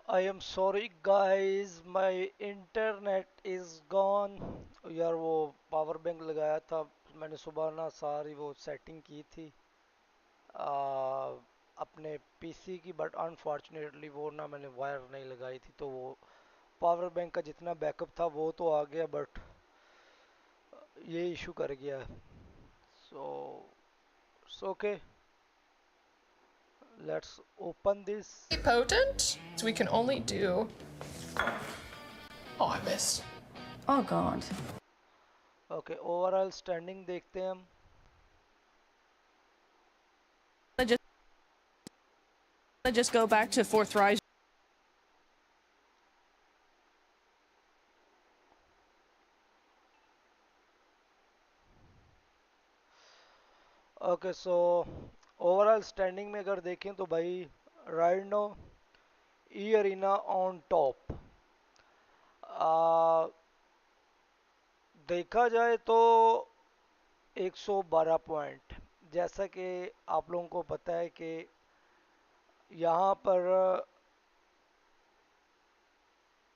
I am sorry guys, my internet is gone। यार वो power bank लगाया था मैंने सुबह ना, सारी वो सेटिंग की थी आ, अपने पीसी की, बट अनफॉर्चुनेटली वो ना मैंने वायर नहीं लगाई थी, तो वो पावर बैंक का जितना बैकअप था वो तो आ गया, बट ये इशू कर गया। So okay, let's open this. Potent? So we can only do. Oh, I missed. Oh God. Okay, overall standing देखते हैं हम। Just go back to fourth rise. Okay, so overall standing में अगर देखें तो भाई right no E arena on top. देखा जाए तो 112 पॉइंट, जैसा कि आप लोगों को पता है कि यहाँ पर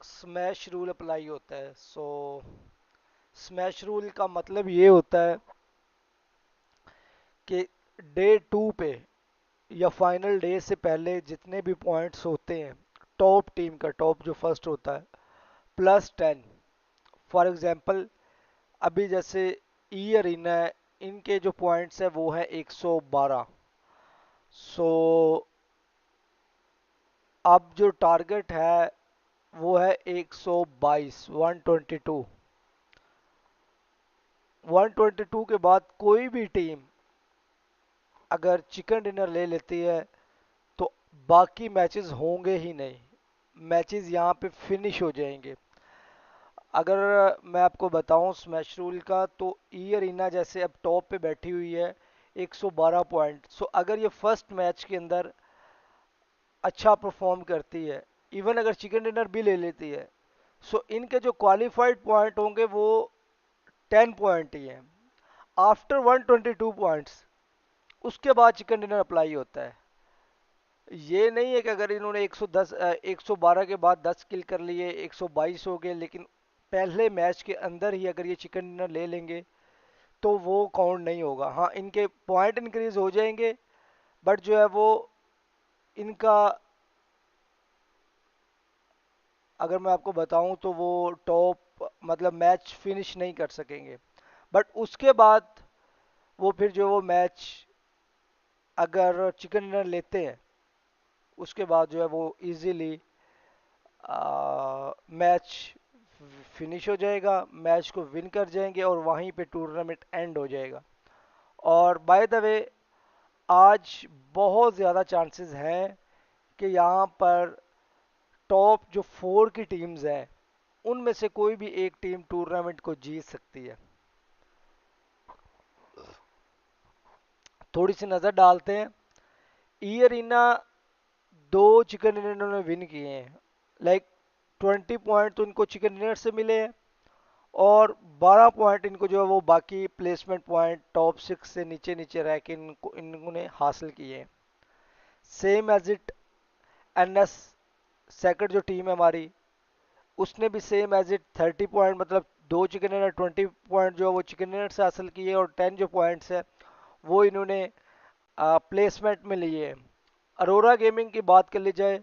स्मैश रूल अप्लाई होता है। सो स्मैश रूल का मतलब ये होता है कि डे टू पे या फाइनल डे से पहले जितने भी पॉइंट्स होते हैं टॉप टीम का, टॉप जो फर्स्ट होता है, +10। फॉर एग्जांपल अभी जैसे ई अरीना है, इनके जो पॉइंट्स है वो है 112। सो अब जो टारगेट है वो है 122, 122। 122 के बाद कोई भी टीम अगर चिकन डिनर ले लेती है तो बाकी मैचेस होंगे ही नहीं, मैचेस यहाँ पे फिनिश हो जाएंगे। अगर मैं आपको बताऊं स्मैश रूल का, तो ई अरीना जैसे अब टॉप पे बैठी हुई है 112 पॉइंट। सो अगर ये फर्स्ट मैच के अंदर अच्छा परफॉर्म करती है, इवन अगर चिकन डिनर भी ले लेती है, सो इनके जो क्वालिफाइड पॉइंट होंगे वो 10 पॉइंट ही हैं। आफ्टर 122 पॉइंट्स उसके बाद चिकन डिनर अप्लाई होता है। ये नहीं है कि अगर इन्होंने 110 112 के बाद 10 किल कर लिए 122 हो गए, लेकिन पहले मैच के अंदर ही अगर ये चिकन डिनर ले लेंगे तो वो काउंट नहीं होगा। हाँ, इनके पॉइंट इंक्रीज हो जाएंगे, बट जो है वो इनका, अगर मैं आपको बताऊं तो वो टॉप मतलब मैच फिनिश नहीं कर सकेंगे। बट उसके बाद वो फिर जो वो मैच अगर चिकन डिनर लेते हैं उसके बाद जो है वो इजीली मैच फिनिश हो जाएगा, मैच को विन कर जाएंगे और वहीं पे टूर्नामेंट एंड हो जाएगा। और बाय द वे आज बहुत ज़्यादा चांसेस हैं कि यहाँ पर टॉप जो 4 की टीम्स हैं उनमें से कोई भी एक टीम टूर्नामेंट को जीत सकती है। थोड़ी सी नज़र डालते हैं। ई अरीना 2 चिकन डिनर इन्होंने विन किए हैं, लाइक 20 पॉइंट तो इनको चिकन डिनर से मिले हैं, और 12 पॉइंट इनको जो है वो बाकी प्लेसमेंट पॉइंट टॉप 6 से नीचे नीचे रह के इनको इन्होंने हासिल किए हैं। Same as it N S second जो टीम है हमारी, उसने भी सेम एज इट 30 पॉइंट मतलब 2 चिकन डिनर 20 पॉइंट जो है वो चिकन डिनर से हासिल किए, और 10 जो पॉइंट्स है वो इन्होंने प्लेसमेंट में लिए हैं। अरोरा गेमिंग की बात कर ली जाए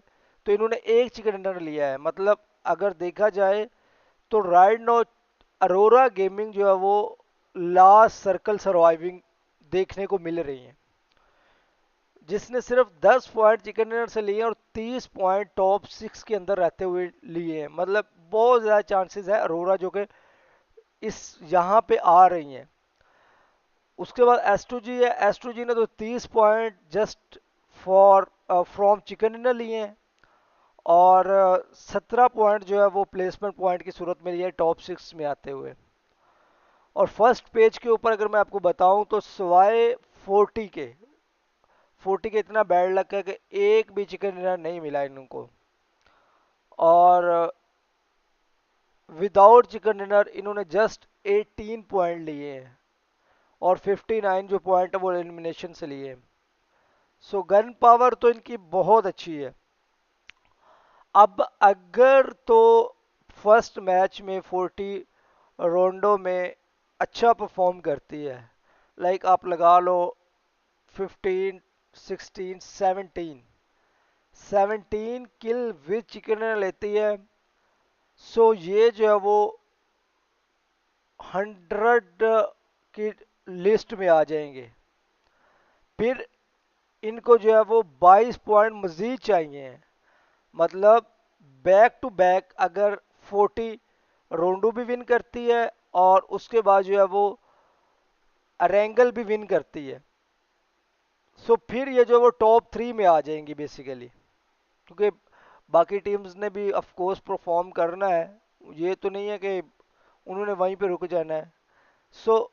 तो इन्होंने एक चिकन डिनर लिया है। मतलब अगर देखा जाए तो राइट नो अरोरा गेमिंग जो है वो लास्ट सर्कल सर्वाइविंग देखने को मिल रही है, जिसने सिर्फ 10 पॉइंट चिकन डिनर से लिए और 30 पॉइंट टॉप 6 के अंदर रहते हुए लिए हैं। मतलब बहुत ज़्यादा चांसेस है अरोरा जो कि इस यहाँ पे आ रही हैं। उसके बाद एस2जी है, एस2जी ने तो 30 point just for from chicken dinner लिए हैं, और 17 पॉइंट जो है वो प्लेसमेंट पॉइंट की सूरत में लिए टॉप 6 में आते हुए। और फर्स्ट पेज के ऊपर अगर मैं आपको बताऊं तो सवाए 40 के 40 के इतना बैड लक है कि एक भी चिकन डिनर नहीं मिला इनको, और विदाउट चिकन डिनर इन्होंने जस्ट 18 पॉइंट लिए हैं, और 59 जो पॉइंट है वो एलिमिनेशन से लिए हैं। सो गन पावर तो इनकी बहुत अच्छी है। अब अगर तो फर्स्ट मैच में 40 राउंडों में अच्छा परफॉर्म करती है, लाइक आप लगा लो 15, 16, 17, 17 किल विद चिकन लेती है, सो ये जो है वो 100 की लिस्ट में आ जाएंगे। फिर इनको जो है वो 22 पॉइंट मजीद चाहिए। मतलब बैक टू बैक अगर 40 रोंडो भी विन करती है और उसके बाद जो है वो अरेंगल भी विन करती है, सो फिर ये जो है वो टॉप 3 में आ जाएंगी बेसिकली। क्योंकि बाकी टीम्स ने भी ऑफ कोर्स परफॉर्म करना है, ये तो नहीं है कि उन्होंने वहीं पे रुक जाना है। सो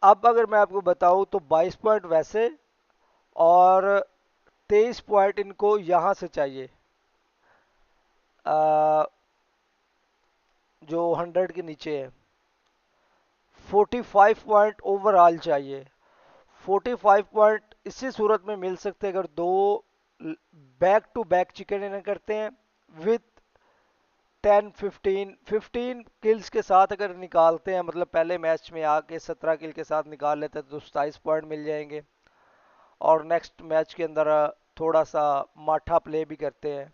अब अगर मैं आपको बताऊं तो 22 पॉइंट वैसे और 23 पॉइंट इनको यहाँ से चाहिए, आ, जो 100 के नीचे है। 45 पॉइंट ओवरऑल चाहिए। 45 पॉइंट इसी सूरत में मिल सकते हैं अगर दो back to back chicken dinner करते हैं विथ 10, 15 किल्स के साथ अगर निकालते हैं, मतलब पहले मैच में आके 17 किल के साथ निकाल लेते हैं तो 27 पॉइंट मिल जाएंगे। और नेक्स्ट मैच के अंदर थोड़ा सा माठा प्ले भी करते हैं,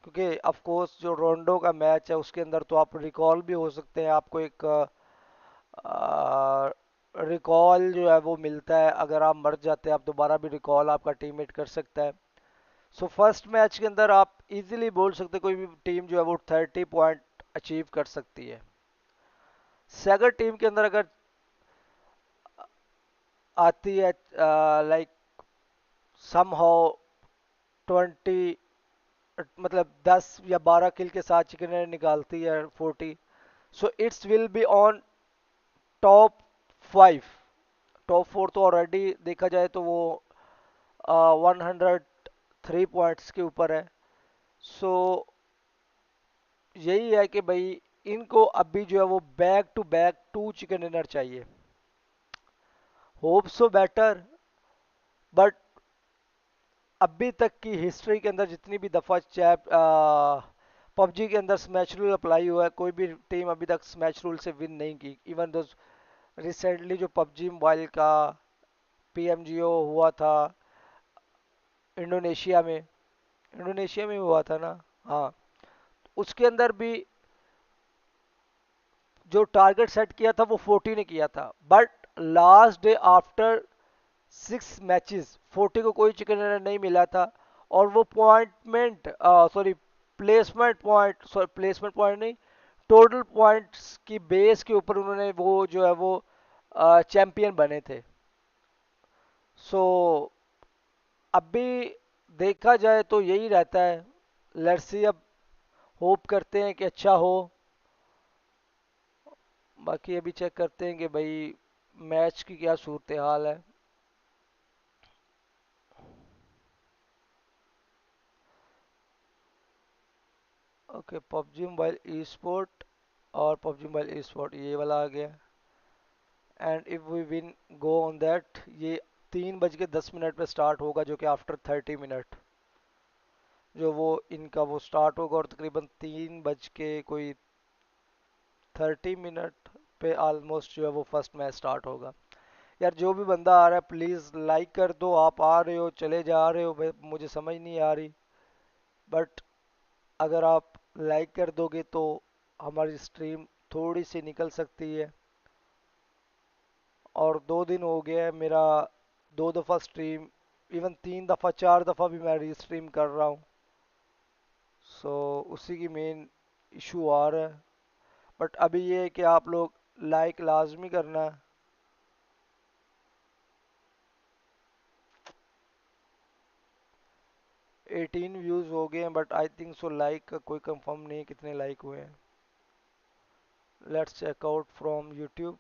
क्योंकि ऑफ कोर्स जो रोंडो का मैच है उसके अंदर तो आप रिकॉल भी हो सकते हैं, आपको एक रिकॉल जो है वो मिलता है, अगर आप मर जाते हैं आप दोबारा भी रिकॉल आपका टीममेट कर सकता है। सो फर्स्ट मैच के अंदर आप इजीली बोल सकते हैं कोई भी टीम जो है वो 30 पॉइंट अचीव कर सकती है। सेकंड टीम के अंदर अगर आती है लाइक समहाउ 20, मतलब 10 या 12 किल के साथ चिकन निकालती है 40, so it's will be on top 5। Top 4 तो ऑलरेडी देखा जाए तो वो 103 पॉइंट्स के ऊपर है। सो यही है कि भाई इनको अभी जो है वो back to back 2 chicken dinner चाहिए। होप सो बेटर, बट अभी तक की हिस्ट्री के अंदर जितनी भी दफ़ा चैप पबजी के अंदर स्मैच रूल अप्लाई हुआ है, कोई भी टीम अभी तक स्मैच रूल से विन नहीं की। इवन दो रिसेंटली जो पबजी मोबाइल का पीएमजीओ हुआ था इंडोनेशिया में, इंडोनेशिया में हुआ था ना, हाँ, उसके अंदर भी जो टारगेट सेट किया था वो 40 ने किया था, but last day after 6 matches 40 को कोई चिकन डिनर नहीं मिला था। और वो पॉइंटमेंट सॉरी प्लेसमेंट पॉइंट नहीं, टोटल पॉइंट्स की बेस के ऊपर उन्होंने वो जो है वो चैंपियन बने थे। सो अभी देखा जाए तो यही रहता है। लेट्स सी, अब होप करते हैं कि अच्छा हो। बाकी अभी चेक करते हैं कि भाई मैच की क्या सूरत हाल है। Okay, PUBG mobile esport और पबजी मोबाइल ई स्पोर्ट ये वाला आ गया। And if we win go on that, ये 3:10 पे स्टार्ट होगा, जो कि आफ्टर 30 मिनट जो वो इनका वो स्टार्ट होगा, और तकरीबन 3:30 पे ऑलमोस्ट जो है वो फर्स्ट मैच स्टार्ट होगा। यार जो भी बंदा आ रहा है प्लीज़ लाइक कर दो। आप आ रहे हो चले जा रहे हो मुझे समझ नहीं आ रही, बट अगर आप लाइक कर दोगे तो हमारी स्ट्रीम थोड़ी सी निकल सकती है। और 2 दिन हो गया है मेरा 2 दफ़ा स्ट्रीम, इवन 3 दफ़ा 4 दफ़ा भी मैं रीस्ट्रीम कर रहा हूँ। सो उसी की मेन इशू आ रहा है। बट अभी ये है कि आप लोग लाइक लाजमी करना है। 18 व्यूज़ हो गए हैं, but I think so like का कोई कंफर्म नहीं है कितने लाइक हुए हैं। Let's check out from YouTube.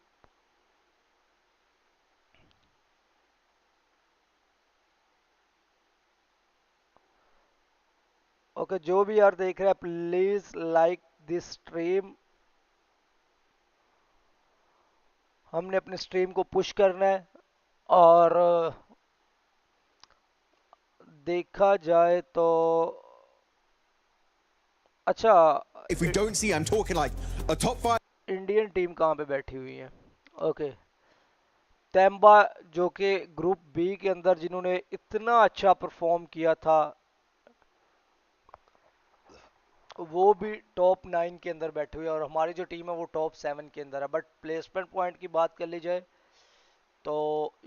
Okay, जो भी यार देख रहा है प्लीज़ लाइक दिस स्ट्रीम। हमने अपने स्ट्रीम को पुश करना है। और देखा जाए तो अच्छा, If we don't see, I'm talking like a top 5. Indian team कहाँ पे बैठी हुई है? ओके, तैम्बा जो कि ग्रुप बी के अंदर जिन्होंने इतना अच्छा परफॉर्म किया था, वो भी टॉप 9 के अंदर बैठे हुए हैं, और हमारी जो टीम है वो टॉप 7 के अंदर है। बट प्लेसमेंट पॉइंट की बात कर ली जाए तो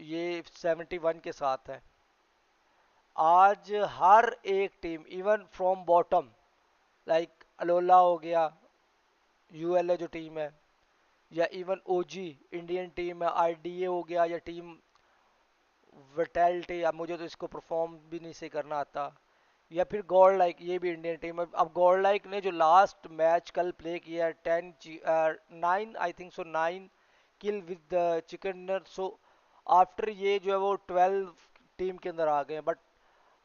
ये 71 के साथ है। आज हर एक team, even from bottom, like अलोला हो गया, यूएलए जो टीम है, या इवन ओजी इंडियन टीम है, आईडीए हो गया, या टीम विटैलिटी, अब मुझे तो इसको परफॉर्म भी नहीं से करना आता, या फिर गॉड लाइक, ये भी इंडियन टीम है। अब गॉड लाइक ने जो लास्ट मैच कल प्ले किया है, 9 आई think so 9 kill with chicken dinner, so after ये जो है वो 12 टीम के अंदर आ गए हैं। बट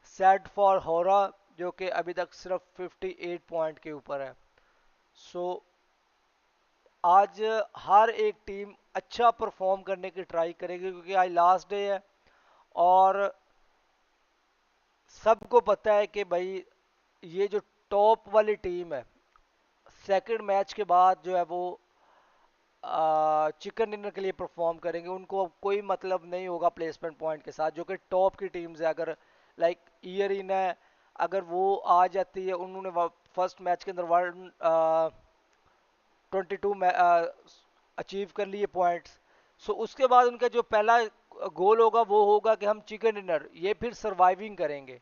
सैड फॉर होरा जो कि अभी तक सिर्फ 58 पॉइंट के ऊपर है। सो आज हर एक टीम अच्छा परफॉर्म करने की ट्राई करेगी, क्योंकि आज लास्ट डे है, और सबको पता है कि भाई ये जो टॉप वाली टीम है, सेकंड मैच के बाद जो है वो चिकन डिनर के लिए परफॉर्म करेंगे। उनको अब कोई मतलब नहीं होगा प्लेसमेंट पॉइंट के साथ, जो कि टॉप की टीम्स है। अगर लाइक ईयर इन है, अगर वो आ जाती है, उन्होंने फर्स्ट मैच के अंदर 22 अचीव कर लिए पॉइंट्स, सो उसके बाद उनका जो पहला गोल होगा वो होगा कि हम चिकन डिनर, ये फिर सर्वाइविंग करेंगे।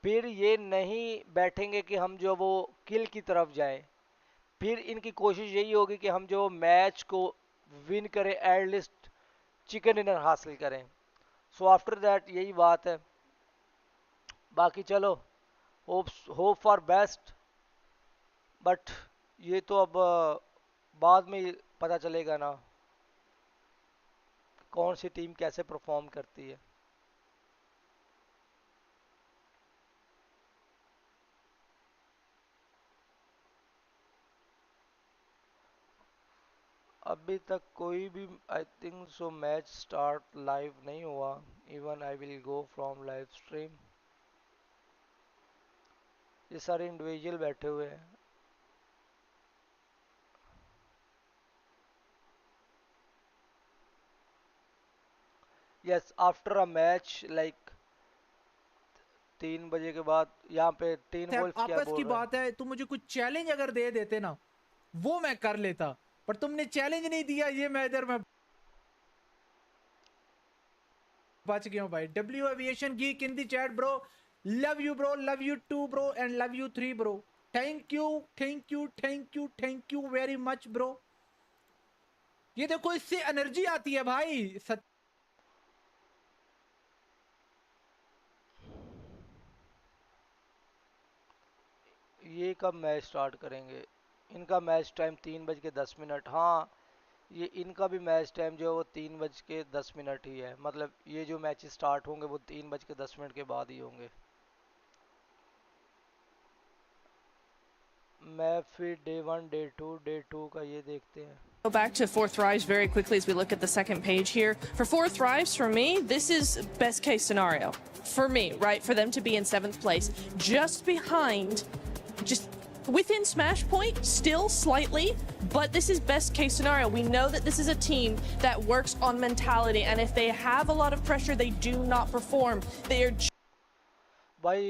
फिर ये नहीं बैठेंगे कि हम जो वो किल की तरफ जाएं। फिर इनकी कोशिश यही होगी कि हम जो मैच को विन करें, एटलीस्ट चिकन डिनर हासिल करें। सो आफ्टर दैट यही बात है। बाकी चलो, होप फॉर बेस्ट, बट ये तो अब बाद में ही पता चलेगा ना कौन सी टीम कैसे परफॉर्म करती है। अभी तक कोई भी आई think so match start live नहीं हुआ। Even I will go from live stream. ये सारे इंडिविजुअल बैठे हुए हैं। Yes, after a match like 3 बजे के बाद यहाँ पे टीन वोल्फ क्या आपस बोल की रहे हैं? बात है, तुम मुझे कुछ चैलेंज अगर दे देते ना, वो मैं कर लेता, पर तुमने चैलेंज नहीं दिया। ये मैं इधर मैं बच गया हूँ भाई। W aviation geek in the chat bro, love you bro, love you 2 bro, and love you 3 bro. Thank you, thank you, thank you, thank you very much bro. ये देखो, इससे एनर्जी आती है भाई। ये कब मैच स्टार्ट करेंगे? इनका मैच टाइम 3:10। हाँ, ये इनका भी मैच टाइम जो है वो 3:10 ही है। मतलब ये जो मैच स्टार्ट होंगे वो 3:10 के बाद ही होंगे। मैं फिर डे 1 डे 2 का ये देखते हैं। Go back to Four Thrives very quickly as we look at the second page here. For Four Thrives, for me, this is best case scenario. For me, right? For them to be in 7th place. Just behind, just within Smash Point, still slightly, but this is best case scenario. We know that this is a team that works on mentality, and if they have a lot of pressure, they do not perform. They are भाई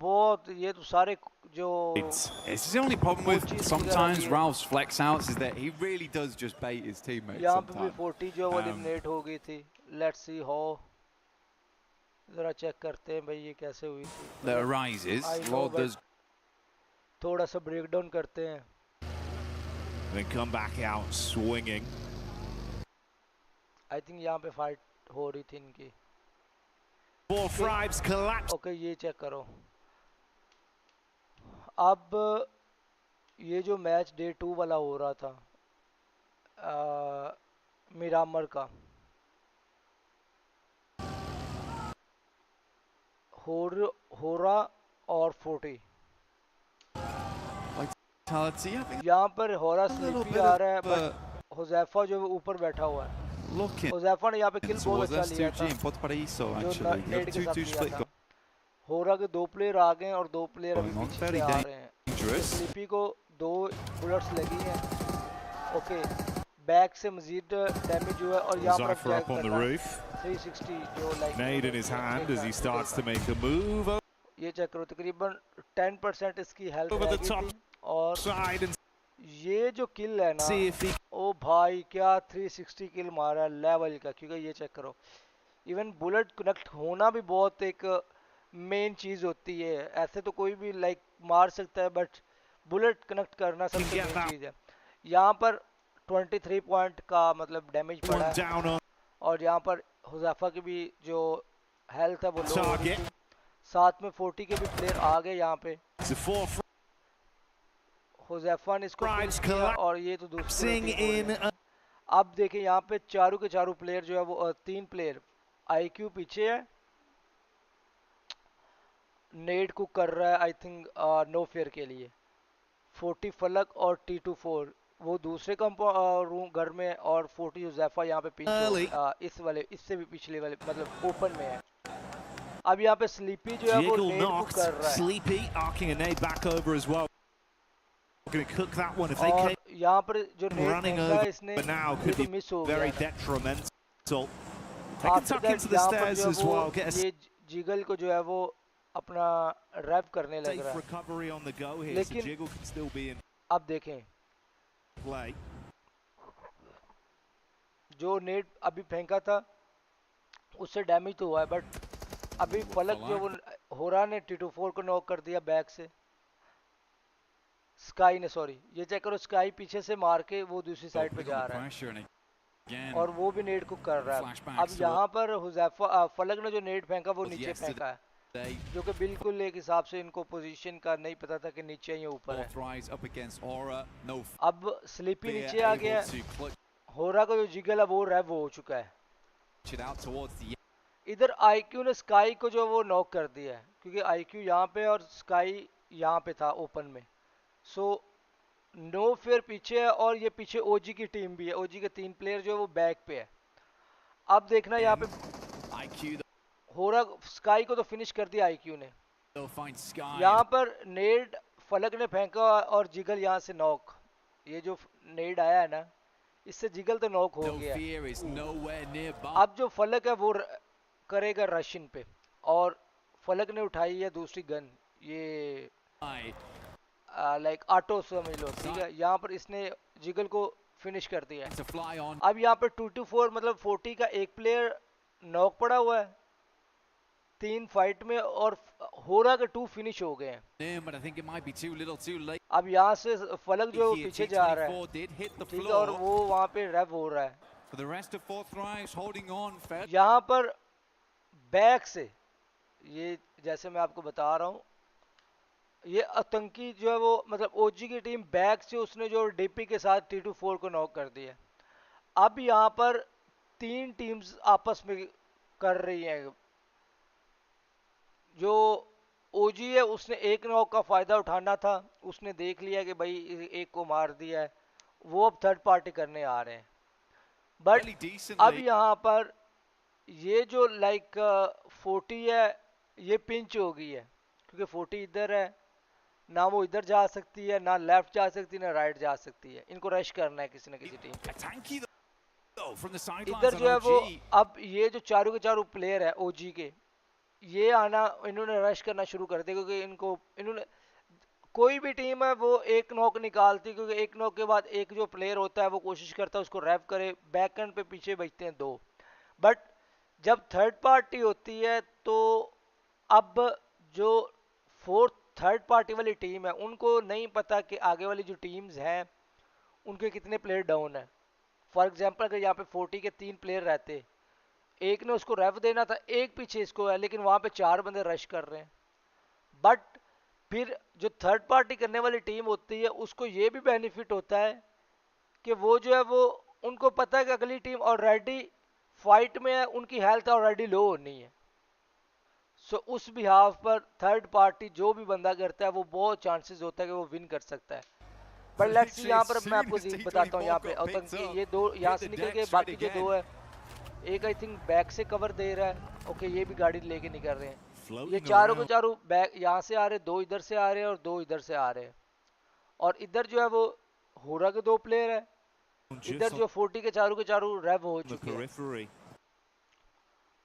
बहुत, ये तो सारे जो It's the only problem with sometimes Ralph's flex outs is that he really does just bait his teammates यहाँ पे भी sometimes. 40 जो वो एलिमिनेट हो गई थी। लेट्स सी हाउ, जरा चेक करते हैं भाई ये कैसे हुई थी। That arises. I know, Lord but does थोड़ा सा ब्रेक डाउन करते हैं। Then come back out swinging. I think यहाँ पे फाइट हो रही थी इनकी। Four Thrives collapse. ओके, ये चेक करो। अब ये जो मैच डे 2 वाला हो रहा था मिरामर का, होरा और 40, vitality. I think यहाँ पर होरा a little स्लीपी bit आ of रहा है, बट होजैफा जो है ऊपर बैठा हुआ है। looking होजैफा ने यहाँ पे किल बहुत towards अच्छा लिया S2G था, and Pod Paraíso जो actually. You नेट have के a साथ 2-2 लिया split था। होरा के 2 प्लेयर आ गए हैं और 2 प्लेयर अभी going on. पीछे Very से आ रहे हैं। dangerous. स्लीपी को 2 बुलेट्स लगी हैं। ओके, बैक से मजीद डैमेज हुआ है और यहाँ पर Zypher up on the roof. 360 जो like Nade in his hand as he starts to make a move ये चेक करो, तकरीबन 10% इसकी हेल्थ over the रह गई top थी। और side and ये जो किल है ना, see if he ओ भाई क्या 360 किल मारा है लेवल का। क्योंकि ये चेक करो, इवन बुलेट कनेक्ट होना भी बहुत एक मेन चीज होती है। ऐसे तो कोई भी लाइक मार सकता है, बट बुलेट कनेक्ट करना सबसे get मेन that चीज है। यहाँ पर 23 पॉइंट का मतलब डैमेज पड़ा one है down on और यहाँ पर हुज़ैफा की भी जो हेल्थ है वो लो हो गई target. थी। साथ में 40 के भी प्लेयर आ गए यहाँ पे। It's a 4 हुज़ैफा ने इसको Rides finish किया और ये तो दूसरी collapsing टीम in. अब देखें यहाँ पे चारों के चारों प्लेयर जो है वो 3 प्लेयर आईक्यू पीछे है। नेड कुक कर रहा है आई थिंक नो फेयर के लिए। 40 फलक और T24 वो दूसरे रूम घर में और 40 हुज़ैफा यहाँ पे पीछे इस वाले इससे भी पिछले वाले मतलब ओपन में है। अब यहाँ पे स्लीपी जो है वो Jiggle नेड कुक knocked. कर रहा है Sleepy arcing a nade back over as well. Going to cook that one if they और came यहाँ पर जो नेड running फेंका है over. इसने But now ये could तो be मिस हो very गया। detrimental. Take a After tuck that, into the यहाँ पर stairs जो है as वो well. Get a ये जिगल को जो है वो अपना रैप करने लग safe रहा है। recovery on the go here. So लेकिन Jiggle can still be in अब देखें play. जो नेट अभी फेंका था उससे डैमेज तो हुआ है, बट अभी फलक जो वो हो रहा ने T24 को नॉक कर दिया बैक से। स्काई ने, सॉरी ये चेक करो, स्काई पीछे से मार के वो दूसरी साइड पे जा रहा है और वो भी नेट कुक कर रहा है। अब यहाँ पर हुज़ैफा फलक ने जो नेट फेंका वो नीचे फेंका है, जो कि बिल्कुल एक हिसाब से इनको पोजीशन का नहीं पता था कि नीचे या ऊपर है। अब स्लीपी नीचे आ गया, होरा का जो जिगल है वो रैव हो चुका है। इधर आईक्यू ने स्काई को जो वो नॉक कर दिया है, क्योंकि आईक्यू यहाँ पे और स्काई यहाँ पे था ओपन में। सो नो फेयर पीछे है और ये पीछे ओजी की टीम भी है। ओजी के 3 प्लेयर जो है वो बैक पे है। अब देखना यहाँ पे होरा स्काई को तो फिनिश कर दिया आईक्यू ने। यहाँ पर नेड फलक ने फेंका और जिगल यहाँ से नॉक। ये जो नेड आया है ना, इससे जिगल तो नॉक हो गया। अब जो फलक है वो करेगा रशियन पे और फलक ने उठाई है दूसरी गन, ये लाइक ऑटो समझ लो, ठीक है। यहाँ पर इसने जिगल को फिनिश कर दिया है। अब यहाँ पर 2-4 मतलब 40 का एक प्लेयर नॉक पड़ा हुआ है 3 फाइट में और होरा के 2 फिनिश हो गए हैं। अब यहाँ से फलक जो पीछे जा रहा है, ठीक है, और वो वहाँ पे रैप हो रहा है। यहाँ पर बैक से ये जैसे मैं आपको बता रहा हूँ, ये आतंकी जो है वो मतलब ओजी की टीम बैक से उसने जो डीपी के साथ T24 को नॉक कर दिया। अब यहाँ पर 3 टीम्स आपस में कर रही हैं। जो ओजी है उसने एक नॉक का फायदा उठाना था, उसने देख लिया कि भाई एक को मार दिया है, वो अब थर्ड पार्टी करने आ रहे हैं। बट अब यहाँ पर ये जो लाइक 40 है ये पिंच हो गई है, क्योंकि 40 इधर है, ना वो इधर जा सकती है, ना लेफ्ट जा सकती है, ना राइट जा सकती है। इनको रश करना है किसी न किसी टीम पे। इधर जो है वो अब ये जो चारों के चारों प्लेयर है ओजी के, ये आना इन्होंने रश करना शुरू कर दिया, क्योंकि इन्होंने कोई भी टीम है वो एक नॉक निकालती, क्योंकि एक नॉक के बाद एक जो प्लेयर होता है वो कोशिश करता है उसको रैप करे। बैक एंड पे पीछे बचते हैं 2, बट जब थर्ड पार्टी होती है तो अब जो थर्ड पार्टी वाली टीम है उनको नहीं पता कि आगे वाली जो टीम्स हैं उनके कितने प्लेयर डाउन है। फॉर एग्जांपल अगर यहाँ पे 40 के 3 प्लेयर रहते, एक ने उसको रेव देना था, एक पीछे इसको है, लेकिन वहाँ पे 4 बंदे रश कर रहे हैं। बट फिर जो थर्ड पार्टी करने वाली टीम होती है उसको ये भी बेनिफिट होता है कि वो जो है वो उनको पता है कि अगली टीम ऑलरेडी फाइट में है, उनकी हेल्थ ऑलरेडी लो होनी है। सो उस बिहाफ पर थर्ड पार्टी जो भी बंदा करता है वो बहुत चांसेस होता है कि वो विन कर सकता है। बट लेट्स सी, यहाँ पर मैं आपको बताता हूँ, यहाँ पे आतंकी ये 2 यहाँ से निकल के, बाकी जो 2 है, एक आई थिंक बैक से कवर दे रहा है। ओके, ये भी गाड़ी लेके निकल रहे हैं। ये चारों के चारों बैक यहाँ से आ रहे हैं, 2 इधर से आ रहे हैं और 2 इधर से आ रहे हैं। और इधर जो है वो होरा के 2 प्लेयर है, इधर Just on जो 40 के चारों रेव हो the चुके हैं। periphery.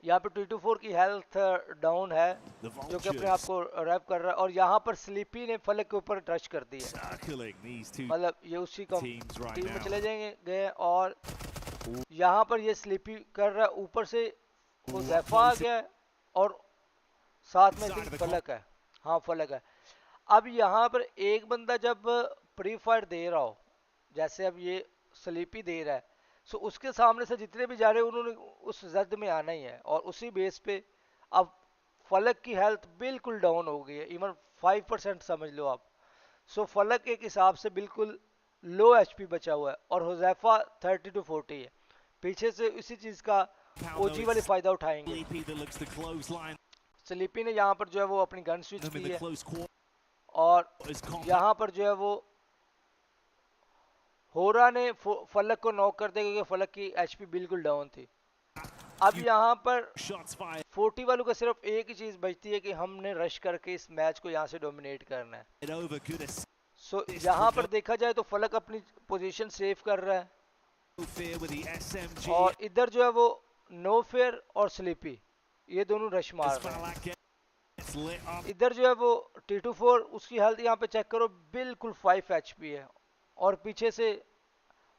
यहाँ पे T24 की हेल्थ डाउन है The जो कि अपने आप vultures को रैप कर रहा है, और यहाँ पर स्लीपी ने फलक के ऊपर टच कर दी है, circling these two मतलब ये उसी का teams right टीम में now. चले जाएंगे गए। और यहाँ पर ये स्लीपी कर रहा है, ऊपर से हुज़ैफा आ गया है और साथ में Side of the फलक है, हाँ फलक है। अब यहाँ पर एक बंदा जब प्री फायर दे रहा हो, जैसे अब ये स्लीपी दे रहा है, सो उसके सामने से जितने भी जा रहे हैं उन्होंने उस जद में आना ही है, और उसी बेस पे अब फलक की हेल्थ बिल्कुल डाउन हो गई है, इवन 5% समझ लो आप। सो फलक एक हिसाब से बिल्कुल लो एचपी बचा हुआ है, और हुज़ैफा 30 to 40 है, पीछे से इसी चीज का ओजी वाले फायदा उठाएंगे। Sleepy that looks to clothesline sleepy ने यहाँ पर जो है वो अपनी गन स्विच them in की the है, close quarters. और Compact यहाँ पर जो है वो होरा ने फलक को नॉक कर दिया क्योंकि फलक की एचपी बिल्कुल डाउन थी। अब यहाँ पर shots fired 40 वालों को सिर्फ एक ही चीज बचती है कि हमने रश करके इस मैच को यहाँ से डोमिनेट करना है। over. Good assist. सो यहाँ पर देखा जाए तो फलक अपनी पोजीशन सेव कर रहा है, No fear with the SMG. और इधर जो है वो नो फेयर और स्लीपी ये दोनों रश मार As रहे हैं। Falak gets lit up. इधर जो है वो T24 उसकी हेल्थ यहाँ पे चेक करो बिल्कुल 5 एचपी है, और पीछे से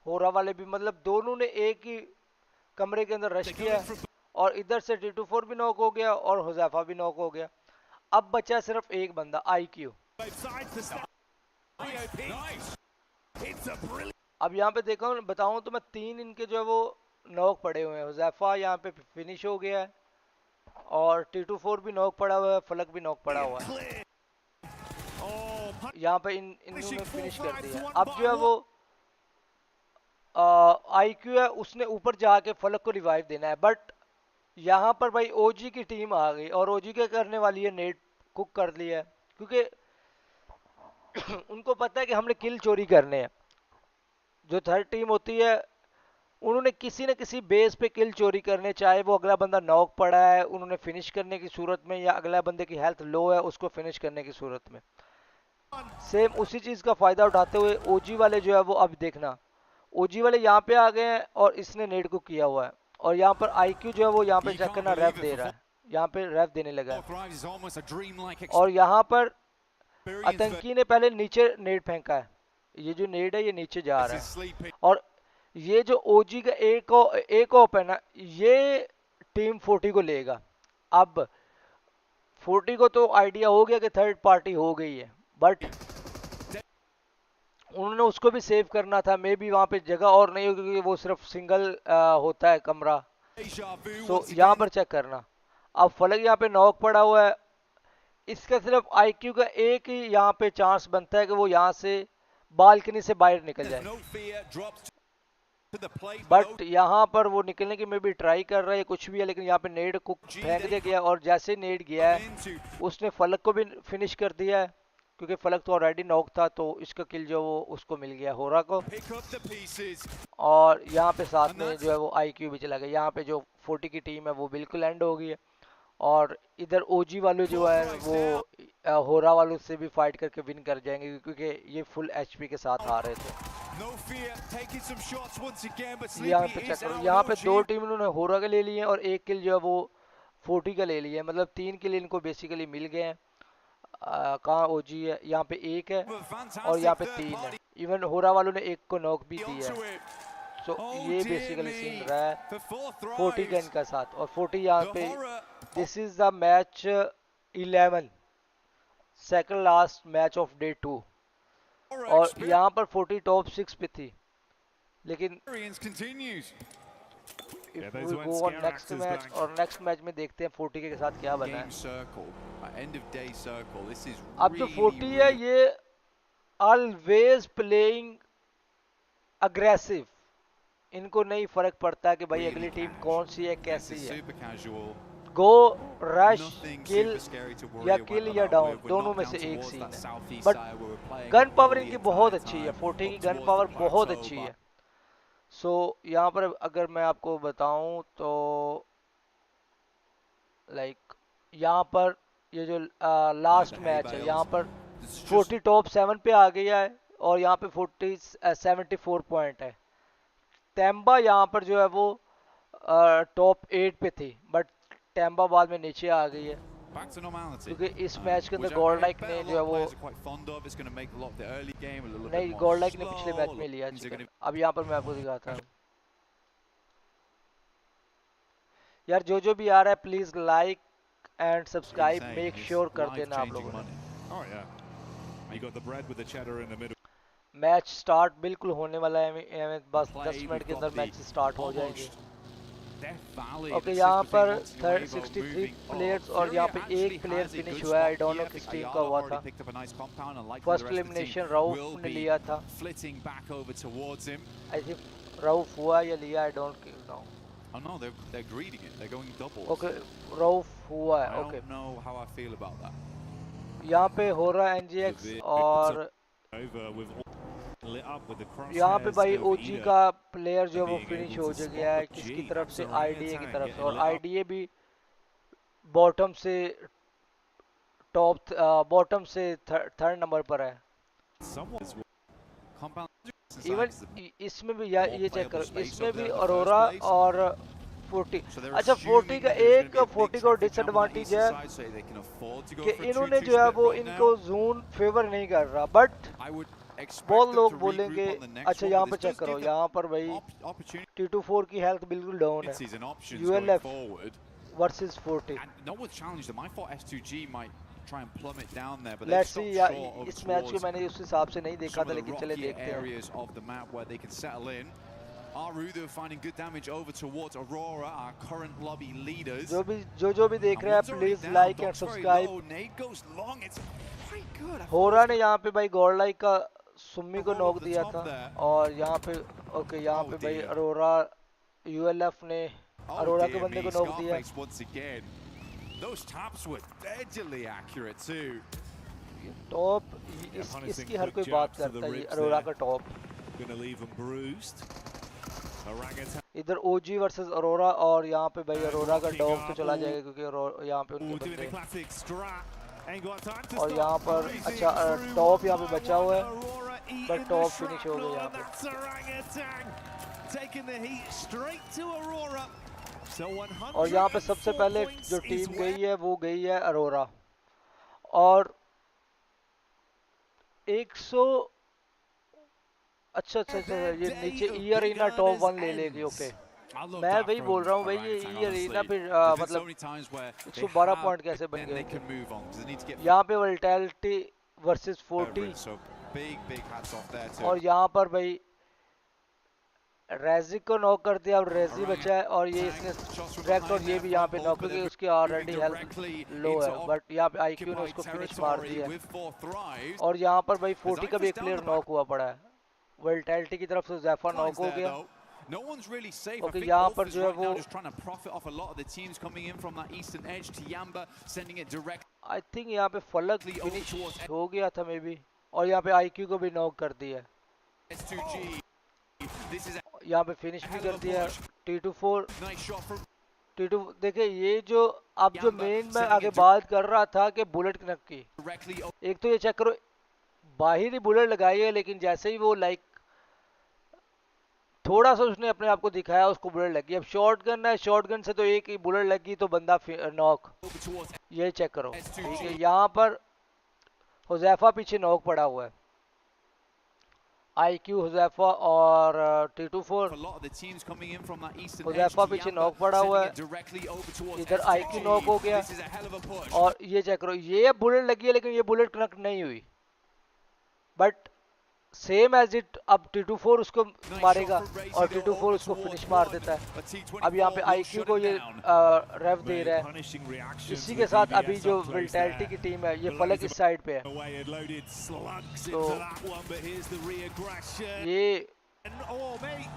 होरा वाले भी, मतलब दोनों ने एक ही कमरे के अंदर रश They're किया going है, for और इधर से T24 भी नॉक हो गया और हुज़ैफा भी नॉक हो गया। अब बचा सिर्फ एक बंदा IQ। both sides to start. Nice. It's a brilliant. अब यहाँ पे देखो बताऊं तो मैं 3 इनके जो है वो नॉक पड़े हुए हैं, हुज़ैफा यहाँ पे फिनिश हो गया है, और T24 भी नॉक पड़ा हुआ है, फलक भी नॉक पड़ा हुआ है। Clear. Oh, यहाँ पे इन्होंने फिनिश कर दिया है। 4-5 अब जो है वो IQ है उसने ऊपर जाके फलक को रिवाइव देना है, बट यहाँ पर भाई ओजी की टीम आ गई, और ओजी क्या करने वाली है, नेट कुक कर लिया है, क्योंकि उनको पता है कि हमने किल चोरी करने हैं। जो थर्ड टीम होती है उन्होंने किसी न किसी बेस पे किल चोरी करने, चाहे वो अगला बंदा नॉक पड़ा है उन्होंने फिनिश करने की सूरत में, या अगला बंदे की हेल्थ लो है उसको फिनिश करने की सूरत में। सेम उसी चीज का फायदा उठाते हुए ओजी वाले जो है वो, अब देखना ओजी वाले यहाँ पे आ गए हैं और इसने नेट को किया हुआ है, और यहाँ पर आईक्यू जो है वो यहाँ पे You चेक can't करना believe ref it they for रहा है, यहाँ पे रेफ देने लगा है। Fourth Rise is almost a dreamlike और यहाँ पर experience. आतंकी ने पहले नीचे नेट फेंका है, ये जो नेट है ये नीचे जा This रहा is है, sleepy. और ये जो ओजी का एक ऑप है ना, ये टीम 40 को लेगा। अब 40 को तो आइडिया हो गया कि थर्ड पार्टी हो गई है, बट उन्होंने उसको भी सेव करना था, मे बी वहां पे जगह और नहीं होगी क्योंकि वो सिर्फ सिंगल होता है कमरा। Deja vu सो once यहाँ again. पर चेक करना, अब फलक यहाँ पे नॉक पड़ा हुआ है, इसका सिर्फ आईक्यू का एक ही यहाँ पे चांस बनता है कि वो यहाँ से बालकनी से बाहर निकल There's जाए, no fear. Drops to the plate. But यहाँ पर वो निकलने की मे बी ट्राई कर रहा है, कुछ भी है, लेकिन यहाँ पे नेड को फेंक दिया गया, और जैसे नेड गया है Into उसने फलक को भी फिनिश कर दिया है, क्योंकि फलक तो ऑलरेडी नॉक था, तो इसका किल जो वो उसको मिल गया होरा को, pick up the pieces. और यहाँ पे साथ में जो है वो आईक्यू भी चला गया। यहाँ पे जो 40 की टीम है वो बिल्कुल एंड हो गई है, और इधर ओजी वाले जो है वो होरा वालों से भी फाइट करके विन कर जाएंगे, क्योंकि ये फुल एचपी के साथ आ रहे थे। No fear. Taking some shots once again, but यहाँ Sleepy पे चेक is करो, out. यहाँ No पे दो cheat. टीम इन्होंने होरा के ले लिए हैं, और एक किल जो है वो 40 का ले लिया है, मतलब 3 किल इनको बेसिकली मिल गए हैं। कहाँ ओजी है, यहाँ पे एक है A और यहाँ fantastic पे third 3 है, party इवन होरा वालों ने एक को नॉक भी दी है। onto it. सो Oh ये dear बेसिकली me. सीन रहा है For fourth 40 का rise. इनका साथ, और 40 यहाँ The पे horror. This is the match 11, second last match of day 2, Horror और यहाँ पर 40 टॉप 6 पे थी, लेकिन experience continues. If those we weren't go on scare next actors, match, Blank. और नेक्स्ट मैच में देखते हैं 40 के साथ क्या बना Game है। circle. End of day circle. This is अब जो really, 40 है really ये ऑलवेज प्लेइंग अग्रेसिव, इनको नहीं फर्क पड़ता कि भाई अगली टीम कौन सी है This कैसी is है, super casual. Go rush Nothing kill super scary to worry या about किल about. या डाउन, We're दोनों not में down से एक towards सीन that है, southeast but side where we're playing gun well power the इनकी entire बहुत अच्छी है, time, 40 की up gun towards power the बहुत plateau, अच्छी but है। सो यहाँ पर अगर मैं आपको बताऊं तो लाइक यहाँ पर ये जो लास्ट the hay मैच है, bales. यहाँ पर It's just 40 टॉप 7 पे आ गया है, और यहाँ पे 74 पॉइंट है। टेम्बा यहाँ पर जो है वो टॉप 8 पे थी, बट टेम्बा बाद में नीचे आ गई है Back to normality, क्योंकि इस मैच के अंदर which God I like bet ने a जो lot है of वो players are quite fond of. It's going to make a lot of the early game a little bit नहीं, more गॉड लाइक ने slow. पिछले match में लिया Things are chicken. going अब यहाँ पर मैं आपको दिखाता हूँ यार, जो भी आ रहा है please like and to subscribe insane. Make It's sure कर देना आप life-changing लोगों ने। money. Oh yeah. You got the bread with the cheddar in the middle. Match start बिल्कुल होने वाला है, बस Play, 10 मिनट we've के got अंदर the मैच स्टार्ट हो जाएंगे। almost Death Valley okay, that यहाँ sits पर between Monty and Wavo 63 moving players up. और यहाँ Furia पे actually एक player has a finish good हुआ है, आई stop डोंट नो here. किस I think टीम का Ayala हुआ already था। picked up a nice compound, and likely first the rest of the elimination team Rauf will ने be लिया था, flitting back over towards him. I think Rauf हुआ या लिया, I don't know. Oh no, they're greeting it. They're going doubles. Okay, Rauf हुआ है। I okay, don't know how I feel about that. यहाँ पे हो रहा है एनजीएक्स और Over with all lit up with the यहाँ पे crosshairs भाई of ओजी Ida का प्लेयर जो है वो being फिनिश able हो to गया है, spot the किसकी G. तरफ से? Orangutan आईडीए की तरफ से। getting और lit up. आईडीए भी बॉटम से बॉटम से थर्ड नंबर पर है। Someone is Compound इवन इसमें भी यार more ये चेक playable करो, space इसमें over भी there in the first Arora place. और 40। So they're अच्छा, 40 assuming का that there's एक gonna be a big 40 को traffic jam on that disadvantage eastern है side, so they can afford to go कि for a इन्होंने 2-2 जो है split वो right इनको now. जोन फेवर नहीं कर रहा, बट I would expect बहुत them लोग to बोलेंगे। regroup on the next अच्छा, one, यहाँ but पे this चेक does करो, give them यहाँ पर भाई opportunities T24 की हेल्थ बिल्कुल डाउन है, and options going यूएलएफ forward. Versus 40। And no one's challenged them. I thought S2G might try and plummet down there, but they let's stopped see, short over इस match को towards मैंने उस हिसाब से नहीं देखा some था, of the लेकिन चले rockier देखते हैं। areas of the map where they can settle in. Arudo finding good damage over towards Aurora, our current lobby leaders. जो भी देख And रहे हैं one's already please down, like and Doc's very subscribe. low, Nade goes long, it's quite good. I हो thought रहा it ने यहाँ पे भाई गॉड लाइक का सुम्मी को Roll नॉक up the दिया top था, there. और यहाँ पे ओके, यहाँ Oh पे भाई dear. अरोरा यूएलएफ ने Oh अरोरा के dear बंदे me, को नॉक दिया। Scarface once again. Those taps were deadly accurate too. Top punishing इसकी हर quick कोई jabs बात to the करता है, ये ribs अरोरा there. का top. Gonna leave them bruised. Orangutan. इधर ओजी वर्सेस अरोरा, और यहाँ पे भाई अरोरा का Rocking डॉग तो up, चला ooh. जाएगा क्योंकि यहाँ पे उनके Doing the बंदे। classic strat. Ain't got time to और stop. यहाँ पर Cruising अच्छा through टॉप यहाँ पे one बचा by हुआ one. है, Aurora eating but the top finish हो shrapnel, गया यहाँ and पे। that's Orangutan taking the heat straight to Aurora. So 104 और यहाँ पे सबसे पहले points जो is टीम where गई है वो गई है अरोरा, और 100। अच्छा, ये नीचे ई अरीना टॉप 1 ले लेगी। ओके, I love मैं that वही from बोल रहा हूँ भाई, ये Orangutan, ई अरीना honestly. फिर There's been so मतलब many times where they 112 have, point कैसे but बन then गए they थे। can move on because they need to get यहाँ पे वल्टैलिटी versus over 40, it. So big hats off there to और यहाँ पर भाई रेजी को नॉक कर दिया, और रेजी बचा है, और ये इसने डायरेक्ट, और ये भी यहाँ पे नॉक क्योंकि उसकी ऑलरेडी हेल्थ लो है, बट यहाँ पे आईक्यू ने उसको फिनिश मार दिया। with 4 thrives. और यहाँ पर भाई 40 का भी एक प्लेयर नॉक हुआ पड़ा है, वर्टैलिटी की तरफ से जैफा नॉक हो There, गया। though. No one's really safe. I Okay, think यहाँ Wolf पर is जो है right now वो just trying to profit off a lot of the teams coming in from that eastern edge. Tiamba sending it directly I think यहाँ पे फलक over finish towards हो गया था मे बी, और यहाँ पे आईक्यू को भी नॉक कर दिया है, S2G. This is a यहाँ पे फिनिश भी कर दिया। T24 nice shot from T2 देखिए, ये जो अब जो मेन मैं आगे बात कर रहा था कि बुलेट कनक की, directly एक तो ये चेक करो, बाहर ही बुलेट लगाई है, लेकिन जैसे ही वो लाइक थोड़ा सा उसने अपने आप को दिखाया, उसको बुलेट लगी। अब शॉर्ट गन है, शॉर्ट गन से तो एक ही बुलेट लगी तो बंदा नॉक। over towards ये चेक करो, S2G. ठीक है। यहाँ पर हुजैफा पीछे नॉक पड़ा हुआ है, आईक्यू हुजैफा और T24। a lot of the teams coming in from that eastern edge. Huzaifa पीछे नॉक पड़ा हुआ है, Sending it directly over towards इधर S2G. आईक्यू नॉक हो गया, This is a hell of a push. और ये चेक करो, ये बुलेट लगी है लेकिन ये बुलेट कनेक्ट नहीं हुई, बट सेम एज इट अब T24 उसको मारेगा और T24 उसको फिनिश मार देता है। अब यहाँ पे आईक्यू को ये रेव दे रहा है। Punishing reactions इसी with के साथ DBS अभी जो up close विल्टैलिटी there. की टीम है, ये फलक इस साइड पे है, Away and loaded slugs So- into that one, but here's the re-aggression. ये Oh, mate.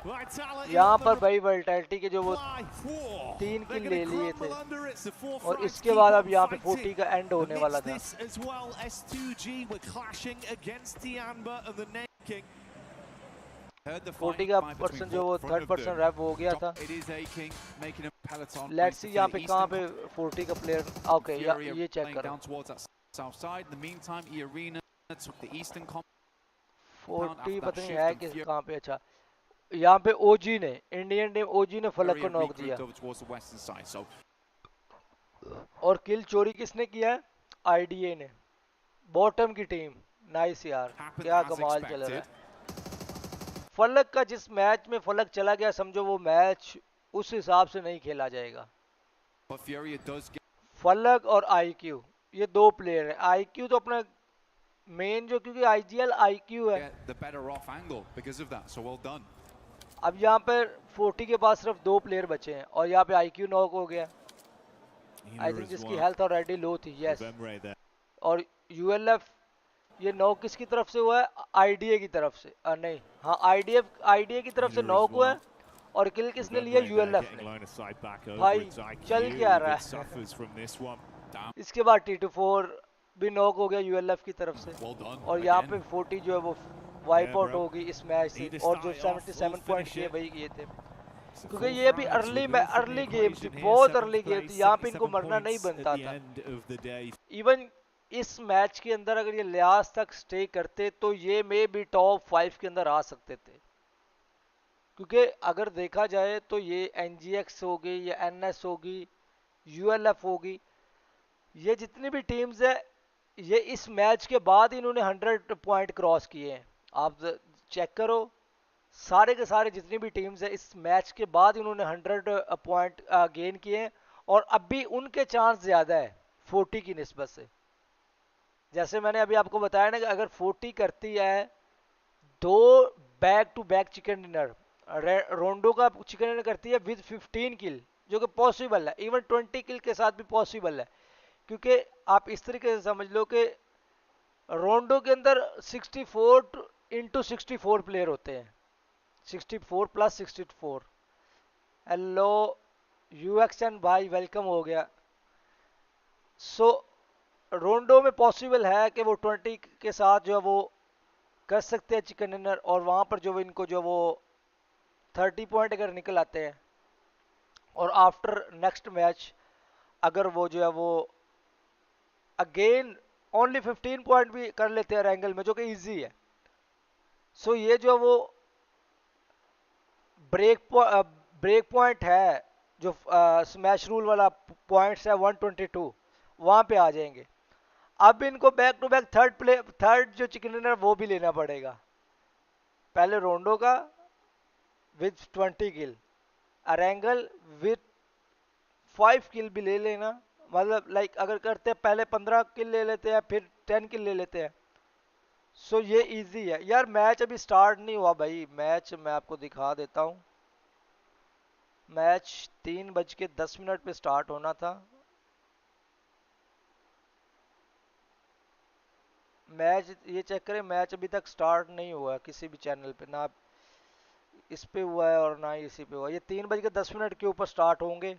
Vitality यहाँ on the पर भाई विल्टैलिटी के जो वो reply. Whoa. 3 They're किल gonna ले लिए थे, crumble under it. So 4 और frags इसके keep बाद on अब यहाँ पे fighting. 40 का एंड होने वाला था। Amidst this as well, S2G were clashing against Tiamba and the King. Heard the 40 fight का by between पर्सन जो वो both front third of person them. रेव हो गया था। It is aching, making a peloton. Let's see यहाँ पे कहाँ पे 40 का प्लेयर। ओके, ये चेक playing करो, down towards that south side. In the meantime, E Arena took the eastern pound 40 after that पता नहीं shift, है and कि Fury कहाँ पे। अच्छा, यहाँ पे ओजी ने, इंडियन टीम ओजी ने फलक को had नॉक regrouped दिया। over towards the western side. So और किल चोरी किसने किया है? आईडीए ने, बॉटम की टीम। नाइस यार, happened क्या as कमाल चल रहा expected. है। फलक का जिस मैच में फलक चला गया, समझो वो मैच उस हिसाब से नहीं खेला जाएगा। But Fury does फलक और आईक्यू, ये दो प्लेयर हैं। आईक्यू तो अपना मेन जो, क्योंकि आईजीएल आईक्यू है। get the better off angle because of that. So well done. अब यहाँ पर 40 के पास सिर्फ दो प्लेयर बचे हैं और यहाँ पे आईक्यू नॉक हो गया। आई थिंक जिसकी हेल्थ ऑलरेडी लो थी। यस, और यूएलएफ ये नॉक किसकी तरफ से हुआ है? आईडीए की तरफ से। नहीं, हाँ, आईडीए की तरफ से नॉक हुआ है। और किल किसने लिया? यूएलएफ ने। भाई चल क्या रहा है। इसके बाद T24 भी नॉक हो गया यूएलएफ की तरफ से। Well done. और यहाँ Again. पे 40 जो है वो वाइप आउट हो गई इस मैच से। और जो 77 पॉइंट किए वही किए थे, क्योंकि ये भी अर्ली गेम थी, बहुत अर्ली गेम थी। यहाँ पे इनको मरना नहीं बनता था। इवन इस मैच के अंदर अगर ये लिहाज तक स्टे करते तो ये मे भी टॉप 5 के अंदर आ सकते थे, क्योंकि अगर देखा जाए तो ये एनजीएक्स होगी या एनएस होगी, यूएलएफ होगी, ये जितनी भी टीम्स है, ये इस मैच के बाद इन्होंने 100 पॉइंट क्रॉस किए हैं। आप चेक करो, सारे के सारे जितनी भी टीम्स है इस मैच के बाद इन्होंने 100 पॉइंट गेन किए हैं। और अभी उनके चांस ज़्यादा है 40 की निस्बत से। जैसे मैंने अभी आपको बताया ना कि अगर 40 करती है दो back to back chicken dinner, Rondo का चिकन डिनर करती है विद 15 किल, जो कि पॉसिबल है। इवन 20 किल के साथ भी पॉसिबल है, क्योंकि आप इस तरीके से समझ लो कि रोंडो के अंदर 64 इंटू 64 प्लेयर होते हैं, 64 प्लस 64। हेलो यूएक्सन भाई, वेलकम हो गया। सो रोंडो में पॉसिबल है कि वो 20 के साथ जो है वो कर सकते हैं चिकन डिनर। और वहाँ पर जो इनको जो वो 30 पॉइंट अगर निकल आते हैं, और आफ्टर नेक्स्ट मैच अगर वो जो है वो अगेन ओनली 15 पॉइंट भी कर लेते हैं एंगल में, जो कि इजी है। सो ये जो वो ब्रेक पॉइंट है, जो स्मैश रूल वाला पॉइंट्स है 122, वहाँ पे आ जाएंगे। अब इनको बैक टू बैक थर्ड जो चिकन डिनर वो भी लेना पड़ेगा। पहले रोंडो का विद 20 किल, अरेंगल विद 5 किल भी ले लेना। मतलब लाइक अगर करते हैं पहले 15 किल ले लेते हैं, फिर 10 किल ले लेते हैं। सो ये इजी है यार। मैच अभी स्टार्ट नहीं हुआ भाई। मैच मैं आपको दिखा देता हूँ। मैच 3:10 पे स्टार्ट होना था। मैच ये चेक करें, मैच अभी तक स्टार्ट नहीं हुआ है किसी भी चैनल पे, ना इस पे हुआ है और ना ही इसी पे हुआ। ये 3:10 के ऊपर स्टार्ट होंगे।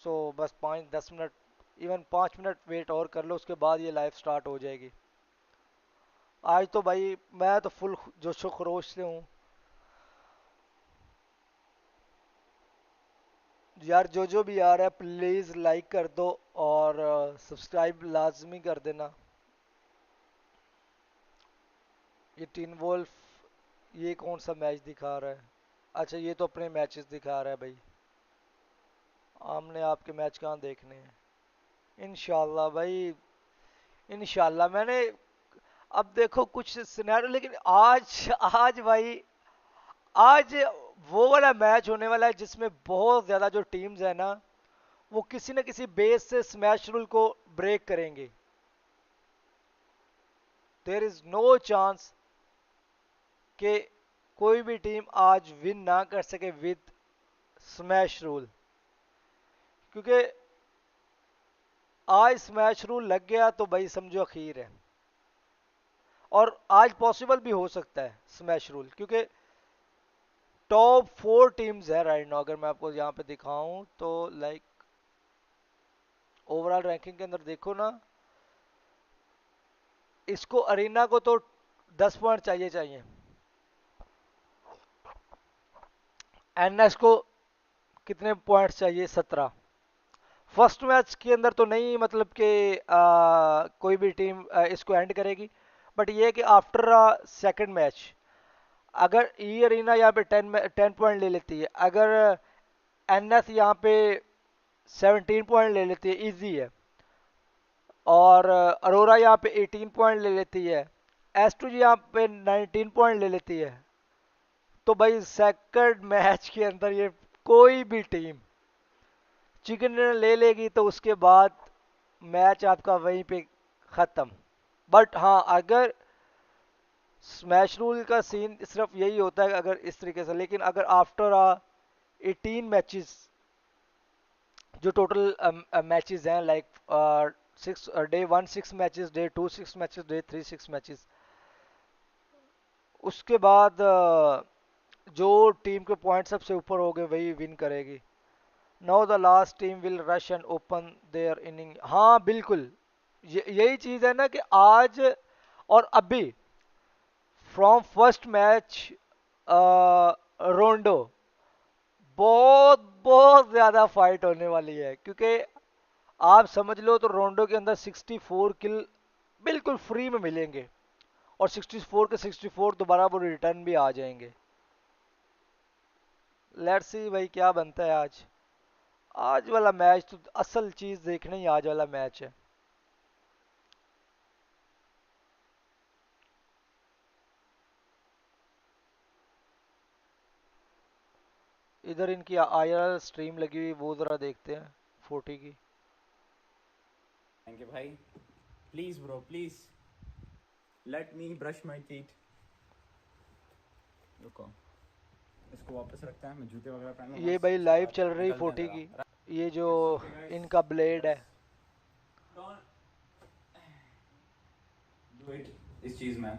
सो बस 5-10 मिनट, इवन 5 मिनट वेट और कर लो, उसके बाद ये लाइव स्टार्ट हो जाएगी। आज तो भाई मैं तो फुल जोशो खरोश से हूँ यार। जो भी आ रहा है प्लीज़ लाइक कर दो और सब्सक्राइब लाजमी कर देना। ये टीन वोल्फ, ये कौन सा मैच दिखा रहा है? अच्छा, ये तो अपने मैचेस दिखा रहा है भाई। आमने आपके मैच कहाँ देखने हैं? इंशाल्लाह भाई, इंशाल्लाह। मैंने अब देखो कुछ सिनेरियो, लेकिन आज आज भाई, आज वो वाला मैच होने वाला है जिसमें बहुत ज़्यादा जो टीम्स है ना, वो किसी न किसी बेस से स्मैश रूल को ब्रेक करेंगे। देयर इज नो चांस कि कोई भी टीम आज विन ना कर सके विद स्मैश रूल, क्योंकि आज स्मैश रूल लग गया तो भाई समझो अखीर है। और आज पॉसिबल भी हो सकता है स्मैश रूल, क्योंकि टॉप 4 टीम्स है राइट नाउ। अगर मैं आपको यहाँ पे दिखाऊं तो लाइक ओवरऑल रैंकिंग के अंदर देखो ना, इसको अरीना को तो 10 पॉइंट चाहिए। एनएस को कितने पॉइंट्स चाहिए? 17। फर्स्ट मैच के अंदर तो नहीं, मतलब कि कोई भी टीम इसको एंड करेगी, बट ये है कि आफ्टर सेकंड मैच अगर ई अरीना यहाँ पे 10 पॉइंट ले लेती है, अगर एनएस यहाँ पे 17 पॉइंट ले लेती है, इजी है। और अरोरा यहाँ पे 18 पॉइंट ले लेती है, एस टू जी यहाँ पे 19 पॉइंट ले लेती है, तो भाई सेकंड मैच के अंदर ये कोई भी टीम चिकन डिनर ले लेगी तो उसके बाद मैच आपका वहीं पे ख़त्म। बट हाँ, अगर स्मैश रूल का सीन सिर्फ यही होता है अगर इस तरीके से, लेकिन अगर आफ्टर 18 मैचेस, जो टोटल मैचेस हैं like 6 day 1 6 matches, day 2 6 matches, day 3 6 matches, उसके बाद जो टीम के पॉइंट सबसे ऊपर हो गए वही विन करेगी। Now the last team will rush and open there inning. हाँ बिल्कुल, यही चीज़ है ना कि आज और अभी फ्रॉम फर्स्ट मैच रोंडो बहुत बहुत ज़्यादा फाइट होने वाली है, क्योंकि आप समझ लो तो रोंडो के अंदर 64 किल बिल्कुल फ्री में मिलेंगे, और 64 के 64 दोबारा वो रिटर्न भी आ जाएंगे। लेट्स सी भाई क्या बनता है आज। आज वाला मैच तो असल चीज देखना ही आज वाला मैच है। इधर इनकी आईआरएल स्ट्रीम लगी हुई, वो जरा देखते हैं 40 की। थैंक यू भाई। Please bro please let me brush my teeth. रुको, इसको वापस रखते हैं, मैं जूते वगैरह पहन लूंगा, ये भाई उसके लाइव बाद चल रही निकलते हैं 40 जरा। की, ये जो इनका ब्लेड है। डोंट डू इट इस चीज में।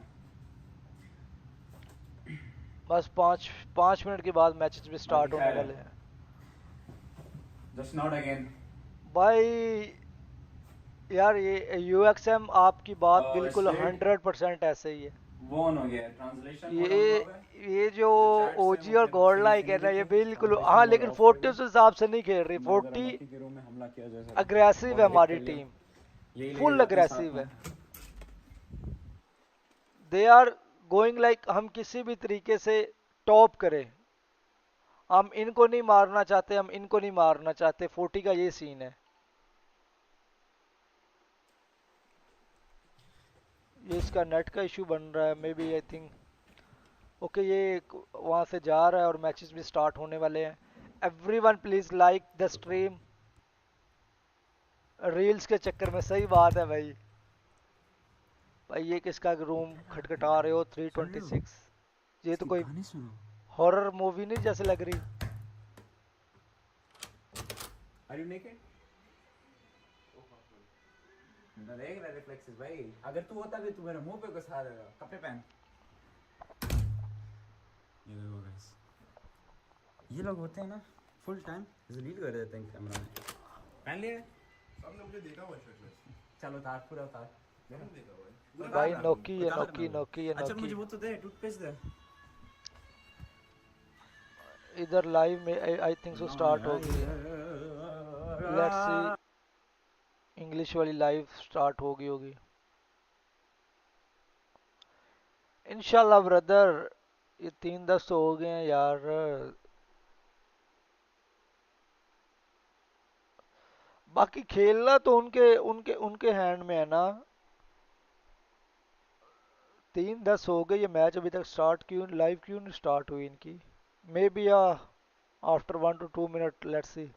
बस पाँच पाँच मिनट के बाद मैचेस भी बाकी स्टार्ट होने खैर वाले है, हैं जस्ट नॉट अगेन। भाई। यार ये यूएक्सएम आपकी बात बिल्कुल स्टेट 100% ऐसे ही है। वो ऑन हो गया, ट्रांसलेशन मोड ऑन ये हुआ है। ये जो जो चैट्स हैं ओजी वो और अपने गॉड चेंज लाइक करने है ना, ये देते, बिल्कुल ट्रांसलेशन हाँ, मोड लेकिन ऑफ कर 40 दो। उस हिसाब से नहीं खेल रही। मैं जरा 40 लकी के रूम में हमला किया जाए जरा, अग्रेसिव है बहुत हिट हमारी कर लिया। टीम, यही लेके फुल जाते हैं साथ अग्रेसिव में। है। दे आर गोइंग लाइक हम किसी भी तरीके से टॉप करें। हम इनको नहीं मारना चाहते, हम इनको नहीं मारना चाहते। 40 का ये सीन है। ये इसका नेट का इशू बन रहा है may be, I think. Okay, ये वहां से जा रहा है और मैचेस भी स्टार्ट होने वाले हैं। Everyone please like the stream. Reels के चक्कर में, सही बात है भाई। भाई ये किसका रूम खटखटा रहे हो? सुन रहे हो? 326। ये तो इसके कोई गाने सुनो। हॉरर मूवी नहीं जैसे लग रही। Are you naked? देख रहा रिफ्लेक्सेस भाई, अगर तू होता भी तू मेरे मुंह पे घुसा देगा। कपड़े पहन। ये देखो गाइस, ये लोग होते हैं ना फुल टाइम जलील कर देते हैं कैमरा में। पहन लिया सबने, मुझे देखा हुआ शर्ट। चलो उतार, पूरा उतार। देखा हुआ है भाई नोकी है, नोकी नोकी है, अच्छा मुझे नोकी। वो तो दे, टूथपेस्ट दे। इधर लाइव में आई थिंक सो स्टार्ट हो गई है। लेट्स सी, इंग्लिश वाली लाइव स्टार्ट होगी होगी इंशाल्लाह ब्रदर। ये 3-10 तो हो गए हैं यार। बाकी खेलना तो उनके उनके उनके हैंड में है ना। 3-10 हो गए, ये मैच अभी तक स्टार्ट क्यों, लाइव क्यों नहीं स्टार्ट हुई इनकी? May be after 1 to 2 minute, let's see.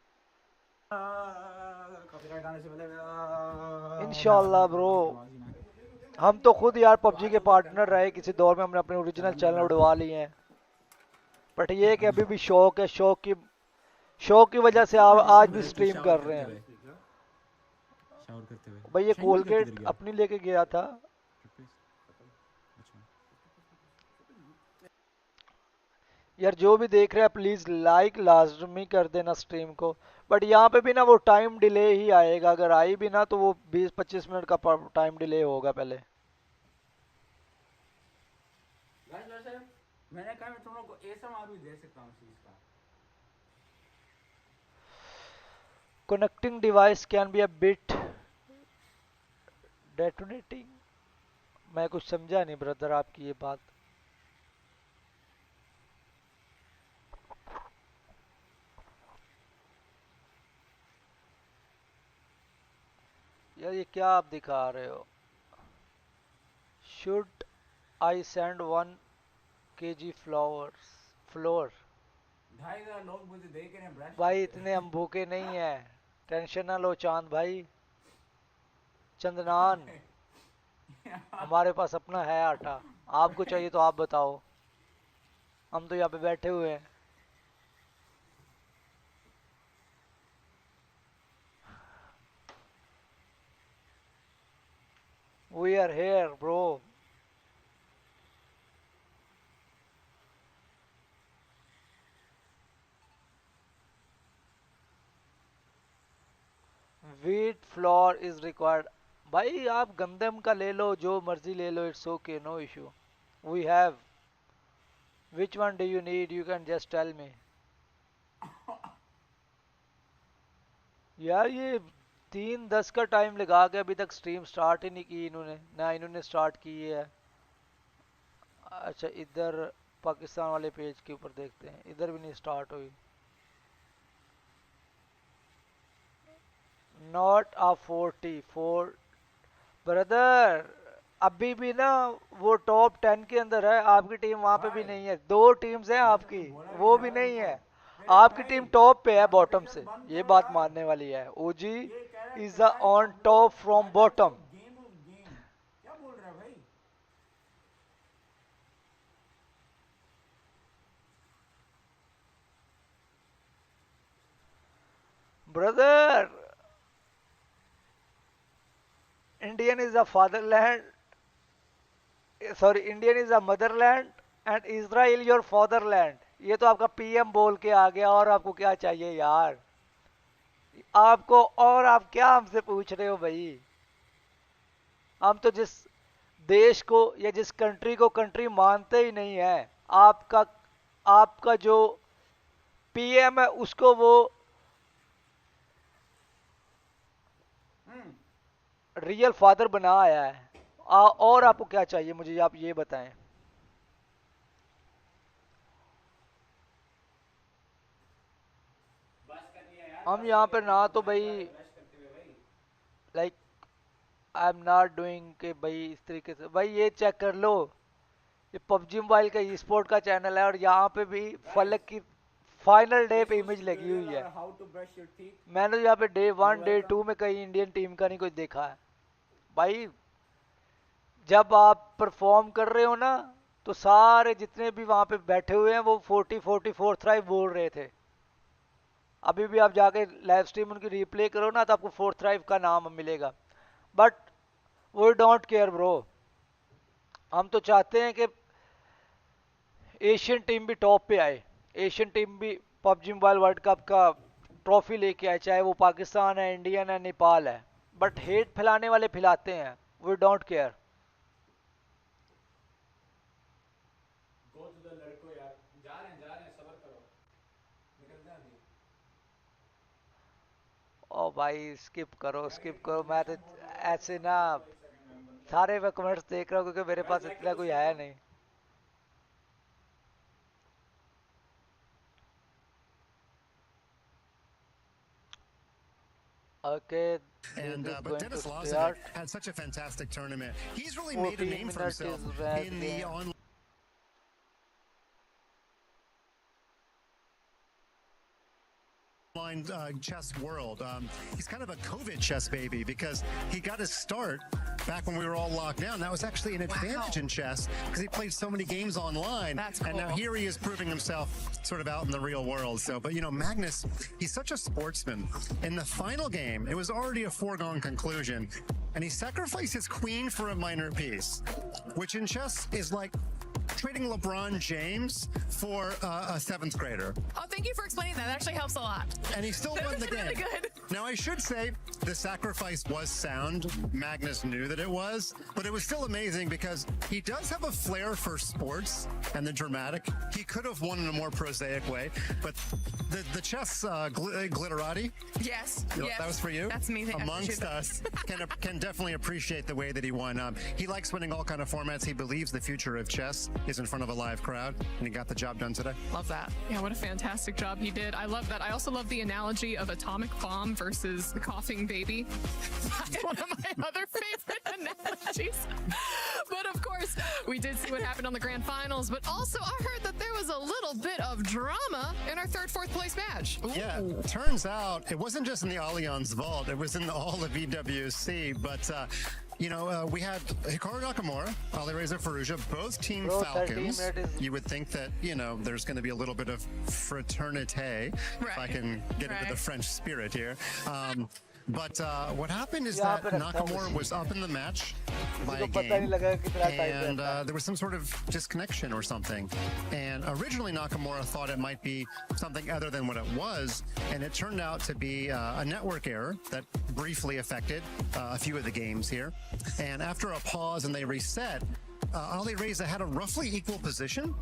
Copyright आने से पहले इंशाल्लाह ब्रो। हम तो खुद यार पबजी के पार्टनर रहे किसी दौर में, हमने अपने ओरिजिनल चैनल उड़वा लिए हैं। बट ये है कि अभी भी शौक है, शौक की वजह से आज भी स्ट्रीम कर रहे हैं। शावर करते हुए भाई ये शाइन का किधर कोलगेट गया? अपनी लेके गया था। अच्छा यार जो भी देख रहे हैं प्लीज लाइक लाजमी कर देना स्ट्रीम को। बट यहाँ पे भी ना वो टाइम डिले ही आएगा, अगर आई भी ना तो वो 20-25 मिनट का टाइम डिले होगा पहले। गाइस वैसे मैंने कहा मैं तुम लोग को ऐसा मारू दे सकता हूँ चीज का। Connecting device can be a bit detonating. मैं कुछ समझा नहीं ब्रदर आपकी ये बात। यार ये क्या आप दिखा रहे हो? Should I send 1 kg flowers floor? 2,500 लोग मुझे देख रहे हैं ब्रश भाई करते इतने हम भूखे नहीं है, टेंशन ना लो चांद भाई। चंदनान, हमारे पास अपना है आटा, आपको चाहिए तो आप बताओ, हम तो यहाँ पे बैठे हुए हैं। We are here, bro. Wheat flour is required. भाई आप गंदम का ले लो, जो मर्जी ले लो, it's okay, no issue. We have. Which one do you need? You can just tell me. यार ये 3:10 का टाइम लगा के अभी तक स्ट्रीम स्टार्ट ही नहीं की इन्होंने, ना इन्होंने स्टार्ट की है। अच्छा इधर पाकिस्तान वाले पेज के ऊपर देखते हैं, इधर भी नहीं स्टार्ट हुई। नॉट अ 44 ब्रदर, अभी भी ना वो टॉप 10 के अंदर है, आपकी टीम वहां पे भी नहीं है। 2 टीम्स हैं आपकी, वो भी नहीं है। आपकी टीम टॉप पे है बॉटम से, ये बात मानने वाली है। OG is on top from bottom. Game of game क्या बोल रहा है भाई? Brother, Indian is a fatherland, sorry Indian is a motherland and Israel your fatherland. ये तो आपका पीएम बोल के आ गया, और आपको क्या चाहिए यार? आपको और आप क्या हमसे पूछ रहे हो भाई? हम तो जिस देश को या जिस कंट्री को कंट्री मानते ही नहीं है, आपका आपका जो पीएम है उसको वो रियल फादर बना आया है। और आपको क्या चाहिए मुझे, आप ये बताएं। हम यहाँ पे ना तो भाई like I am not doing के भाई इस तरीके से। भाई ये चेक कर लो, ये पबजी मोबाइल का ई स्पोर्ट का चैनल है, और यहाँ पे भी फलक की फाइनल डे पे इमेज लगी हुई है। How to brush your teeth. मैंने तो यहाँ पे डे 1 डे 2 में कहीं इंडियन टीम का नहीं कुछ देखा है भाई। जब आप परफॉर्म कर रहे हो ना, तो सारे जितने भी वहां पे बैठे हुए हैं वो 44 थ्राइव बोल रहे थे। अभी भी आप जाके लाइव स्ट्रीम उनकी रिप्ले करो ना, तो आपको 4 थ्राइव का नाम मिलेगा। बट वो डोंट केयर ब्रो, हम तो चाहते हैं कि एशियन टीम भी टॉप पे आए, एशियन टीम भी पबजी मोबाइल वर्ल्ड कप का ट्रॉफी लेके आए, चाहे वो पाकिस्तान है, इंडियन है, नेपाल है। बट हेट फैलाने वाले फैलाते हैं, we don't care. Go to the लड़को यार, जा रहे हैं सब्र करो, निकलते हैं अभी। ओ भाई स्किप करो, मैं तो ऐसे ना सारे मैं कमेंट्स देख रहा हूँ, क्योंकि मेरे पास इतना कोई है नहीं। Okay, And this is but going Dennis to Laws start. had such a fantastic tournament. He's really made a 14 name for minutes himself is red in the game. online chess world. He's kind of a COVID chess baby because he got his start back when we were all locked down. That was actually an advantage in chess because he played so many games online. That's And now cool. here he is proving himself sort of out in the real world. So, but you know, Magnus, he's such a sportsman. In the final game, it was already a foregone conclusion. And he sacrificed his queen for a minor piece, which in chess is like trading LeBron James for a 7th grader. Oh, thank you for explaining that. That actually helps a lot. And he still won the game. Really good. Now, I should say the sacrifice was sound. Magnus knew that it was, but it was still amazing because he does have a flair for sports and the dramatic. He could have won in a more prosaic way, but the chess glitterati. Yes. That was for you. That's me. Amongst us, can definitely appreciate the way that he won. He likes winning all kind of formats. He believes the future of chess is in front of a live crowd, and he got the job done today. Love that. Yeah, what a fantastic job he did. I love that. I also love the analogy of atomic bomb versus the coughing baby. That's one of my other favorite analogies. But of course, we did see what happened on the grand finals, but also I heard that there was a little bit of drama in our 3rd, 4th place match. Ooh. Yeah, turns out it wasn't just in the Allianz Vault, it was in all of EWC, but we had Hikaru Nakamura, Alireza Firouzja, both Team Falcons. You would think that, there's going to be a little bit of fraternité, if I can get into the French spirit here. But what happened is that Nakamura was up in the match by a game, and there was some sort of disconnection or something. And originally Nakamura thought it might be something other than what it was, and it turned out to be a network error that briefly affected a few of the games here. And after a pause and they reset, Alireza had a roughly equal position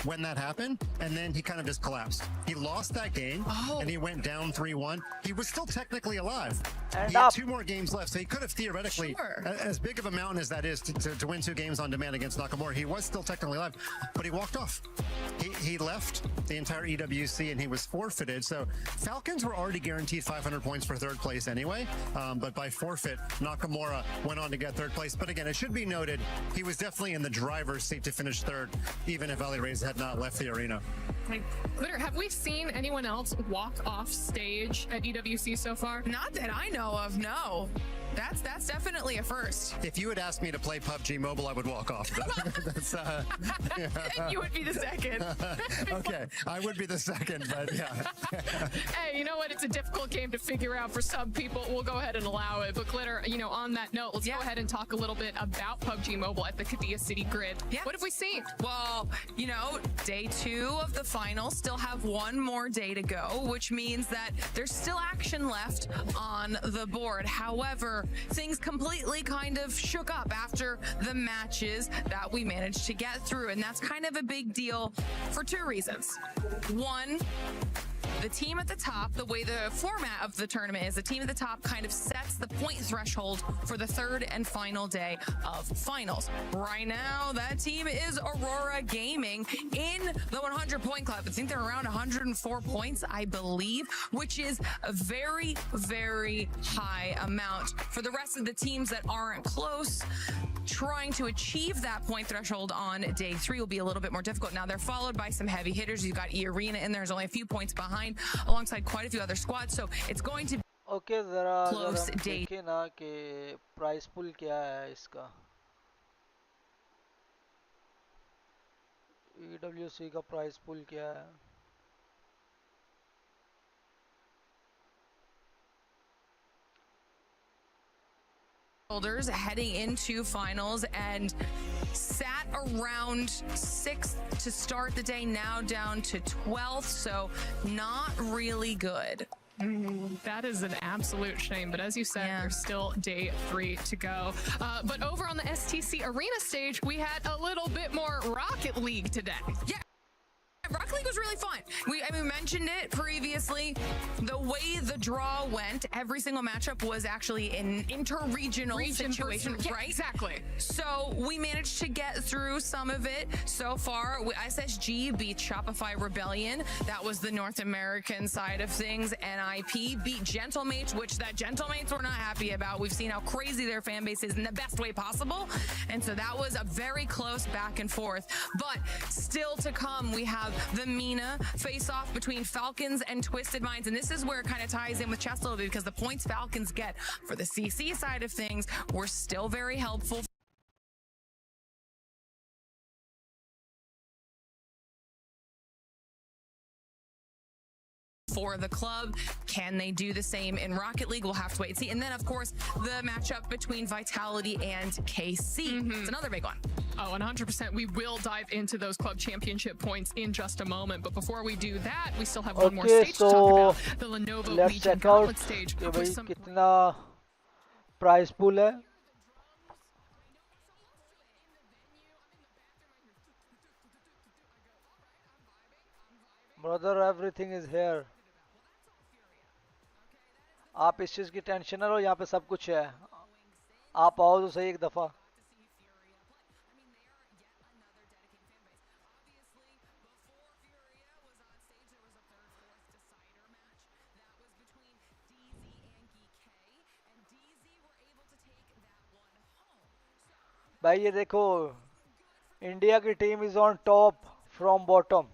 when that happened, and then he kind of just collapsed. He lost that game, and he went down 3-1. He was still technically alive. He had 2 more games left, so he could have theoretically, as big of a mountain as that is, to win 2 games on demand against Nakamura, he was still technically alive, but he walked off. He left the entire EWC, and he was forfeited. So Falcons were already guaranteed 500 points for 3rd place anyway, but by forfeit, Nakamura went on to get 3rd place. But again, it should be noted, he was definitely in the driver's seat to finish 3rd, even if Alireza had not left the arena. Glitter, have we seen anyone else walk off stage at EWC so far? Not that I know of, no. That's definitely a first. If you had asked me to play PUBG Mobile, I would walk off. That's, And you would be the second. Okay, I would be the second, but yeah. Hey, you know what? It's a difficult game to figure out for some people. We'll go ahead and allow it. But Glitter, on that note, let's go ahead and talk a little bit about PUBG Mobile at the Qiddiya City Grid. Yeah. What have we seen? Well, day 2 of the finals still have 1 more day to go, which means that there's still action left on the board. However, things completely kind of shook up after the matches that we managed to get through, and that's kind of a big deal for 2 reasons. One, the team at the top, the way the format of the tournament is, the team at the top kind of sets the point threshold for the 3rd and final day of finals. Right now, that team is Aurora Gaming in the 100-point club. I think they're around 104 points, I believe, which is a very, very high amount. For the rest of the teams that aren't close, trying to achieve that point threshold on day 3 will be a little bit more difficult. Now, they're followed by some heavy hitters. You've got E-Arena in there. There's only a few points behind, alongside quite a few other squads. So it's going to be close day. देखें ना कि price पुल क्या है इसका EWC का price पुल क्या है Holders heading into finals and sat around 6th to start the day, now down to 12th, so not really good. That is an absolute shame, but as you said, there's still day 3 to go. But over on the STC Arena stage, we had a little bit more Rocket League today. Yeah. Rocket League was really fun. We mentioned it previously. The way the draw went, every single matchup was actually an inter-regional situation, right? Exactly. So we managed to get through some of it so far. SSG beat Shopify Rebellion. That was the North American side of things. NIP beat Gentlemates, which that Gentlemates were not happy about. We've seen how crazy their fan base is in the best way possible. And so that was a very close back and forth. But still to come, we have the Mina face-off between Falcons and Twisted Minds, and this is where it kind of ties in with chess a little bit, because the points Falcons get for the CC side of things were still very helpful for the club. Can they do the same in Rocket League? We'll have to wait and see. And then, of course, the matchup between Vitality and KC. It's another big one. Oh, 100%. We will dive into those club championship points in just a moment. But before we do that, we still have one more Okay, stage to talk so about. The Lenovo let's Legion check out Gauntlet stage कि with भाई some... कितना price pool है. Brother, everything is here. आप इस चीज़ की tension ना लो, यहाँ पे सब कुछ है. आप आओ तो सही एक दफ़ा. भाई ये देखो, इंडिया की team is on top from bottom.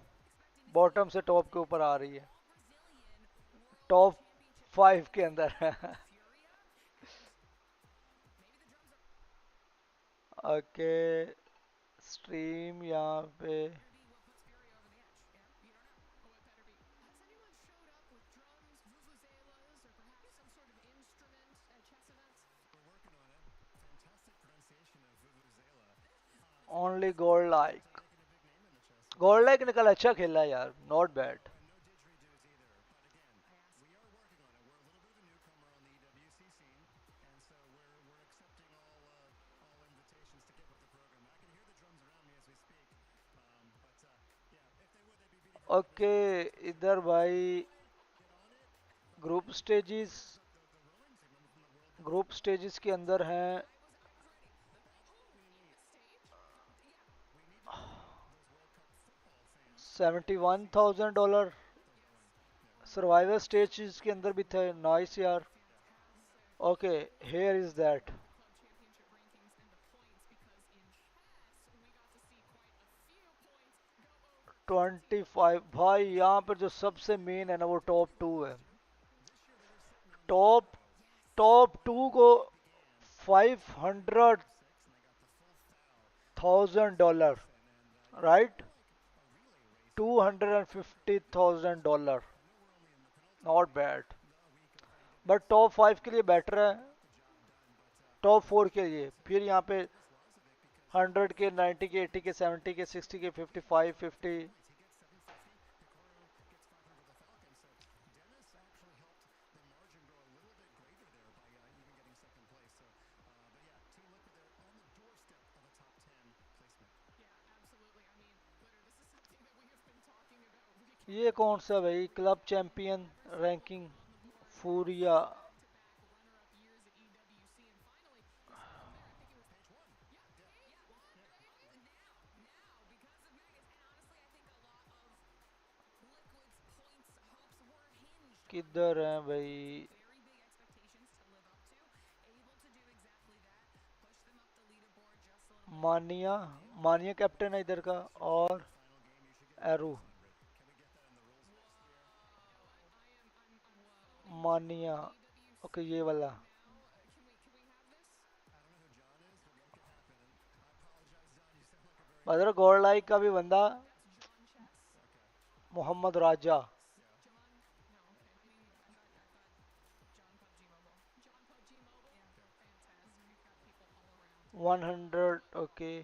Bottom से टॉप के ऊपर आ रही है, टॉप 5 के अंदर. ओके, स्ट्रीम यहाँ पे. Only gold like. Gold like ने कल अच्छा खेला यार, नॉट बैड. ओके, इधर भाई ग्रुप स्टेजेस के अंदर हैं. $71,000 सर्वाइवल स्टेजेस के अंदर भी थे. नाइस यार. Okay, here is that. 25 भाई. यहाँ पर जो सबसे मेन है ना वो टॉप 2 है. टॉप टॉप 2 को $500,000, right. $250,000, not bad. But top 5 के लिए बेटर है, टॉप 4 के लिए. फिर यहाँ पे 100 के, 90 के, 80 के, 70 के, 60 के, 55, 50. ये कौन सा भाई, क्लब चैंपियन रैंकिंग फूरिया. किधर है भाई. मानिया. मानिया कैप्टन है इधर का, और एरू. मानिया. ओके, ये वाला. बदर गोल्ड लाइक का भी बंदा, मोहम्मद राजा. 100. Okay,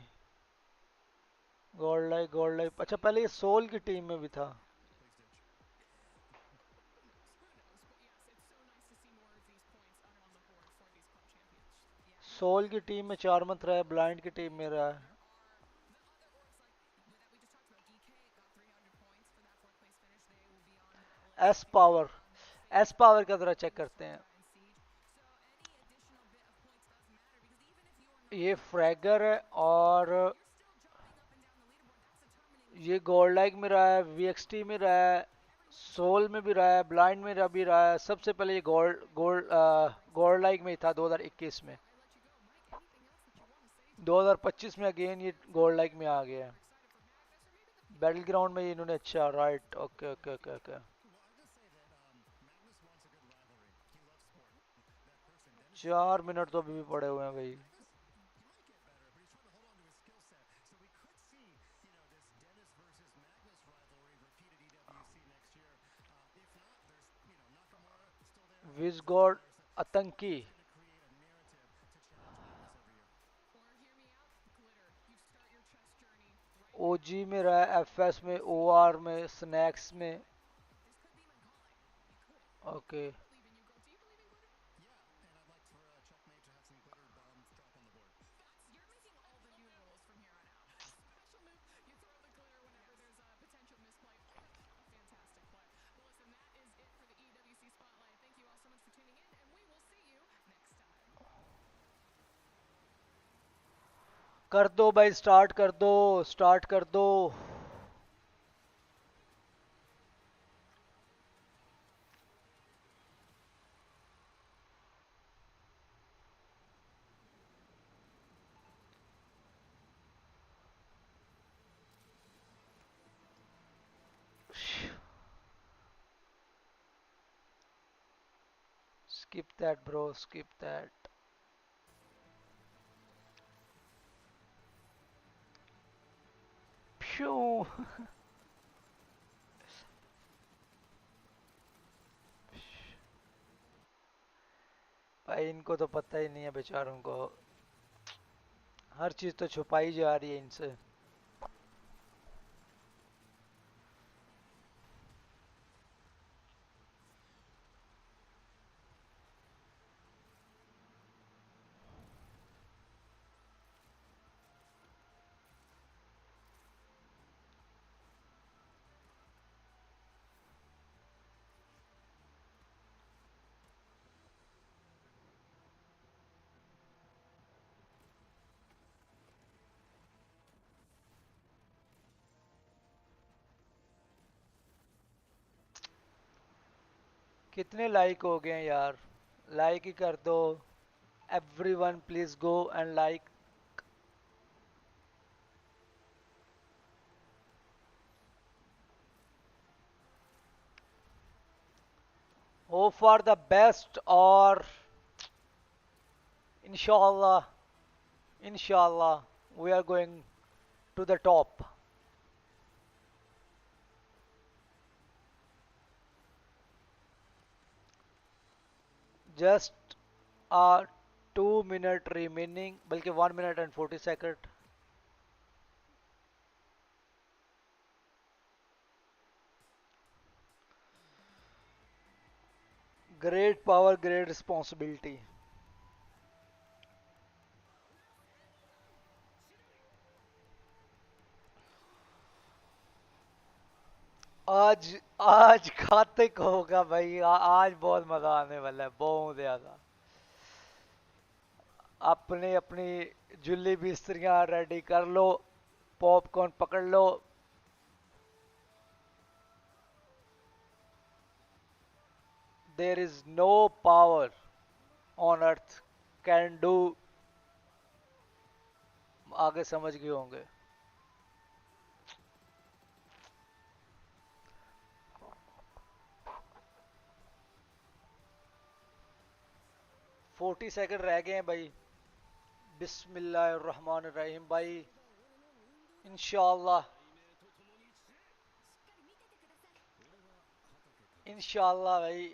gold like. अच्छा, पहले ये सोल की टीम में भी था. सोल की टीम में 4 मंथ रहा है, ब्लाइंड की टीम में रहा है. एस पावर का जरा चेक करते हैं. ये फ्रैगर है, और ये गोल्ड लाइक में रहा है, वीएक्सटी में रहा है, सोल में भी रहा है, ब्लाइंड में भी रहा है. सबसे पहले ये गोल्ड लाइक में ही था 2021 में. 2025 में अगेन ये गोल्ड लाइक में आ गया है. बैटल ग्राउंड में इन्होंने. अच्छा, right. Okay okay okay okay. 4 minute तो अभी भी पड़े हुए हैं भाई. विजगॉड आतंकी. ओजी में रहा है, एफएस में, ओआर में, स्नैक्स में। ओके कर दो भाई, स्टार्ट कर दो, स्टार्ट कर दो। Skip that, bro. Skip that. Phew. भाई इनको तो पता ही नहीं है बेचारों को, हर चीज तो छुपाई जा रही है इनसे। कितने लाइक हो गए हैं यार, लाइक ही कर दो। Everyone please go and like. Hope for the best, और इंशाल्लाह, इंशाल्लाह we are going to the top. Just 2 minute remaining, बल्कि 1 minute and 40 seconds। Great power, great responsibility। आज आज खाते को होगा भाई, आज बहुत मजा आने वाला है, बहुत ज्यादा। अपने अपनी जुल्ली बिस्तरियां रेडी कर लो, पॉपकॉर्न पकड़ लो। There is no power on earth can do, आगे समझ गए होंगे। फोर्टी सेकंड रह गए हैं भाई। बिस्मिल्लाहिर्रहमानिर्रहीम भाई, इंशाल्लाह, इंशाल्लाह भाई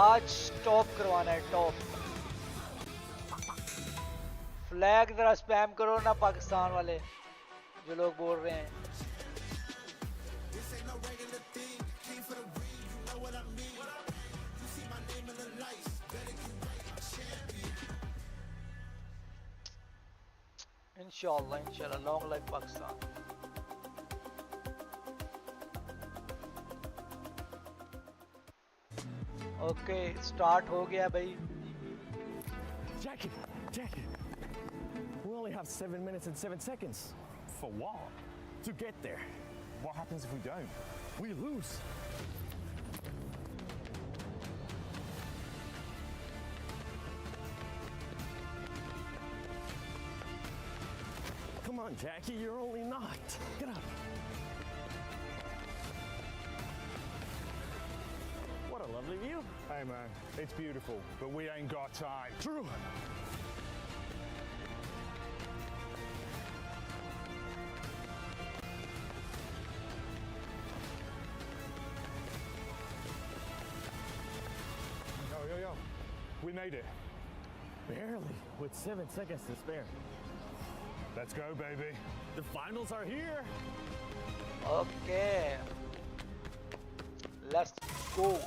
आज टॉप करवाना है, टॉप। फ्लैग जरा स्पैम करो ना पाकिस्तान वाले जो लोग बोल रहे हैं। इंशाल्लाह, इंशाल्लाह, long life Pakistan. Okay start हो गया भाई। Jackie, Jackie, we only have 7 minutes and 7 seconds. For what? To get there. What happens if we don't? We lose. Come on, Jackie, you're only knocked. Get up. What a lovely view. Hey man, it's beautiful, but we ain't got time. True. We made it. Barely, with 7 seconds to spare. Let's go, baby. The finals are here. Okay. Let's go.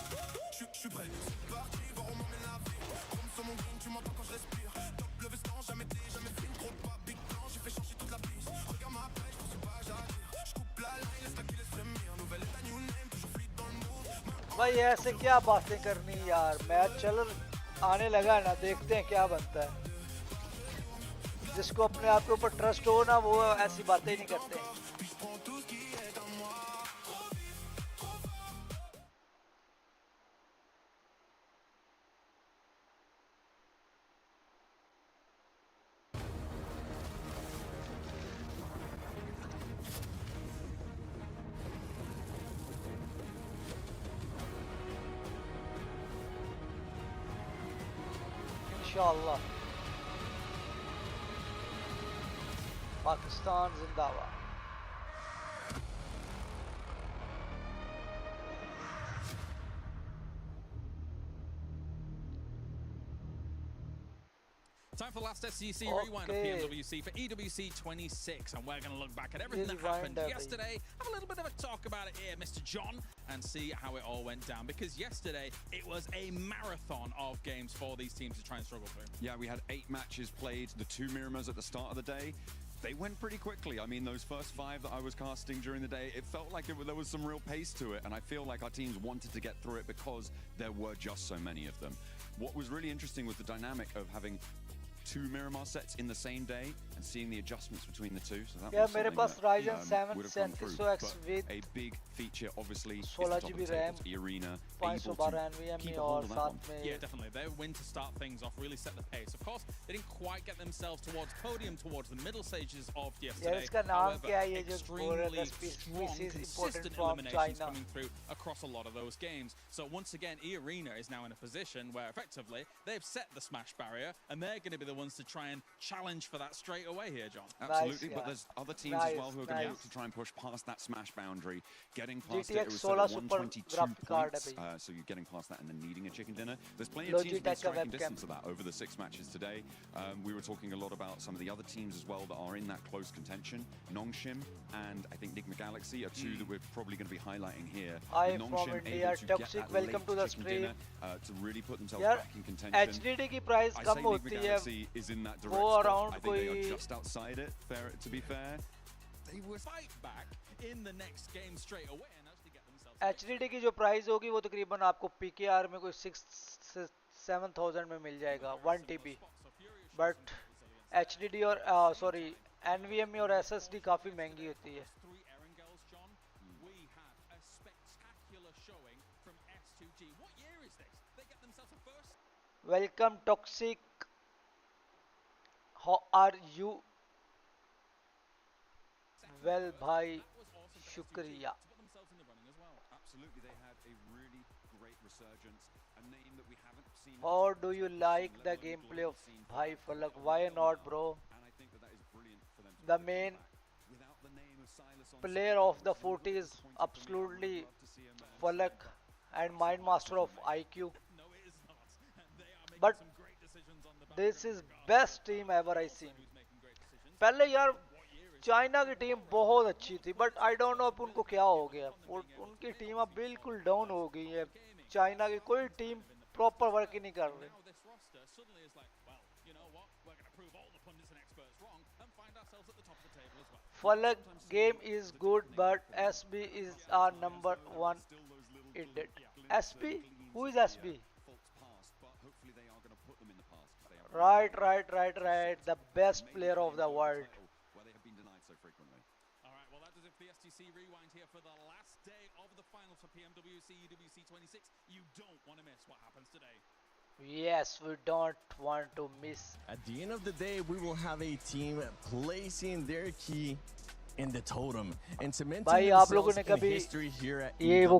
भाई ऐसे क्या बातें करनी यार, match चल आने लगा ना, देखते हैं क्या बनता है। जिसको अपने आप के ऊपर ट्रस्ट हो ना, वो ऐसी बातें ही नहीं करते। इंशाअल्लाह। पाकिस्तान जिंदाबाद। Time for the last SCC rewind of PMWC for EWC 26, and we're going to look back at everything that happened yesterday, have a little bit of a talk about it here, Mr. John, and see how it all went down, because yesterday it was a marathon of games for these teams to try and struggle through. Yeah, we had 8 matches played, the 2 Miramars at the start of the day. They went pretty quickly. I mean, those first 5 that I was casting during the day, it felt like there was some real pace to it, and I feel like our teams wanted to get through it because there were just so many of them. What was really interesting was the dynamic of having 2 Miramar sets in the same day and seeing the adjustments between the two. So that was मेरे पास Ryzen 7 would have gone through. 3700X with a big feature, obviously, is the 16 top of GB the RAM, tables, Arena, able 512 to NVMe keep a hold और of that साथ one. में Yeah, definitely. They win to start things off, really set the pace. Of course, they didn't quite get themselves towards podium, towards the middle stages of yesterday. इसका नाम क्या है ये जो extremely strong, consistent eliminations coming through across a lot of those games. So once again, Arena is now in a position where effectively they've set the smash barrier, and they're going to be the ones to try and challenge for that straight away here, John. Absolutely, but there's other teams as well who are going to look to try and push past that smash boundary. Getting past it, it was set at 122 points, so you're getting past that and then needing a chicken dinner. There's plenty of teams within striking distance of that over the 6 matches today. We were talking a lot about some of the other teams as well that are in that close contention. Nongshim and I think Nigma Galaxy are 2 that we're probably going to be highlighting here. I from India, Toxic, welcome to the stream. To really put themselves back in contention. HDD की price कम होती है, is in that वो around I think they are just outside it, to be fair. They will fight back in the next game straight away and actually get themselves. HDD की जो price होगी वो तकरीबन आपको PKR में कोई 6 से 7,000 में मिल जाएगा 1 TB, बट HDD और सॉरी NVMe और SSD काफी महंगी होती है. Welcome Toxic. How are you? Well, bhai, shukriya. Absolutely, they had a really great resurgence, a name that we haven't seen. How do you like the gameplay of Bhai Falak? Why not, bro? And I think that is brilliant for them. The main player of the 40 is absolutely Falak and Mindmaster of IQ. But this is best team ever I seen. पहले यार China की team बहुत अच्छी थी, but I don't know अब उनको क्या हो गया, उनकी टीम अब बिल्कुल डाउन हो गई है. चाइना की कोई टीम प्रॉपर वर्क ही नहीं कर रही. Falak game is good, but SB is our number 1 indeed. SB? Who is SB? Right. The best player of the world. Where they have been denied so frequently. Alright, well that does it for the STC rewind here for the last day of the finals for PMWC EWC 26. You don't want to miss what happens today. Yes, we don't want to miss. At the end of the day, we will have a team placing their key in the totem and cementing themselves in history here at EWC.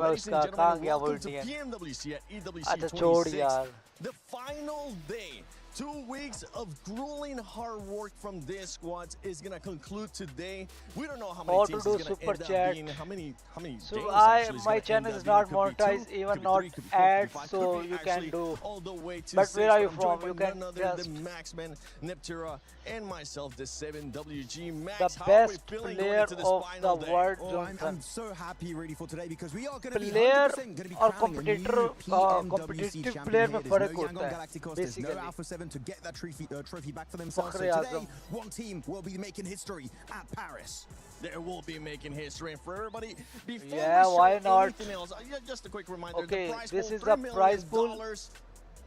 Ladies and gentlemen, welcome to PMWC at EWC 26. The final day 2 weeks of grueling hard work from this squad is gonna conclude today. We don't know how many teams is gonna end up being, how many so games actually is my gonna channel end is up not being. Could be monetized, 2, even could be not 3, could be 4, could be ads, 5, so could be you can actually do. all the way to But 6. where are you I'm from? joined You by can none other just than Maxman, Neptura, and myself, the 7WG. the Max, how are we best feeling going player into this of the final day? world, I'm Johnson. so happy really for today because we are going to be Player 100% going to be और crowning a new competitor PMWC competitive player champion में here. There's फर्क no होता Yangon है Galacticos, there's no basically. Alpha 7 to get that trophy back for themselves. So Fakhre today, Azam. one team will be making history at Paris. There will be making history, and for everybody, before Yeah, we why show not? anything else, just a quick reminder, Okay, the prize this pool, is the prize pool. $3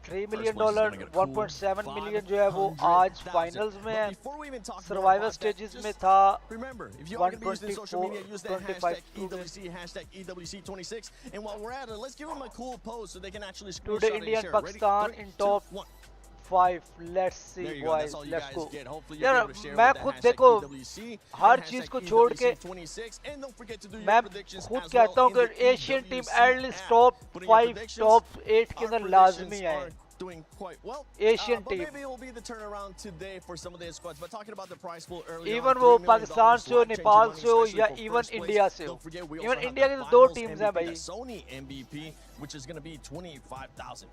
$3 million, million, 1.7 million जो है वो आज finals में है. Survival stages में था Remember, if you are going to be using social media, use that 125 #EWC, #EWC26. And while we're at it, let's give them a cool pose so they can actually Today screenshot and India and share. Pakistan Ready? in 3, 2, top 1. 5. Let's see There you go. boys. That's all you Let's guys go. get. Hopefully you'll यार be able to share मैं with खुद the देखो #EWC her and चीज को छोड़ के #EWC26. And don't forget to do your मैं predictions खुद as कहता well हूँ in कि the Asian team EWC at least app. Top Putting your 5 predictions, top 8 के our अंदर predictions लाजमी are है. doing quite well. Asian But team. maybe it will be the turnaround today for some of the squads. But talking about the prize pool earlier, Even वो पाकिस्तान से हो, नेपाल से हो या even India से हो. Don't forget, we Even also have India the की तो दो finals teams हैं MVP, भाई. the Sony MVP, which is going to be 25,000.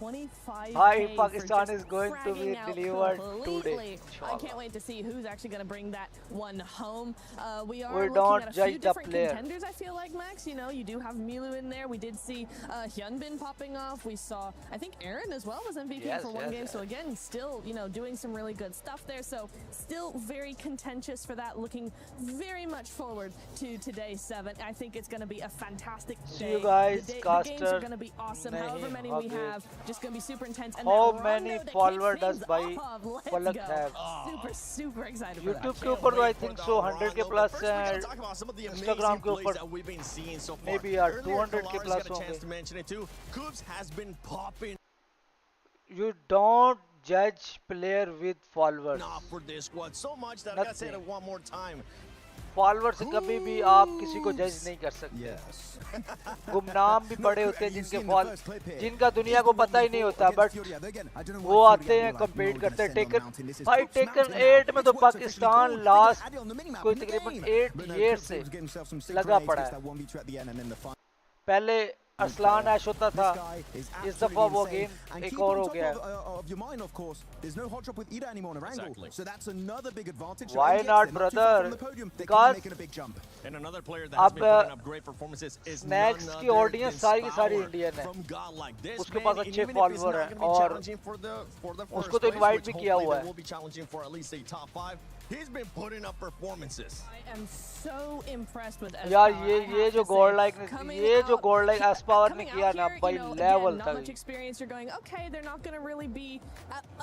25K Hi, for Pakistan just is going to be fragging out delivered completely. today. I can't wait to see who's actually going to bring that one home. We are We looking don't at a judge few the different player. contenders, I feel like, Max. You know, you do have Milu in there. We did see Hyunbin popping off. We saw, I think Aaron as well was MVP Yes, for one yes, game. yes. So again, still, you know, doing some really good stuff there. So still very contentious for that. Looking very much forward to today's 7. I think it's going to be a fantastic day. See you guys, the games Caster. are going to be awesome. However many we have, just going to be super intense. And How that many rondo to followers kick does things by off. Let's Palak go. have? Super excited for that. YouTube के ऊपर तो I think so 100 के plus है. Talk about some of the Instagram amazing के plays ऊपर that we've been seeing so far. maybe यार Earlier, 200 के Kalara's plus got a chance होंगे. to mention it too. Coops has been popping. You don't judge player with followers. Not for this squad so much that I gotta say it one more time. Follower से कभी भी आप किसी को जज नहीं कर सकते. गुमनाम भी पड़े होते हैं जिनका दुनिया को पता ही नहीं होता, बट वो आते हैं कम्पीट करते हैं. टेकन 8 में तो पाकिस्तान लास्ट कोई तकरीबन 8 ईयर से लगा पड़ा है. पहले अरसलान ऐश होता था, इस दफा वो गेम एक और हो गया. Why not, brother? Because अब स्नैक्स की ऑडियंस सारी इंडियन है, उसके पास अच्छे फॉलोअर हैं और उसको तो इनवाइट भी किया हुआ है. He's been putting up performances. I am so impressed with यार ये जो गोल लाइक एस्पावर ने किया ना भाई level not much experience. You're going, okay, they're not going to really be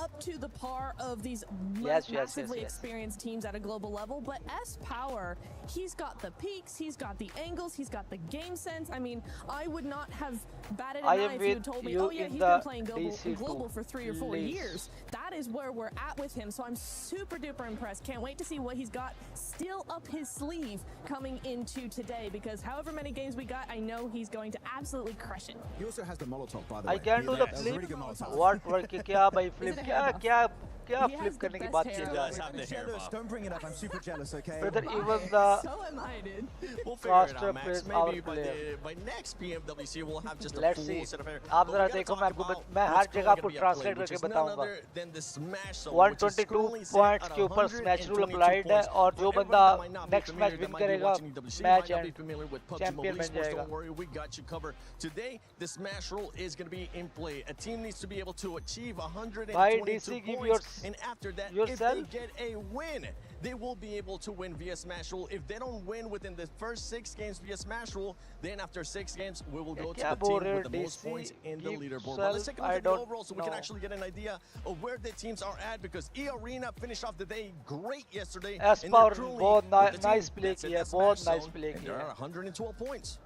up to the par of these massively experienced teams at a global level. But S Power, he's got the peaks, he's got the angles, he's got the game sense. I mean, I would not have batted an eye if you told me, oh yeah, he's been playing global for 3 or 4 years. That is where we're at with him. So I'm super duper impressed. Can't wait to see what he's got still up his sleeve coming into today, because however many games we got, I know he's going to absolutely crush it. He also has the Molotov, by the way. I can't do the flip. What work? क्या भाई flip? क्या flip करने की बात की जा रही है? Don't bring it up. I'm super jealous. Okay. Brother, even the so am I, dude. We'll figure it Caster out, Max. plays our Maybe player. by next PMWC we'll have just a Let's full see. set of hair. आप जरा देखो, मैं हर जगह आपको translate करके बताऊंगा. 122 points के ऊपर स्मैश रूल अप्लाइड है और जो बंदा नेक्स्ट मैच विन करेगा मैच एंड चैंपियन बन जाएगा. Don't worry, we got you covered. Today, the smash roll is going to be in play. A team needs to be able to achieve 122 points, and after that, if they get a win, they will be able to win via smash roll. If they don't win within the first 6 games via smash roll, then after 6 games, we will go to the team with the most points in the leaderboard. But let's take a look at the overall so we can actually get an idea of where the teams are at, because E Arena finished off the day great yesterday. S Power बहुत nice play किया, बहुत nice play किया. There are 112 points.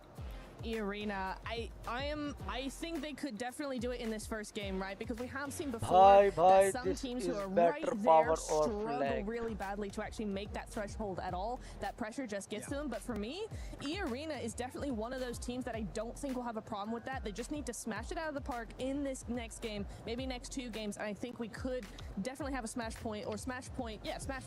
Arena, I think they could definitely do it in this first game, right? Because we have seen before that some teams who are right there struggle really badly to actually make that threshold at all. That pressure just gets to them. But for me, Arena is definitely one of those teams that I don't think will have a problem with that. They just need to smash it out of the park in this next game, maybe next 2 games, and I think we could definitely have a smash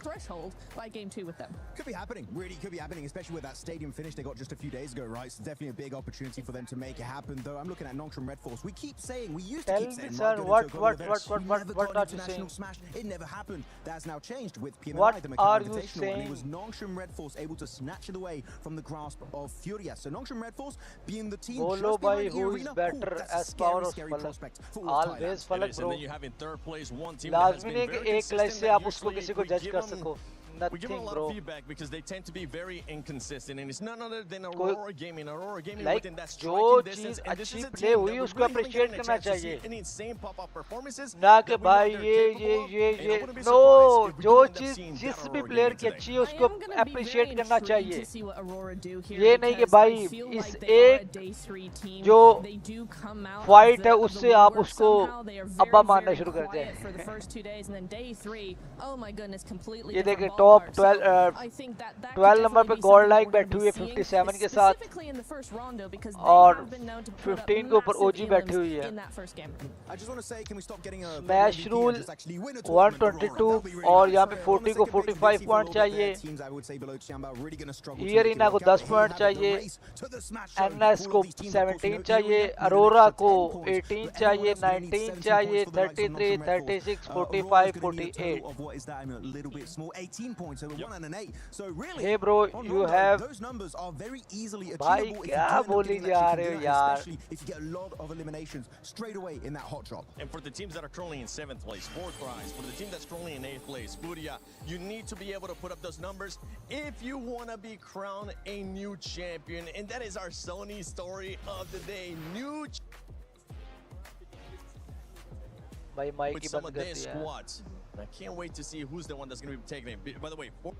threshold by game 2 with them. Could be happening, really could be happening, especially with that stadium finish they got just a few days ago, right? It's definitely a big opportunity for them to make it happen, though. I'm looking at Nongshim Red Force. We keep saying, we used to keep saying, what are you saying? Smash. It never happened. That's now changed with PMI, the Mechanical Invitational, and it was Nongshim Red Force able to snatch it away from the grasp of Furia. So Nongshim Red Force being the team just behind the arena, that's a scary, scary prospect for all of Thailand. And then you have in third place one team that has been very consistent. We give them a lot of feedback because they tend to be very inconsistent, and it's none other than Aurora Gaming. Aurora Gaming within that striking distance, and this is a team that we're really getting a chance to see any insane pop-up performances. ना कि भाई ये no, जो चीज जिस भी player की अच्छी है उसको अप्रिशिएट करना चाहिए. ये नहीं कि भाई इस एक जो फाइट है उससे आप उसको अब्बा मानना शुरू कर दें. ये देखिए टॉप 12 नंबर पे गोल्ड लाइक बैठी हुई है 57 के साथ और 15 के ऊपर ओजी बैठी हुई है. स्मैश रूल 122 और यहाँ पे 40 को 45 पॉइंट चाहिए. ईयरिना को 10 पॉइंट चाहिए. एनएस को 17 चाहिए. अरोरा को 18 चाहिए. 19 चाहिए. 33 36 45 48. So 1 and 8. So really, hey bro, you have those numbers are very easily achievable especially if you get a lot of eliminations straight away in that hot drop. And for the teams that are currently in 7th place, 4th prize, for the team that's currently in 8th place, Furia, you need to be able to put up those numbers if you want to be crowned a new champion. And that is our Sony story of the day. With some of their squads. I can't wait to see who's the one that's going to be taking it. By the way, 4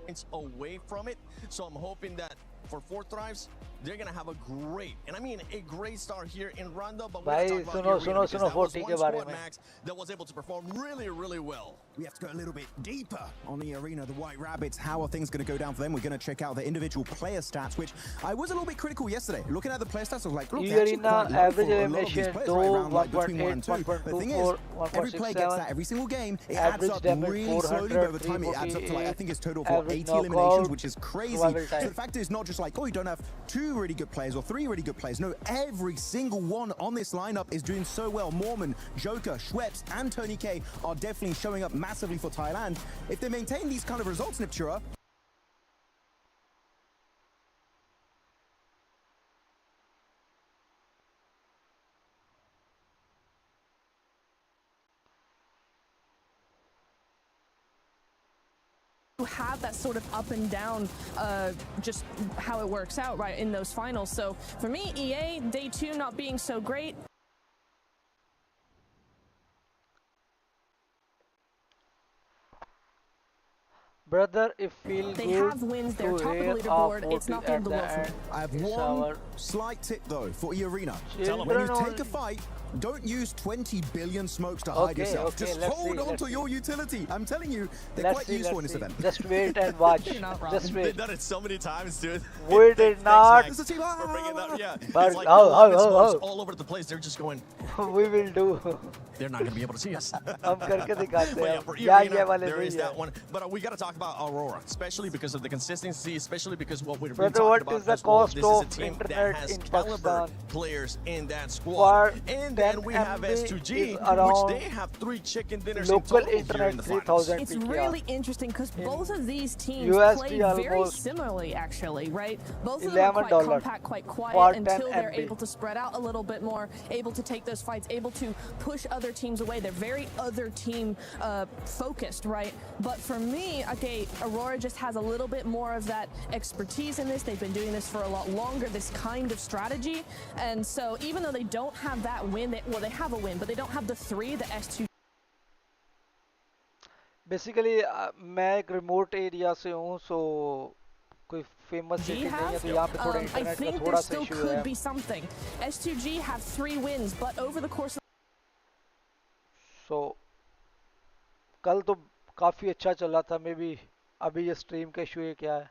points away from it. So I'm hoping that for 4th drives, they're going to have a great, and I mean a great start here in Rondo, but we're talking about the arena because that was one squad max that was able to perform really, really well. We have to go a little bit deeper on the arena. The White Rabbits, how are things going to go down for them? We're going to check out the individual player stats, which I was a little bit critical yesterday. Looking at the player stats, I was like, look, they're actually quite low for a lot of these players right around like between 1 and 2. But the thing is, every player gets that every single game. It adds up really slowly, but over time it adds up to like, I think it's total of what, 80 eliminations, which is crazy. So the fact is not just like, oh, you don't have 2 really good players or 3 really good players. No, every single one on this lineup is doing so well. Mormon, Joker, Schweppes, and Tony K are definitely showing up massively for Thailand. If they maintain these kind of results, Niptura, have that sort of up and down, just how it works out right in those finals. So for me, EA day 2 not being so great. Brother, it feels they good have wins. They're to top of the hear leaderboard. our It's not the end of the world for me. I have one slight tip though for E-Arena. When you take a fight, don't use 20 billion smokes to hide yourself. Just hold on to your utility. I'm telling you, they're quite useful in this event. Just wait and watch. Just wait. They've done it so many times, dude. We did not. We're bringing that, yeah. But it's like all over the place. They're just going. We will do. They're not going to be able to see us. हम करके दिखाते हैं. For E-Arena, there is that one. But we got to talk about Aurora, especially because of the consistency, especially because what we're talking about. What is the cost this is a of team that internet has in caliber Pakistan? Players in that squad. And then we have S2G, which they have 3 chicken dinners in total here in the finals. It's really interesting because both of these teams play very similarly, actually, right? Both of them are quite compact, quite quiet until they're able to spread out a little bit more, able to take those fights, able to push other teams away. They're very other team focused, right? But for me, okay, Aurora just has a little bit more of that expertise in this. They've been doing this for a lot longer, this kind of strategy. And so even though they don't have that win, they have a win, but they don't have the 3, the S2. Basically, मैं एक remote area से हूँ, so कोई famous city नहीं है तो यहाँ पे थोड़ा I internet का think थोड़ा there सा still issue could है. be something. S2G have 3 wins, but over the course of So कल तो काफी अच्छा चला था, मे बी अभी ये स्ट्रीम का इशू है क्या है.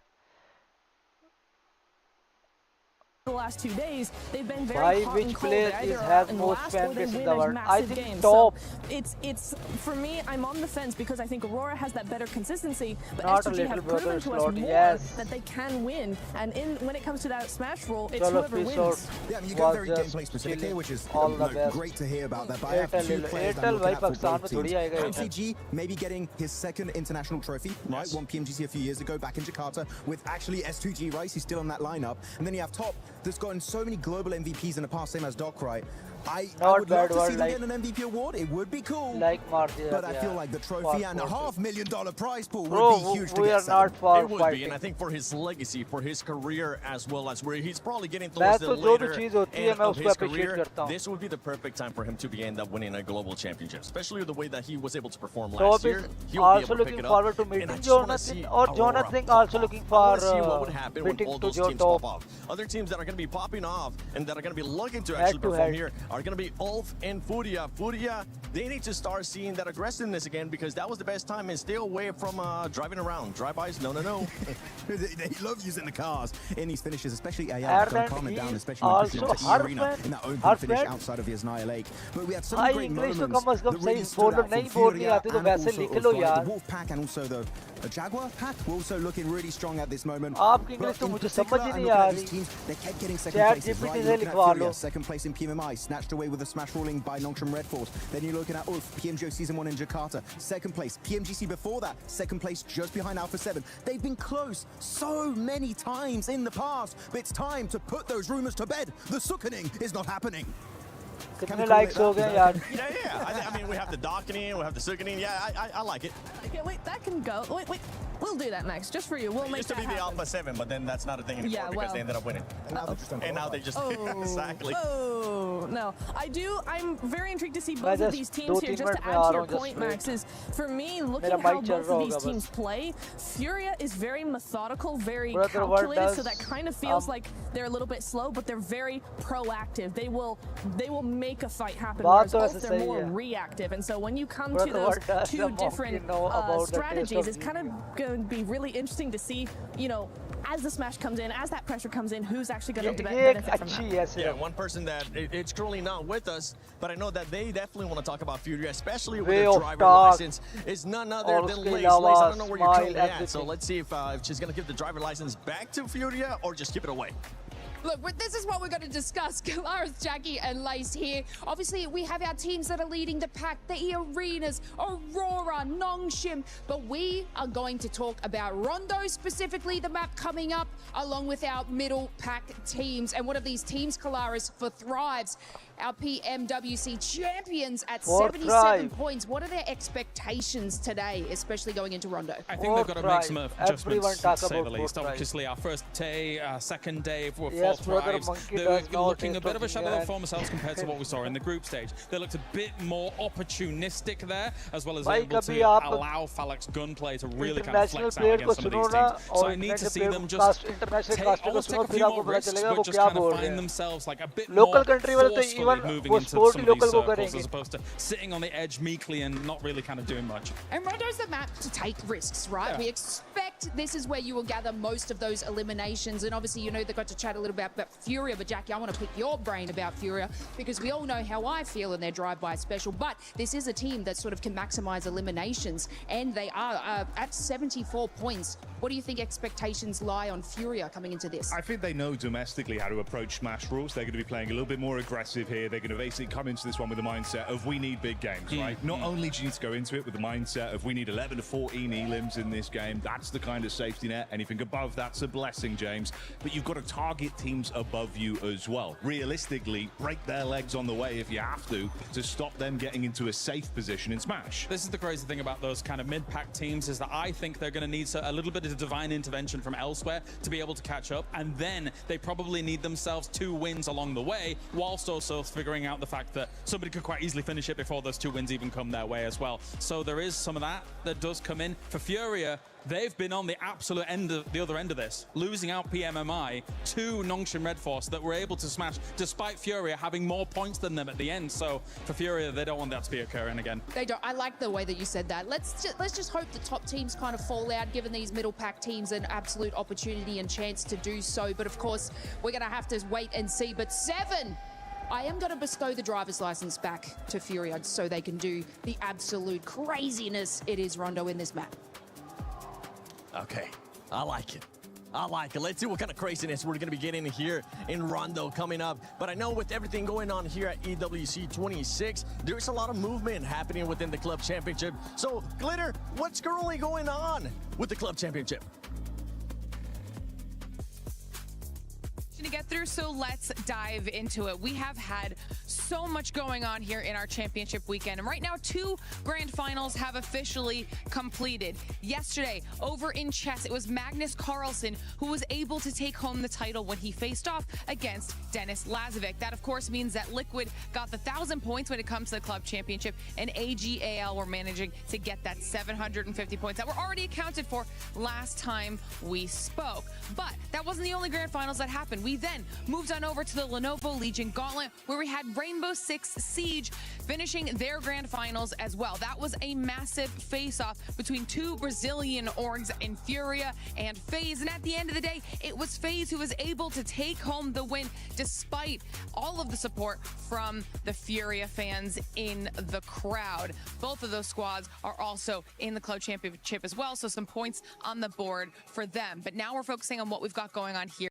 the last 2 days, they've been Why, very hot which and cold. player They either has are in most last fan or they base in win the a world? I massive think game. top. So it's for me, I'm on the fence because I think Aurora has that better consistency, but Not a S2G little have brother proven to us slot, more yes. that they can win. And when it comes to that smash roll, it's Chalo, whoever peace wins. out. Yeah, I mean, you go Was very just gameplay specific here, which is all the best. great to hear about that. But I have two players that I'm Airtel looking भाई at for Pakistan both में थोड़ी आएगा teams. Airtel. MCG maybe getting his second international trophy, right? Won PMGC a few years ago back in Jakarta with actually S2G, right? He's still on that lineup. And then you have Top, that's gotten so many global MVPs in the past, same as Doc, right? I would love to see them get an MVP award. It would be cool. Like Martia, but I feel like the trophy and a $500,000 pool Bro, would be huge to we get. are not for It would fighting. be, and I think for his legacy, for his career, as well as where he's probably getting मैं towards the तो जो भी later चीज होती है end मैं of उसको his appreciate career, करता हूँ. this would be the perfect time for him to be end up winning a global championship, especially with the way that he was able to perform So last year. He'll be also able to pick looking it forward up. to meeting And I just wanna Jonathan see or Aurora Jonathan pop also off. looking I for wanna see what would happen when beating all to those your teams top. pop off. Other teams that are going to be popping off and that are going to be looking to Head actually to perform head. here are going to be Ulf and Furia. Furia, they need to start seeing that aggressiveness again because that was the best time and stay away from driving around. Drive-bys, no. They love using the cars in these finishes, especially AI. And Going to calm it down, he's especially when pushing also into the arena Harfman. in that open finish Harfman. outside of his Naya Lake. But we had some भाई great English तो moments कम से कम that really सही stood बोलो, out from नहीं बोलनी Furia आती तो and वैसे also लिख of, लो like, यार. the Wolf pack and also the Jaguar pack were also looking really strong at this moment. आपकी इंग्लिश But तो in मुझे particular, समझ ही I'm नहीं looking आ at these रही. teams, they kept getting second Chat places, right? GPT You're से looking at लिखवा Furia, low. second place in PMMI, snatched away with a smash rolling by Nongshim Red Force. Then you're looking at Ulf, PMGO Season 1 in Jakarta, second place. PMGC before that, second place just behind Alpha 7. They've been close so many times in the past, but it's time to put those rumors to bed. The sookening is not happening. कितने likes हो गए यार? Yeah. I mean, we have the dockening, we have the sickening. Yeah, I like it. Okay, wait, that can go. Wait, we'll do that, Max, just for you. We'll It make used to that be the happen. Alpha 7, but then that's not a thing anymore Yeah, because well. they ended up winning. And now they just Oh, exactly. Oh, no. I'm very intrigued to see मैं both of just these teams दो here. तीन Just minute to में add uh to रहा your हूँ, just point, wait. Max, is for me, looking मेरा at how mic चल both रहा of these होगा teams बस. play, Furia is very methodical, very Brother, what calculated, so does, that kind of feels like they're a little bit slow, but they're very proactive. They will make a fight happen. बात Whereas तो Ulf, वैसे they're सही more है. reactive, and so when you come Brother, to what those does two the monkey different know about the taste strategies, of it's kind of going to be really interesting to see, as the smash comes in, as that pressure comes in, who's actually going to benefit from that. Yeah, one person that it's currently not with us, but I know that they definitely want to talk about Furia, especially with Way their of driver talk. license. Is none other than उसके Lace. अलावा Lace, I don't know where you're smile, currently at, so everything. let's see if she's going to give the driver license back to Furia or just keep it away. Look, this is what we're going to discuss. Kalaris, Jackie, and Lace here. Obviously, we have our teams that are leading the pack, the Arenas, Aurora, Nongshim. But we are going to talk about Rondo, specifically the map coming up, along with our middle pack teams. And one of these teams, Kalaris, for Thrives, our PMWC champions at 77 points. What are their expectations today, especially going into Rondo? I think they've got to make some adjustments, to say the least. Obviously, our first day, second day for Thrives, they're looking a bit of a shadow of former selves compared to what we saw in the group stage. They looked a bit more opportunistic there, as well as able to allow Falak's gunplay to really kind of flex out against some of these teams. So I need to see them just almost take a few more risks, but just kind of find themselves like a bit more forcefully moving into some of these circles as opposed to sitting on the edge meekly and not really kind of doing much. And Rondo's the map to take risks, right? Yeah. We expect this is where you will gather most of those eliminations. And obviously, they got to chat a little bit about Furia, but Jackie, I want to pick your brain about Furia because we all know how I feel in their drive-by special, but this is a team that sort of can maximize eliminations, and they are at 74 points. What do you think expectations lie on Furia coming into this? I think they know domestically how to approach Smash rules. They're going to be playing a little bit more aggressive here. They're going to basically come into this one with the mindset of we need big games, right? Not only do you need to go into it with the mindset of we need 11 to 14 elims in this game. That's the kind of safety net. Anything above that's a blessing, James. But you've got to target teams above you as well. Realistically, break their legs on the way if you have to stop them getting into a safe position in Smash. This is the crazy thing about those kind of mid-pack teams is that I think they're going to need a little bit of divine intervention from elsewhere to be able to catch up, and then they probably need themselves 2 wins along the way, whilst also figuring out the fact that somebody could quite easily finish it before those 2 wins even come their way as well. So there is some of that does come in. For Furia, they've been on the absolute the other end of this, losing out PMMI to Nongshim Red Force that were able to smash, despite Furia having more points than them at the end. So for Furia, they don't want that to be occurring again. They don't. I like the way that you said that. Let's just hope the top teams kind of fall out, giving these middle pack teams an absolute opportunity and chance to do so. But of course, we're going to have to wait and see. But 7, I am going to bestow the driver's license back to Furia so they can do the absolute craziness it is Rondo in this map. Okay, I like it. I like it. Let's see what kind of craziness we're going to be getting here in Rondo coming up. But I know with everything going on here at EWC 26, there's a lot of movement happening within the club championship. So, Glitter, what's currently going on with the club championship? To get through, so let's dive into it. We have had so much going on here in our championship weekend, and right now 2 grand finals have officially completed. Yesterday over in chess, it was Magnus Carlsen who was able to take home the title when he faced off against Dennis Lazovic. That of course means that Liquid got the 1,000 points when it comes to the club championship, and AGAL were managing to get that 750 points that were already accounted for last time we spoke. But that wasn't the only grand finals that happened. We then moved on over to the Lenovo Legion Gauntlet, where we had Rainbow Six Siege finishing their grand finals as well. That was a massive face-off between 2 Brazilian orgs in Furia and FaZe, and at the end of the day, it was FaZe who was able to take home the win despite all of the support from the Furia fans in the crowd. Both of those squads are also in the club championship as well, so some points on the board for them. But now we're focusing on what we've got going on here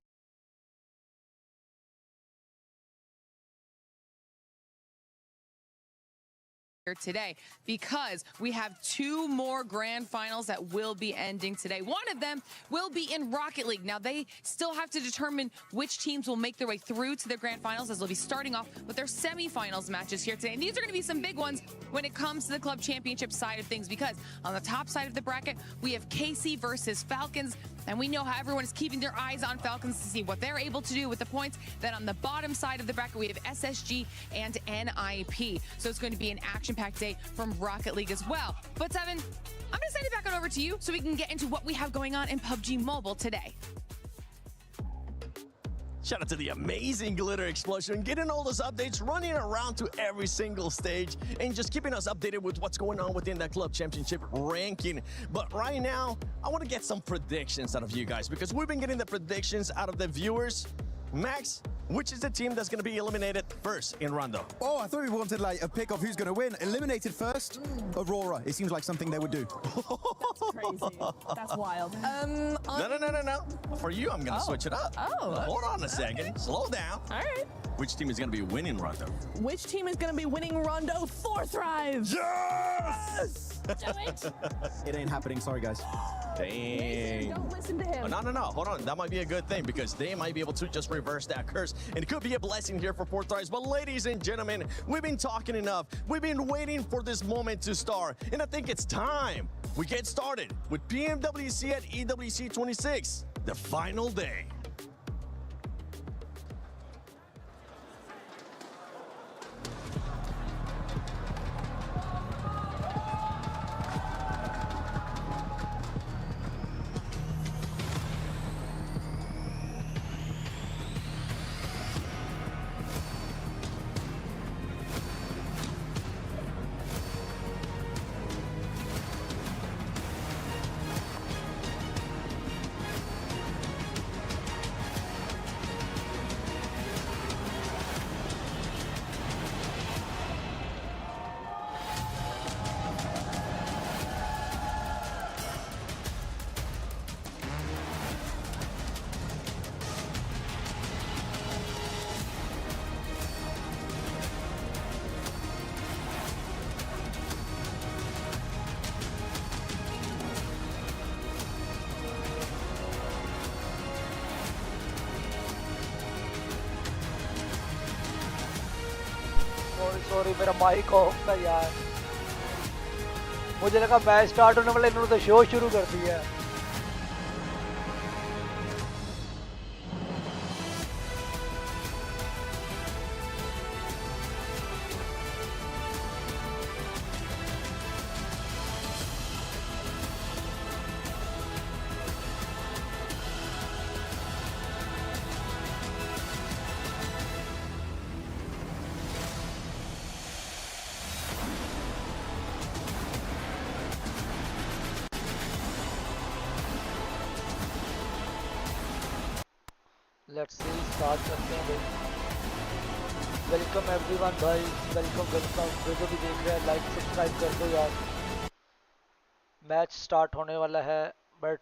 today, because we have 2 more grand finals that will be ending today. One of them will be in Rocket League. Now, they still have to determine which teams will make their way through to their grand finals, as they'll be starting off with their semifinals matches here today. And these are going to be some big ones when it comes to the club championship side of things, because on the top side of the bracket, we have KC versus Falcons, and we know how everyone is keeping their eyes on Falcons to see what they're able to do with the points. Then on the bottom side of the bracket, we have SSG and NIP. So it's going to be an action-packed day from Rocket League as well. But Seven, I'm going to send it back on over to you so we can get into what we have going on in PUBG Mobile today. Shout out to the amazing Glitter Explosion, getting all those updates, running around to every single stage, and just keeping us updated with what's going on within that club championship ranking. But right now, I want to get some predictions out of you guys, because we've been getting the predictions out of the viewers. Max, which is the team that's going to be eliminated first in Rondo? Oh, I thought we wanted like a pick of who's going to win. Eliminated first, Aurora. It seems like something they would do. That's crazy. That's wild. No. For you, I'm going to switch it up. Oh. Hold on a second. Slow down. All right. Which team is going to be winning Rondo? Which team is going to be winning Rondo? 4 Thrives. Yes! Do it. It ain't happening. Sorry, guys. Dang. Don't listen to him. Oh, no. Hold on. That might be a good thing, because they might be able to just reverse that curse. And it could be a blessing here for 4 Thrives. But ladies and gentlemen, we've been talking enough. We've been waiting for this moment to start. And I think it's time we get started with PMWC at EWC 26, the final day. Sorry मेरा mic off था यार, मुझे लगा match start होने वाला, इन्होंने तो show शुरू कर दिया। लेट्स सी स्टार्ट करते हैं भाई। वेलकम एवरीवन भाई, वेलकम वेलकम। जो जो भी देख रहे हैं लाइक सब्सक्राइब कर दो यार। मैच स्टार्ट होने वाला है बट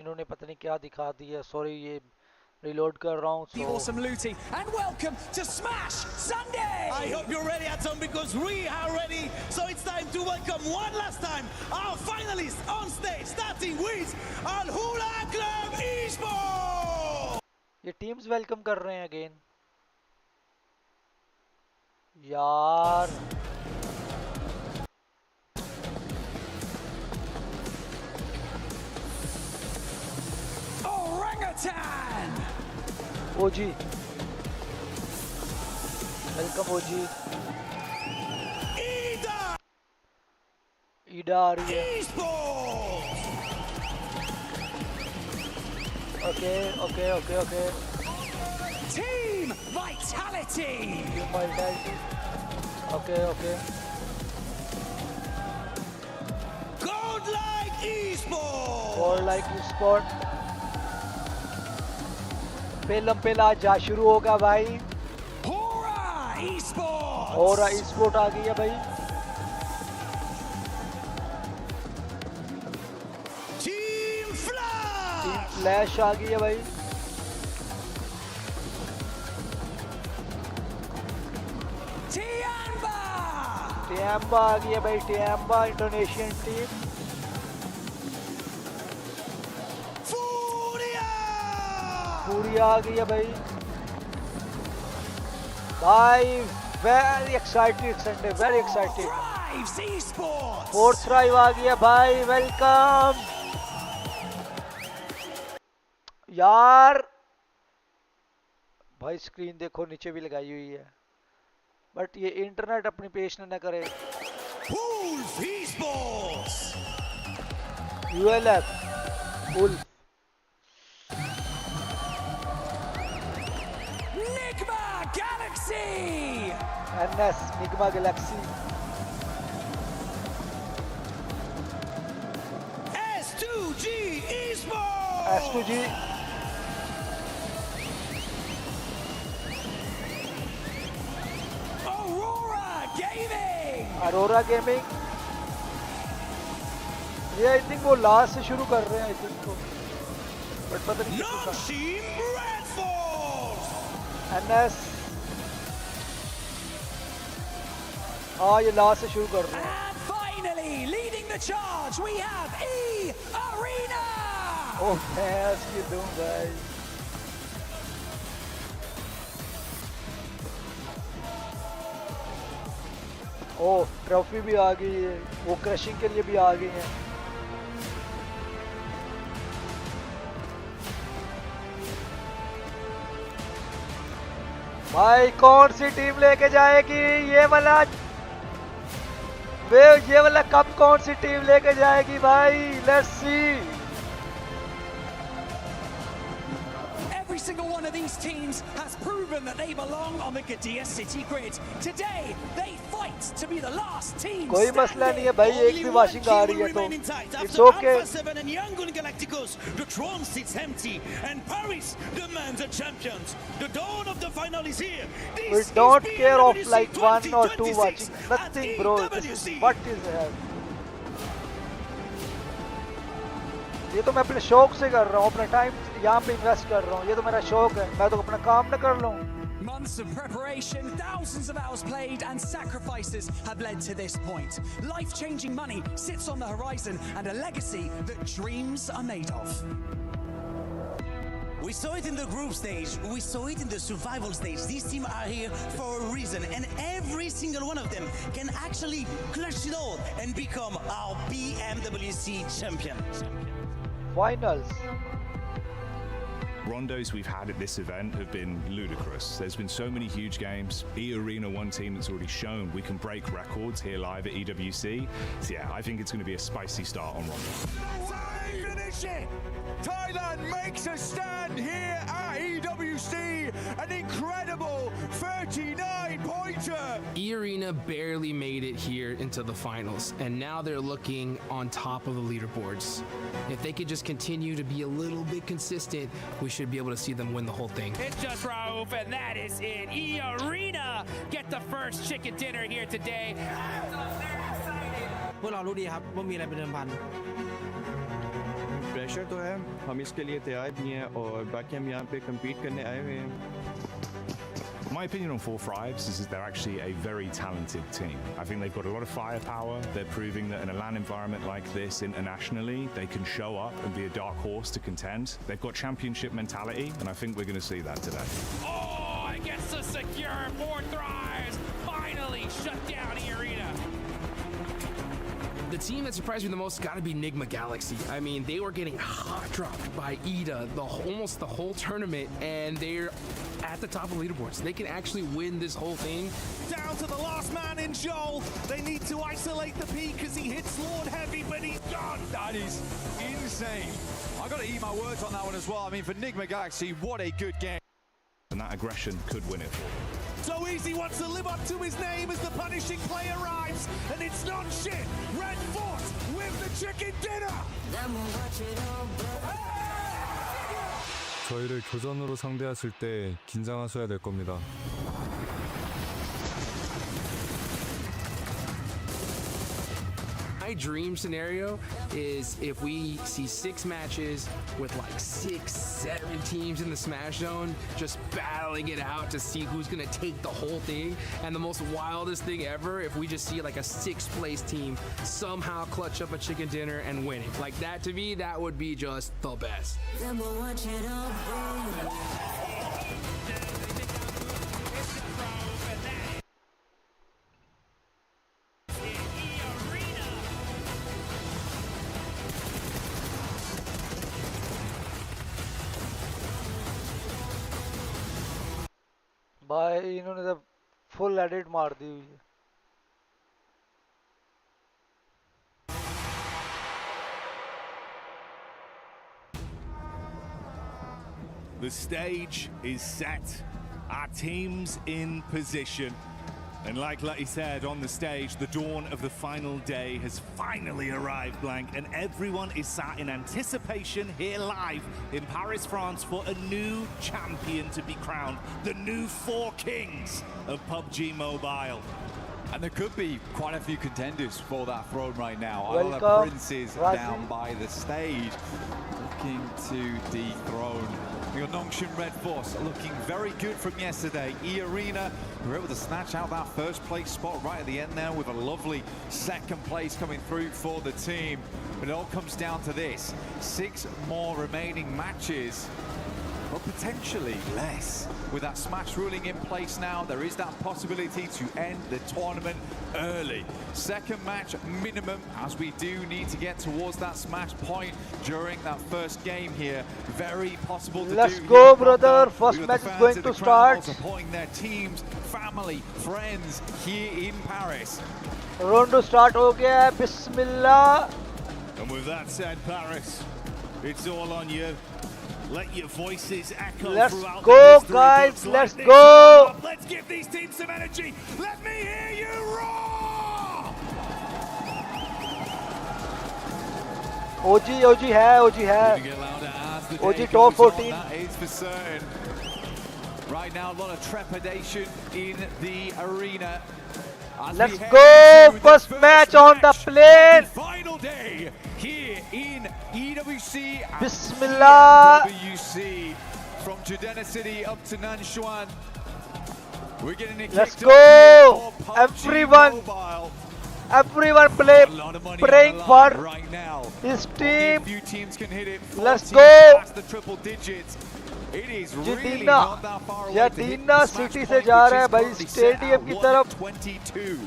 इन्होंने पता नहीं क्या दिखा दिया, सॉरी ये reload कर रहा हूँ। So awesome looting and welcome to Smash Sunday. I hope you're ready, Atom, because we are ready. So it's time to welcome one last time our finalists on stage, starting with Al Hula Club Esports. ये teams welcome कर रहे हैं again यार। Orangutan. ओजी welcome ओजी। ईडा आ रही है। Okay okay okay okay. Team Vitality. Team vitality. Okay okay. Godlike Esports. Godlike Esports। Pelham पेला जा शुरू होगा भाई। और Esports आ गई है भाई। टीम फ्लैश आ गई है भाई। टियाम्बा आ गई है भाई। टियाम्बा इंडोनेशियन टीम। पूरी आ गई है भाई। भाई very excited Sunday, very excited. Fourth thrive आ गई है भाई, वेलकम यार। भाई स्क्रीन देखो नीचे भी लगाई हुई है बट ये इंटरनेट अपनी पेश न करे। ULF ULF. NS Nigma Galaxy। S2G Esports। S2G। Aurora Gaming। ये आई थिंक वो लास्ट से शुरू कर रहे हैं आई थिंक को, बट पता नहीं NS। हाँ ये लास्ट से शुरू कर रहे हैं। And finally, leading the charge, we have E Arena. Oh man, you doing guys? Oh trophy भी आ गई है, वो क्रशिंग के लिए भी आ गई है। भाई कौन सी टीम लेके जाएगी ये वाला कप? कौन सी टीम लेके जाएगी भाई? Let's see. Every single one of these teams has proven that they belong on the Gadia City grid. Today, they fight to be the last team. कोई मसला नहीं है भाई, एक भी वाशिंग आ रही है तो it's okay. Alpha 7 and Yangon Galacticos, the throne sits empty, and Paris demands a champions. The dawn of the final is here. We don't care of like 1 or 2 watching. Nothing, bro. This is what is here. ये तो मैं अपने शौक से कर रहा हूँ, अपना टाइम यहाँ पे इन्वेस्ट कर रहा हूँ। ये तो मेरा शौक है, मैं तो अपना काम न कर लूँ। Months of preparation, thousands of hours played, and sacrifices have led to this point. Life-changing money sits on the horizon, and a legacy that dreams are made of. We saw it in the group stage, we saw it in the survival stage. These teams are here for a reason, and every single one of them can actually clutch it all and become our PMWC champion. Finals. Rondos we've had at this event have been ludicrous. There's been so many huge games. E-Arena, one team that's already shown we can break records here live at EWC. So yeah, I think it's going to be a spicy start on Rondos. Finish it! Thailand makes a stand here at EWC. An incredible 39 points. future. E-Arena barely made it here into the finals, and now they're looking on top of the leaderboards. If they could just continue to be a little bit consistent, we should be able to see them win the whole thing. It's just Raouf, and that is it. E-Arena get the first chicken dinner here today. พวกเรารู้ดีครับว่ามีอะไรเป็นเดิมพัน pressure तो है हम इसके लिए तैयार भी हैं और बाकी हम यहाँ पे compete करने आए हुए हैं My opinion on Four Thrives is that they're actually a very talented team. I think they've got a lot of firepower. They're proving that in a LAN environment like this internationally, they can show up and be a dark horse to contend. They've got championship mentality, and I think we're going to see that today. Oh, it gets to secure. Four Thrives finally shut down E-Arena. The team that surprised me the most got to be Nigma Galaxy. I mean, they were getting hot dropped by Ida almost the whole tournament, and they're at the top of leaderboards. They can actually win this whole thing. Down to the last man in Joel. They need to isolate the peak as he hits Lord Heavy, but he's gone. That is insane. I've got to eat my words on that one as well. I mean, for Nigma Galaxy, what a good game. And that aggression could win it for them. So Easy wants to live up to his name as the punishing play arrives, and it's not shit. Red Fort with the chicken dinner. 저희를 교전으로 상대했을 때 긴장하셔야 될 겁니다. My dream scenario is if we see 6 matches with like 6, 7 teams in the Smash Zone just battling it out to see who's gonna take the whole thing. And the most wildest thing ever, if we just see like a 6th place team somehow clutch up a chicken dinner and win it. Like that, to me, that would be just the best. भाई इन्होंने तो full edit मार दी हुई है. The stage is set. Our team's in position. And like Letty said on the stage, the dawn of the final day has finally arrived, Blank, and everyone is sat in anticipation here live in Paris, France, for a new champion to be crowned, the new 4 kings of PUBG Mobile. And there could be quite a few contenders for that throne right now. Welcome, I love the princes Razi. down by the stage, looking to dethrone. We got Nongshin Red Force looking very good from yesterday. E-Arena were able to snatch out that first place spot right at the end there with a lovely second place coming through for the team. But it all comes down to this. 6 more remaining matches, but potentially less. With that Smash ruling in place now, there is that possibility to end the tournament early. Second match minimum, as we do need to get towards that Smash point during that first game here. Very possible to Let's do. go, brother. First match is going to start. Supporting their teams, family, friends here in Paris. Round to start हो गया है. Bismillah. And with that said, Paris, it's all on you. Let your voices echo Let's throughout go, the history guys. books Let's like go. this. Let's give these teams some energy. Let me hear you roar. OG है. OG top 14. That is for certain. Right now, a lot of trepidation in the arena. Let's go! First match on the plane! Final day here in EWC. Bismillah! EWC from Judena City up to Nanshuan. We're getting it. Let's go! Everyone praying for right now. His team. Few teams can hit it. Let's go! Past the triple digits. It is really Jadina, not that far away. Jadina City से जा रहा है भाई stadium की तरफ. 22.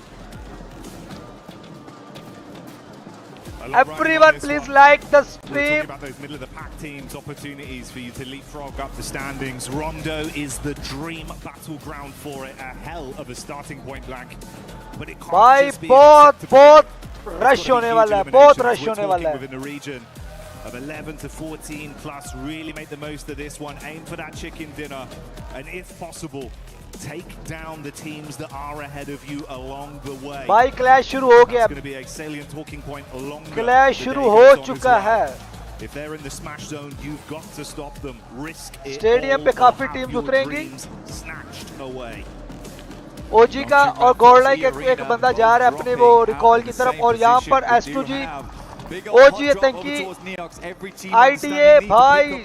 Everyone please like the We're stream. talking about those middle of the pack teams, opportunities for you to leapfrog up the standings. Rondo is the dream battleground for it. A hell of a starting point, Blank. But it can't भाई just be बहुत rush होने वाला है. बहुत rush होने वाला है. Within the region of 11 to 14 plus, really make the most of this one. Aim for that chicken dinner, and if possible, take down the teams that are ahead of you along the way. भाई clash शुरू हो गया. That's going to be a salient talking point longer. Clash शुरू हो चुका है. If they're in the smash zone, you've got to stop them. Risk it. Stadium पे काफी teams उतरेंगी. Snatched away. ओजी का और गॉडलाइक एक बंदा जा रहा है अपने वो रिकॉल की तरफ और यहाँ पर एस2जी ओजी आतंकी आईटीए भाई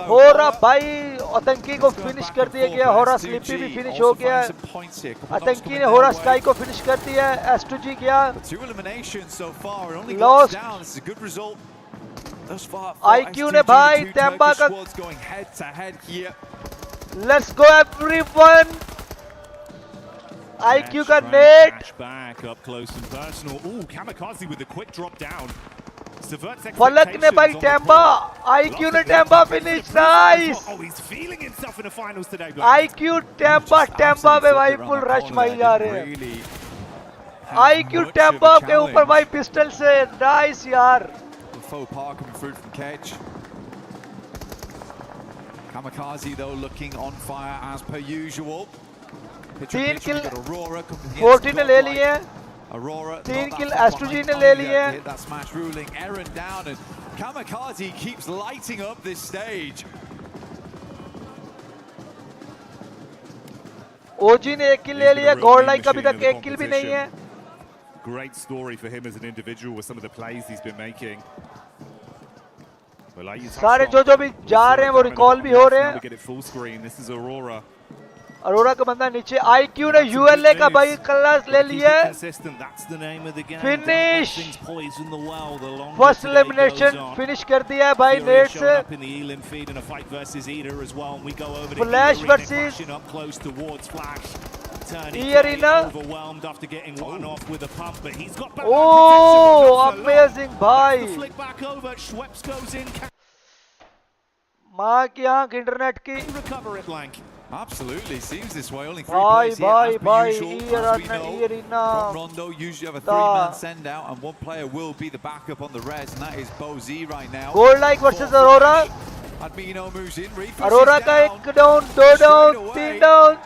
हो रहा भाई आतंकी को फिनिश कर दिया गया होरा स्लिपी भी फिनिश हो गया आतंकी ने होरा स्काई को फिनिश कर दिया एस2जी गया लॉस्ट आईक्यू ने भाई टेम्बा का Let's go everyone! IQ का net. Back up close and personal. Ooh, Kamikaze with a quick drop down. फलक ने भाई टेम्बा IQ ने Temba finish nice. Oh, he's feeling himself in the finals today. IQ Temba पे भाई full rush मारी जा रहे हैं. IQ टेम्बा के ऊपर भाई पिस्टल से नाइस यार. Faux pas coming through from Kedge. Kamikaze though looking on fire as per usual. 3 kill 14 ने ले लिए. Aurora 3 kill S2G ने ले लिए. That smash ruling Aaron down and Kamikaze keeps lighting up this stage. OG ने 1 kill ले लिया. Godlike का अभी तक 1 kill भी नहीं है. Great story for him as an individual with some of the plays he's been making. सारे जो भी जा रहे हैं वो रिकॉल भी हो रहे हैं. अरोरा का बंदा नीचे. आईक्यू ने यूएलए का भाई क्लास ले लिया. फिनिश फर्स्ट एलिमिनेशन फिनिश कर दिया है भाई नेट से. Flash versus Arena. Oh, amazing भाई. माँ की आंख इंटरनेट की. Absolutely, seems this way. Only 3 players here as per usual. As we know, from Rondo, usually have a 3-man send out, and 1 player will be the backup on the res, and that is Bozy right now. Goldlike versus Aurora. Admino moves in. Aurora का 1 down, 2 down, 3 down.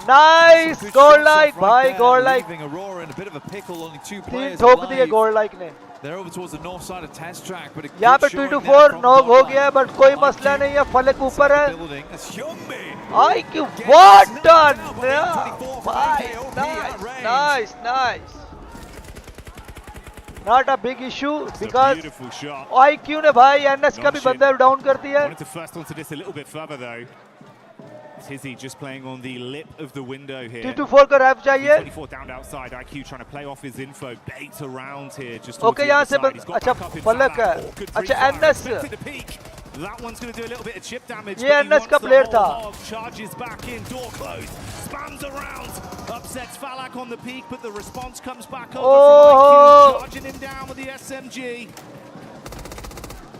Nice, Goldlike भाई Goldlike. Aurora in a bit of a pickle. Only 2 players ठोक दिए Goldlike ने. They're over towards the north side of test track, but यहाँ पे 2-4 knock हो गया है, बट कोई मसला नहीं है. फलक ऊपर है. IQ what done? Nice, nice. Not a big issue because IQ ने भाई NS का भी बंदा डाउन कर दिया. Wanted to first onto this a little bit further though. Tizzy just playing on the lip of the window here. 2-4 का rap चाहिए. 24 down outside. IQ trying to play off his info. Bait around here. Just okay, यहाँ से अच्छा फलक है. अच्छा NS. That one's going to do a little bit of chip damage. ये NS का प्लेयर था. Charges back in. Door closed. Spams around. Upsets Falak on the peak, but the response comes back over from IQ, charging him down with the SMG.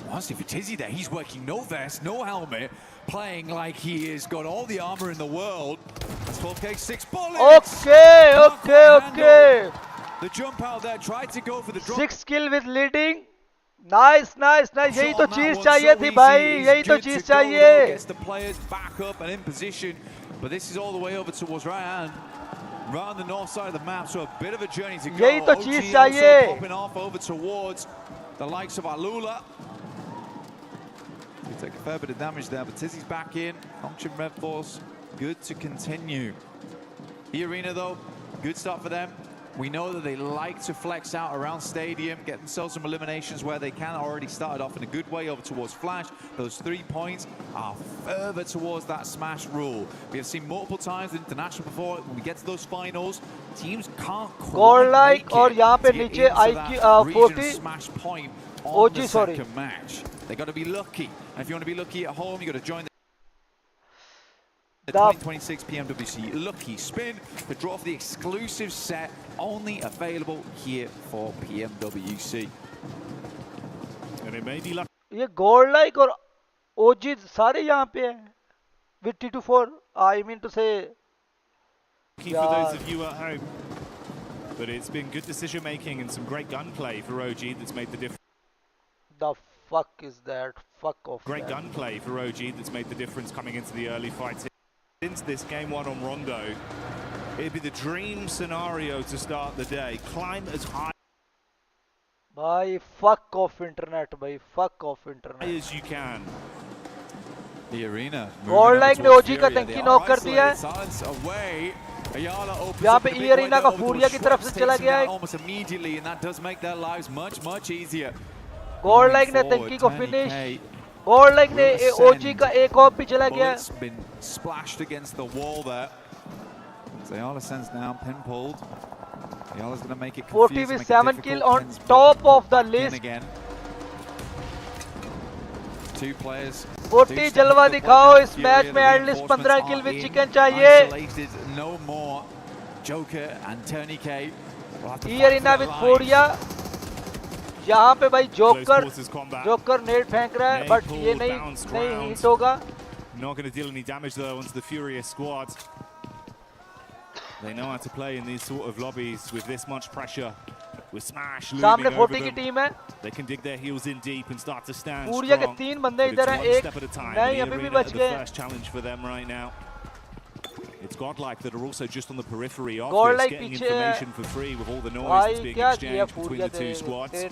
Honestly, for Tizzy there, he's working no vest, no helmet, playing like he has got all the armor in the world. That's 12K, 6 bullets. Okay. The jump out there, tried to go for the drop. 6 kill with leading. Nice. यही तो चीज चाहिए थी भाई. यही तो चीज चाहिए. Gets the players back up and in position, but this is all the way over towards Ryan. Around the north side of the map, so a bit of a journey to go. यही तो चीज चाहिए. Popping off over towards the likes of Alula. We take a fair bit of damage there, but Tizzy's back in. Function Red Force, good to continue. The arena though, good start for them. We know that they like to flex out around stadium, get themselves some eliminations where they can. Already started off in a good way over towards Flash. Those 3 points are further towards that smash rule. We have seen multiple times in international before, when we get to those finals, teams can't quite और यहाँ पे नीचे IQ 40 smash point on OG the sorry. second match. They got to be lucky. And if you want to be lucky at home, you got to join the 2026 PMWC Lucky Spin to draw for the exclusive set only available here for PMWC. And it may be lucky. ये Goldlike और OG सारे यहाँ पे हैं with T24. I mean to say. For those of you at home, but it's been good decision making and some great gunplay for OG that's made the difference. The fuck is that? Fuck off. Great gunplay for OG that's made the difference coming into the early fights. Into this game one on Rondo, it'd be the dream scenario to start the day. Climb as high. Bhai, fuck off internet, bhai. Fuck off internet. As you can. The arena. Gold like ने OG का टंकी knock कर दिया है. यहाँ पे ई arena का फूरिया की तरफ से चला गया है. Almost immediately, and that does make their lives much easier. Gold like ने टंकी को finish. Gold like ने OG का एक ऑफ भी चला गया. Bullets been splashed against the wall there. Ayala sends down, pin pulled. Ayala's going to make it 40 with 7 kill on top of the list. Again. Two players. 40 जलवा दिखाओ इस match में एटलीस्ट 15 किल विद चिकन चाहिए. No more. Joker and Tony K. ई arena with फोरिया. यहाँ पे भाई जोकर नेट फेंक रहा है बट ये नहीं हिट होगा. Not going to deal any damage though onto the Furious squad. They know how to play in these sort of lobbies with this much pressure. With Smash looming over them. They can dig their heels in deep and start to stand strong. Furiya के 3 बंदे इधर हैं. एक नहीं अभी भी बच गए. First challenge for them right now. It's godlike that are also just on the periphery of this, getting information for free with all the noise that's being exchanged between the two squads.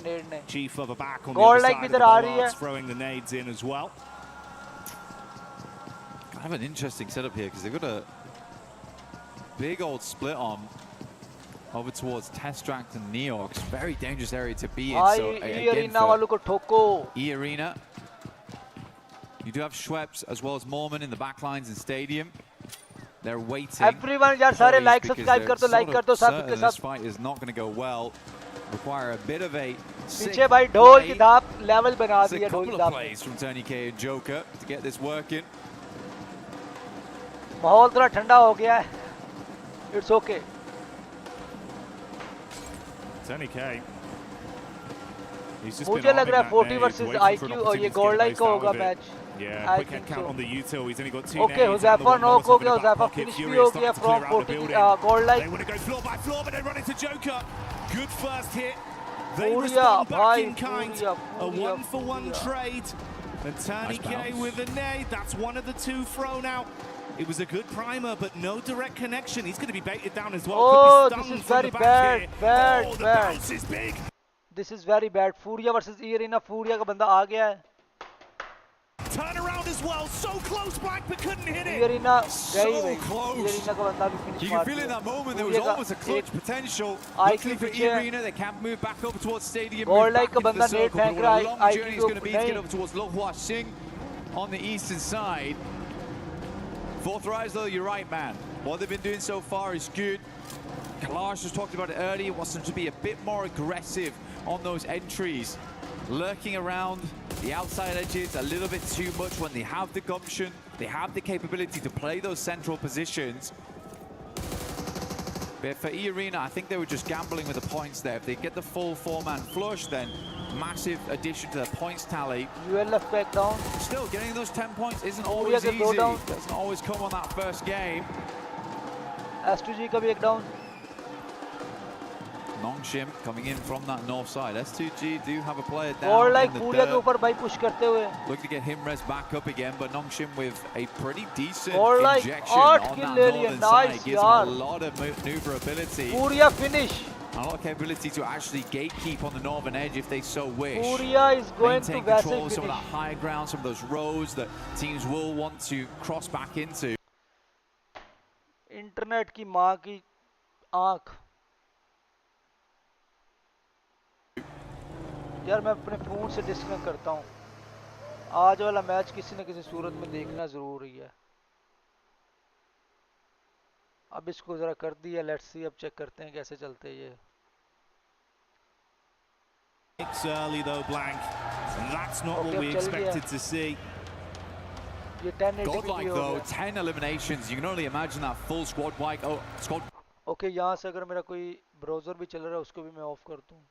Chief further back on the other side of the bollards, throwing the nades in as well. Kind of an interesting setup here because they've got a big old split on over towards Testract and Neox. Very dangerous area to be in. So again for E-Arena. You do have Schweppes as well as Mormon in the backlines in Stadium. They're waiting. Everyone यार सारे like subscribe कर दो like कर दो साथ के साथ. This fight is not going to go well. Require a bit of a पीछे भाई ढोल की धाप level बना दी है ढोल की धाप. Plays from Tony K and Joker to get this working. माहौल थोड़ा ठंडा हो गया है. It's okay. Tony K. मुझे लग रहा है 40 versus IQ और ये गोल्ड लाइक का होगा match. Yeah, quick head count on the util. He's only got 2 Okay, Huzafa knock हो गया. Huzafa finish भी हो गया from 40 gold like. They want to go floor by floor, but they run into Joker. Good first hit. They Furiya, respond back bhai, in kind. Furiya, A 1-for-1 trade. And Tony K with a nade. That's one of the 2 thrown out. It was a good primer, but no direct connection. He's going to be baited down as well. Oh, this is very bad. Oh, the bounce is big. This is very bad. Furiya versus E-Arena. Furiya का बंदा आ गया है. Turn around as well, so close back but couldn't hit it. E-Arena so close. You can feel in that moment there was almost a clutch potential. Luckily for E-Arena, they can't move back up towards Stadium. Move back into the circle. What a long journey it's going to be to get up towards Lo Hua Sing on the eastern side. Fourth rise though, you're right, man. What they've been doing so far is good. Kalash just talked about it earlier. Wants them to be a bit more aggressive on those entries. Lurking around the outside edges a little bit too much when they have the gumption, they have the capability to play those central positions. But for E-Arena, I think they were just gambling with the points there. If they get the full 4-man flush, then massive addition to their points tally. ULF back down. Still, getting those 10 points isn't always easy. Doesn't always come on that first game. S2G का भी एक down. Nongshim coming in from that north side. S2G do have a player down. Or like Furiya के ऊपर भाई push करते हुए. Look to get him res back up again, but Nongshim with a pretty decent like injection on that northern side. Gives him a lot of maneuverability. Furiya finish. A lot of capability to actually gatekeep on the northern edge if they so wish. Furiya is going Maintain to control of some of that higher ground, some of those roads that teams will want to cross back into. Internet की माँ की आँख. यार मैं अपने phone से disconnect करता हूँ. आज वाला मैच किसी न किसी सूरत में देखना जरूरी है. अब इसको जरा कर दिया. लेट्स सी अब चेक करते हैं कैसे चलते हैं ये. It's early though, blank. And that's not what we expected to see. Godlike though, 10 eliminations. You can only imagine that full squad wipe. Oh, squad. Okay, यहाँ से अगर मेरा कोई ब्राउज़र भी चल रहा है उसको भी मैं ऑफ कर दूँ.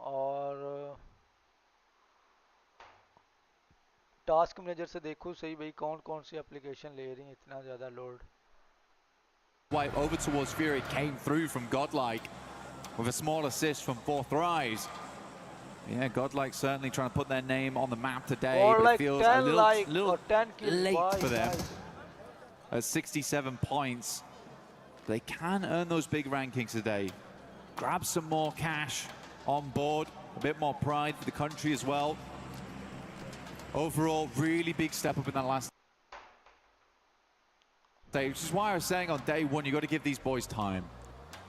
और टास्क मैनेजर से देखो सही भाई कौन सी एप्लीकेशन ले रही है इतना ज़्यादा load. Wipe over towards Fury came through from Godlike. with a small assist from 4 thrives. Yeah, Godlike certainly trying to put their name on the map today, or but like it feels 10 a little, like little or 10 late for them. At 67 points, they can earn those big rankings today. Grab some more cash on board, a bit more pride for the country as well. Overall, really big step up in that last day, which is why I was saying on day one, you got to give these boys time.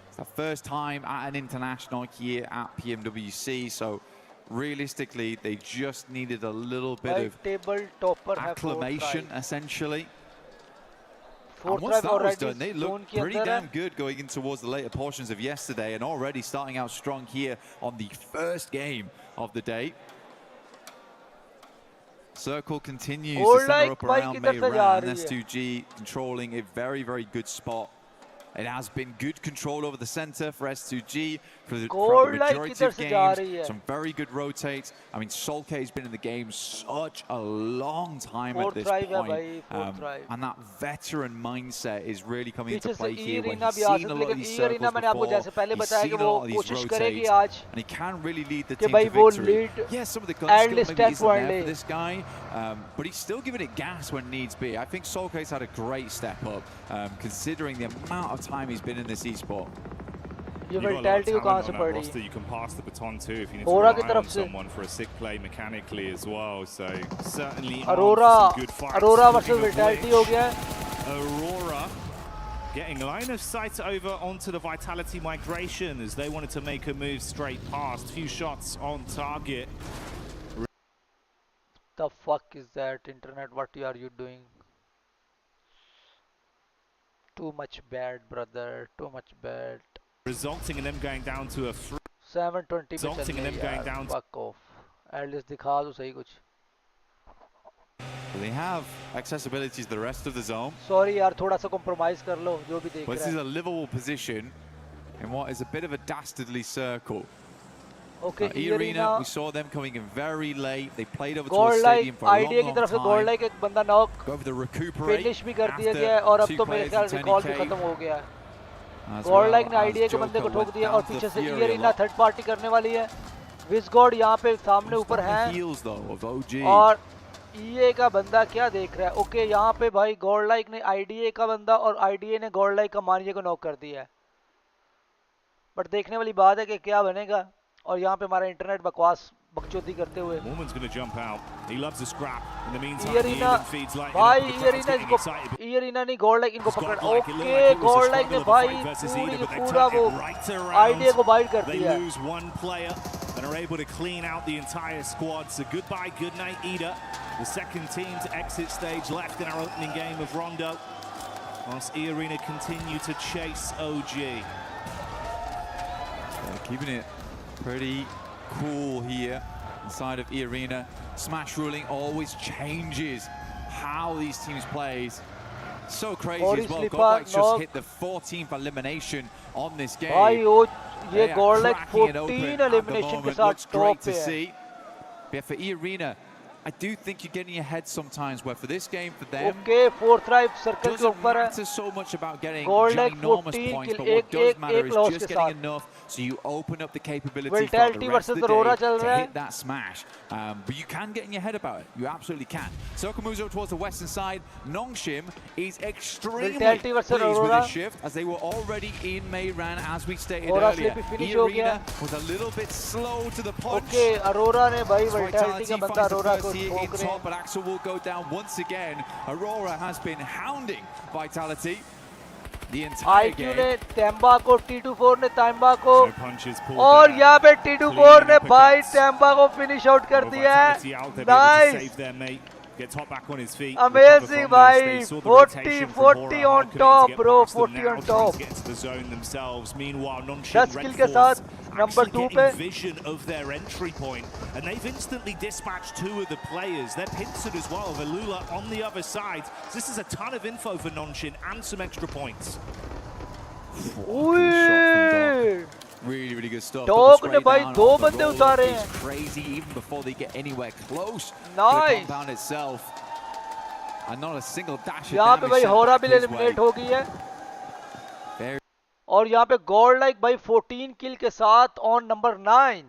It's their first time at an international here at PMWC, so realistically, they just needed a little bit of acclimation, essentially. And once that was done, they looked pretty damn good going in towards the later portions of yesterday, and already starting out strong here on the first game of the day. Circle continues to center up around Mayran. S2G controlling a very, very good spot. It has been good control over the center for S2G for the majority of games. Some very good rotates. I mean, Solke has been in the game such a long time at this point. And that veteran mindset is really coming into play here when he's seen a lot of these circles before. He's seen a lot of these rotates. And he can really lead the team to victory. Yeah, some of the gun skill maybe isn't there for this guy. But he's still giving it gas when needs be. I think Solke's had a great step up, considering the amount of time he's been in this esport. You've got a lot of talent on that roster. You can pass the baton too if you need to rely on someone for a sick play mechanically as well. So certainly Aurora good fights. Aurora versus Vitality ho gaya. Aurora getting line of sight over onto the Vitality migration as they wanted to make a move straight past. Few shots on target. The fuck is that, internet? What are you doing? Too much bad, brother. Too much bad. Resulting in them going down to a 720 resulting in them going down to fuck off. At least दिखा दो सही कुछ. They have accessibility to the rest of the zone. Sorry यार, थोड़ा सा compromise कर लो जो भी देख रहा है. This is a livable position in what is a bit of a dastardly circle. Okay, E-Arena, we saw them coming in very late. They played over to a stadium for a long, idea की तरफ से gold like एक बंदा knock go over the recuperate finish भी कर दिया गया है और अब तो मेरे ख्याल रिकॉल भी खत्म हो गया है. गोल्ड लाइक ने आईडिया के बंदे को ठोक दिया और पीछे से E-Arena थर्ड पार्टी करने वाली है. विस्गॉड यहाँ पे सामने ऊपर है और EA का बंदा क्या देख रहा है. ओके, यहाँ पे भाई गोल्ड लाइक ने आईडीए का बंदा और आईडीए ने गोल्ड लाइक का मानिए को नॉक कर दिया है. बट देखने वाली बात है कि क्या बनेगा. और यहाँ पे हमारा इंटरनेट बकवास बकचोदी करते हुए. भाई E-Arena नहीं गोल्ड लाइक इनको पकड़. ओके, गोल्ड लाइक ने भाई पूरा वो आईडिया को बाइट कर दिया. And are able to clean out the entire squad. So goodbye, good night, Ida. The second team to exit stage left in our opening game of Rondo. Whilst E-Arena continue to chase OG. Keeping it pretty cool here inside of E-Arena. Smash ruling always changes how these teams play. So crazy as well. Godlike's just hit the 14th elimination on this game. ये gold like 14 elimination के साथ top पे है. Yeah, for E-Arena, I do think you're getting ahead sometimes. Where for this game, for them, okay, fourth drive circle के ऊपर है. Doesn't matter so much about getting ginormous points, but what does matter is just getting enough so you open up the capability for the rest of the day to hit that smash. But you can get in your head about it. You absolutely can. Circle moves over towards the western side. Nongshim is extremely pleased with his shift as they were already in Mayran, as we stated earlier. E-Arena was a little bit slow to the punch. Okay, Aurora ने भाई Vitality का बंदा Aurora को in top, but Axel will go down once again. Aurora has been hounding Vitality the entire game. ने Temba को T24 ने Temba को और यहाँ पे T24 ने भाई Temba को finish out कर दिया है. Nice. Gets hot back on his feet. Amazing, bhai. 40 on top, bro. 40 on top. Get to the zone themselves. Meanwhile, Nongshim Red Force number 2 pe vision of their entry point, and they've instantly dispatched 2 of the players. They're pincered as well. Velula on the other side. This is a ton of info for Nongshim and some extra points. Really, really good stuff. Dog ने भाई 2 बंदे उतारे हैं. Crazy even before they get anywhere close nice. to the compound itself. And not a single dash of यहाँ पे damage. भाई होरा भी eliminate हो गई है. और यहाँ पे गॉड लाइक भाई 14 किल के साथ on number 9.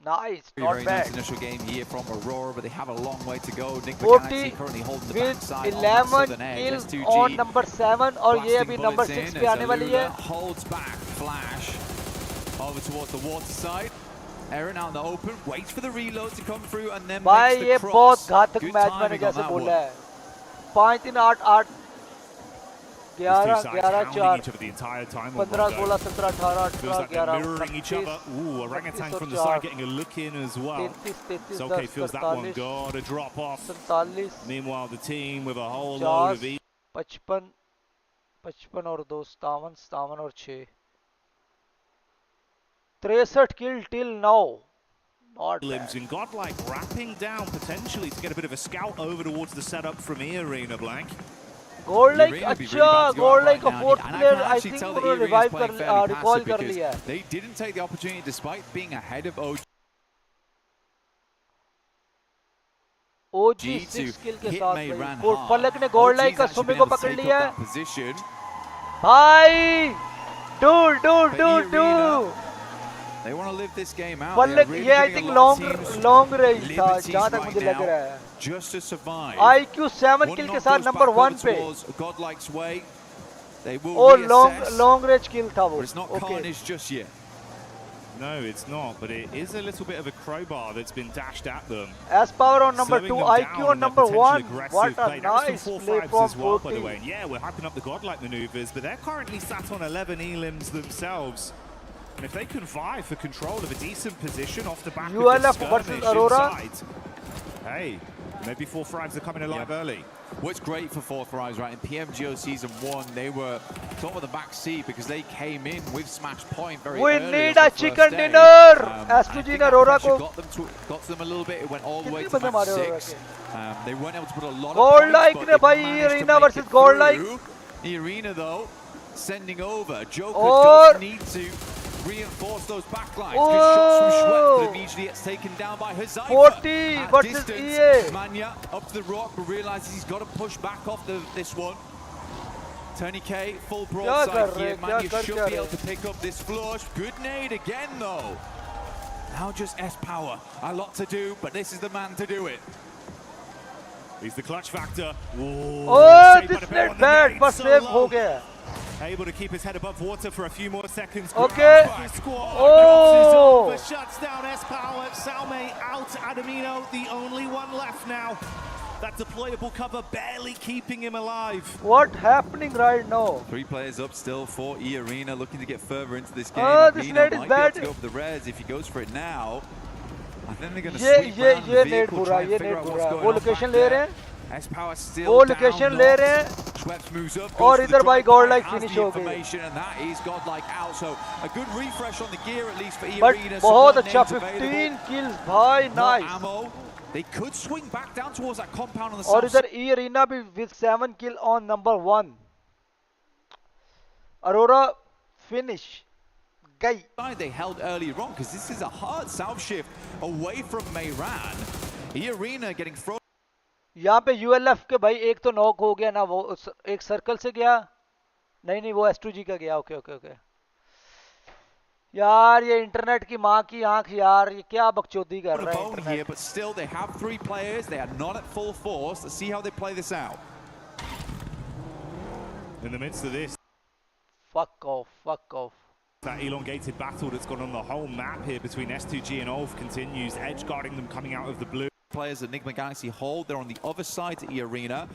Nice, not very bad. nice initial game here from Aurora, but they have a long way to go. Nick 40 currently holding the with backside on that 11 southern edge. kills S2G on number 7 और ये अभी blasting number bullets 6 in पे as आने वाली है. Alula holds back Flash over towards the water side. Aaron out in the open, waits for the reload to come through and then भाई makes ये the बहुत cross. घातक Good match मैंने timing on जैसे that बोला one. है. 5 3 8 8 These two 11 sides 11 hounding 4 each other the entire time. 15 16 17 18 Feels 18 like they're 11 mirroring each other. Ooh, orangutan from the side getting a look in as well. 33 Soke 10 feels that one got a drop off. 47 Meanwhile, the team with a whole load of 55 55 और 2 57 57 और 6 63 kill till now. Not limbs bad. and Godlike wrapping down potentially to get a bit of a scout over towards the setup from E-Arena Blank. Gold like अच्छा gold like a fourth player I think उन्होंने revive कर recall कर लिया है. They didn't take the opportunity despite being ahead of OG. OG 6 kill के साथ भाई पलक ने गोल्ड लाइक का सुमी को पकड़ लिया है भाई. Dude. They want to live this game out. पलक ये I think long range था जहाँ तक मुझे लग रहा है. Just to survive. IQ 7 kill के साथ number 1 पे. Godlike's way. They will reassess. long range kill था वो. But it's not carnage just yet. No, it's not, but it is a little bit of a crowbar that's been dashed at them. S power on number 2, IQ on number 1. What a nice play from as well, by the way. And yeah, we're hyping up the godlike maneuvers, but they're currently sat on 11 elims themselves. And if they can vie for control of a decent position off the back of the skirmish inside, hey, maybe Fourth Rives are coming alive early. What's great for Fourth Rise, right? In PMGO Season 1, they were sort of the back seat because they came in with Smash Point very early. We need a chicken dinner! S2G and Aurora got to them a little bit. It went all the way to match 6. They weren't able to put a lot of gold points, like by Arena versus gold like. The Arena, though, sending over. Joker does need to reinforce those backlines. Good shots from Schwepp, but immediately gets taken down by Hissa. 40 versus EA. Manya up to the rock, but realizes he's got to push back off this one. Tony K, full broadside here. Manya should be able to pick up this flush. Good nade again, though. Now just S-Power. A lot to do, but this is the man to do it. He's the clutch factor. Oh, this net bad, but save ho gaya. Able to keep his head above water for a few more seconds. Okay. Oh! Shuts down S-Power. Saamne out. Adamino, the only one left now. That deployable cover barely keeping him alive. What happening right now? 3 players up still for E-Arena, looking to get further into this game. This net is bad. To go for the res if he goes for it now. I think they're going to sweep ये around the vehicle, try and figure out what's going on location back ले there. रहे हैं. S-Power still वो location ले रहे हैं और इधर भाई गॉड लाइक फिनिश हो गई. बट बहुत अच्छा 15 kills भाई, nice. They could swing back down towards that compound on the और south. इधर E Arena भी with 7 kill on number 1. Aurora finish. Gay. They held earlier on because this is a hard south shift away from Mehran. E Arena getting thrown. यहाँ पे ULF के भाई एक तो knock हो गया ना, वो एक सर्कल से गया, नहीं वो S2G का गया. ओके यार ये इंटरनेट की माँ की आंख यार, ये क्या बकचोदी कर रहा है internet. But still they have 3 players. They are not at full force. Let's see how they play this out. In the midst of this, fuck off. That elongated battle that's gone on the whole map here between S2G and Ulf continues, edge guarding them coming out of the blue. Players at Enigma Galaxy hold. They're on the other side to E-Arena.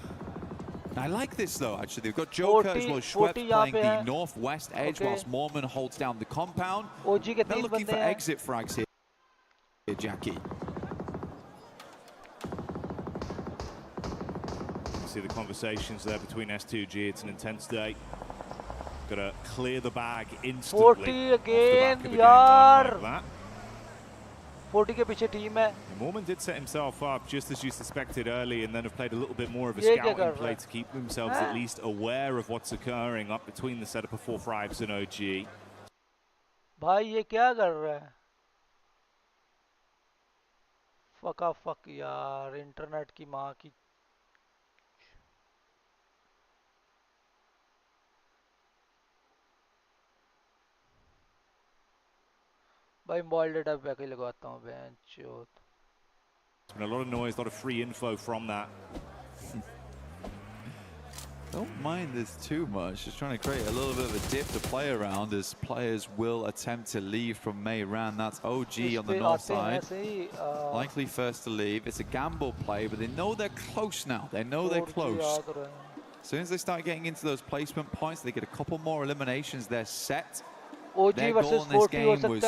I like this though, actually. They've got Joker as well as Schwepp playing the northwest edge whilst Mormon holds down the compound. They're looking for exit frags here, Jackie. See the conversations there between S2G. It's an intense day. Gotta clear the bag instantly. 40 again, yaar. 40 के पीछे team है. Mormon did set himself up just as you suspected early, and then have played a little bit more of a scouting play to keep themselves at least aware of what's occurring up between the setup of Fourth Rives and OG. भाई ये क्या कर रहा है? fuck यार, internet की माँ की. भाई मोबाइल डेटा पैक ही लगवाता हूँ bench. There's been a lot of noise, a lot of free info from that. Don't mind this too much. Just trying to create a little bit of a dip to play around as players will attempt to leave from Mehran. That's OG on the north side. Likely first to leave. It's a gamble play, but they know they're close now. They know they're close. As soon as they start getting into those placement points, they get a couple more eliminations. They're set. Their goal in this game was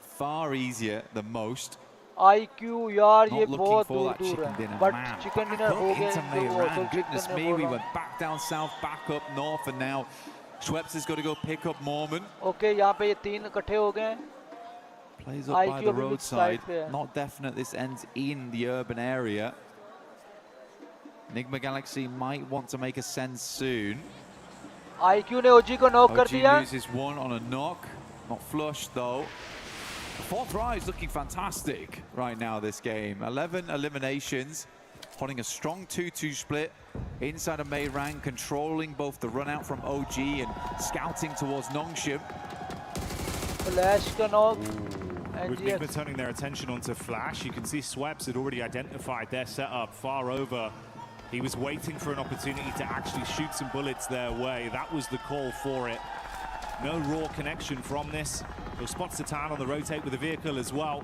far easier than most. IQ यार ये Not बहुत looking for that दूर chicken है, dinner. but Man, chicken back dinner up हो into गए Mehran. Goodness me, we went back down south, back up north, and now Schweppes has got to go pick up Mormon. Okay, यहाँ पे ये तीन इकट्ठे हो गए। Plays up by the roadside. Not definite this ends in the urban area. Enigma Galaxy might want to make a send soon. IQ ने OG को knock कर दिया। OG loses one on a knock. Not flush though. Fourth rise looking fantastic right now this game. 11 eliminations, holding a strong 2-2 split inside of Mehran, controlling both the run out from OG and scouting towards Nongshim. Flash का knock. With Enigma turning their attention onto Flash, you can see Schweppes had already identified their setup far over. He was waiting for an opportunity to actually shoot some bullets their way. That was the call for it. No raw connection from this. He'll spot Satan on the rotate with the vehicle as well.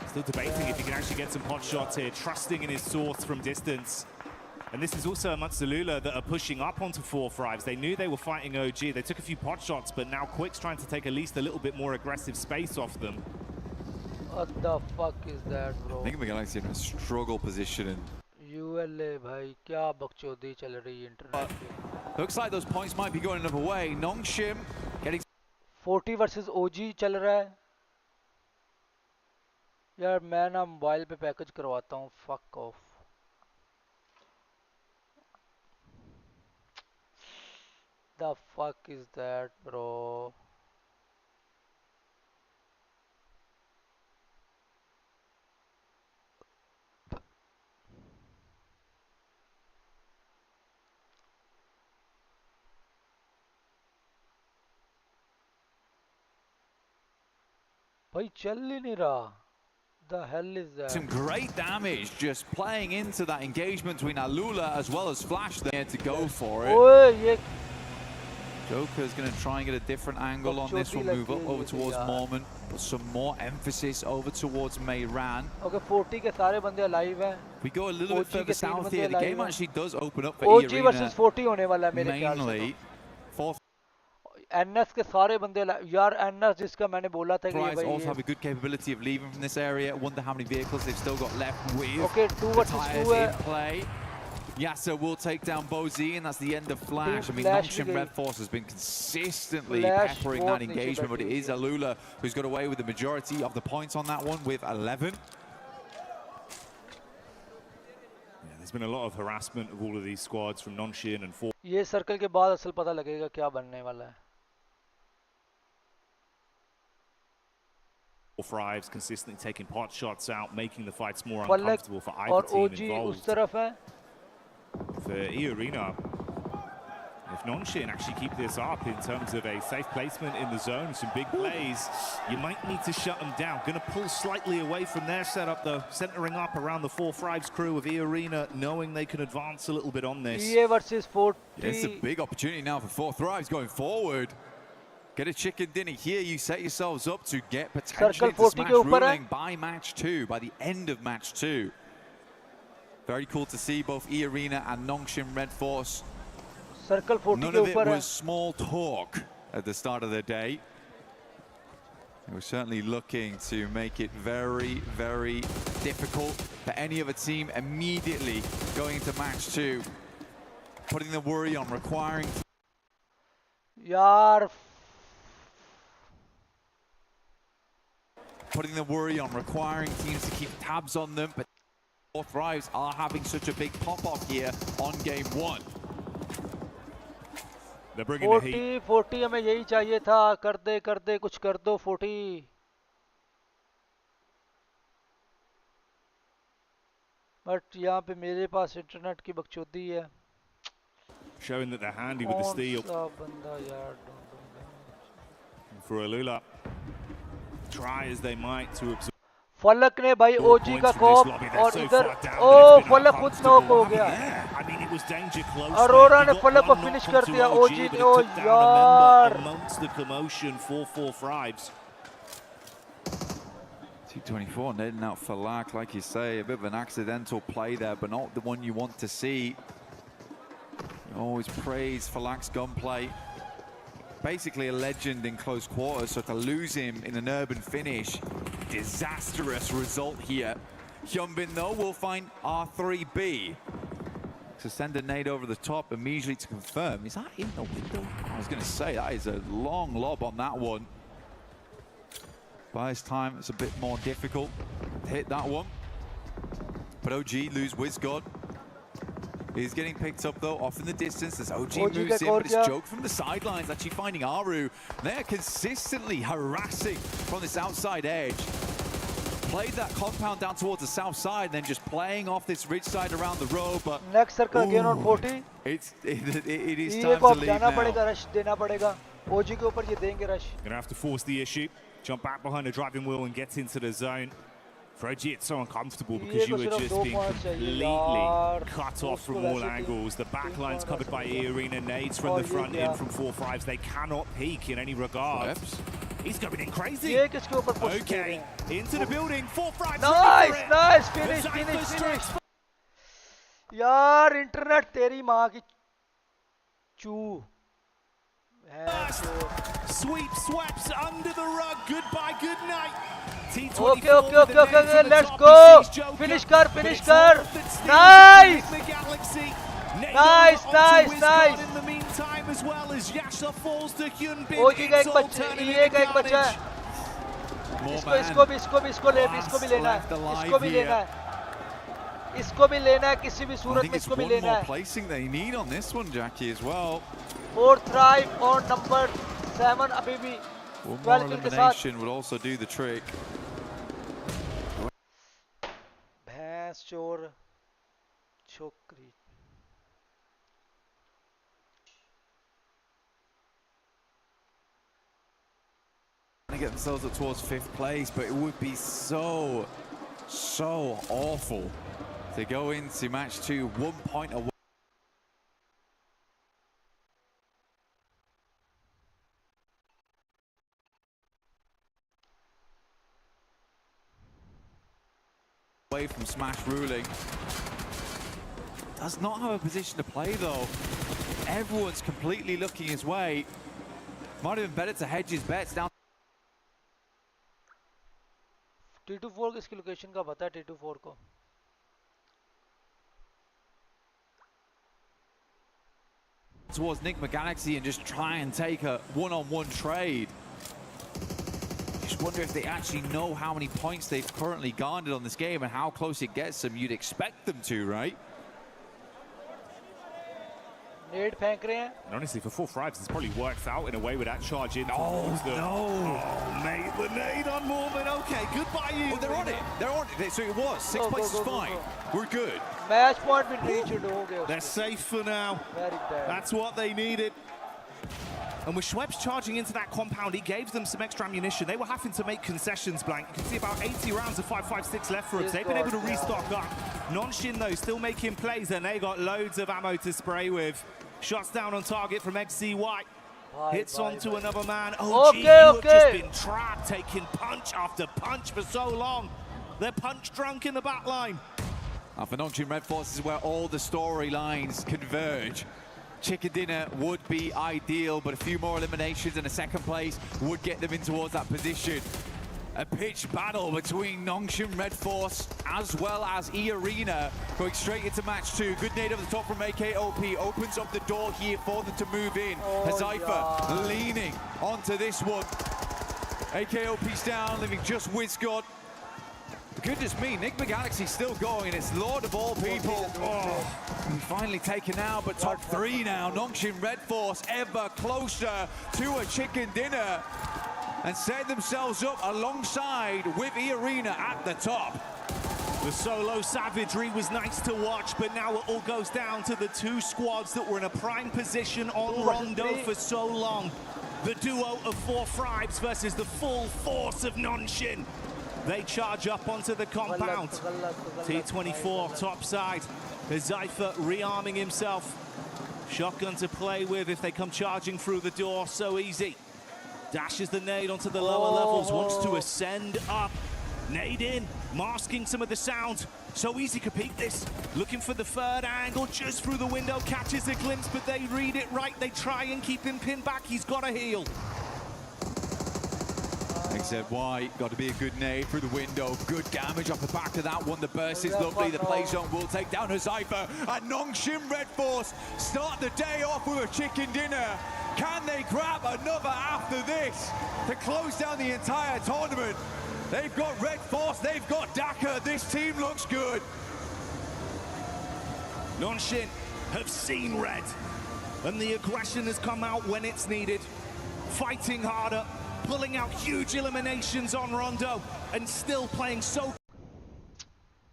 Still debating if he can actually get some pot shots here, trusting in his source from distance. And this is also amongst the Lula that are pushing up onto 4-5s. They knew they were fighting OG. They took a few pot shots, but now Quick's trying to take at least a little bit more aggressive space off them. What the fuck is that, bro? I think we're going to see in a struggle position. ULA भाई क्या बकचोदी चल रही है internet पे। Looks like those points might be going another way. Nongshim getting 40 versus OG चल रहा है। यार मैं ना मोबाइल पे पैकेज करवाता हूँ। Fuck off. The fuck is that, bro? भाई चल ही नहीं रहा। The hell is that? Some great damage just playing into that engagement between Alula as well as Flash there to go for it. ओए ये Joker's going to try and get a different angle on this one, move up over towards Mormon, put some more emphasis over towards Mehran. Okay, 40 के सारे बंदे alive हैं। We go a little bit further south here. The game actually does open up for OG Arena. versus 40 होने वाला है मेरे ख्याल से। Mainly, fourth. NS के सारे बंदे यार NS जिसका मैंने बोला था कि ये भाई also have a good capability of leaving from this area. Wonder how many vehicles they've still got left with. Okay, 2 versus 2 in play. Yasser will take down Bozy, and that's the end of Flash. I mean, Nongshim Red Force has been consistently peppering that engagement, but it is Alula who's got away with the majority of the points on that one with 11. Yeah, there's been a lot of harassment of all of these squads from Nongshim and 4. ये circle के बाद असल पता लगेगा क्या बनने वाला है। 4-5s consistently taking pot shots out, making the fights more uncomfortable for either team involved. उस तरफ है। For E-Arena, if Nongshim actually keep this up in terms of a safe placement in the zone, some big plays, you might need to shut them down. Going to pull slightly away from their setup though, centering up around the 4-5s crew of E-Arena, knowing they can advance a little bit on this. EA versus 40. It's a big opportunity now for 4-5s going forward. Get a chicken dinner here. You set yourselves up to get potentially to smash ruling by match 2, by the end of match 2. Very cool to see both E-Arena and Nongshim Red Force. Circle 40 None of it was small talk at the start of the day. They were certainly looking to make it very, very difficult for any other team immediately going into match 2. Putting the worry on, requiring... Putting the worry on, requiring teams to keep tabs on them, but Thrives are having such a big pop-off here on game 1. They're bringing 40 40 हमें यही चाहिए था। कर दे कुछ कर दो 40। But यहाँ पे मेरे पास इंटरनेट की बकचोदी है। Showing that they're handy with the steal. बंदा यार For Alula, try as they might to absorb. फलक ने भाई ओजी का कॉप और इधर ओ फलक खुद नॉक हो गया अरोरा ने फलक को फिनिश कर दिया ओजी ने ओ यार amongst the commotion 4-4-5s. 224 netting out Falak, like you say, a bit of an accidental play there, but not the one you want to see. You always praise Falak's gunplay. Basically a legend in close quarters, so to lose him in an urban finish, disastrous result here. Hyunbin though will find R3B. To send a nade over the top immediately to confirm. Is that in the window? I was going to say, that is a long lob on that one. By this time, it's a bit more difficult to hit that one. But OG lose Wizgod. He's getting picked up though, off in the distance as OG moves in, but it's Joke from the sidelines actually finding Aru. They're consistently harassing from this outside edge. Played that compound down towards the south side, then just playing off this ridge side around the road, but... Next circle again on 40. It is time to leave now. Rush देना पड़ेगा. OG के ऊपर ये देंगे rush. Gonna have to force the issue. Jump back behind the driving wheel and get into the zone. For OG, it's so uncomfortable because you were just being completely cut off from all angles. The backline's covered by E-Arena, nades from the front in from 4-5s. They cannot peek in any regard. He's going in crazy. Okay, into the building. 4-5. Nice, finish. यार internet तेरी माँ की चू. Sweep sweeps under the rug. Goodbye, good night. Okay, let's go. Finish kar. Nice. Nice. In the meantime, as well as Yasha falls to Hyunbin. OG का एक बच्चा, ये का एक बच्चा है. इसको भी लेना है किसी भी सूरत में इसको भी लेना है. Placing they need on this one, Jackie, as well. 4th drive on number 7 अभी भी 12 elimination would also do the trick. भैंस चोर छोकरी. They get themselves up towards 5th place, but it would be so awful to go into match 2 1 point away. From Smash ruling. Does not have a position to play though. Everyone's completely looking his way. Might have been better to hedge his bets down. T24 किसकी location का पता है T24 को? Towards Nick Galaxy and just try and take a one-on-one trade. Just wonder if they actually know how many points they've currently garnered on this game and how close it gets them. You'd expect them to, right? Nade फेंक रहे हैं. And honestly, for 4-5s, it's probably worked out in a way with that charge in. Oh, mate, the nade on Mormon. Okay, goodbye you. Oh, they're on it. So it was. 6 points is fine. We're good. Match point been reached हो गया. They're safe for now. Very bad. That's what they needed. And with Schweppes charging into that compound, he gave them some extra ammunition. They were having to make concessions, Blank. You can see about 80 rounds of 5.56 left for us. They've been able to restock up. Non-Shin, though, still making plays, and they got loads of ammo to spray with. Shots down on target from XCY. Hits onto another man. OG, you have just been trapped, taking punch after punch for so long. They're punch drunk in the back line. For Non-Shin Red Force is where all the storylines converge. Chicken dinner would be ideal, but a few more eliminations and a 2nd place would get them in towards that position. A pitched battle between Nongshin Red Force as well as E-Arena going straight into match 2. Good nade over the top from AKOP, opens up the door here for them to move in. Hazaifa leaning onto this one. AKOP's down, leaving just Wizgod. Goodness me, Nick Galaxy's still going, and it's Lord of all people. Finally taken out, but top 3 now. Nongshin Red Force ever closer to a chicken dinner and set themselves up alongside with E-Arena at the top. The solo savagery was nice to watch, but now it all goes down to the 2 squads that were in a prime position on Rondo for so long. The duo of 4 Fribes versus the full force of Nonshin. They charge up onto the compound. T24 topside. Hizaifa rearming himself. Shotgun to play with if they come charging through the door. So easy. Dashes the nade onto the lower levels. Wants to ascend up. Nade in. Masking some of the sound. So easy to peek this. Looking for the third angle. Just through the window. Catches a glimpse, but they read it right. They try and keep him pinned back. He's got to heal. Except why, got to be a good nade through the window. Good damage off the back of that one. The burst is lovely. The play zone will take down Hizaifa. And Nongshim Red Force start the day off with a chicken dinner. Can they grab another after this to close down the entire tournament? They've got Red Force, they've got Dhaka. This team looks good. Nonshin have seen red. And the aggression has come out when it's needed. Fighting harder. Pulling out huge eliminations on Rondo and still playing so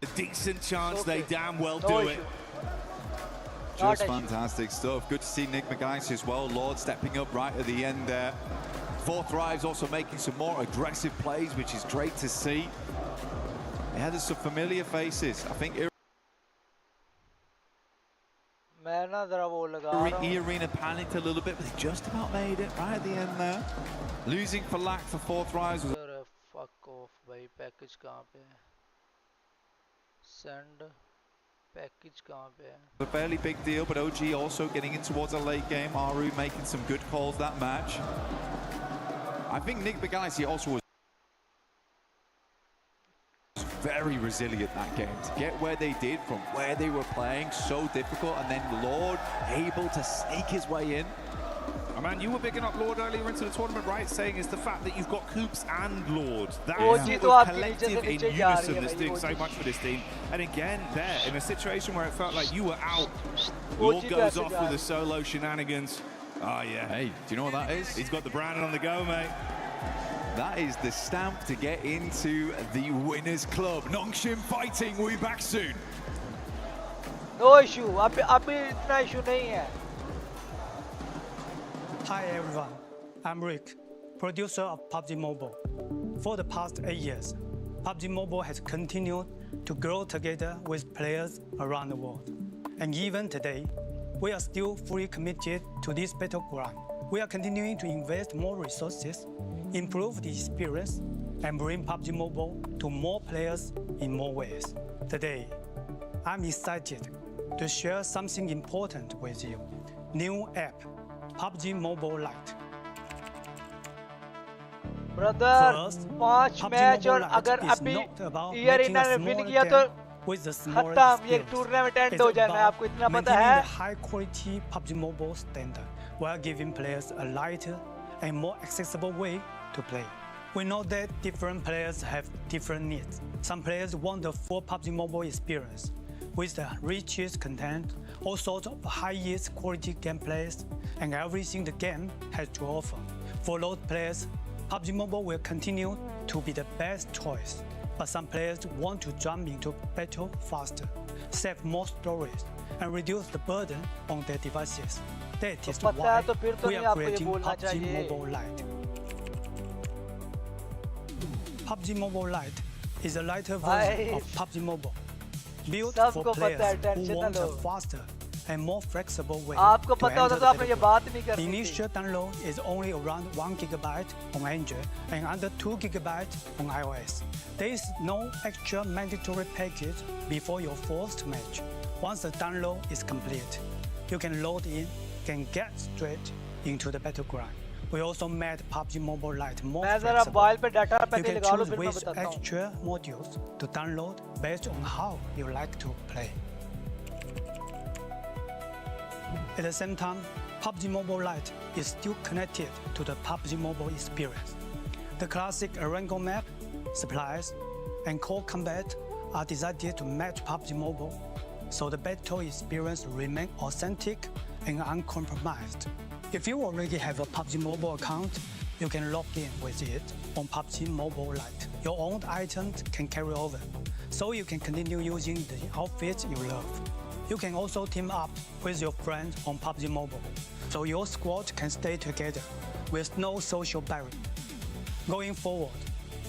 a decent chance they damn well do it. Just fantastic stuff. Good to see Nick McGuice as well. Lord stepping up right at the end there. 4 Thrives also making some more aggressive plays, which is great to see. They had some familiar faces. I think E-Arena panicked a little bit, but they just about made it right at the end there. Losing for lack for 4 Thrives was fuck off, bhai. Package kahan pe hai? Send package kahan pe hai? a fairly big deal, but OG also getting in towards a late game. Aru making some good calls that match. I think Nick Begaisi also was very resilient that game to get where they did from where they were playing. So difficult, and then Lord able to sneak his way in. Oh man, you were bigging up Lord earlier into the tournament, right? Saying it's the fact that you've got Coops and Lord. That is collective in unison that's doing so much for this team. And again, there, in a situation where it felt like you were out, Lord goes off with the solo shenanigans. Oh yeah. Hey, do you know what that is? He's got the Brandon on the go, mate. That is the stamp to get into the Winners Club. Nongshim fighting, we'll be back soon. No issue, abhi itna issue nahi hai. Hi everyone, I'm Rick, producer of PUBG Mobile. For the past 8 years, PUBG Mobile has continued to grow together with players around the world. And even today, we are still fully committed to this battleground. We are continuing to invest more resources, improve the experience, and bring PUBG Mobile to more players in more ways. Today, I'm excited to share something important with you. New app, PUBG Mobile Lite. Brother, 5 match और अगर अभी E-Arena ने win किया तो खत्म, ये tournament and हो जाए, मैं आपको इतना पता है. High quality PUBG Mobile standard while giving players a lighter and more accessible way to play. We know that different players have different needs. Some players want the full PUBG Mobile experience with the richest content, all sorts of highest quality gameplays, and everything the game has to offer. For those players, PUBG Mobile will continue to be the best choice. But some players want to jump into battle faster, save more storage, and reduce the burden on their devices. That is why we are creating PUBG Mobile Lite. PUBG Mobile Lite is a lighter version of PUBG Mobile, built for players who want a faster and more flexible way आपको to पता होता enter तो आपने ये बात नहीं the करनी थी. initial download is only around 1 GB on Android and under 2 GB on iOS. There is no extra mandatory package before your first match. Once the download is complete, you can load in and get straight into the battleground. We also made PUBG Mobile Lite more मैं जरा flexible. Mobile पे data You pack can लगा लो choose फिर मैं which बताता हूँ. extra modules to download based on how you like to play. At the same time, PUBG Mobile Lite is still connected to the PUBG Mobile experience. The classic Arango map, supplies, and core combat are designed to match PUBG Mobile, so the battle experience remains authentic and uncompromised. If you already have a PUBG Mobile account, you can log in with it on PUBG Mobile Lite. Your own items can carry over, so you can continue using the outfits you love. You can also team up with your friends on PUBG Mobile, so your squad can stay together. with no social barrier. Going forward,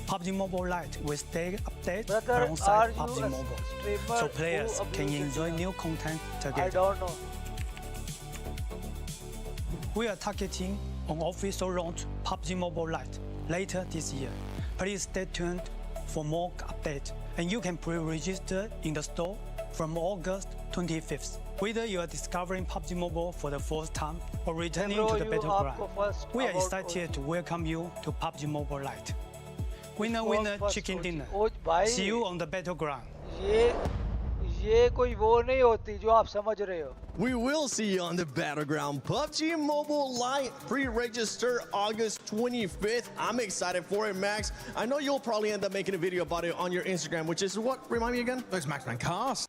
PUBG Mobile Lite will stay updated alongside PUBG Mobile, so players can enjoy new content together. I don't know. We are targeting an official launch PUBG Mobile Lite later this year. Please stay tuned for more updates, and you can pre-register in the store from August 25th. Whether you are discovering PUBG Mobile for the first time or returning to the battleground, we are excited to welcome you to PUBG Mobile Lite. Winner, winner, chicken dinner. See you on the battleground. ये कोई वो नहीं होती जो आप समझ रहे हो. We will see you on the battleground. PUBG Mobile Lite pre-register August 25th. I'm excited for it, Max. I know you'll probably end up making a video about it on your Instagram, which is what? Remind me again? Those Maxman Cast.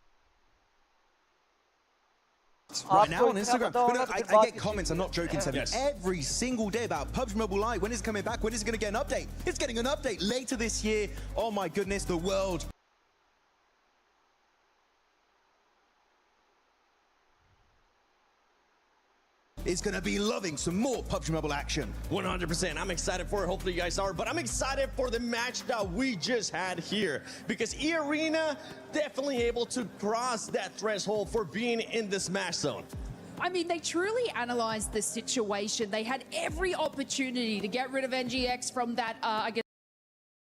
Right now on Instagram. But no, I get comments, I'm not joking, Seven, every single day about PUBG Mobile Lite. When is it coming back? When is it going to get an update? It's getting an update later this year. Oh my goodness, the world. Is going to be loving some more PUBG Mobile action. 100%. I'm excited for it. Hopefully you guys are. But I'm excited for the match that we just had here. Because E-Arena definitely able to cross that threshold for being in the Smash Zone. I mean, they truly analyzed the situation. They had every opportunity to get rid of NGX from that, I guess,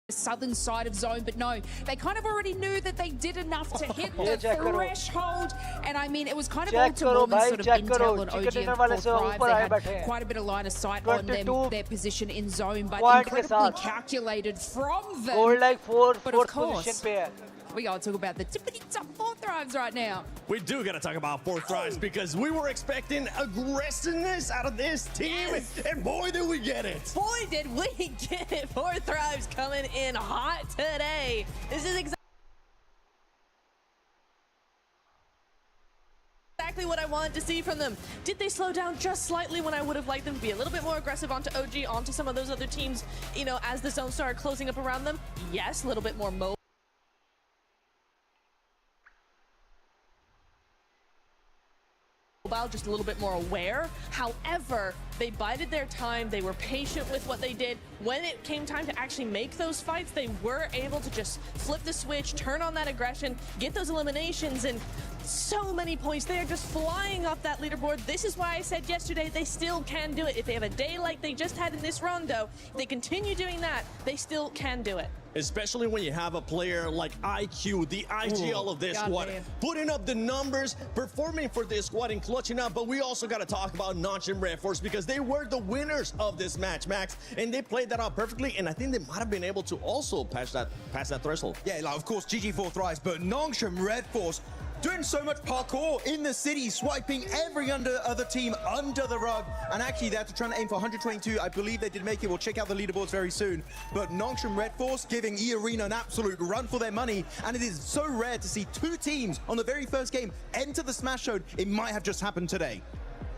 southern side of zone, but no, they kind of already knew that they did enough to hit the threshold, and I mean, it was kind of all to Morgan's sort of intel on OG and 4-5. They had quite a bit of line of sight on them, their position in zone, but incredibly calculated from them. But of course, we gotta talk about the tippity-top 4 thrives right now. We do gotta talk about 4 thrives because we were expecting aggressiveness out of this team, and boy did we get it. Boy did we get it. 4 thrives coming in hot today. This is exactly what I wanted to see from them. Did they slow down just slightly when I would have liked them to be a little bit more aggressive onto OG, onto some of those other teams, you know, as the zone started closing up around them? Yes, a little bit more mobile. Just a little bit more aware. However, they bided their time. They were patient with what they did. When it came time to actually make those fights, they were able to just flip the switch, turn on that aggression, get those eliminations, and so many points. They are just flying up that leaderboard. This is why I said yesterday they still can do it. If they have a day like they just had in this rondo, if they continue doing that, they still can do it. Especially when you have a player like IQ, the IGL of this squad, putting up the numbers, performing for this squad and clutching up. But we also got to talk about Notch and Red Force because they were the winners of this match, Max, and they played that out perfectly. And I think they might have been able to also pass that threshold. Yeah, like of course GG4 thrives, but Notch and Red Force doing so much parkour in the city, swiping every other team under the rug, and actually they're trying to aim for 122. I believe they did make it. We'll check out the leaderboards very soon. But Notch and Red Force giving E-Arena an absolute run for their money, and it is so rare to see 2 teams on the very first game enter the Smash Zone. It might have just happened today.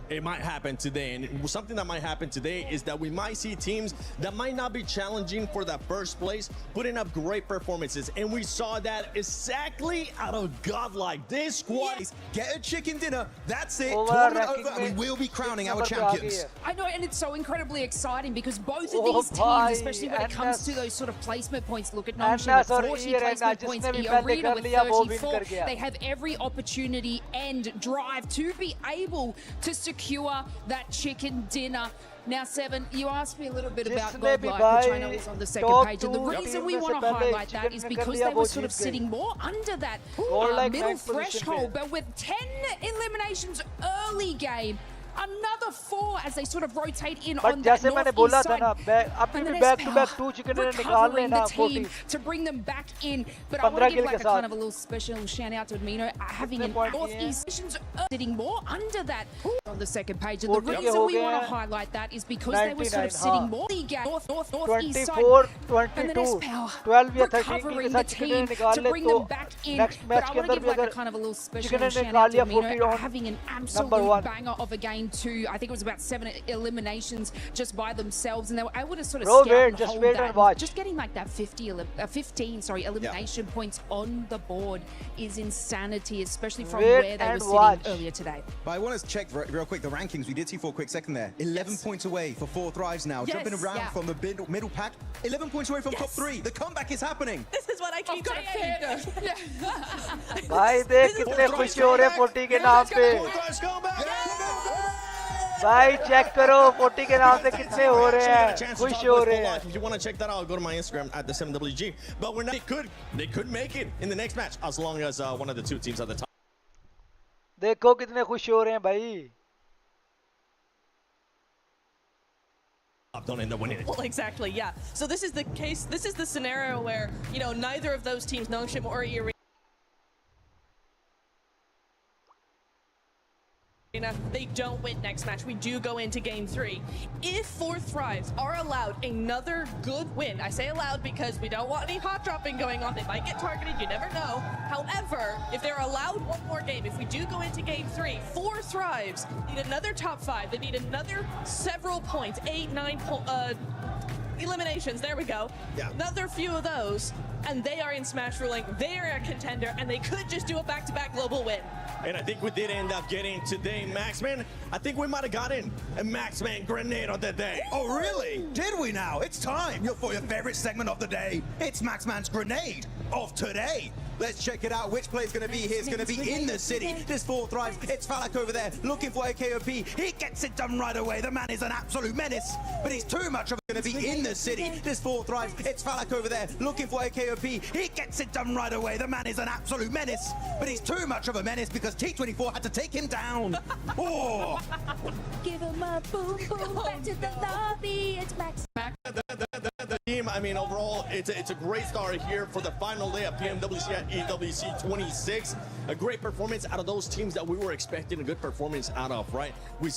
It might happen today, and something that might happen today is that we might see teams that might not be challenging for that first place putting up great performances, and we saw that exactly out of Godlike. This squad get a chicken dinner. That's it. Tournament over, and we will be crowning our champions. I know, and it's so incredibly exciting because both of these teams, especially when it comes to those sort of placement points, look at Nongshim with 40 placement points, E-Arena with 34. They have every opportunity and drive to be able to secure that chicken dinner. Now, Seven, you asked me a little bit about Godlike, which I know is on the second page, and the reason we want to highlight that is because they were sort of sitting more under that middle threshold, but with 10 eliminations early game, another 4 as they sort of rotate in on that northeast side. And then it's recovering the team to bring them back in. But I want to give like a kind of a little special shout out to Admino having an northeast sitting more under that on the second page. And the reason we want to highlight that is because they were sort of sitting more northeast side. And then S-Power recovering the team to bring them back in. But I want to give like a kind of a little special shout out to Admino having an absolute banger of a game gained to, I think it was about 7 eliminations just by themselves, and they were able to sort of Bro, scout wait, and just hold wait that. and watch. Just getting like that 15 elimination points on the board is insanity, especially from where they were sitting earlier today. But I want to check real quick the rankings. We did see for a quick second there. 11 points away for 4 Thrives now. Yes. Jumping around from the middle pack. 11 points away from top 3. The comeback is happening. This is what I keep saying. भाई देख कितने खुश हो रहे हैं 40 के नाम पे भाई चेक करो 40 के नाम पे कितने हो रहे हैं खुश हो रहे हैं If you want to check that out, go to my Instagram at the 7WG. But we're not, they could make it in the next match as long as one of the 2 teams at the top. देखो कितने खुश हो रहे हैं भाई Don't end up winning it. Well, exactly, yeah. So this is the case, this is the scenario where, you know, neither of those teams, Nongshim or Yehi, they don't win next match. We do go into game 3. If 4 Thrives are allowed another good win, I say allowed because we don't want any hot dropping going on. They might get targeted, you never know. However, if they're allowed one more game, if we do go into game 3, 4 Thrives need another top 5. They need another several points, 8, 9 eliminations. There we go. Yeah. Another few of those, and they are in Smash Ruling. They are a contender, and they could just do a back-to-back global win. And I think we did end up getting today Maxman. I think we might have gotten a Maxman grenade on that day. Oh, really? Did we now? It's time for your favorite segment of the day. It's Maxman's grenade of today. Let's check it out. Which player's going to be here? It's going to be in the city. This 4 Thrives. It's Falak over there looking for a KOP. He gets it done right away. The man is an absolute menace, but he's too much of Going to be in the city. This 4 Thrives. It's Falak over there looking for a KOP. He gets it done right away. The man is an absolute menace, but he's too much of a menace because T24 had to take him down. Oh! Give him a boom boom back to the lobby. It's Max. The team, I mean, overall, it's a great start here for the final day of PMWC at EWC 26. A great performance out of those teams that we were expecting a good performance out of, right? We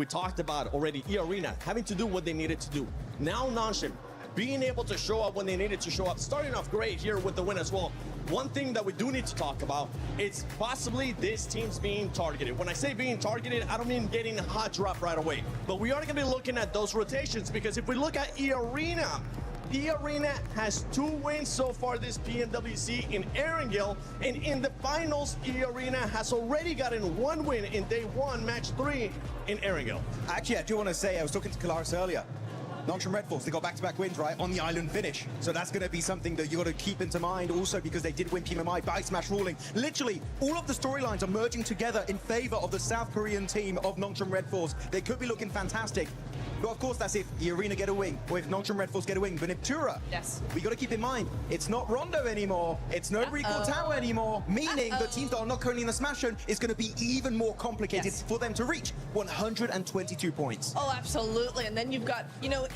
talked about already Arena having to do what they needed to do. Now Nongshim being able to show up when they needed to show up, starting off great here with the win as well. One thing that we do need to talk about is possibly this team's being targeted. When I say being targeted, I don't mean getting a hot drop right away, but we are going to be looking at those rotations, because if we look at Arena has 2 wins so far this PMWC in Erangel, and in the finals, Arena has already gotten 1 win in day 1, match 3 in Erangel. Actually, I do want to say, I was talking to Kalaris earlier. Nongshim Red Force, they got back-to-back wins, right, on the island finish. So that's going to be something that you got to keep into mind also, because they did win PMMI by Smash Ruling. Literally, all of the storylines are merging together in favor of the South Korean team of Nongshim Red Force. They could be looking fantastic. But of course, that's if Arena get a win, or if Nongshim Red Force get a win. But if Tura, yes, we got to keep in mind, it's not Rondo anymore. It's no Recall Tower anymore. Meaning the teams that are not currently in the Smash Zone is going to be even more complicated for them to reach 122 points. Oh, absolutely. And then you've got, you know,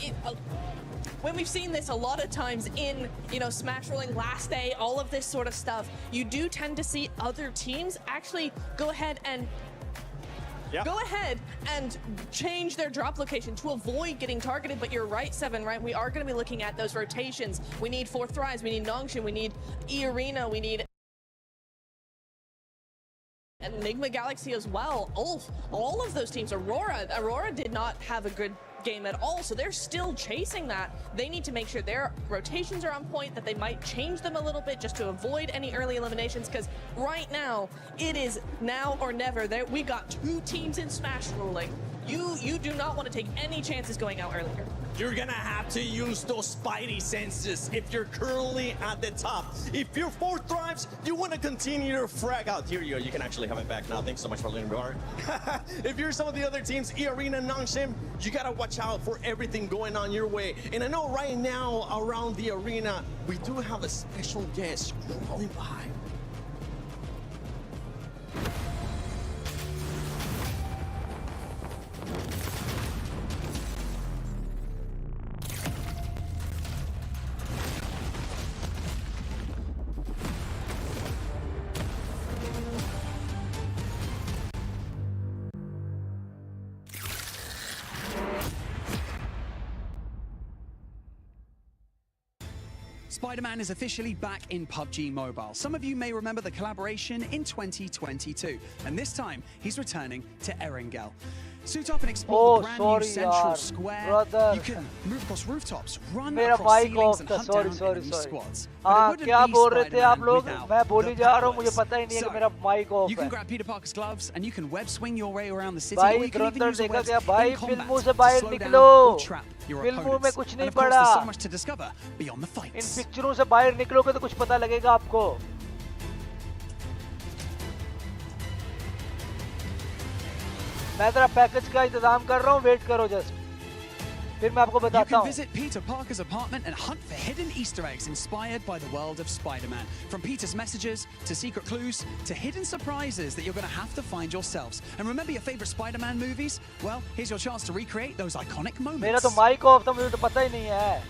when we've seen this a lot of times in, you know, Smash Ruling last day, all of this sort of stuff, you do tend to see other teams actually go ahead and change their drop location to avoid getting targeted. But you're right, Seven, right? We are going to be looking at those rotations. We need 4 Thrives, we need Nongshim, we need Arena, we need Enigma Galaxy as well. Ulf, all of those teams. Aurora did not have a good game at all, so they're still chasing that. They need to make sure their rotations are on point, that they might change them a little bit just to avoid any early eliminations, because right now it is now or never. We got 2 teams in Smash Ruling. You do not want to take any chances going out earlier. You're gonna have to use those spidey senses if you're currently at the top. If you're 4 Thrives, you want to continue your frag out. Here you go, you can actually have it back now. Thanks so much for letting me borrow. If you're some of the other teams, Arena, Nongshim, you gotta watch out for everything going on your way. And I know right now around the arena, we do have a special guest crawling by. Spider-Man is officially back in PUBG Mobile. Some of you may remember the collaboration in 2022, and this time he's returning to Erangel. Suit up and explore the brand new central yaar, square. brother. You can move across rooftops, run मेरा across mic ceilings off and था, hunt sorry, down sorry, enemy sorry. squads. हाँ, क्या बोल रहे थे आप लोग? मैं बोल ही जा रहा हूँ, मुझे पता ही नहीं है कि मेरा mic off You can है. grab Peter Parker's gloves and you can web swing your way around the city. भाई Or you can even Dhurandhar use the देखा webs क्या? in भाई combat फिल्मों से to बाहर slow down निकलो. or trap your फिल्मों में opponents. कुछ And नहीं of course, पड़ा. there's so much to discover beyond the in fights. पिक्चरों से बाहर निकलोगे तो कुछ पता लगेगा आपको. मैं तेरा पैकेज का इंतजाम कर रहा हूँ, वेट करो जस्ट. फिर मैं आपको You बताता can हूँ. visit Peter Parker's apartment and hunt for hidden Easter eggs inspired by the world of Spider-Man. From Peter's messages to secret clues to hidden surprises that you're going to have to find yourselves. And remember your favorite Spider-Man movies? Well, here's your chance to recreate those iconic moments. मेरा तो mic off था, मुझे तो पता ही नहीं है.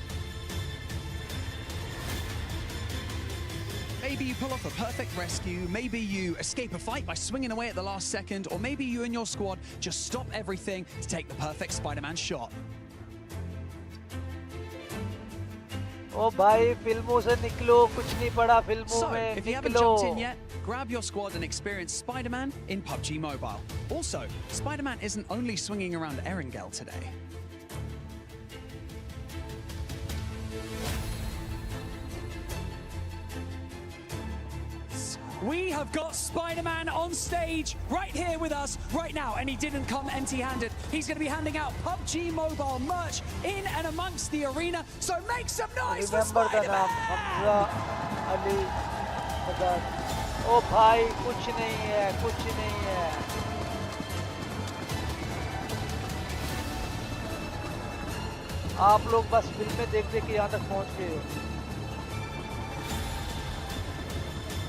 Maybe you pull off a perfect rescue, maybe you escape a fight by swinging away at the last second, or maybe you and your squad just stop everything to take the perfect Spider-Man shot. ओ भाई फिल्मों से निकलो, कुछ नहीं पड़ा फिल्मों So, में. if you haven't निकलो. jumped in yet, grab your squad and experience Spider-Man in PUBG Mobile. Also, Spider-Man isn't only swinging around Erangel today. We have got Spider-Man on stage right here with us right now, and he didn't come empty-handed. He's going to be handing out PUBG Mobile merch in and amongst the arena, so make some noise for Remember the Spider-Man! नाम हमजा अली मदद. ओ भाई कुछ नहीं है, कुछ नहीं है. आप लोग बस फिल्में देख के यहाँ तक पहुँच गए हो.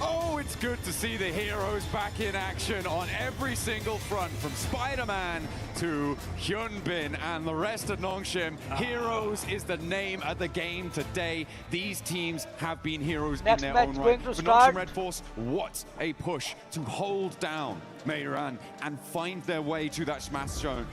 Oh, it's good to see the heroes back in action on every single front, from Spider-Man to Hyunbin and the rest of Nongshim. Heroes is the name of the game today. These teams have been heroes in their own right. For Nongshim Red Force, what a push to hold down Meiran and find their way to that smash zone.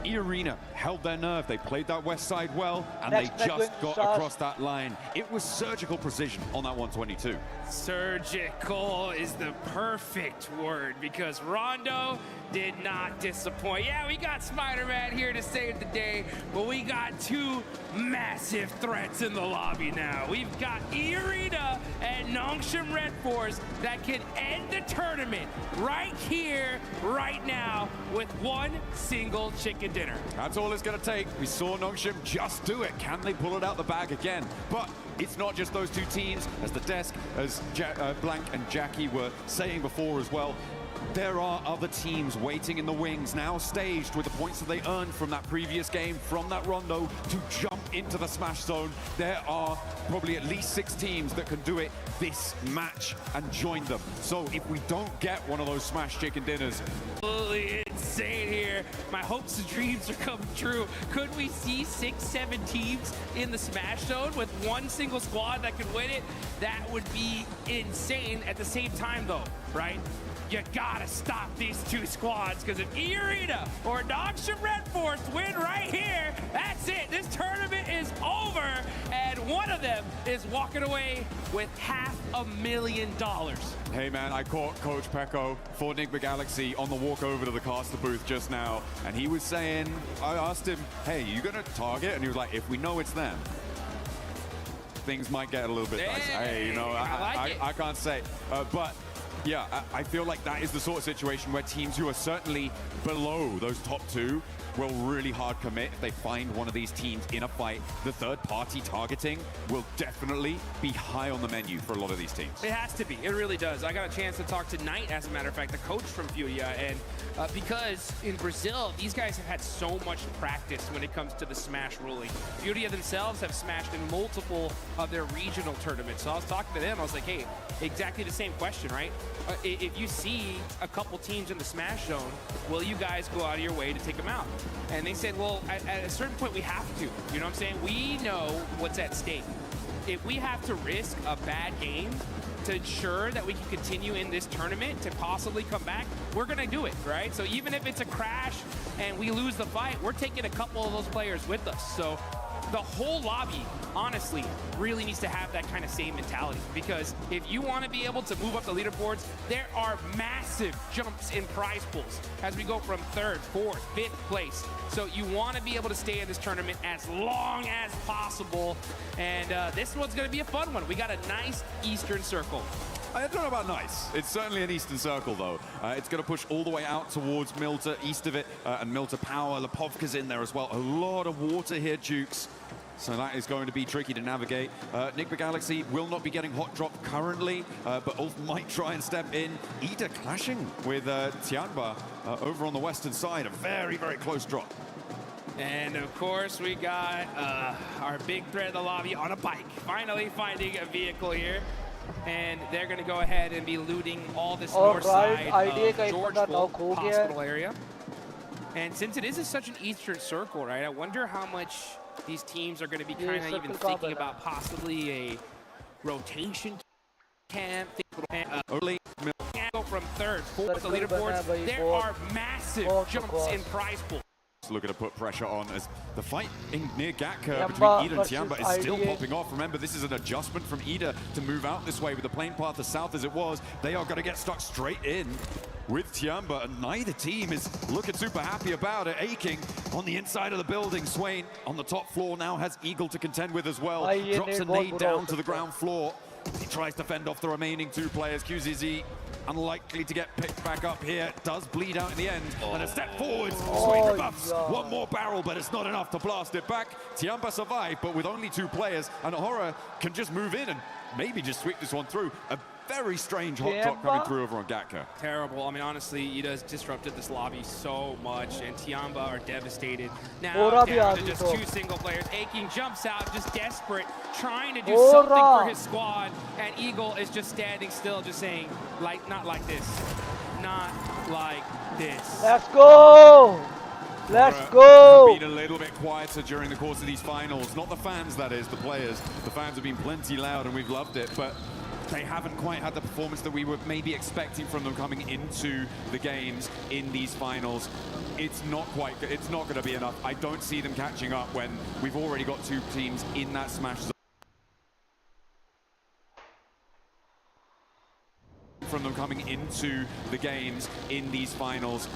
E-Arena held their nerve. They played that west side well, and they just got across that line. It was surgical precision on that 122. Surgical is the perfect word, because Rondo did not disappoint. Yeah, we got Spider-Man here to save the day, but we got two massive threats in the lobby now. We've got E-Arena and Nongshim Red Force that can end the tournament right here, right now, with one single chicken dinner. That's all it's going to take. We saw Nongshim just do it. Can they pull it out the bag again? But it's not just those two teams. As the desk, as Blank and Jackie were saying before as well, there are other teams waiting in the wings, now staged with the points that they earned from that previous game, from that rondo, to jump into the smash zone. There are probably at least 6 teams that can do it this match and join them. So if we don't get one of those smash chicken dinners... Absolutely insane here. My hopes and dreams are coming true. Could we see 6-7 teams in the smash zone with one single squad that could win it? That would be insane. At the same time though, right? You gotta stop these two squads, because if E-Arena or Nongshim Red Force win right here, that's it. This tournament is over, and one of them is walking away with $500,000. Hey man, I caught Coach Pecco for Enigma Galaxy on the walk over to the caster booth just now, and he was saying, I asked him, hey, you gonna target? And he was like, if we know it's them, things might get a little bit dicey. Hey, you know, I can't say, but yeah, I feel like that is the sort of situation where teams who are certainly below those top 2 will really hard commit. If they find one of these teams in a fight, the third-party targeting will definitely be high on the menu for a lot of these teams. It has to be. It really does. I got a chance to talk to Knight, as a matter of fact, the coach from Duniya, and because in Brazil, these guys have had so much practice when it comes to the smash ruling. Duniya themselves have smashed in multiple of their regional tournaments. So I was talking to them, I was like, hey, exactly the same question, right? If you see a couple teams in the smash zone, will you guys go out of your way to take them out? And they said, well, at a certain point we have to. You know what I'm saying? We know what's at stake. If we have to risk a bad game to ensure that we can continue in this tournament to possibly come back, we're gonna do it, right? So even if it's a crash and we lose the fight, we're taking a couple of those players with us. So the whole lobby, honestly, really needs to have that kind of same mentality. Because if you want to be able to move up the leaderboards, there are massive jumps in prize pools as we go from 3rd, 4th, 5th place. So you want to be able to stay in this tournament as long as possible. And this one's going to be a fun one. We got a nice Eastern Circle. I don't know about nice. It's certainly an Eastern Circle, though. It's going to push all the way out towards Milta, east of it, and Milta Power. Lepovka's in there as well. A lot of water here, Jukes. So that is going to be tricky to navigate. Nick Galaxy will not be getting hot drop currently, but Ulf might try and step in. Ida clashing with Tianba over on the western side. A very, very close drop. And of course, we got our big threat of the lobby on a bike. Finally finding a vehicle here. And they're going to go ahead and be looting all this north side of Georgeville Hospital area. And since it is such an Eastern Circle, right, I wonder how much these teams are going to be kind of even thinking about possibly a rotation camp. Early from 3rd, 4th, the leaderboards, there are massive jumps in prize pool. Looking to put pressure on as the fight near Gatka between Ida and Tianba is still popping off. Remember, this is an adjustment from Ida to move out this way with the plane path as south as it was. They are going to get stuck straight in with Tianba, and neither team is looking super happy about it. Aching on the inside of the building. Swain on the top floor now has Eagle to contend with as well. Drops a nade down to the ground floor. He tries to fend off the remaining 2 players. QZZ unlikely to get picked back up here. Does bleed out in the end. And a step forwards. Swain rebuffs. One more barrel, but it's not enough to blast it back. Tianba survived, but with only 2 players. And Horror can just move in and maybe just sweep this one through. A very strange hot drop coming through over on Gatka. Terrible. I mean, honestly, Ida's disrupted this lobby so much, and Tianba are devastated. Now down to just 2 single players. Aching jumps out, just desperate, trying to do something for his squad, and Eagle is just standing still, just saying, like, not like this. Not like this. Let's go! Let's go! Been a little bit quieter during the course of these finals. Not the fans, that is, the players. The fans have been plenty loud, and we've loved it, but they haven't quite had the performance that we were maybe expecting from them coming into the games in these finals. It's not going to be enough. I don't see them catching up when we've already got 2 teams in that smash zone. From them coming into the games in these finals.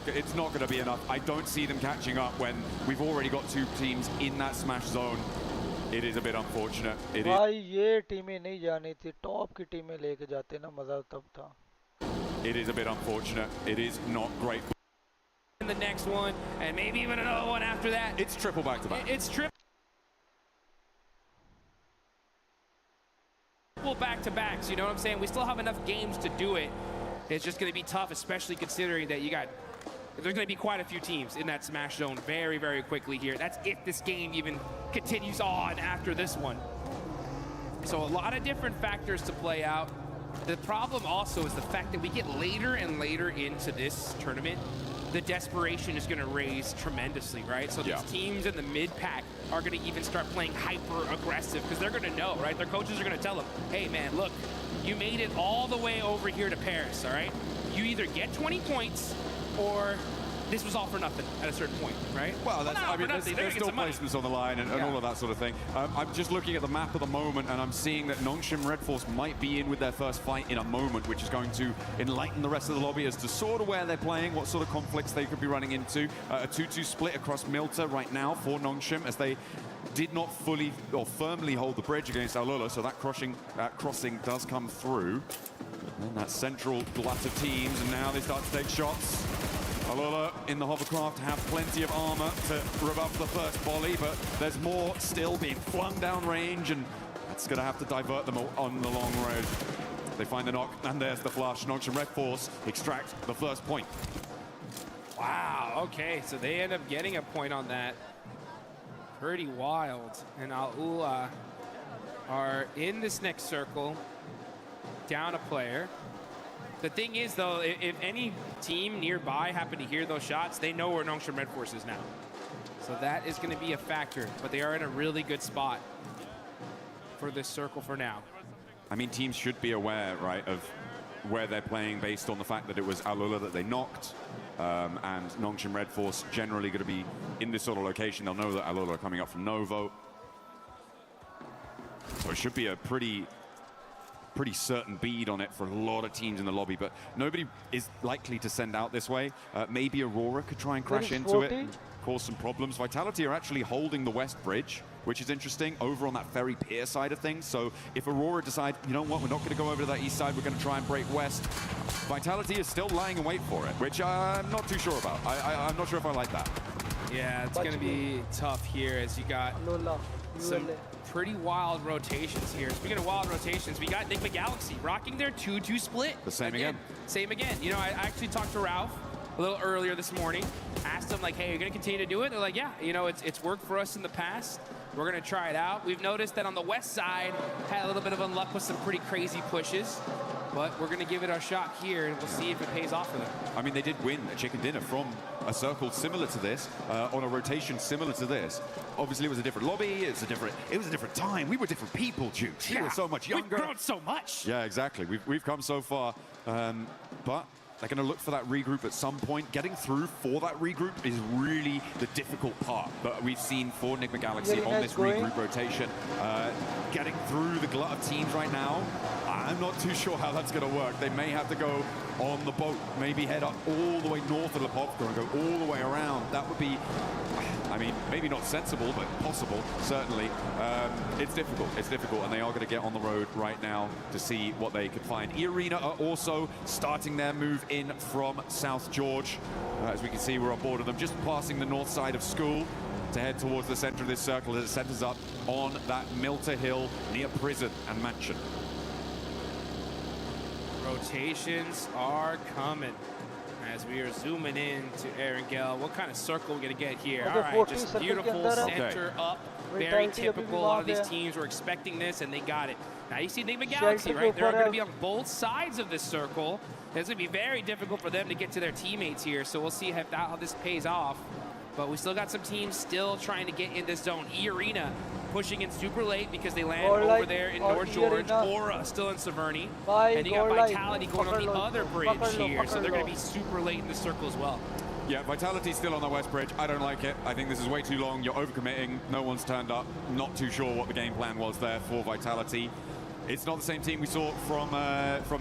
It's not going to be enough. I don't see them catching up when we've already got 2 teams in that smash zone. It is a bit unfortunate. It is. भाई ये टीमें नहीं जानी थी, top की टीमें लेके जाते ना, मजा तब था. It is a bit unfortunate. It is not great. In the next one, and maybe even another one after that. It's triple back-to-back. It's triple back-to-backs, you know what I'm saying? We still have enough games to do it. It's just going to be tough, especially considering that there's going to be quite a few teams in that smash zone very, very quickly here. That's if this game even continues on after this one. So a lot of different factors to play out. The problem also is the fact that we get later and later into this tournament, the desperation is going to raise tremendously, right? So these teams in the mid-pack are going to even start playing hyper-aggressive because they're going to know, right? Their coaches are going to tell them, hey, man, look, you made it all the way over here to Paris, all right? You either get 20 points or this was all for nothing at a certain point, right? Well, there's still placements on the line and all of that sort of thing. I'm just looking at the map at the moment, and I'm seeing that Nongshim Red Force might be in with their first fight in a moment, which is going to enlighten the rest of the lobby as to sort of where they're playing, what sort of conflicts they could be running into. A 2-2 split across Milta right now for Nongshim, as they did not fully or firmly hold the bridge against Alula, so that crossing does come through. And that central glut of teams, and now they start to take shots. Alula in the hovercraft have plenty of armor to rebuff the first volley, but there's more still being flung down range, and it's going to have to divert them on the long road. They find the knock, and there's the flush. Nongshim Red Force extract the first point. Wow, okay, so they end up getting a point on that. Pretty wild. And Alula are in this next circle, down a player. The thing is, though, if any team nearby happen to hear those shots, they know where Nongshim Red Force is now. So that is going to be a factor, but they are in a really good spot for this circle for now. I mean, teams should be aware, right, of where they're playing based on the fact that it was Alula that they knocked, and Nongshim Red Force generally going to be in this sort of location. They'll know that Alula are coming up from Novo. So it should be a pretty certain bead on it for a lot of teams in the lobby, but nobody is likely to send out this way. Maybe Aurora could try and crash into it and cause some problems. Vitality are actually holding the West Bridge, which is interesting, over on that ferry pier side of things. So if Aurora decide, you know what, we're not going to go over to that east side, we're going to try and break west, Vitality is still lying in wait for it, which I'm not too sure about. I'm not sure if I like that. Yeah, it's going to be tough here as you got some pretty wild rotations here. Speaking of wild rotations, we got Enigma Galaxy rocking their 2-2 split. The same again. Same again. You know, I actually talked to Ralph a little earlier this morning, asked them like, hey, you're going to continue to do it? They're like, yeah, you know, it's worked for us in the past. We're going to try it out. We've noticed that on the west side, had a little bit of unluck with some pretty crazy pushes, but we're going to give it a shot here, and we'll see if it pays off for them. I mean, they did win a chicken dinner from a circle similar to this, on a rotation similar to this. Obviously, it was a different lobby. It was a different time. We were different people, Jukes. We were so much younger. We've grown so much. Yeah, exactly. We've come so far, but they're going to look for that regroup at some point. Getting through for that regroup is really the difficult part that we've seen for Enigma Galaxy on this regroup rotation. Getting through the glut of teams right now, I'm not too sure how that's going to work. They may have to go on the boat, maybe head up all the way north of Lepovka and go all the way around. That would be, I mean, maybe not sensible, but possible, certainly. It's difficult, and they are going to get on the road right now to see what they can find. E-Arena are also starting their move in from South George. As we can see, we're on board of them, just passing the north side of school to head towards the center of this circle as it centers up on that Milter Hill near prison and mansion. Rotations are coming as we are zooming in to Erangel. What kind of circle we're going to get here? All right, just beautiful center up. Very typical. A lot of these teams were expecting this, and they got it. Now you see Enigma Galaxy, right? They're going to be on both sides of this circle. It's going to be very difficult for them to get to their teammates here, so we'll see how this pays off. But we still got some teams still trying to get in this zone. E-Arena pushing in super late because they land over there in North George. Aura still in Severny. And you got Vitality going on the other bridge here. So they're going to be super late in the circle as well. Yeah, Vitality's still on the West Bridge. I don't like it. I think this is way too long. You're overcommitting. No one's turned up. Not too sure what the game plan was there for Vitality. It's not the same team we saw from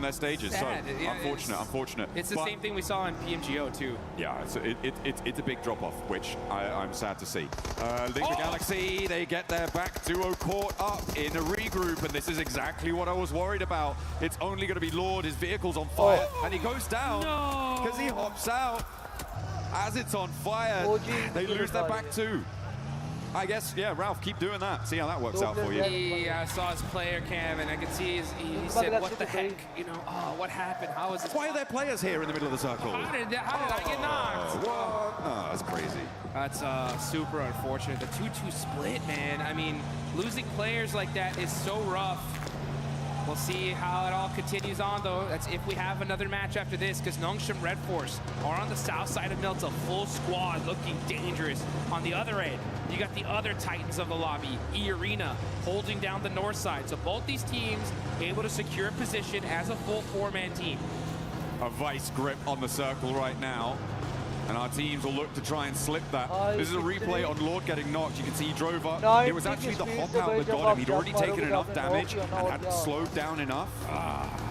their stages. Sad. So Yeah, unfortunate. It's the same thing we saw in PMGO too. Yeah, it's a big drop-off, which I'm sad to see. Enigma Galaxy, they get their back duo caught up in a regroup, and this is exactly what I was worried about. It's only going to be Lord, his vehicle's on fire, and he goes down because he hops out as it's on fire. They lose their back too. I guess, yeah, Ralph, keep doing that. See how that works out for you. Yeah, I saw his player cam, and I could see he said, what the heck? You know, what happened? How is this? Why are there players here in the middle of the circle? How did I get knocked? What? Oh, that's crazy. That's super unfortunate. The 2-2 split, man. I mean, losing players like that is so rough. We'll see how it all continues on, though. That's if we have another match after this, because Nongshim Red Force are on the south side of Milta, full squad, looking dangerous. On the other end, you got the other Titans of the lobby, E-Arena, holding down the north side. So both these teams able to secure position as a full four-man team. A vice grip on the circle right now. And our teams will look to try and slip that. This is a replay on Lord getting knocked. You can see he drove up. It was actually the hop out that got him. He'd already taken enough damage and had slowed down enough.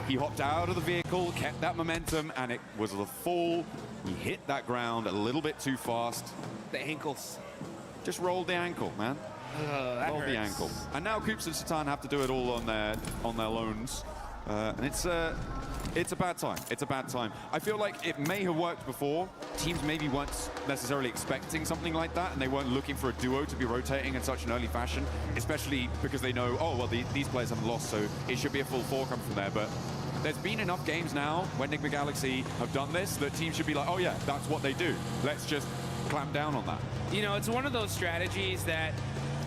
He hopped out of the vehicle, kept that momentum, and it was the fall. He hit that ground a little bit too fast. The ankles. Just rolled the ankle, man. Rolled the ankle. And now Coops and Satan have to do it all on their loans. And it's a bad time. It's a bad time. I feel like it may have worked before. Teams maybe weren't necessarily expecting something like that, and they weren't looking for a duo to be rotating in such an early fashion, especially because they know, oh, well, these players haven't lost, so it should be a full four come from there. But there's been enough games now when Enigma Galaxy have done this that teams should be like, oh, yeah, that's what they do. Let's just clamp down on that. You know, it's one of those strategies that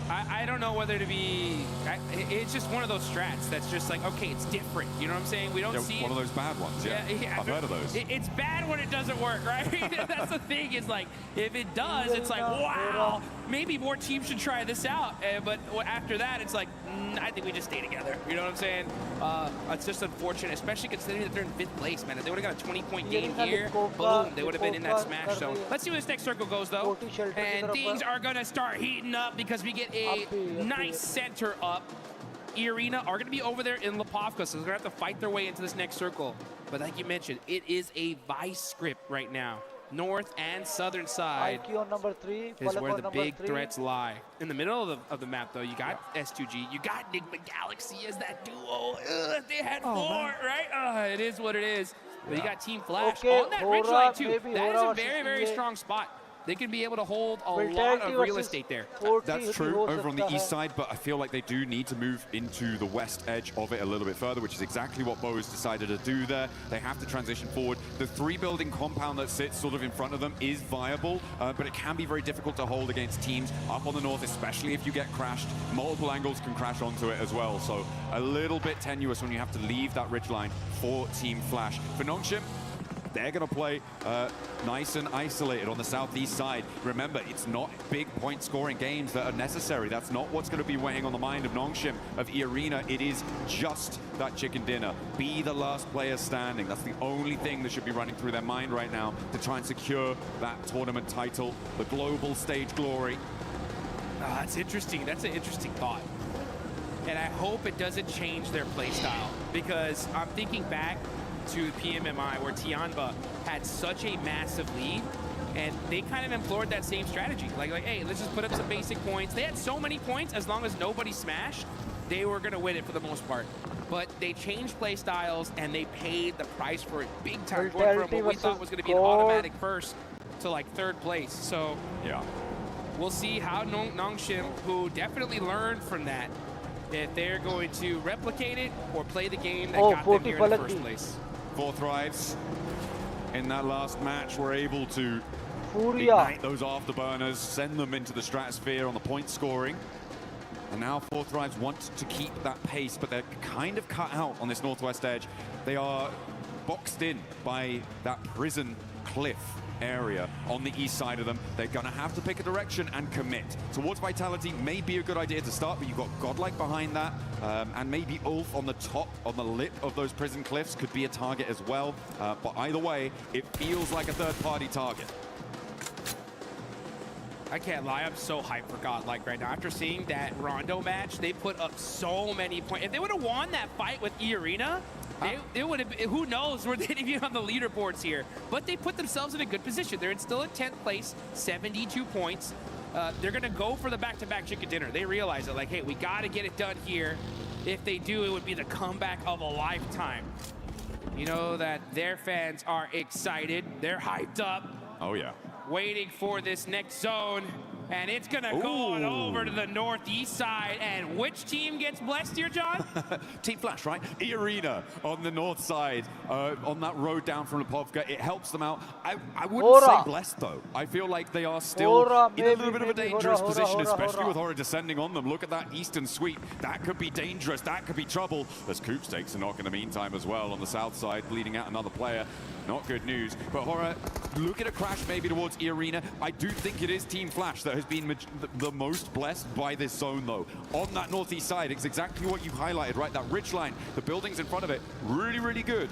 I don't know whether to be. It's just one of those strats that's just like, okay, it's different. You know what I'm saying? We don't see one of those bad ones. Yeah, I've heard of those. It's bad when it doesn't work, right? That's the thing. Is like if it does, it's like wow. maybe more teams should try this out. But after that, it's like, I think we just stay together. You know what I'm saying? It's just unfortunate, especially considering that they're in 5th place, man. If they would have got a 20-point game here, boom, they would have been in that smash zone. Let's see where this next circle goes, though. And things are going to start heating up because we get a nice center up. Arena are going to be over there in Lipovka, so they're going to have to fight their way into this next circle. But like you mentioned, it is a vice script right now. North and southern side IQ on number 3 is where the big threats lie. In the middle of the map, though, you got S2G, you got Enigma Galaxy as that duo. Ugh, they had 4, right? It is what it is. But you got Team Flash on that ridgeline, too. That is a very, very strong spot. They can be able to hold a lot of real estate there. That's true over on the east side, but I feel like they do need to move into the west edge of it a little bit further, which is exactly what Bo has decided to do there. They have to transition forward. The 3-building compound that sits sort of in front of them is viable, but it can be very difficult to hold against teams up on the north, especially if you get crashed. Multiple angles can crash onto it as well, so a little bit tenuous when you have to leave that ridgeline for Team Flash. For Nongshim, they're going to play nice and isolated on the southeast side. Remember, it's not big point-scoring games that are necessary. That's not what's going to be weighing on the mind of Nongshim, of Arena. It is just that chicken dinner. Be the last player standing. That's the only thing that should be running through their mind right now to try and secure that tournament title, the global stage glory. That's interesting. That's an interesting thought. And I hope it doesn't change their play style, because I'm thinking back to PMMI where Tianba had such a massive lead, and they kind of implored that same strategy. Like, hey, let's just put up some basic points. They had so many points, as long as nobody smashed, they were going to win it for the most part. But they changed play styles, and they paid the price for it big time, going from what we thought was going to be an automatic first to like 3rd place. So yeah, we'll see how Nongshim, who definitely learned from that, if they're going to replicate it or play the game that got them here in the first place. 4 Thrives in that last match were able to ignite those afterburners, send them into the stratosphere on the point scoring. And now 4 Thrives want to keep that pace, but they're kind of cut out on this northwest edge. They are boxed in by that prison cliff area on the east side of them. They're going to have to pick a direction and commit. Towards Vitality may be a good idea to start, but you've got Godlike behind that, and maybe Ulf on the top, on the lip of those prison cliffs could be a target as well. But either way, it feels like a third-party target. I can't lie, I'm so hyped for Godlike right now. After seeing that Rondo match, they put up so many points. If they would have won that fight with E-Arena, they would have, who knows where they'd be on the leaderboards here. But they put themselves in a good position. They're still in 10th place, 72 points. They're going to go for the back-to-back chicken dinner. They realize it, like, hey, we got to get it done here. If they do, it would be the comeback of a lifetime. You know that their fans are excited. They're hyped up. Oh, yeah. Waiting for this next zone. And it's going to go on over to the northeast side. And which team gets blessed here, John? Team Flash, right? E-Arena on the north side, on that road down from Lipovka. It helps them out. I wouldn't say blessed, though. I feel like they are still in a little bit of a dangerous position, especially with Hora descending on them. Look at that eastern sweep. That could be dangerous. That could be trouble. There's Coop takes a knock in the meantime as well on the south side, bleeding out another player. Not good news. But Hora, look at a crash maybe towards E-Arena. I do think it is Team Flash that has been the most blessed by this zone, though. On that northeast side, it's exactly what you highlighted, right? That ridge line, the buildings in front of it, really, really good.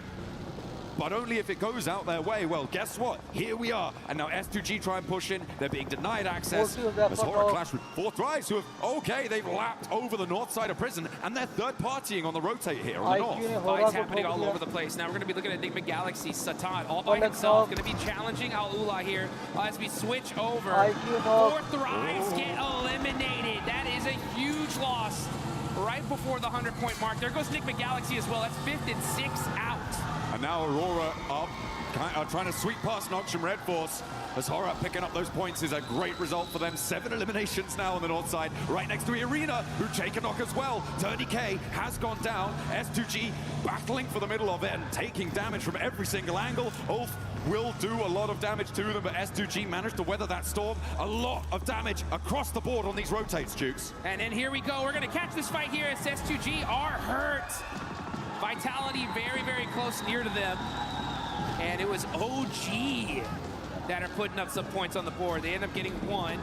But only if it goes out their way. Well, guess what? Here we are. And now S2G try and push in. They're being denied access. As Hora clash with 4 Thrives, who have, okay, they've lapped over the north side of prison, and they're third-partying on the rotate here on the north. Fights happening all over the place. Now we're going to be looking at Enigma Galaxy. Satan all by himself, going to be challenging Al-Ula here as we switch over. 4 Thrives get eliminated. That is a huge loss right before the 100-point mark. There goes Enigma Galaxy as well. That's 5th and 6th out. And now Aurora up, trying to sweep past Nongshim Red Force. As Hora picking up those points is a great result for them. 7 eliminations now on the north side, right next to Arena, who take a knock as well. Turny K has gone down. S2G battling for the middle of it and taking damage from every single angle. Ulf will do a lot of damage to them, but S2G managed to weather that storm. A lot of damage across the board on these rotates, Jukes. And then here we go. We're going to catch this fight here as S2G are hurt. Vitality very, very close near to them. And it was OG that are putting up some points on the board. They end up getting 1.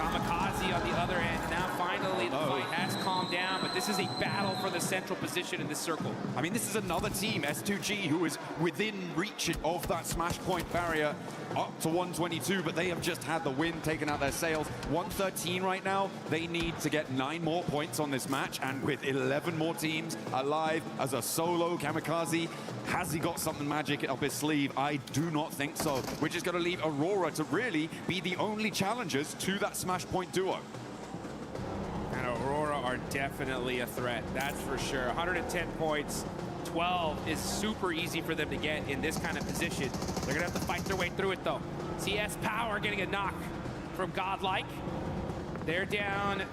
Kamikaze on the other end. Now finally the fight has calmed down, but this is a battle for the central position in this circle. I mean, this is another team, S2G, who is within reach of that smash point barrier up to 122, but they have just had the win taken out their sails. 113 right now. They need to get 9 more points on this match, and with 11 more teams alive as a solo, Kamikaze, has he got something magic up his sleeve? I do not think so, which is going to leave Aurora to really be the only challengers to that smash point duo. And Aurora are definitely a threat, that's for sure. 110 points, 12 is super easy for them to get in this kind of position. They're gonna have to fight their way through it though. CS Power getting a knock from Godlike. They're down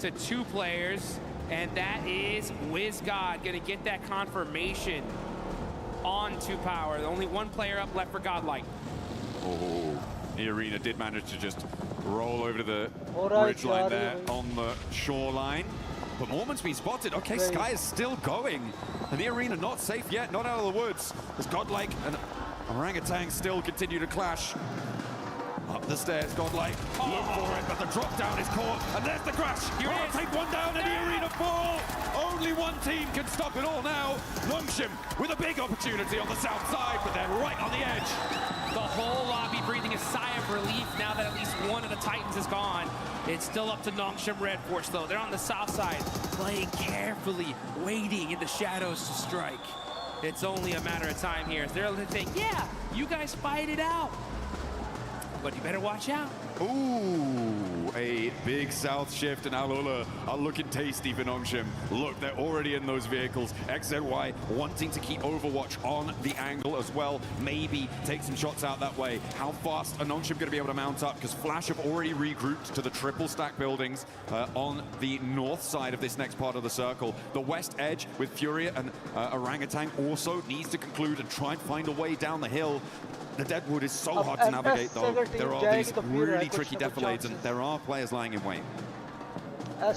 to 2 players, and that is WizGod gonna get that confirmation on 2 Power. Only 1 player up left for Godlike. Oh, the arena did manage to just roll over to the Alright, ridgeline there on the shoreline. But Mormon's been spotted. Okay, Sky is still going. And the arena not safe yet, not out of the woods. As Godlike and Orangutan still continue to clash. Up the stairs, Godlike. Look for it, but the drop down is caught. And there's the crash. Here it is. Take one down and the arena fall. Only one team can stop it all now. Longshim with a big opportunity on the south side, but they're right on the edge. The whole lobby breathing a sigh of relief now that at least one of the Titans is gone. It's still up to Nongshim Red Force though. They're on the south side, playing carefully, waiting in the shadows to strike. It's only a matter of time here. They're saying, yeah, you guys fight it out. But you better watch out. Ooh, a big south shift, and Alula are looking tasty for Nongshim. Look, they're already in those vehicles. XZY wanting to keep Overwatch on the angle as well. Maybe take some shots out that way. How fast are Nongshim going to be able to mount up? Because Flash have already regrouped to the triple stack buildings on the north side of this next part of the circle. The west edge with Furia and Orangutan also needs to conclude and try and find a way down the hill. The Deadwood is so hard to navigate though. There are these really tricky defilades and there are players lying in wait.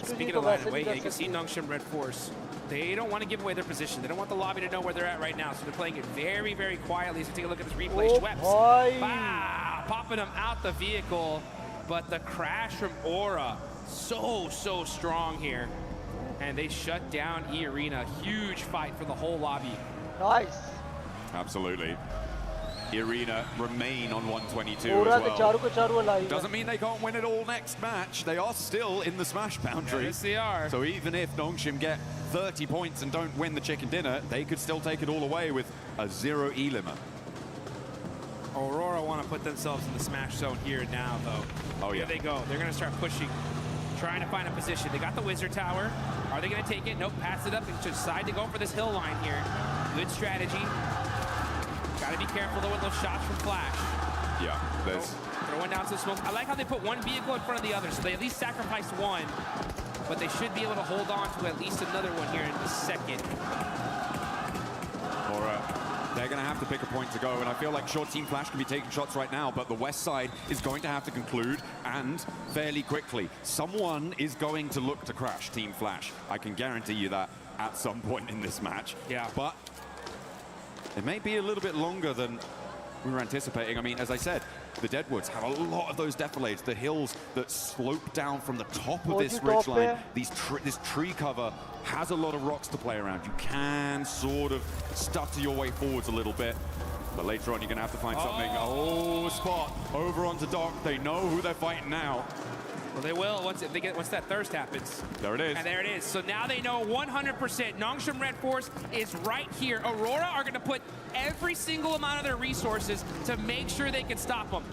Speaking of lying in wait, you can see Nongshim Red Force. They don't want to give away their position. They don't want the lobby to know where they're at right now. So they're playing it very, very quietly. So take a look at this replay. Schweppes, wow, popping them out the vehicle. But the crash from Aura, so strong here. And they shut down E-Arena. Huge fight for the whole lobby. Nice. Absolutely. Arena remain on 122 as well. Doesn't mean they can't win it all next match. They are still in the smash boundary. Yes, they are. So even if Nongshim get 30 points and don't win the chicken dinner, they could still take it all away with a 0 E-limit. Aurora want to put themselves in the smash zone here now, though. Oh, yeah. Here they go. They're going to start pushing, trying to find a position. They got the Wizard Tower. Are they going to take it? Nope, pass it up and decide to go for this hill line here. Good strategy. Got to be careful, though, with those shots from Flash. Yeah, there's... Throw one down to the smoke. I like how they put one vehicle in front of the other, so they at least sacrificed one. But they should be able to hold on to at least another one here in the second. They're going to have to pick a point to go, and I feel like Short Team Flash can be taking shots right now, but the west side is going to have to conclude, and fairly quickly. Someone is going to look to crash Team Flash. I can guarantee you that at some point in this match. Yeah. But it may be a little bit longer than we were anticipating. I mean, as I said, the Deadwoods have a lot of those defilades, the hills that slope down from the top of this ridgeline. This tree cover has a lot of rocks to play around. You can sort of stutter your way forwards a little bit, but later on you're going to have to find something. Oh, spot over onto Doc. They know who they're fighting now. Well, they will once that thirst happens. There it is. And there it is. So now they know 100%. Nongshim Red Force is right here. Aurora are going to put every single amount of their resources to make sure they can stop them.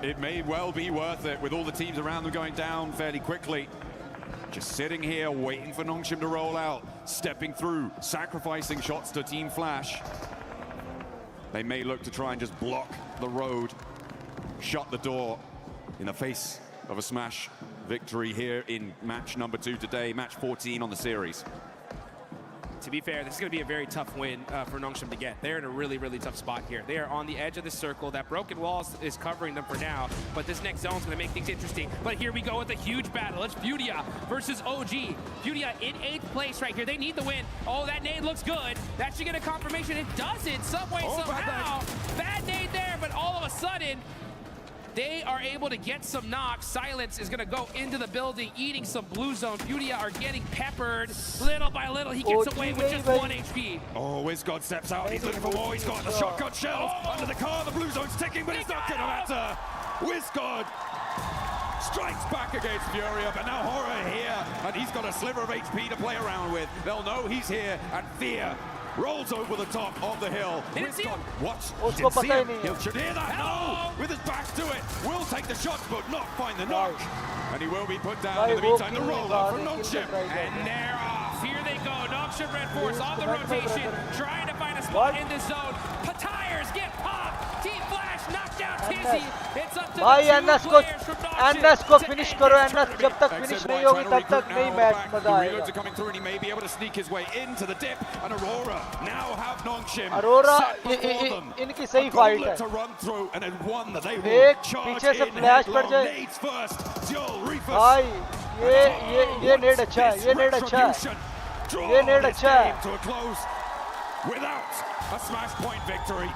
It may well be worth it with all the teams around them going down fairly quickly. Just sitting here waiting for Nongshim to roll out, stepping through, sacrificing shots to Team Flash. They may look to try and just block the road, shut the door in the face of a smash victory here in match number 2 today, match 14 on the series. To be fair, this is going to be a very tough win for Nongshim to get. They're in a really, really tough spot here. They are on the edge of the circle. That broken wall is covering them for now, but this next zone is going to make things interesting. But here we go with a huge battle. It's Duniya versus OG. Duniya in 8th place right here. They need the win. Oh, that nade looks good. That should get a confirmation. It doesn't, some way, somehow. Bad nade there, but all of a sudden, They are able to get some knocks. Silence is going to go into the building, eating some blue zone. Duniya are getting peppered little by little. He gets away with just 1 HP. Oh, WizGod steps out. He's looking for more. He's got the shotgun shells under the car. The blue zone's ticking, but it's not going to matter. WizGod strikes back against Furia, but now Horror here, and he's got a sliver of HP to play around with. They'll know he's here, and Fear rolls over the top of the hill. WizGod, what? Didn't see him. Should hear that? No! With his back to it. Will take the shots, but not find the knock. And he will be put down. In the meantime, the roll-up from Nongshim. And they're off. Here they go. Nongshim Red Force on the rotation, trying to find a spot in the zone. Tires get popped. Team Flash knocked down Tizzy. It's up to the two players from Nongshim. NS को finish करो. NS जब तक finish नहीं होगी तब तक नहीं match मजा The आएगा. reloads are coming through, and he may be able to sneak his way into the dip. And Aurora now have Nongshim Aurora set before them. इनकी सही A fight gauntlet है. to run through, and then one that they will एक charge पीछे से in flash पड़ headlong. जाए. Nades first. Zul, Reefus. भाई ये नेड अच्छा है. ये नेड अच्छा है. ये नेड अच्छा है. To a close without a smash point victory.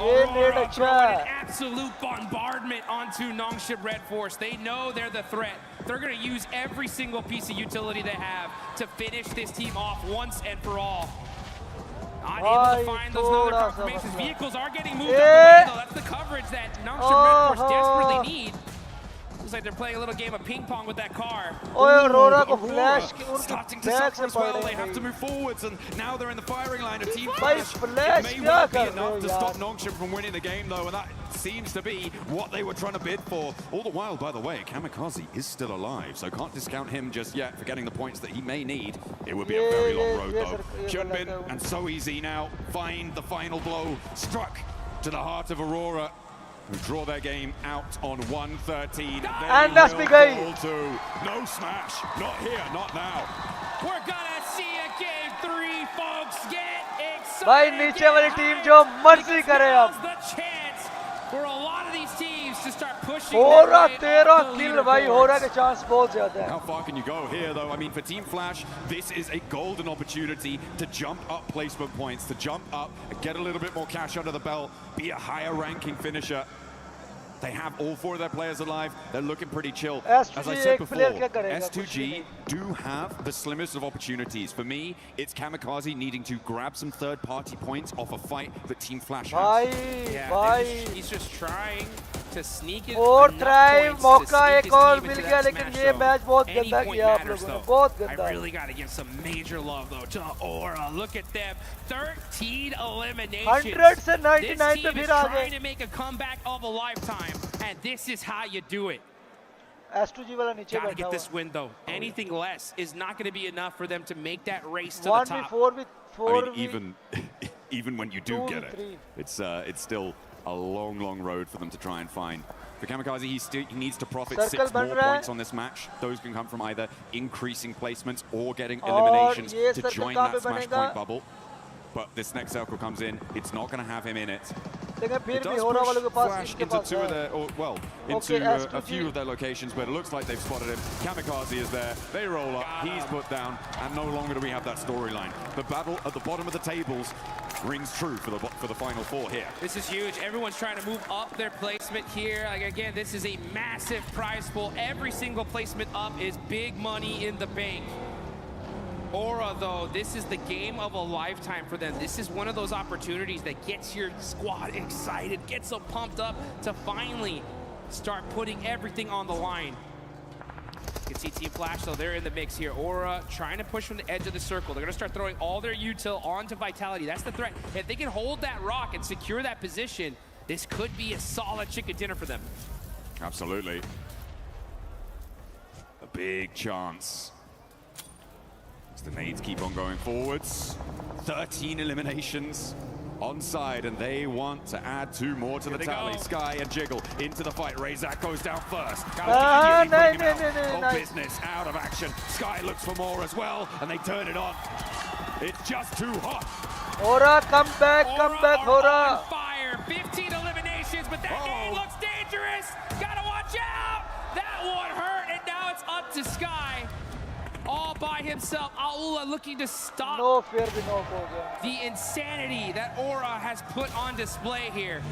Aurora throwing an absolute bombardment onto Nongshim Red Force. They know they're the threat. They're going to use every single piece of utility they have to finish this team off once and for all. Not able to find those other confirmations. Vehicles are getting moved out the way, though. That's the coverage that Nongshim Red Force desperately need. Looks like they're playing a little game of ping pong with that car. Aurora को flash starting to suffer as well. They have to move forwards, and now they're in the firing line. A team flash it may well be enough to stop Nongshim from winning the game, though, and that seems to be what they were trying to bid for. All the while, by the way, Kamikaze is still alive, so can't discount him just yet for getting the points that he may need. It would be a very long road, though. Chunbin and So Easy now find the final blow, struck to the heart of Aurora, who draw their game out on 113. And that's big A. No smash, not here, not now. We're gonna see a game 3, folks. Get excited. भाई नीचे वाली team जो मर्जी करे अब. The chance for a lot of these teams to start pushing. Horror 13 kill भाई. Horror के chance बहुत ज़्यादा है. How far can you go here, though? I mean, for Team Flash, this is a golden opportunity to jump up placement points, to jump up, get a little bit more cash under the belt, be a higher ranking finisher. They have all 4 of their players alive. They're looking pretty chill. As I said before, S2G do have the slimmest of opportunities. For me, it's Kamikaze needing to grab some third-party points off a fight that Team Flash has. He's just trying to sneak in. 4 try मौका एक और मिल गया, लेकिन ये match बहुत गंदा किया आप लोगों ने. बहुत गंदा. I really got to give some major love though to Aura. Look at them, 13 eliminations. 100 से 99 पे This team is फिर आ trying गए. to make a comeback of a lifetime, and this is how you do it. S2G वाला नीचे Gotta बैठा get हुआ. this win though. Anything less is not going to be enough for them to make that race to the 1v4 top. with I mean, even when you do get it, it's still a long road for them to try and find. For Kamikaze, he needs to profit 6 more points on this match. Those can come from either increasing placements or getting eliminations to join that smash point bubble. But this next circle comes in, it's not going to have him in it. It does push Flash into 2 of their, into a few of their locations, but it looks like they've spotted him. Kamikaze is there, they roll up, he's put down, and no longer do we have that storyline. The battle at the bottom of the tables rings true for the final 4 here. This is huge. Everyone's trying to move up their placement here. Like, again, this is a massive prize pool. Every single placement up is big money in the bank. Aura, though, this is the game of a lifetime for them. This is one of those opportunities that gets your squad excited, gets them pumped up to finally start putting everything on the line. You can see Team Flash, though, they're in the mix here. Aura trying to push from the edge of the circle. They're going to start throwing all their util onto Vitality. That's the threat. If they can hold that rock and secure that position, this could be a solid chicken dinner for them. Absolutely. A big chance. The nades keep on going forwards. 13 eliminations onside, and they want to add 2 more to the tally. Sky and Jiggle into the fight. Razak goes down first. Business out of action. Sky looks for more as well, and they turn it on. It's just too hot. Aura, come back, Aura. Fire, 15 eliminations, but that game looks dangerous. Gotta watch out. That one hurt, and now it's up to Sky. All by himself. Aula looking to stop the insanity that Aura has put on display here.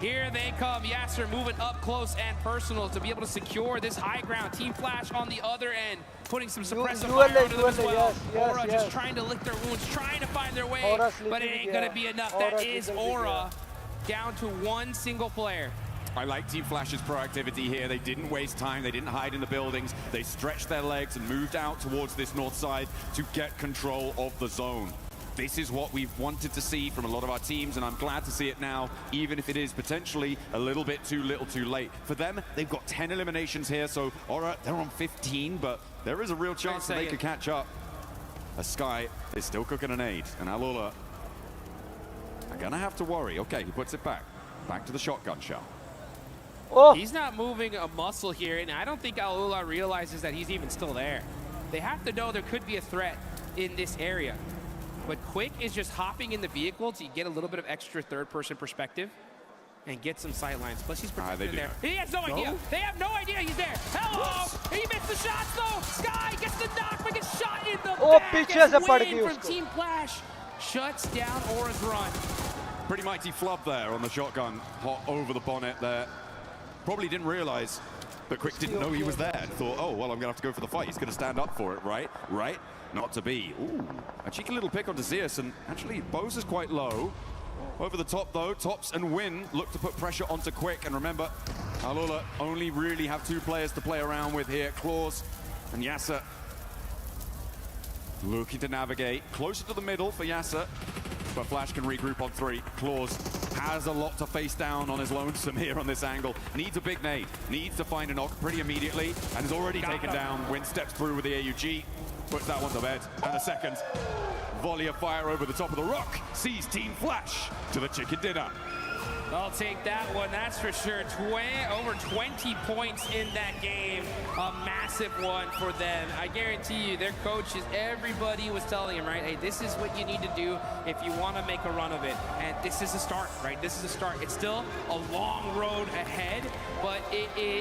Here they come. Yasser moving up close and personal to be able to secure this high ground. Team Flash on the other end, putting some suppressive fire onto them as well. Aura just trying to lick their wounds, trying to find their way, but it ain't gonna be enough. That is Aura down to one single player. I like Team Flash's proactivity here. They didn't waste time. They didn't hide in the buildings. They stretched their legs and moved out towards this north side to get control of the zone. This is what we've wanted to see from a lot of our teams, and I'm glad to see it now, even if it is potentially a little bit too little too late. For them, they've got 10 eliminations here, so Aura, they're on 15, but there is a real chance that they could catch up. As Sky is still cooking an aid, and Alula are gonna have to worry. Okay, he puts it back to the shotgun shell. Oh. He's not moving a muscle here, and I don't think Alula realizes that he's even still there. They have to know there could be a threat in this area. But Quick is just hopping in the vehicle to get a little bit of extra third-person perspective and get some sight lines. Plus, he's protected in there. He has no idea. They have no idea he's there. Hello! He missed the shots, though. Sky gets the knock, but gets shot in the back. As Win from Team Flash shuts down Aura's run. Pretty mighty flub there on the shotgun, hot over the bonnet there. Probably didn't realize, but Quick didn't know he was there and thought, oh, well, I'm gonna have to go for the fight. He's gonna stand up for it, right? Right? Not to be. Ooh, a cheeky little pick onto Zeus, and actually Bose is quite low. Over the top though, Tops and Win look to put pressure onto Quick, and remember, Alula only really have 2 players to play around with here, Claws and Yasser. Looking to navigate closer to the middle for Yasser, but Flash can regroup on 3. Claws has a lot to face down on his lonesome here on this angle. Needs a big nade, needs to find a knock pretty immediately, and is already taken down. Win steps through with the AUG, puts that one to bed, and a second volley of fire over the top of the rock sees Team Flash to the chicken dinner. I'll take that one, that's for sure. Over 20 points in that game. A massive one for them. I guarantee you, their coaches, everybody was telling him, right, hey, this is what you need to do if you want to make a run of it. And this is a start, right? This is a start. It's still a long road ahead, but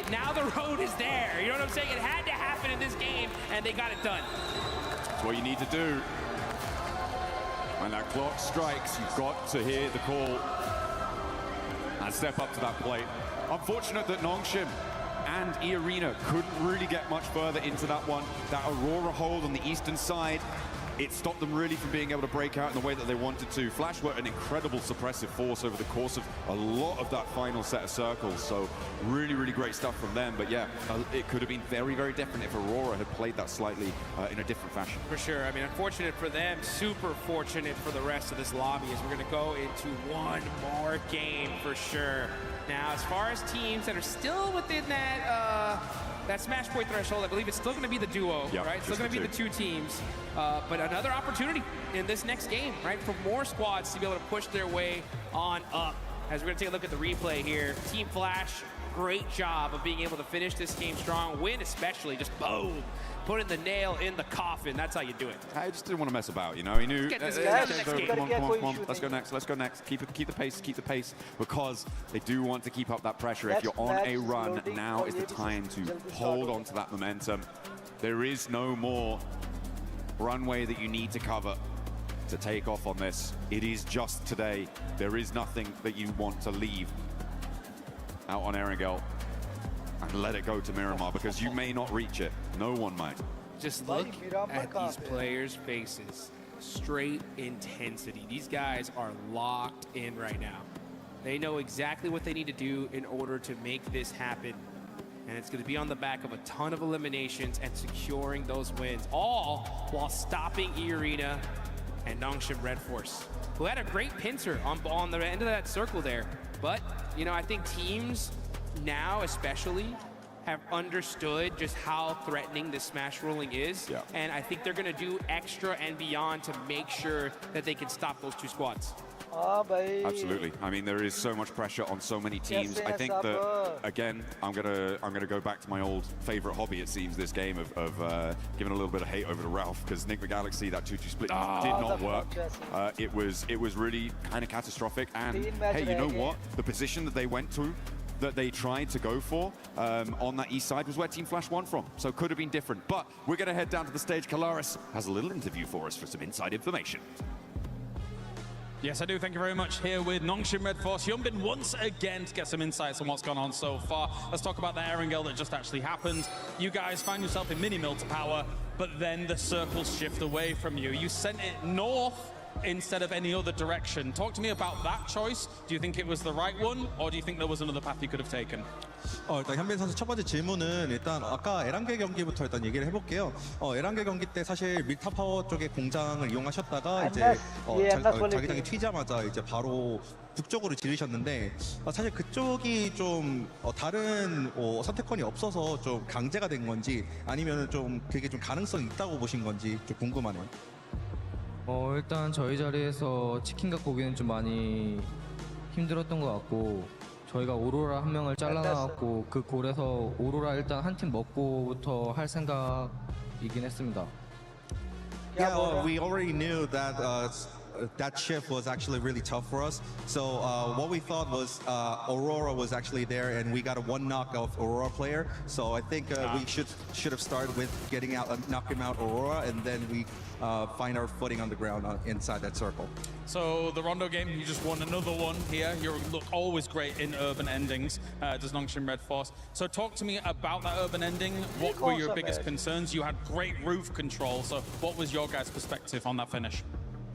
now the road is there. You know what I'm saying? It had to happen in this game, and they got it done. That's what you need to do. When that clock strikes, you've got to hear the call and step up to that plate. Unfortunate that Nongshim and E-Arena couldn't really get much further into that one. That Aurora hold on the eastern side, it stopped them really from being able to break out in the way that they wanted to. Flash were an incredible suppressive force over the course of a lot of that final set of circles, so really, really great stuff from them. But yeah, it could have been very, very different if Aurora had played that slightly in a different fashion. For sure. I mean, unfortunate for them, super fortunate for the rest of this lobby, as we're going to go into one more game for sure. Now, as far as teams that are still within that Smash Point threshold, I believe it's still going to be the duo, right? It's still going to be the 2 teams. But another opportunity in this next game, right? For more squads to be able to push their way on up. As we're going to take a look at the replay here. Team Flash, great job of being able to finish this game strong. Win especially, just boom. Putting the nail in the coffin. That's how you do it. I just didn't want to mess about, you know. He knew. Come on. Let's go next. Keep the pace, because they do want to keep up that pressure. If you're on a run, now is the time to hold on to that momentum. There is no more runway that you need to cover to take off on this. It is just today. There is nothing that you want to leave out on Erangel and let it go to Miramar, because you may not reach it. No one might. Just look at these players' faces. Straight intensity. These guys are locked in right now. They know exactly what they need to do in order to make this happen. And it's going to be on the back of a ton of eliminations and securing those wins, all while stopping E-Arena and Nongshim Red Force, who had a great pincer on the end of that circle there. But, you know, I think teams now especially have understood just how threatening this smash rolling is. And I think they're going to do extra and beyond to make sure that they can stop those 2 squads. Absolutely. I mean, there is so much pressure on so many teams. I think that, again, I'm gonna go back to my old favorite hobby, it seems, this game of giving a little bit of hate over to Ralph, because Nigma Galaxy, that 2-2 split did not work. It was really kind of catastrophic. And hey, you know what? The position that they went to, that they tried to go for on that east side, was where Team Flash won from. So could have been different. But we're going to head down to the stage. Kalaris has a little interview for us for some inside information. Yes, I do. Thank you very much. Here with Nongshim Red Force, Hyunbin once again to get some insights on what's gone on so far. Let's talk about the Erangel that just actually happened. You guys find yourself in mini mill to power, but then the circles shift away from you. You sent it north instead of any other direction. Talk to me about that choice. Do you think it was the right one, or do you think there was another path you could have taken? 일단 현빈 선수 첫 번째 질문은 일단 아까 에란겔 경기부터 일단 얘기를 해볼게요. 에란겔 경기 때 사실 밀타 파워 쪽의 공장을 이용하셨다가 이제 자기장이 튀자마자 이제 바로 북쪽으로 지르셨는데 사실 그쪽이 좀 다른 선택권이 없어서 좀 강제가 된 건지 아니면은 좀 그게 좀 가능성이 있다고 보신 건지 좀 궁금하네요. 일단 저희 자리에서 치킨 갖고 오기는 좀 많이 힘들었던 것 같고 저희가 오로라 한 명을 잘라나왔고 그 골에서 오로라 일단 한 팀 먹고부터 할 생각이긴 했습니다. Yeah, we already knew that that shift was actually really tough for us. So what we thought was Aurora was actually there, and we got a one knock off Aurora player. So I think we should have started with getting out, knocking out Aurora, and then we find our footing on the ground inside that circle. So the Rondo game, you just won another one here. You look always great in urban endings, does Nongshim Red Force. So talk to me about that urban ending. What were your biggest concerns? You had great roof control. So what was your guys' perspective on that finish?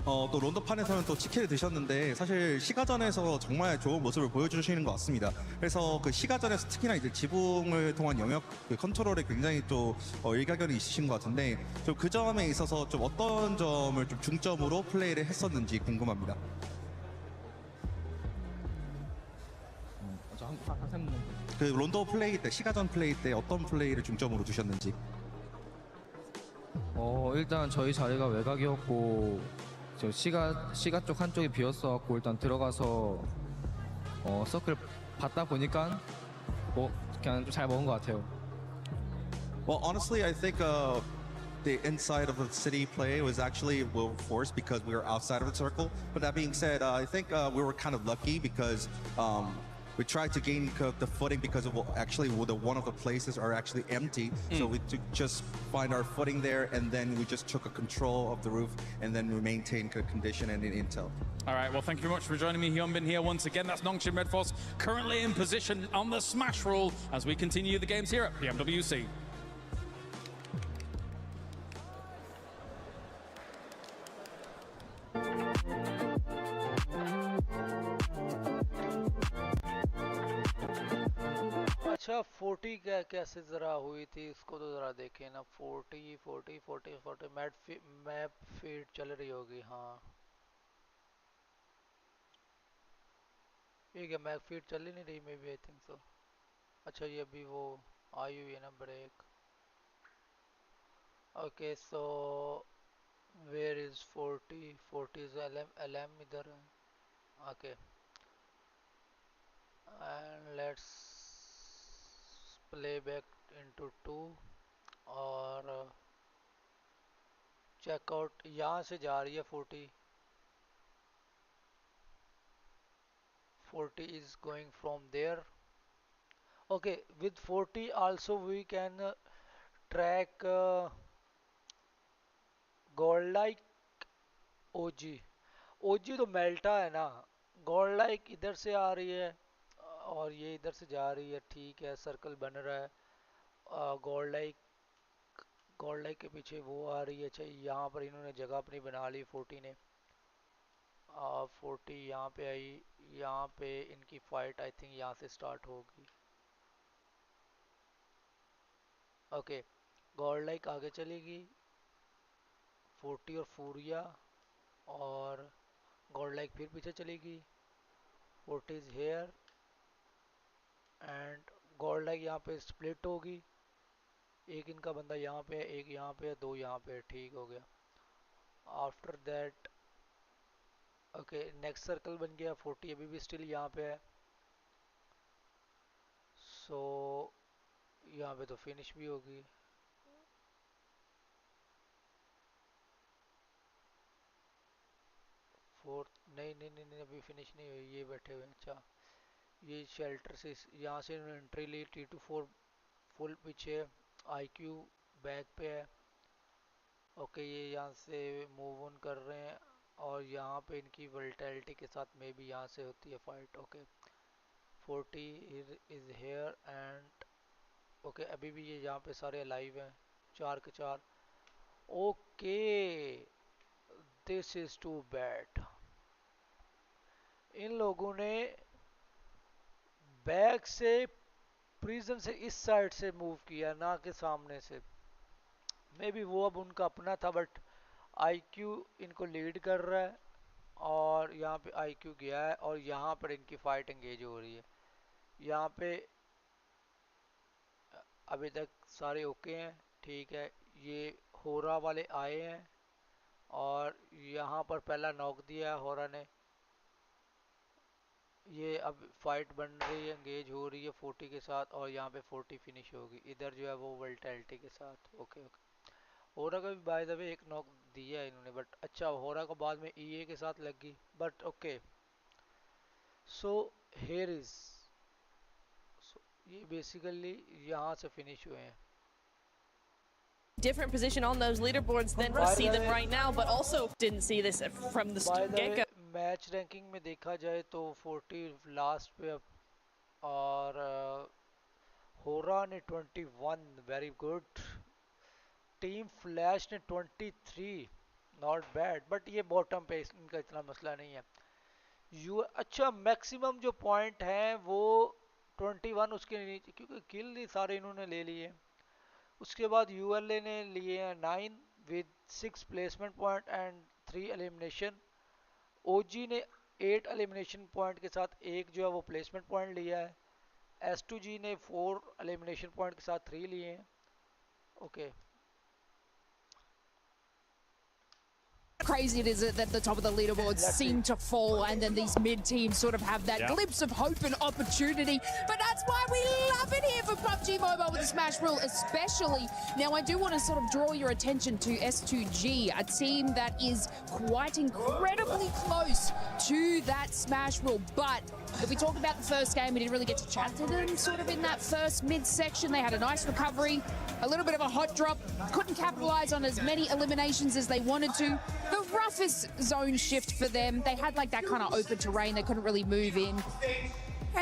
또 론더판에서는 또 치킨을 드셨는데 사실 시가전에서 정말 좋은 모습을 보여주시는 것 같습니다. 그래서 그 시가전에서 특히나 이제 지붕을 통한 영역 그 컨트롤에 굉장히 또 일가견이 있으신 것 같은데 좀 그 점에 있어서 좀 어떤 점을 좀 중점으로 플레이를 했었는지 궁금합니다. 그 론더 플레이 때 시가전 플레이 때 어떤 플레이를 중점으로 두셨는지. 일단 저희 자리가 외곽이었고 저 시가 쪽 한쪽이 비었어갖고 일단 들어가서 서클 받다 보니까 그냥 좀 잘 먹은 것 같아요. Well, honestly, I think the inside of the city play was actually well forced because we were outside of the circle. But that being said, I think we were kind of lucky because we tried to gain the footing because of actually one of the places are actually empty. So we just find our footing there, and then we just took a control of the roof, and then we maintained good condition and intel. All right, well, thank you very much for joining me, Hyunbin, here once again. That's Nongshim Red Force currently in position on the smash rule as we continue the games here at PMWC. अच्छा 40 कैसे जरा हुई थी इसको तो जरा देखें ना 40 मैप फीड चल रही होगी हाँ ठीक है मैप फीड चल ही नहीं रही मे बी आई थिंक सो अच्छा ये अभी वो आई हुई है ना break okay so where is 40 is LM इधर है okay and let's play back into 2 और चेकआउट यहाँ से जा रही है 40 is going from there. Okay, with 40 also we can track gold like OG तो मेल्टा है ना गोल्ड लाइक इधर से आ रही है और ये इधर से जा रही है ठीक है सर्कल बन रहा है गोल्ड लाइक के पीछे वो आ रही है अच्छा यहाँ पर इन्होंने जगह अपनी बना ली 40 ने 40 यहाँ पे आई यहाँ पे इनकी फाइट आई थिंक यहाँ से स्टार्ट होगी ओके गोल्ड लाइक आगे चलेगी 40 और फूरिया और गोल्ड लाइक फिर पीछे चलेगी 40 is here and gold like यहाँ पे स्प्लिट होगी एक इनका बंदा यहाँ पे है एक यहाँ पे है दो यहाँ पे ठीक हो गया after that okay next circle बन गया 40 अभी भी स्टिल यहाँ पे है सो यहाँ पे तो फिनिश भी होगी फोर्थ नहीं अभी फिनिश नहीं हुई ये बैठे हुए हैं अच्छा ये शेल्टर से यहाँ से इन्होंने एंट्री ली T24 फुल पीछे IQ बैक पे है ओके ये यहाँ से मूव ऑन कर रहे हैं और यहाँ पे इनकी वोल्टैलिटी के साथ में भी यहाँ से होती है fight. Okay 40 is here and okay अभी भी ये यहाँ पे सारे अलाइव हैं 4 के 4. Okay this is too bad. इन लोगों ने बैक से प्रिजन से इस साइड से मूव किया ना कि सामने से. मे बी वो अब उनका अपना था बट आईक्यू इनको लीड कर रहा है और यहाँ पे आईक्यू गया है और यहाँ पर इनकी फाइट एंगेज हो रही है. यहाँ पे अभी तक सारे ओके हैं. ठीक है ये होरा वाले आए हैं और यहाँ पर पहला नॉक दिया है होरा ने. ये अब फाइट बन रही है एंगेज हो रही है 40 के साथ और यहाँ पे 40 फिनिश होगी. इधर जो है वो वोल्टैलिटी के साथ. ओके ओके होरा का भी बाय द वे एक नॉक दिया है इन्होंने बट अच्छा होरा को बाद में ईए के साथ लगी but okay. So here is ये बेसिकली यहाँ से फिनिश हुए हैं. Different position on those leaderboards than we see them right now, but also didn't see this from the get-go. Match ranking में देखा जाए तो 40 लास्ट पे और होरा ने 21 वेरी गुड. टीम फ्लैश ने 23 नॉट बैड बट ये बॉटम पे इनका इतना मसला नहीं है. यू अच्छा मैक्सिमम जो पॉइंट हैं वो 21 उसके नीचे क्योंकि किल सारे इन्होंने ले लिए. उसके बाद यूएलए ने लिए हैं 9 with 6 placement point and 3 elimination. OG ने 8 एलिमिनेशन पॉइंट के साथ एक जो है वो प्लेसमेंट पॉइंट लिया है. S2G ने 4 एलिमिनेशन पॉइंट के साथ 3 लिए हैं. Okay Crazy it is that the top of the leaderboards seem to fall and then these mid teams sort of have that glimpse of hope and opportunity. But that's why we love it here for PUBG Mobile with the Smash rule especially. Now I do want to sort of draw your attention to S2G, a team that is quite incredibly close to that Smash rule. But if we talk about the first game, we didn't really get to chat to them sort of in that first mid-section. They had a nice recovery, a little bit of a hot drop, couldn't capitalize on as many eliminations as they wanted to. The roughest zone shift for them. They had like that kind of open terrain. They couldn't really move in.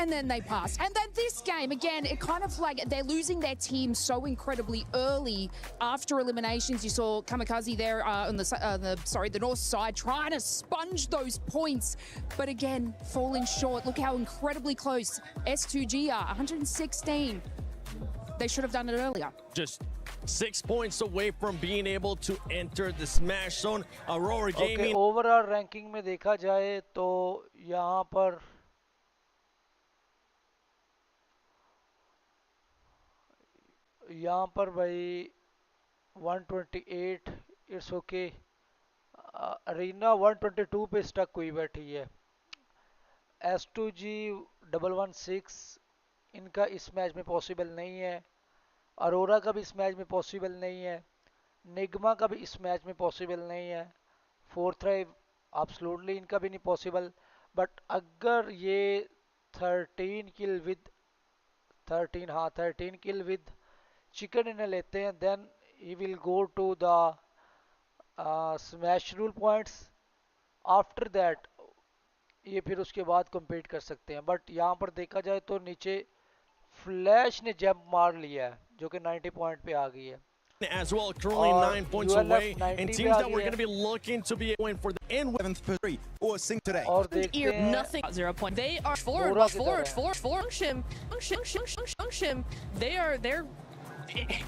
And then they passed. And then this game, again, it kind of like they're losing their team so incredibly early after eliminations. You saw Kamikaze there on the north side trying to sponge those points. But again, falling short. Look how incredibly close S2G are, 116. They should have done it earlier. Just 6 points away from being able to enter the Smash Zone. Aurora Gaming. Overall ranking में देखा जाए तो यहाँ पर भाई 128 it's okay. Arena 122 पे stuck हुई बैठी है. S2G 116 इनका इस मैच में पॉसिबल नहीं है. अरोरा का भी इस मैच में पॉसिबल नहीं है. निगमा का भी इस मैच में पॉसिबल नहीं है. फोर्थ राइव एब्सोल्युटली इनका भी नहीं पॉसिबल. बट अगर ये 13 kill with 13 kill with chicken इन्हें लेते हैं then he will go to the smash rule points. After that ये फिर उसके बाद compete कर सकते हैं. बट यहाँ पर देखा जाए तो नीचे फ्लैश ने जंप मार लिया है जो कि 90 पॉइंट पे आ गई है. As well, currently 9 points away, and teams that we're going to be looking to be going for the end with 7th or sing today. और देखते हैं Nothing 0 point. They are forward. They're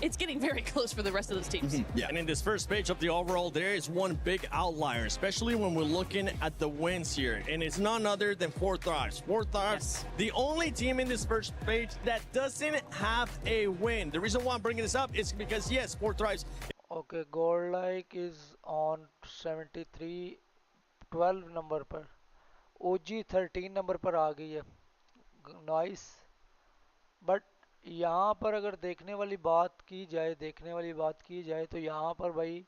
it's getting very close for the rest of those teams. Yeah, and in this first page of the overall, there is one big outlier, especially when we're looking at the wins here, and it's none other than Four Thrives. Four Thrives, the only team in this first page that doesn't have a win. The reason why I'm bringing this up is because, yes, Four Thrives. Okay, gold like is on 73 12 number पर. OG 13 number पर आ गई है. Nice. But यहाँ पर अगर देखने वाली बात की जाए तो यहाँ पर भाई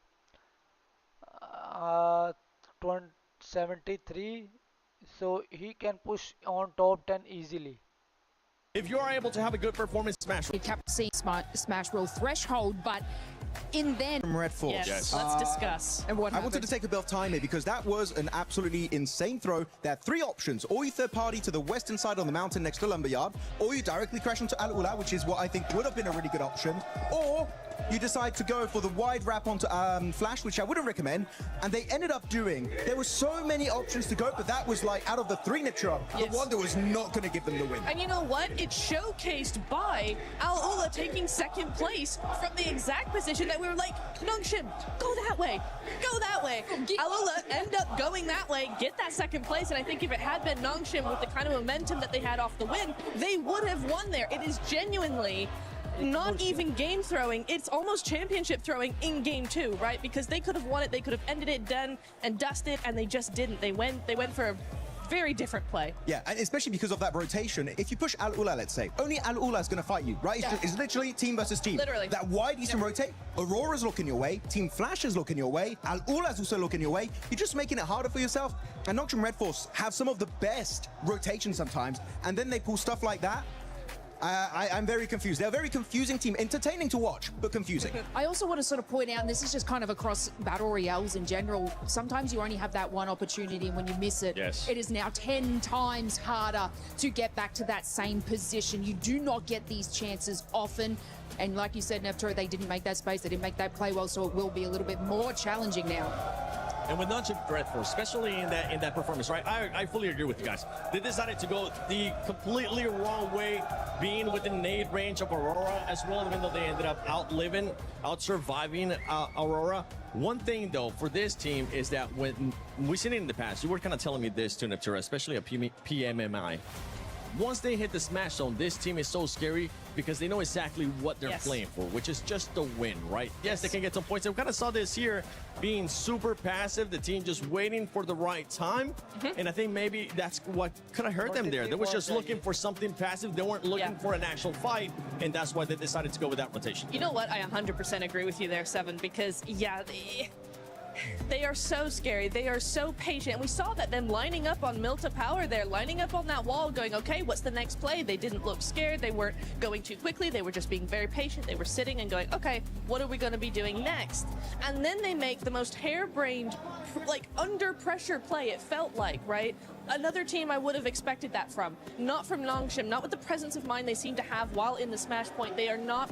73 so he can push on top 10 easily. If you are able to have a good performance, Smash. We kept seeing Smash Roll threshold, but in then. From Red Force. Yes, let's discuss. And what I wanted to take a bit of time here because that was an absolutely insane throw. There are three options. Or you third party to the western side on the mountain next to Lumberyard, or you directly crash onto Al Ula, which is what I think would have been a really good option, or you decide to go for the wide wrap onto Flash, which I wouldn't recommend, and they ended up doing. There were so many options to go, but that was like, out of the three Nitra, the one that was not going to give them the win. And you know what? It's showcased by Al Ula taking second place from the exact position that we were like, Nongshim, go that way, go that way. Al Ula end up going that way, get that second place, and I think if it had been Nongshim with the kind of momentum that they had off the win, they would have won there. It is genuinely not even game throwing, it's almost championship throwing in game 2, right? Because they could have won it, they could have ended it, done and dusted, and they just didn't. They went for a very different play. Yeah, and especially because of that rotation. If you push Al Ula, let's say, only Al Ula is going to fight you, right? It's literally team versus team. Literally. That wide Eastern rotate, Aurora's looking your way, Team Flash is looking your way, Al Ula's also looking your way. You're just making it harder for yourself. And Nocturne Red Force have some of the best rotations sometimes, and then they pull stuff like that. I'm very confused. They're a very confusing team, entertaining to watch, but confusing. I also want to sort of point out, and this is just kind of across battle royales in general, sometimes you only have that one opportunity, and when you miss it, it is now 10 times harder to get back to that same position. You do not get these chances often. And like you said, Neftro, they didn't make that space, they didn't make that play well, so it will be a little bit more challenging now. And with Nongshim Red Force, especially in that performance, right? I fully agree with you guys. They decided to go the completely wrong way, being within nade range of Aurora as well, even though they ended up out-surviving Aurora. One thing, though, for this team is that when we've seen it in the past, you were kind of telling me this too, Neptura, especially at PMMI. Once they hit the smash zone, this team is so scary because they know exactly what they're playing for, which is just the win, right? Yes, they can get some points. And we kind of saw this here being super passive, the team just waiting for the right time. And I think maybe that's what could have hurt them there. They were just looking for something passive. They weren't looking for an actual fight, and that's why they decided to go with that rotation. You know what? I 100% agree with you there, Seven, because, yeah, they are so scary. They are so patient. And we saw that them lining up on Milta Power there, lining up on that wall, going, okay, what's the next play? They didn't look scared. They weren't going too quickly. They were just being very patient. They were sitting and going, okay, what are we going to be doing next? And then they make the most harebrained, like, under pressure play, it felt like, right? Another team I would have expected that from. Not from Nongshim, not with the presence of mind they seem to have while in the smash point. They are not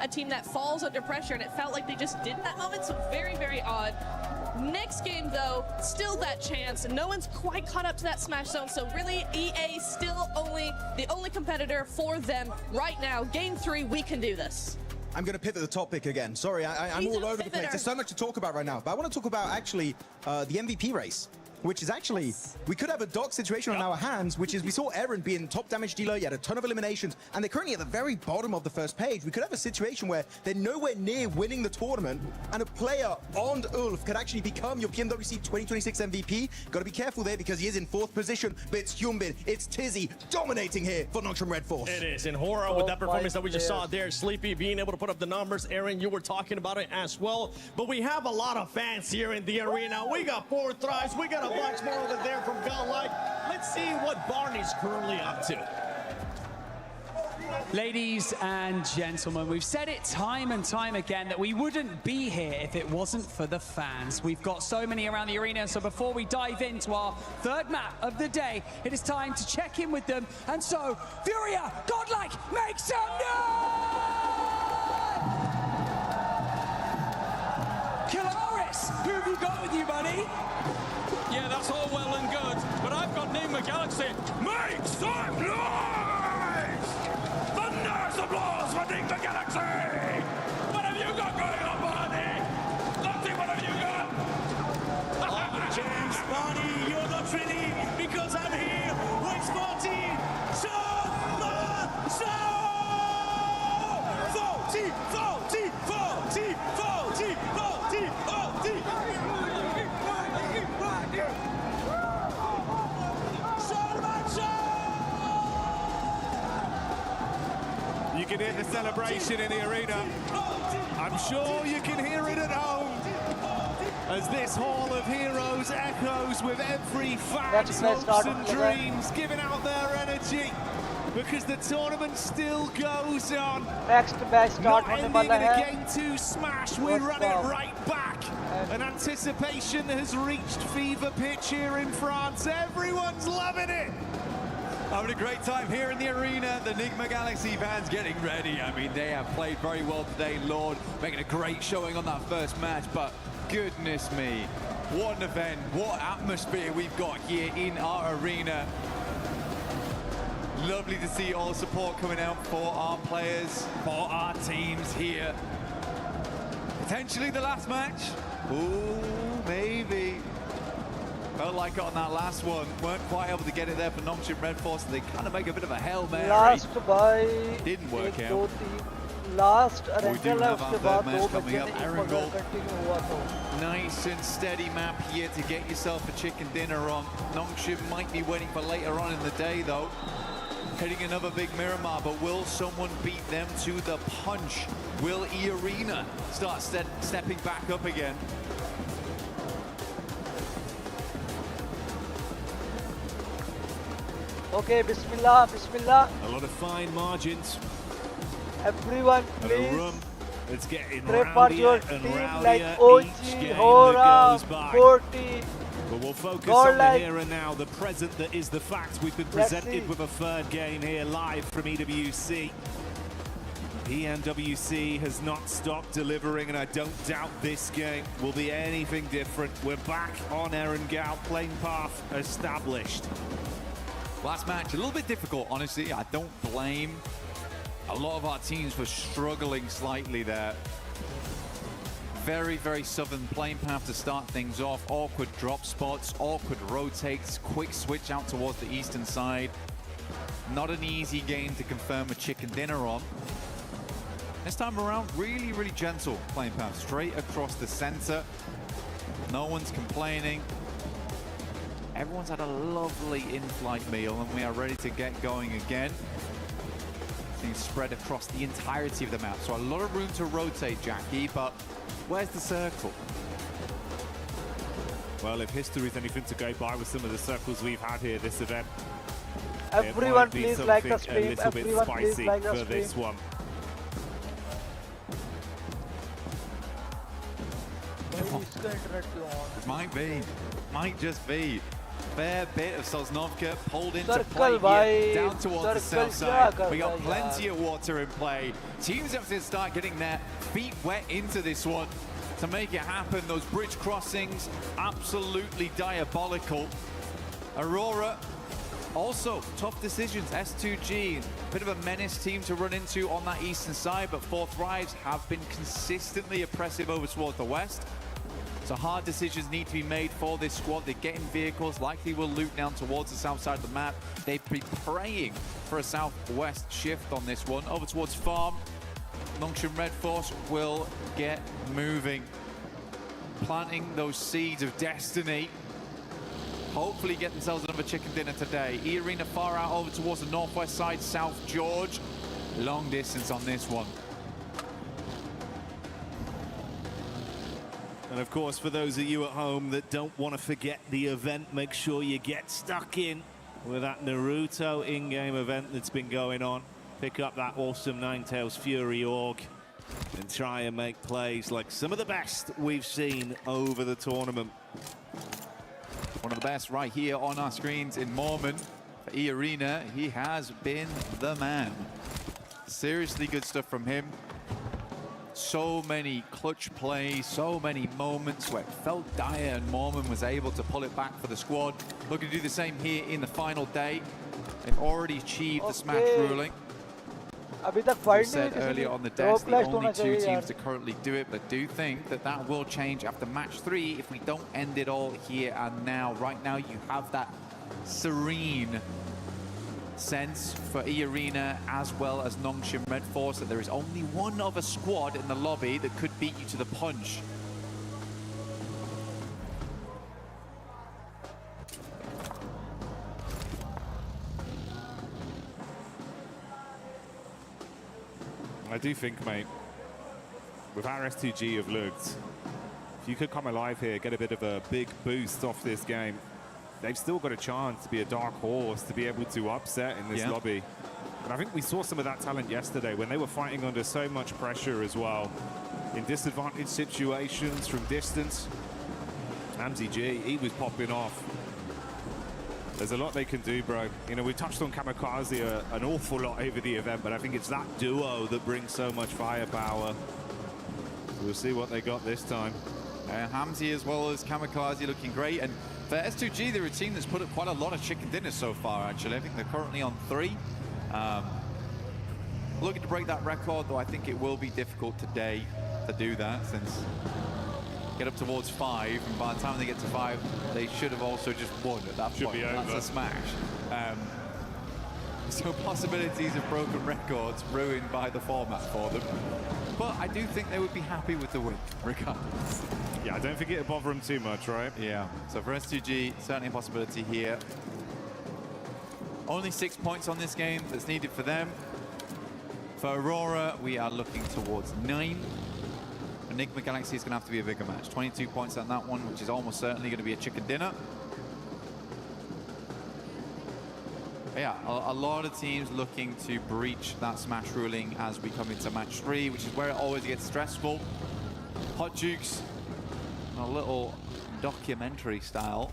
a team that falls under pressure, and it felt like they just did in that moment, so very, very odd. Next game, though, still that chance. No one's quite caught up to that smash zone, so really EA still the only competitor for them right now. Game 3, we can do this. I'm going to pivot the topic again. Sorry, I'm all over the place. There's so much to talk about right now, but I want to talk about actually the MVP race, which is actually, we could have a dark situation on our hands, which is we saw Eren being top damage dealer, he had a ton of eliminations, and they're currently at the very bottom of the first page. We could have a situation where they're nowhere near winning the tournament, and a player on Ulf could actually become your PMWC 2026 MVP. Got to be careful there because he is in 4th position, but it's Hyunbin, it's Tizzy dominating here for Nongshim Red Force. It is, and Hora with that performance that we just saw there, Sleepy being able to put up the numbers. Aaron, you were talking about it as well, but we have a lot of fans here in the arena. We got 4 thrives, we got a bunch more over there from Godlike. Let's see what Barney's currently up to. Ladies and gentlemen, we've said it time and time again that we wouldn't be here if it wasn't for the fans. We've got so many around the arena, so before we dive into our third map of the day, it is time to check in with them. And so, Furia, Godlike, make some noise! Kilaris, who have you got with you, buddy? Yeah, that's all well and good, but I've got Nigma Galaxy. Make some noise! Thunder's applause for Nigma Galaxy! What have you got going on, Barney? Lottie, what have you got? James, Barney, you're not ready because I'm here with Sporty. You can hear the celebration in the arena. I'm sure you can hear it at home as this Hall of Heroes echoes with every fan's hopes and dreams, giving out their energy. because the tournament still goes on. Next match start Not होने ending वाला in a है. game 2 smash, we run it right back. And anticipation has reached fever pitch here in France. Everyone's loving it. Having a great time here in the arena. The Enigma Galaxy fans getting ready. I mean, they have played very well today, Lord, making a great showing on that first match. But goodness me, what an event, what atmosphere we've got here in our arena. Lovely to see all the support coming out for our players, for our teams here. Potentially the last match. Ooh, maybe. Felt like on that last one, weren't quite able to get it there for Nongshim Red Force. They kind of make a bit of a Hail Mary. Last by didn't work out. Last We do have our third match coming up. Erangel continue हुआ तो. Nice and steady map here to get yourself a chicken dinner on. Nongshim might be waiting for later on in the day though. Hitting another big Miramar, but will someone beat them to the punch? Will E-Arena start stepping back up again? Okay, Bismillah, Bismillah. A lot of fine margins. Everyone, And a please. room that's getting Prepare your rowdier and team like rowdier each OG, game Hora, that goes by. 40. But we'll focus God on the like- here and now, the present that is the fact. We've been Let's presented see. with a third game here live from EWC. Pmwc has not stopped delivering, and I don't doubt this game will be anything different. We're back on Erangel, playing path established. Last match, a little bit difficult, honestly. I don't blame a lot of our teams for struggling slightly there. Very, very southern playing path to start things off. Awkward drop spots, awkward rotates, quick switch out towards the eastern side. Not an easy game to confirm a chicken dinner on. This time around, really, really gentle playing path. Straight across the center. No one's complaining. Everyone's had a lovely in-flight meal, and we are ready to get going again. Things spread across the entirety of the map, so a lot of room to rotate, Jackie, but where's the circle? Well, if history is anything to go by with some of the circles we've had here this event, Everyone, it might be please like the something stream. a little bit Everyone, please spicy like the for this stream. one. Might just be. Fair bit of Sosnovka pulled into Circle, play here, bhai. down towards the Circle south side. kya We got karna plenty yaar? of water in play. Teams have to start getting their feet wet into this one to make it happen. Those bridge crossings, absolutely diabolical. Aurora, also tough decisions. S2G, bit of a menace team to run into on that eastern side, but Fourth Thrives have been consistently oppressive over towards the west. So hard decisions need to be made for this squad. They get in vehicles, likely will loop down towards the south side of the map. They've been praying for a southwest shift on this one. Over towards farm, Nongshim Red Force will get moving. Planting those seeds of destiny. Hopefully get themselves another chicken dinner today. E-Arena far out over towards the northwest side, South George. Long distance on this one. And of course, for those of you at home that don't want to forget the event, make sure you get stuck in with that Naruto in-game event that's been going on. Pick up that awesome Ninetales Fury org and try and make plays like some of the best we've seen over the tournament. One of the best right here on our screens in Mormon. For E-Arena, he has been the man. Seriously good stuff from him. So many clutch plays, so many moments where it felt dire and Mormon was able to pull it back for the squad. Looking to do the same here in the final day. They've already achieved the smash ruling. अभी तक As fight we नहीं said हुई earlier किसी on the की. desk, the Clash only होना two चाहिए teams यार. to currently do it, but do think that that will change after match 3 if we don't end it all here and now. Right now, you have that serene sense for E-Arena as well as Nongshim Red Force that there is only one other squad in the lobby that could beat you to the punch. I do think, mate, with how S2G have looked, if you could come alive here, get a bit of a big boost off this game, they've still got a chance to be a dark horse, to be able to upset in this lobby. And I think we saw some of that talent yesterday when they were fighting under so much pressure as well. In disadvantaged situations from distance, Pmwc, he was popping off. There's a lot they can do, bro. You know, we touched on Kamikaze an awful lot over the event, but I think it's that duo that brings so much firepower. We'll see what they got this time. Hamzi as well as Kamikaze looking great. And for S2G, they're a team that's put up quite a lot of chicken dinners so far, actually. I think they're currently on 3. Looking to break that record, though I think it will be difficult today to do that, since get up towards 5, and by the time they get to 5, they should have also just won at that point. That's a smash. So possibilities of broken records ruined by the format for them. But I do think they would be happy with the win, regardless. Yeah, I don't think it'll bother them too much, right? Yeah, so for S2G, certainly a possibility here. Only 6 points on this game that's needed for them. For Aurora, we are looking towards 9. Enigma Galaxy is going to have to be a bigger match. 22 points on that one, which is almost certainly going to be a chicken dinner. But yeah, a lot of teams looking to breach that smash ruling as we come into match 3, which is where it always gets stressful. Hot Jukes, a little documentary style,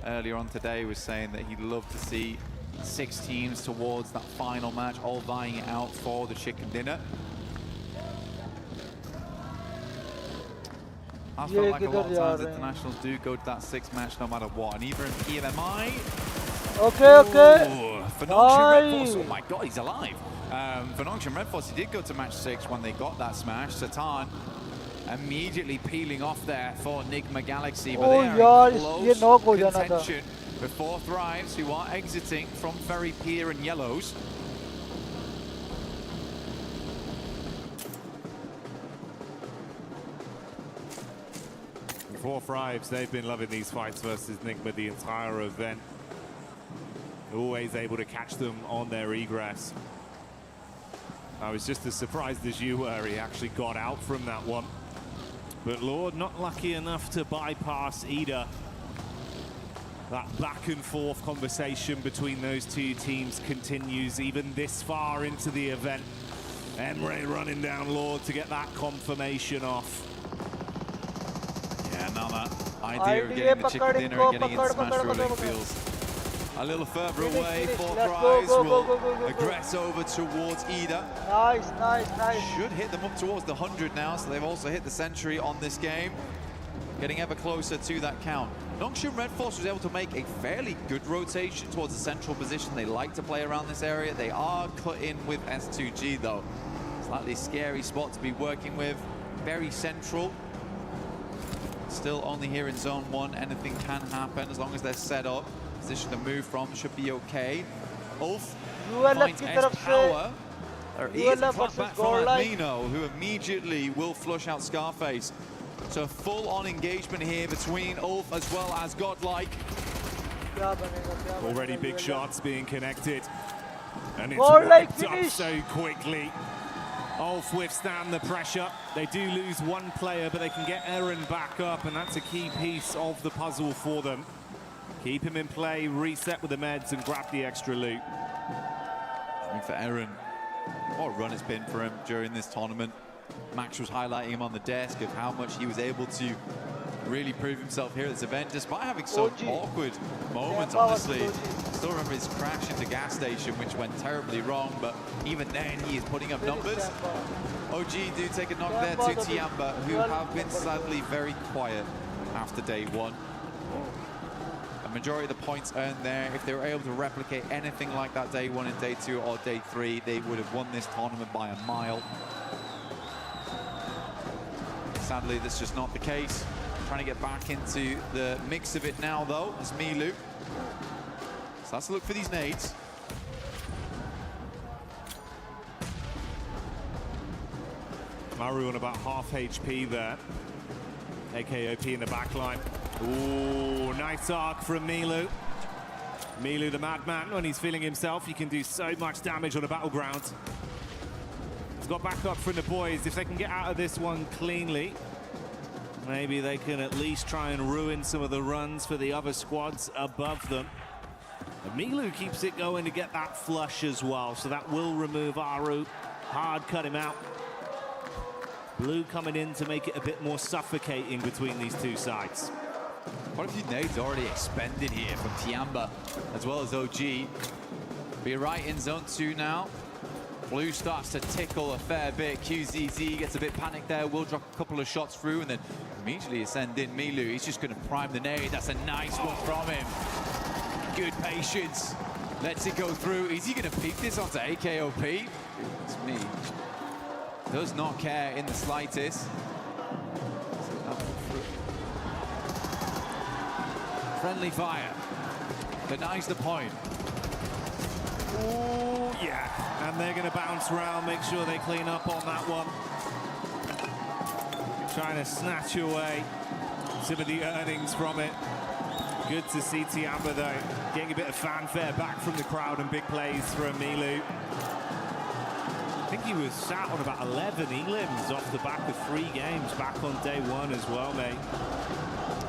earlier on today was saying that he'd love to see 6 teams towards that final match, all vying it out for the chicken dinner. I feel like a lot of times internationals do go to that 6th match no matter what, and even in PMMI. Okay. For Nongshim Red Force, oh my god, he's alive. For Nongshim Red Force, he did go to match 6 when they got that smash. Satan immediately peeling off there for Enigma Galaxy, but they are in close contention with 4 Thrives, who are exiting from Ferry Pier and Yellows. Four Thrives, they've been loving these fights versus Enigma the entire event. Always able to catch them on their egress. I was just as surprised as you were. He actually got out from that one. But Lord, not lucky enough to bypass either. That back and forth conversation between those two teams continues even this far into the event. Emre running down Lord to get that confirmation off. Yeah, now that idea of getting the chicken dinner and getting into smash ruling feels a little further away. 4 Thrives will aggress over towards Ida. Nice. Should hit them up towards the 100 now, so they've also hit the century on this game. Getting ever closer to that count. Nongshim Red Force was able to make a fairly good rotation towards the central position. They like to play around this area. They are cut in with S2G though. Slightly scary spot to be working with. Very central. Still only here in zone 1. Anything can happen as long as they're set up. Position to move from should be okay. Ulf finds S-Power. There is a cutback from Admino, who immediately will flush out Scarface. So full-on engagement here between Ulf as well as Godlike. Already big shots being connected. And it's wrapped up so quickly. Ulf withstand the pressure. They do lose one player, but they can get Eren back up, and that's a key piece of the puzzle for them. Keep him in play, reset with the meds, and grab the extra loot. I mean, for Eren, what a run it's been for him during this tournament. Max was highlighting him on the desk of how much he was able to really prove himself here at this event, despite having some awkward moments, honestly. Still remember his crash into gas station, which went terribly wrong, but even then he is putting up numbers. OG do take a knock there to Tiamba, who have been sadly very quiet after day 1. A majority of the points earned there, if they were able to replicate anything like that day 1 and day 2 or day 3, they would have won this tournament by a mile. Sadly, that's just not the case. Trying to get back into the mix of it now, though, is Milu. So let's look for these nades. Maru on about half HP there. AKOP in the back line. Ooh, nice arc from Milu. Milu, the madman, when he's feeling himself, he can do so much damage on a battleground. He's got back up from the boys. If they can get out of this one cleanly, Maybe they can at least try and ruin some of the runs for the other squads above them. And Milu keeps it going to get that flush as well, so that will remove Aru. Hard cut him out. Blue coming in to make it a bit more suffocating between these two sides. Quite a few nades already expended here from Tiamba as well as OG. We're right in zone 2 now. Blue starts to tickle a fair bit. QZZ gets a bit panicked there. Will drop a couple of shots through and then immediately send in Milu. He's just going to prime the nade. That's a nice one from him. Good patience. Lets it go through. Is he going to peek this onto AKOP? It's me. Does not care in the slightest. Friendly fire. Denies the point. Oh, yeah. And they're going to bounce around, make sure they clean up on that one. Trying to snatch away some of the earnings from it. Good to see Tiamba, though, getting a bit of fanfare back from the crowd and big plays from Milu. I think he was sat on about 11 elims off the back of 3 games back on day 1 as well, mate.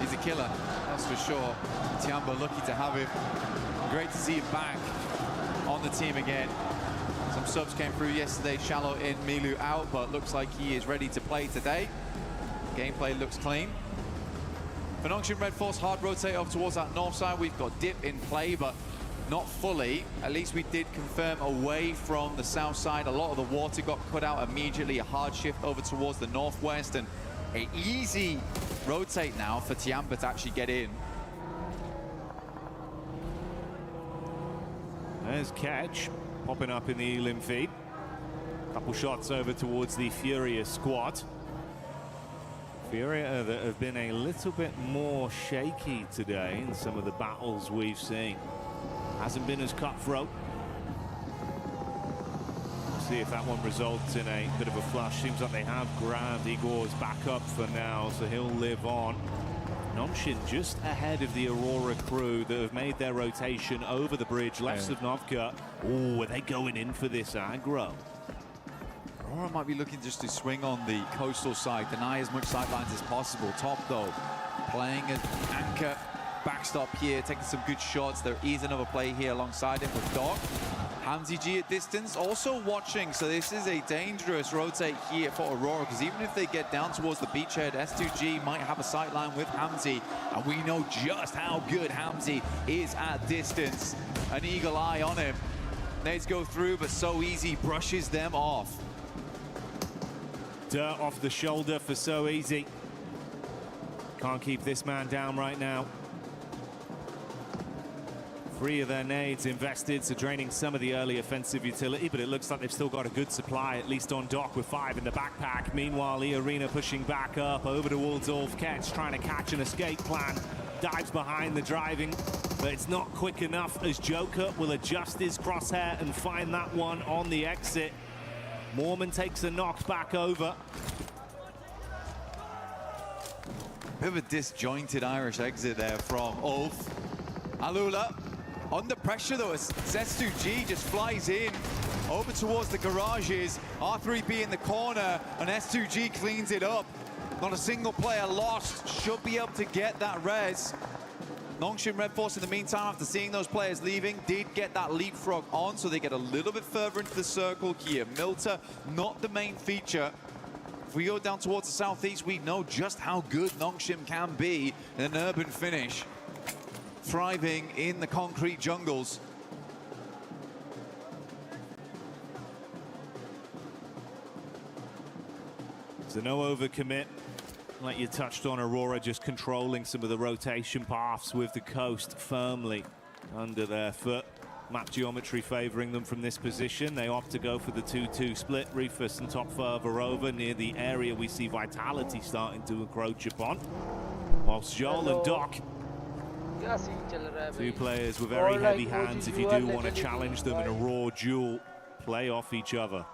He's a killer, that's for sure. Tiamba lucky to have him. Great to see him back on the team again. Some subs came through yesterday, Shallow in, Milu out, but looks like he is ready to play today. Gameplay looks clean. For Nongshim Red Force, hard rotate over towards that north side. We've got Dip in play, but not fully. At least we did confirm away from the south side. A lot of the water got cut out immediately. A hard shift over towards the northwest, and an easy rotate now for Tiamba to actually get in. There's Catch popping up in the elim feed. Couple shots over towards the Furia squad. Furia that have been a little bit more shaky today in some of the battles we've seen. Hasn't been as cutthroat. We'll see if that one results in a bit of a flush. Seems like they have grabbed Igor's back up for now, so he'll live on. Nongshim just ahead of the Aurora crew that have made their rotation over the bridge, left of Novka. Oh, are they going in for this aggro? Aurora might be looking just to swing on the coastal side, deny as much sidelines as possible. Top, though, playing an anchor backstop here, taking some good shots. There is another play here alongside him with Doc. Hamzy G at distance, also watching, so this is a dangerous rotate here for Aurora, because even if they get down towards the beachhead, S2G might have a sightline with Hamzy, and we know just how good Hamzy is at distance. An eagle eye on him. Nades go through, but so easy, brushes them off. Dirt off the shoulder for so easy. Can't keep this man down right now. 3 of their nades invested, so draining some of the early offensive utility, but it looks like they've still got a good supply, at least on Doc, with 5 in the backpack. Meanwhile, Arena pushing back up over to Waldorf. Ketch trying to catch an escape plan. Dives behind the driving, but it's not quick enough as Joker will adjust his crosshair and find that one on the exit. Mormon takes a knock back over. Bit of a disjointed Irish exit there from Ulf. Alula under pressure though, as S2G just flies in over towards the garages. R3B in the corner, and S2G cleans it up. Not a single player lost. Should be able to get that res. Nongshim Red Force, in the meantime, after seeing those players leaving, did get that leapfrog on, so they get a little bit further into the circle here. Milta, not the main feature. If we go down towards the southeast, we know just how good Nongshim can be in an urban finish. Thriving in the concrete jungles. So no overcommit. Like you touched on, Aurora just controlling some of the rotation paths with the coast firmly under their foot. Map geometry favoring them from this position. They opt to go for the 2-2 split. Rufus and Top further over near the area we see Vitality starting to encroach upon. Whilst Joel and Doc, 2 players with very heavy hands if you do want to challenge them in a raw duel, play off each other.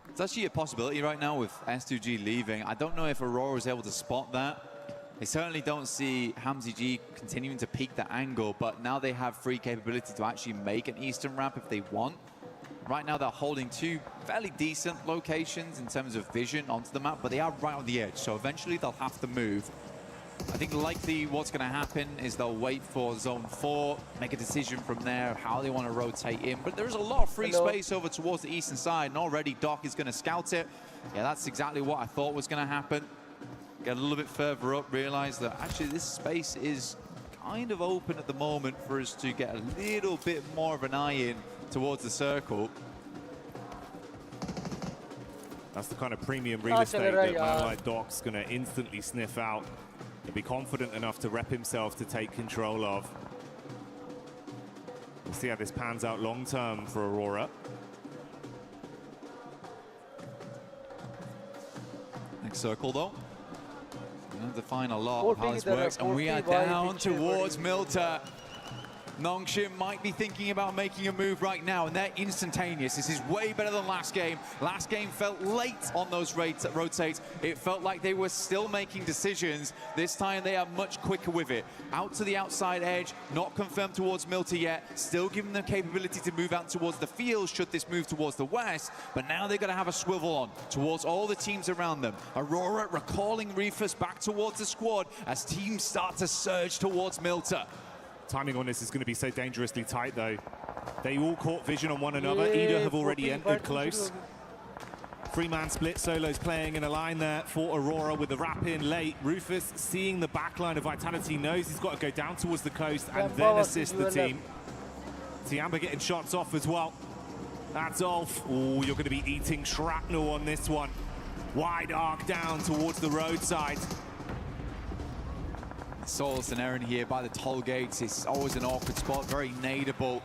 It's actually a possibility right now with S2G leaving. I don't know if Aurora is able to spot that. They certainly don't see Hamzy G continuing to peak that angle, but now they have free capability to actually make an eastern ramp if they want. Right now they're holding 2 fairly decent locations in terms of vision onto the map, but they are right on the edge, so eventually they'll have to move. I think likely what's going to happen is they'll wait for zone 4, make a decision from there how they want to rotate in. But there's a lot of free space over towards the eastern side, and already Doc is going to scout it. Yeah, that's exactly what I thought was going to happen. Get a little bit further up, realize that actually this space is kind of open at the moment for us to get a little bit more of an eye in towards the circle. That's the kind of premium real estate that man like Doc's going to instantly sniff out. He'll be confident enough to rep himself to take control of. We'll see how this pans out long term for Aurora. Next circle though. We're going to define a lot of how this works, and we are down towards Milta. Nongshim might be thinking about making a move right now, and they're instantaneous. This is way better than last game. Last game felt late on those rotates. It felt like they were still making decisions. This time they are much quicker with it. Out to the outside edge, not confirmed towards Milta yet. Still giving them capability to move out towards the field should this move towards the west. But now they're going to have a swivel on towards all the teams around them. Aurora recalling Reefus back towards the squad as teams start to surge towards Milta. Timing on this is going to be so dangerously tight, though. They all caught vision on one another. Ida have already entered close. Three-man split. Solo's playing in a line there for Aurora with the wrap in late. Rufus, seeing the back line of Vitality, knows he's got to go down towards the coast and then assist the team. Tiamba getting shots off as well. That's off. Oh, you're going to be eating shrapnel on this one. Wide arc down towards the roadside. Solus and Aaron here by the toll gates. It's always an awkward spot, very nadeable.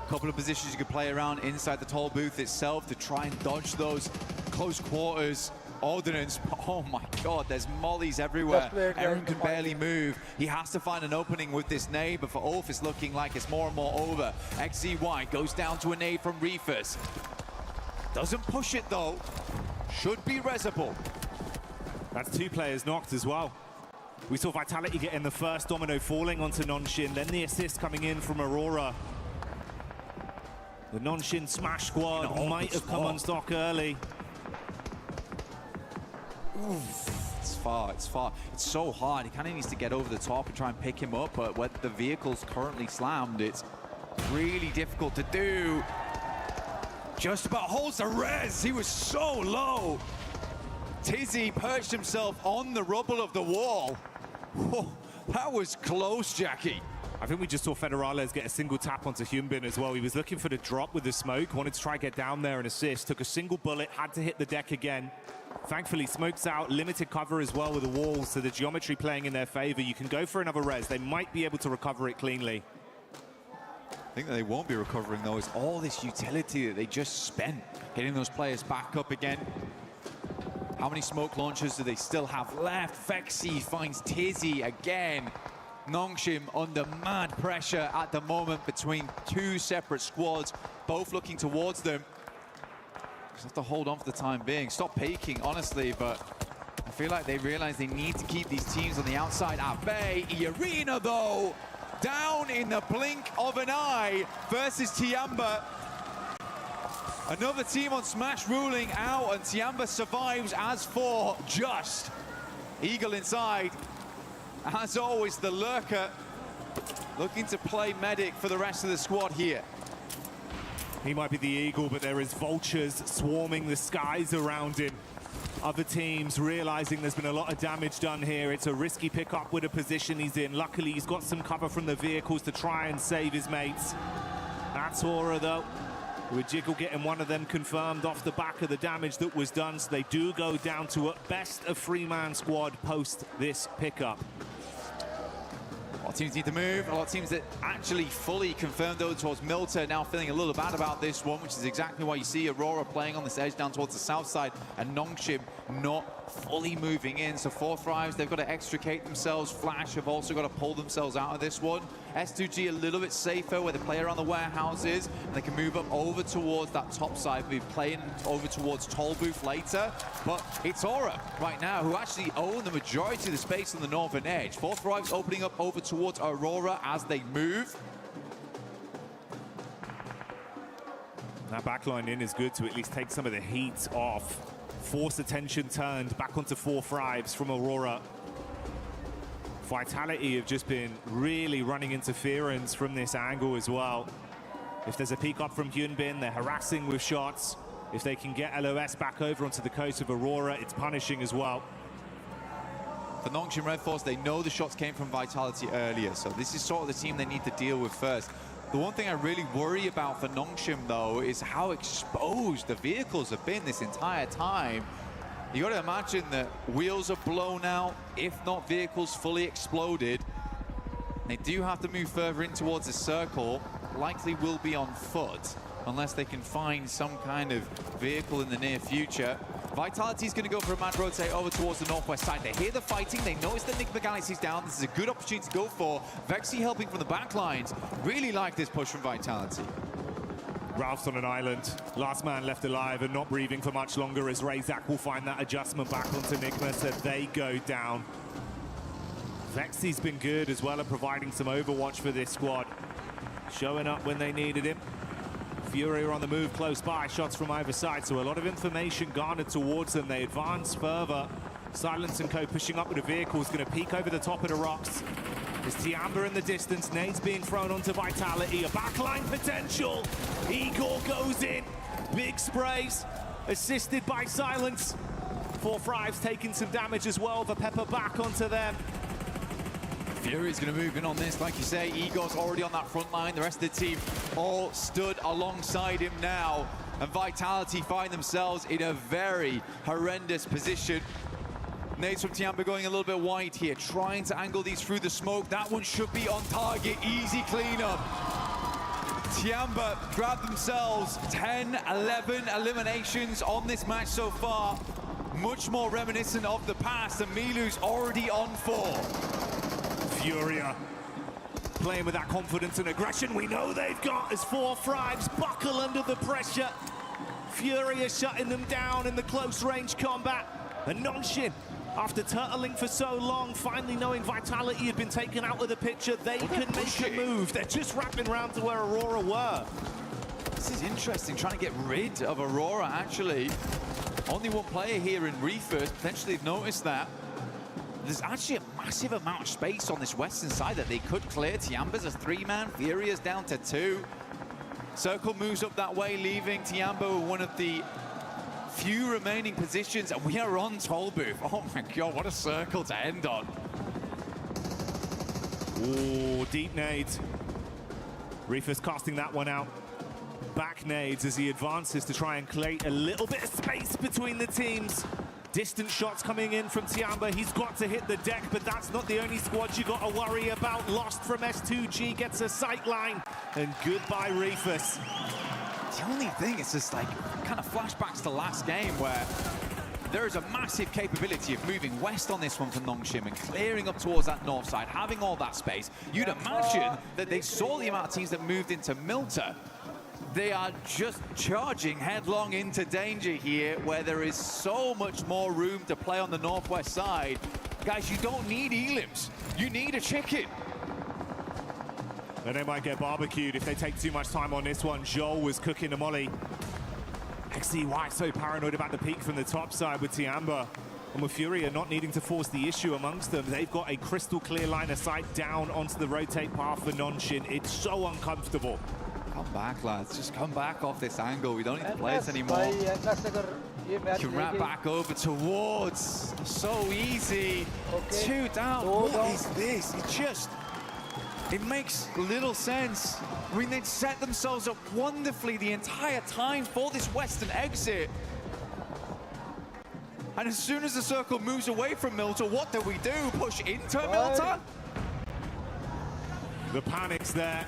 Couple of positions you could play around inside the toll booth itself to try and dodge those close quarters ordnance. Oh my god, there's mollies everywhere. Aaron can barely move. He has to find an opening with this nade, but for Ulf it's looking like it's more and more over. XZY goes down to a nade from Reefus. Doesn't push it though. Should be resable. That's two players knocked as well. We saw Vitality getting the first domino falling onto Nongshim, then the assist coming in from Aurora. The Nongshim Smash squad might have come unstuck early. Oof, it's far, it's far. It's so hard. He kind of needs to get over the top and try and pick him up, but when the vehicle's currently slammed, it's really difficult to do. Just about holds the res. He was so low. Tizzy perched himself on the rubble of the wall. Oh, that was close, Jackie. I think we just saw Federales get a single tap onto Hyunbin as well. He was looking for the drop with the smoke, wanted to try and get down there and assist. Took a single bullet, had to hit the deck again. Thankfully, smoke's out, limited cover as well with the walls, so the geometry playing in their favor. You can go for another res. They might be able to recover it cleanly. I think that they won't be recovering, though. It's all this utility that they just spent, getting those players back up again. How many smoke launchers do they still have left? Fexi finds Tizzy again. Nongshim under mad pressure at the moment between two separate squads, both looking towards them. Just have to hold on for the time being. Stop peeking, honestly, but I feel like they realize they need to keep these teams on the outside at bay. Arena, though, down in the blink of an eye versus Tiamba. Another team on Smash ruling out, and Tiamba survives as for just. Eagle inside. As always, the lurker looking to play medic for the rest of the squad here. He might be the eagle, but there is vultures swarming the skies around him. Other teams realizing there's been a lot of damage done here. It's a risky pickup with the position he's in. Luckily, he's got some cover from the vehicles to try and save his mates. That's Aura, though, with Jiggle getting one of them confirmed off the back of the damage that was done. So they do go down to at best a three-man squad post this pickup. A lot of teams need to move. A lot of teams that actually fully confirmed though towards Milta now feeling a little bad about this one, which is exactly why you see Aurora playing on this edge down towards the south side and Nongshim not fully moving in. So 4 Thrives, they've got to extricate themselves. Flash have also got to pull themselves out of this one. S2G a little bit safer where they play around the warehouses and they can move up over towards that top side, move playing over towards Toll Booth later. But it's Aura right now who actually own the majority of the space on the northern edge. 4 Thrives opening up over towards Aurora as they move. That backline in is good to at least take some of the heat off. Force attention turned back onto 4 Thrives from Aurora. Vitality have just been really running interference from this angle as well. If there's a peek up from Hyunbin, they're harassing with shots. If they can get LOS back over onto the coast of Aurora, it's punishing as well. For Nongshim Red Force, they know the shots came from Vitality earlier, so this is sort of the team they need to deal with first. The one thing I really worry about for Nongshim, though, is how exposed the vehicles have been this entire time. You got to imagine that wheels are blown out, if not vehicles fully exploded. They do have to move further in towards the circle, likely will be on foot, unless they can find some kind of vehicle in the near future. Vitality's going to go for a mad rotate over towards the northwest side. They hear the fighting, they notice that Enigma Galaxy's down. This is a good opportunity to go for. Vexy helping from the back lines. Really like this push from Vitality. Ralph's on an island. Last man left alive and not breathing for much longer as Razak will find that adjustment back onto Enigma, so they go down. Vexy's been good as well at providing some overwatch for this squad. Showing up when they needed him. Fury are on the move close by, shots from either side, so a lot of information garnered towards them. They advance further. Silence and Co pushing up with the vehicles, going to peek over the top of the rocks. There's Tiamba in the distance, nades being thrown onto Vitality, a backline potential. Igor goes in, big sprays, assisted by Silence. 4-5's taking some damage as well, the pepper back onto them. Fury's going to move in on this, like you say. Igor's already on that front line. The rest of the team all stood alongside him now. And Vitality find themselves in a very horrendous position. Nades from Tiamba going a little bit wide here, trying to angle these through the smoke. That one should be on target. Easy cleanup. Tiamba grab themselves 10, 11 eliminations on this match so far. Much more reminiscent of the past, and Milu's already on 4. Furia playing with that confidence and aggression we know they've got as 4-5s buckle under the pressure. Furia shutting them down in the close range combat. And Nongshim, after turtling for so long, finally knowing Vitality had been taken out of the picture, they can make a move. They're just wrapping around to where Aurora were. This is interesting, trying to get rid of Aurora, actually. Only one player here in Reefers, potentially have noticed that. There's actually a massive amount of space on this western side that they could clear. Tiamba's a 3-man, Furia's down to 2. Circle moves up that way, leaving Tiamba one of the few remaining positions, and we are on toll booth. Oh my god, what a circle to end on. Ooh, deep nades. Reefers casting that one out. Back nades as he advances to try and create a little bit of space between the teams. Distant shots coming in from Tiamba. He's got to hit the deck, but that's not the only squad you got to worry about. Lost from S2G, gets a sight line, and goodbye Reefers. The only thing is just like kind of flashbacks to last game where there is a massive capability of moving west on this one for Nongshim and clearing up towards that north side, having all that space. You'd imagine that they saw the amount of teams that moved into Milta. They are just charging headlong into danger here, where there is so much more room to play on the northwest side. Guys, you don't need elims. You need a chicken. And they might get barbecued if they take too much time on this one. Joel was cooking the molly. XCY so paranoid about the peak from the top side with Tiamba. And with Furia not needing to force the issue amongst them, they've got a crystal clear line of sight down onto the rotate path for Nongshim. It's so uncomfortable. Come back, lads. Just come back off this angle. We don't need to play this anymore. You can wrap back over towards. So easy. Okay. 2 down. What is this? It makes little sense. I mean, they'd set themselves up wonderfully the entire time for this western exit. And as soon as the circle moves away from Milta, what do we do? Push into Milta? The panic's there.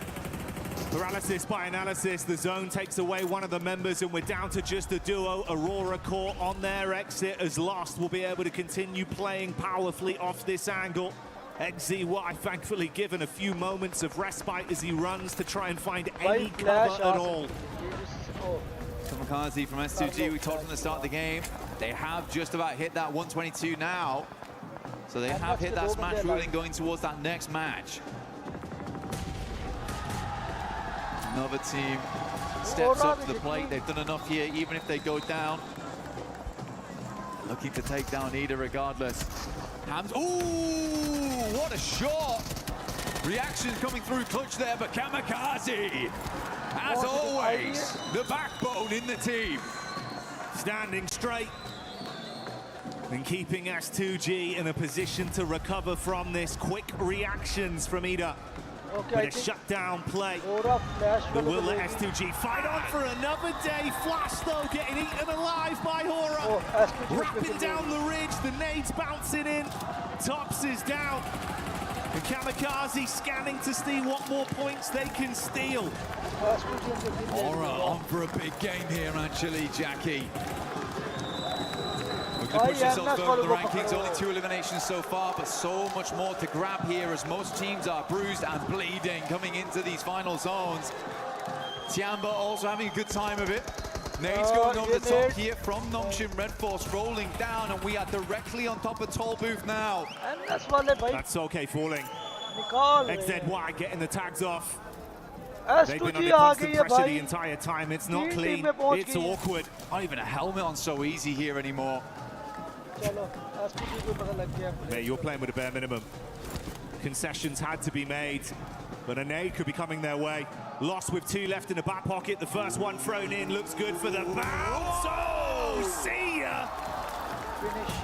Paralysis by analysis. The zone takes away one of the members, and we're down to just a duo. Aurora Core on their exit as Lost will be able to continue playing powerfully off this angle. XZY thankfully given a few moments of respite as he runs to try and find any cover at all. Kamikaze from S2G, we told from the start of the game, they have just about hit that 122 now. So they have hit that smash ruling going towards that next match. Another team steps up to the plate. They've done enough here, even if they go down. Looking to take down Ida regardless. Ooh, what a shot! Reaction coming through clutch there, but Kamikaze, as always, the backbone in the team. Standing straight and keeping S2G in a position to recover from this. Quick reactions from Ida. Okay, with a shutdown play. But will let S2G fight on for another day. Flash though getting eaten alive by Hora. Wrapping down the ridge, the nades bouncing in. Tops is down. And Kamikaze scanning to see what more points they can steal. Hora on for a big game here actually, Jackie. We're going to push ourselves further in the rankings, only 2 eliminations so far, but so much more to grab here as most teams are bruised and bleeding coming into these final zones. Tiamba also having a good time of it. Nades going over the top here from Nongshim Red Force, rolling down, and we are directly on top of Toll Booth now. That's okay falling. XZY getting the tags off. They've been under constant pressure the entire time. It's not clean, it's awkward. Not even a helmet on so easy here anymore. Mate, you're playing with a bare minimum. Concessions had to be made, but a nade could be coming their way. Lost with 2 left in the back pocket. The first one thrown in looks good for the bounce. Oh, see ya! Finish.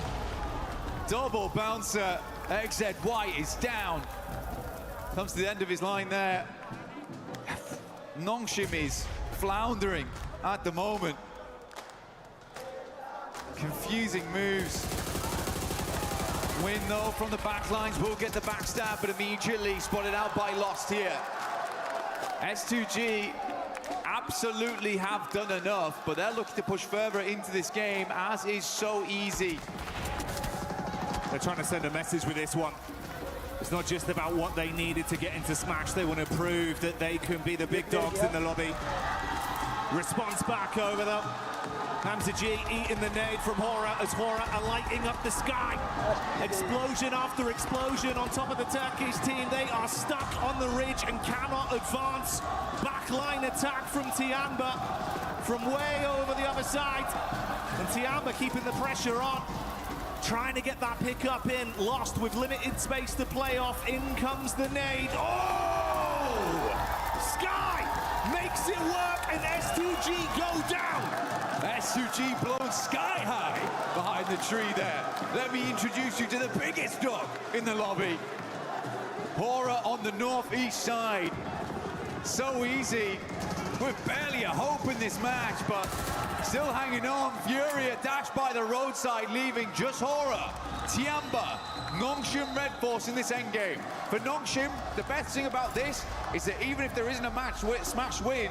Double bouncer. XZY is down. Comes to the end of his line there. Nongshim is floundering at the moment. Confusing moves. Win though from the back lines, will get the backstab, but immediately spotted out by Lost here. S2G absolutely have done enough, but they're looking to push further into this game, as is so easy. They're trying to send a message with this one. It's not just about what they needed to get into Smash. They want to prove that they can be the big dogs in the lobby. Response back over them. Hamza G eating the nade from Hora as Hora are lighting up the sky. Explosion after explosion on top of the Turkish team. They are stuck on the ridge and cannot advance. Backline attack from Tiamba from way over the other side. And Tiamba keeping the pressure on. Trying to get that pick up in. Lost with limited space to play off. In comes the nade. Oh! Sky makes it work and S2G go down. S2G blown sky high behind the tree there. Let me introduce you to the biggest dog in the lobby. Hora on the northeast side. So easy, with barely a hope in this match, but still hanging on. Furia dashed by the roadside, leaving just Hora, Tiamba, Nongshim Red Force in this endgame. For Nongshim, the best thing about this is that even if there isn't a smash win,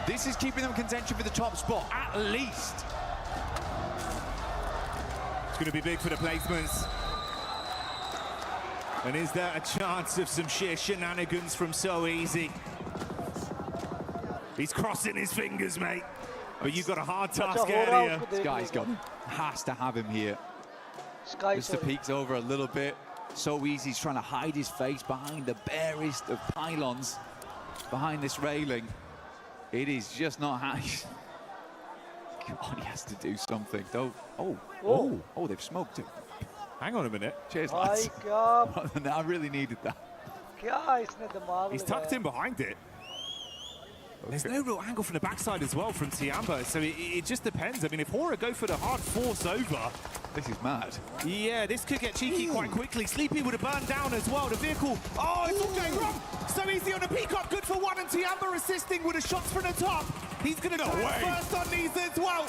this is keeping them contention for the top spot, at least. It's going to be big for the placements. And is there a chance of some sheer shenanigans from So Easy? He's crossing his fingers, mate. But you've got a hard task ahead here. This guy's got, has to have him here. Mr. Peaks over a little bit. So Easy's trying to hide his face behind the barest of pylons, behind this railing. It is just not nice. God, he has to do something, though. Oh, they've smoked him. Hang on a minute. Cheers, lads. I really needed that. He's tucked in behind it. There's no real angle from the backside as well from Tiamba, so it just depends. I mean, if Hora go for the hard force over... This is mad. Yeah, this could get cheeky quite quickly. Sleepy would have burned down as well. The vehicle... Oh, it's all going wrong! So Easy on the peacock, good for one, and Tiamba assisting with the shots from the top. He's going to go first on these as well.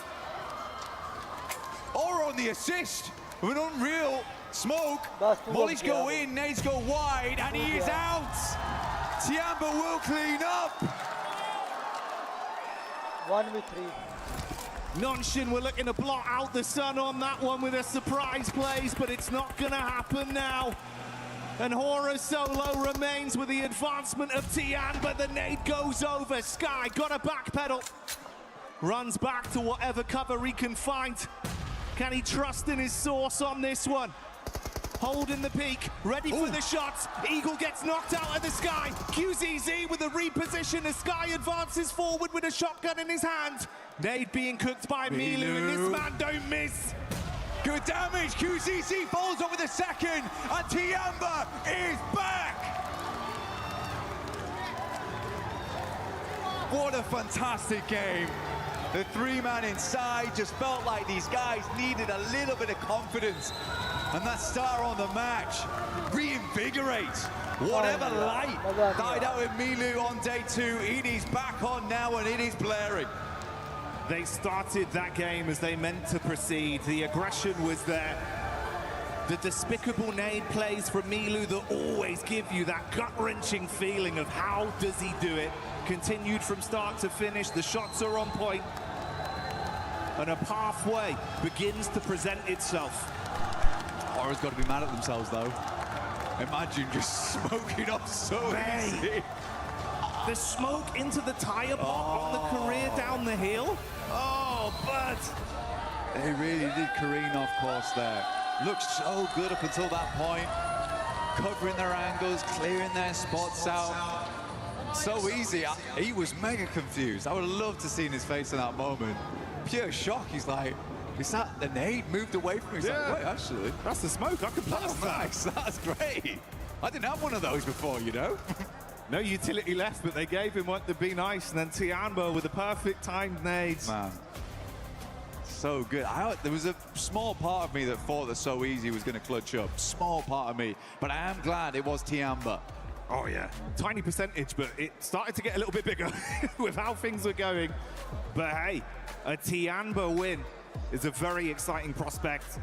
Hora on the assist with an unreal smoke. Mollies go in, nades go wide, and he is out. Tiamba will clean up. 1v3. Nongshim were looking to blot out the sun on that one with a surprise plays, but it's not going to happen now. And Hora solo remains with the advancement of Tian, but the nade goes over. Sky got a backpedal. Runs back to whatever cover he can find. Can he trust in his source on this one? Holding the peak, ready for the shots. Eagle gets knocked out of the sky. QZZ with a reposition. The Sky advances forward with a shotgun in his hand. Nade being cooked by Milu, and this man don't miss. Good damage. QCC follows up with a second, and Tiamba is back. What a fantastic game. The three-man inside just felt like these guys needed a little bit of confidence. And that star on the match reinvigorates whatever light died out in Milu on day 2. It is back on now, and it is blaring. They started that game as they meant to proceed. The aggression was there. The despicable nade plays from Milu that always give you that gut-wrenching feeling of how does he do it. Continued from start to finish. The shots are on point. And a pathway begins to present itself. Aura's got to be mad at themselves, though. Imagine just smoking off so easy. The smoke into the tire pot on the career down the hill. Oh, but they really did careen off course there. Looked so good up until that point. Covering their angles, clearing their spots out. So easy. He was mega confused. I would have loved to see his face in that moment. Pure shock. He's like, is that the nade moved away from me? He's like, wait, actually. That's the smoke. I could pass that. Nice. That's great. I didn't have one of those before, you know? No utility left, but they gave him what to be nice. And then Tiamba with the perfect timed nades. Man, so good. There was a small part of me that thought that So Easy was going to clutch up. Small part of me. But I am glad it was Tiamba. Oh, yeah. Tiny percentage, but it started to get a little bit bigger with how things were going. But hey, a Tiamba win is a very exciting prospect.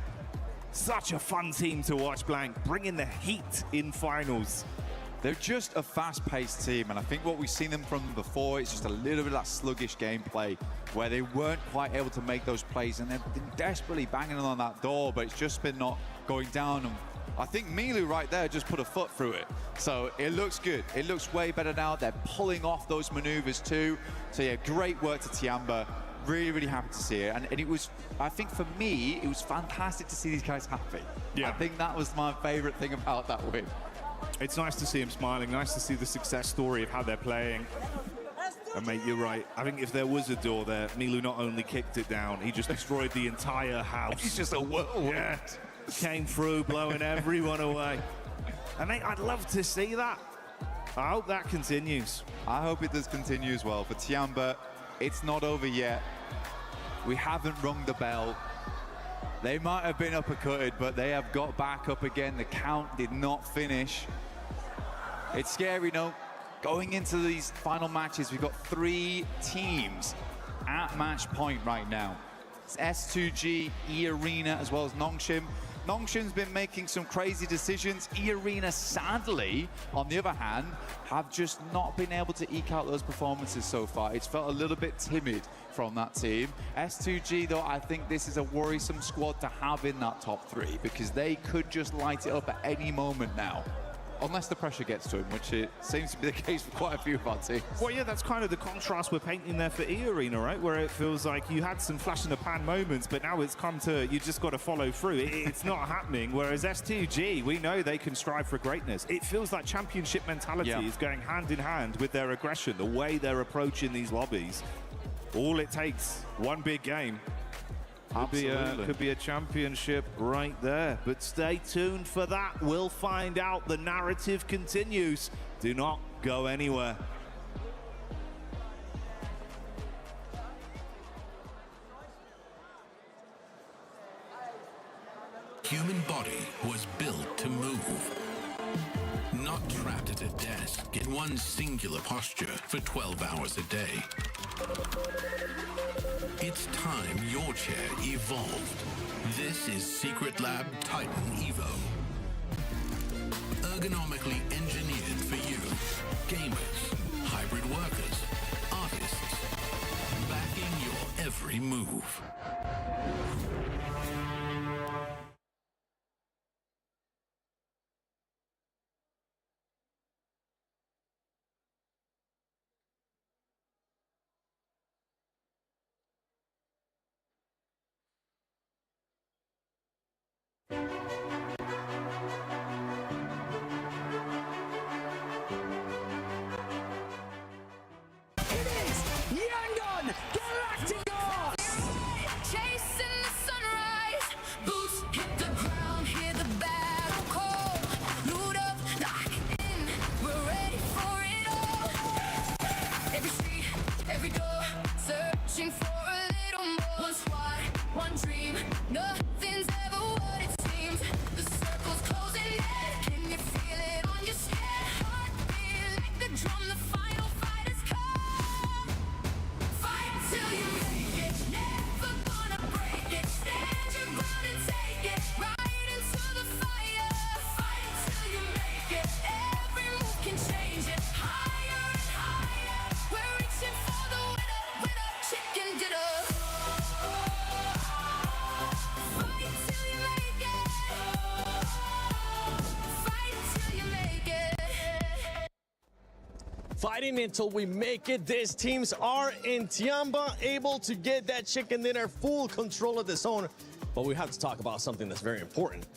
Such a fun team to watch, Blank, bringing the heat in finals. They're just a fast-paced team, and I think what we've seen them from before is just a little bit of that sluggish gameplay where they weren't quite able to make those plays, and they've been desperately banging on that door, but it's just been not going down. And I think Milu right there just put a foot through it. So it looks good. It looks way better now. They're pulling off those maneuvers too. So yeah, great work to Tiamba. Really, really happy to see it. And it was, I think for me, it was fantastic to see these guys happy. Yeah. I think that was my favorite thing about that win. It's nice to see him smiling, nice to see the success story of how they're playing. And mate, you're right. I think if there was a door there, Milu not only kicked it down, he just destroyed the entire house. He's just a whirlwind. Yeah. Came through, blowing everyone away. And mate, I'd love to see that. I hope that continues. I hope it does continue as well. For Tiamba, it's not over yet. We haven't rung the bell. They might have been uppercutted, but they have got back up again. The count did not finish. It's scary, no? Going into these final matches, we've got 3 teams at match point right now. It's S2G, E-Arena, as well as Nongshim. Nongshim's been making some crazy decisions. E-Arena, sadly, on the other hand, have just not been able to eke out those performances so far. It's felt a little bit timid from that team. S2G, though, I think this is a worrisome squad to have in that top 3 because they could just light it up at any moment now. Unless the pressure gets to him, which it seems to be the case for quite a few of our teams. Well, yeah, that's kind of the contrast we're painting there for E-Arena, right? Where it feels like you had some flash in the pan moments, but now it's come to, you just got to follow through. It's not happening. Whereas S2G, we know they can strive for greatness. It feels like championship mentality is going hand in hand with their aggression, the way they're approaching these lobbies. All it takes, one big game. Could be a championship right there. But stay tuned for that. We'll find out. The narrative continues. Do not go anywhere. Human body was built to move. Not trapped at a desk in one singular posture for 12 hours a day. It's time your chair evolved. This is Secret Lab Titan Evo. Ergonomically engineered for you. Gamers, hybrid workers, artists. Backing your every move. Chasing the sunrise, boots fighting until we make it. These teams are in Tiamba, able to get that chicken dinner, full control of the zone. But we have to talk about something that's very important.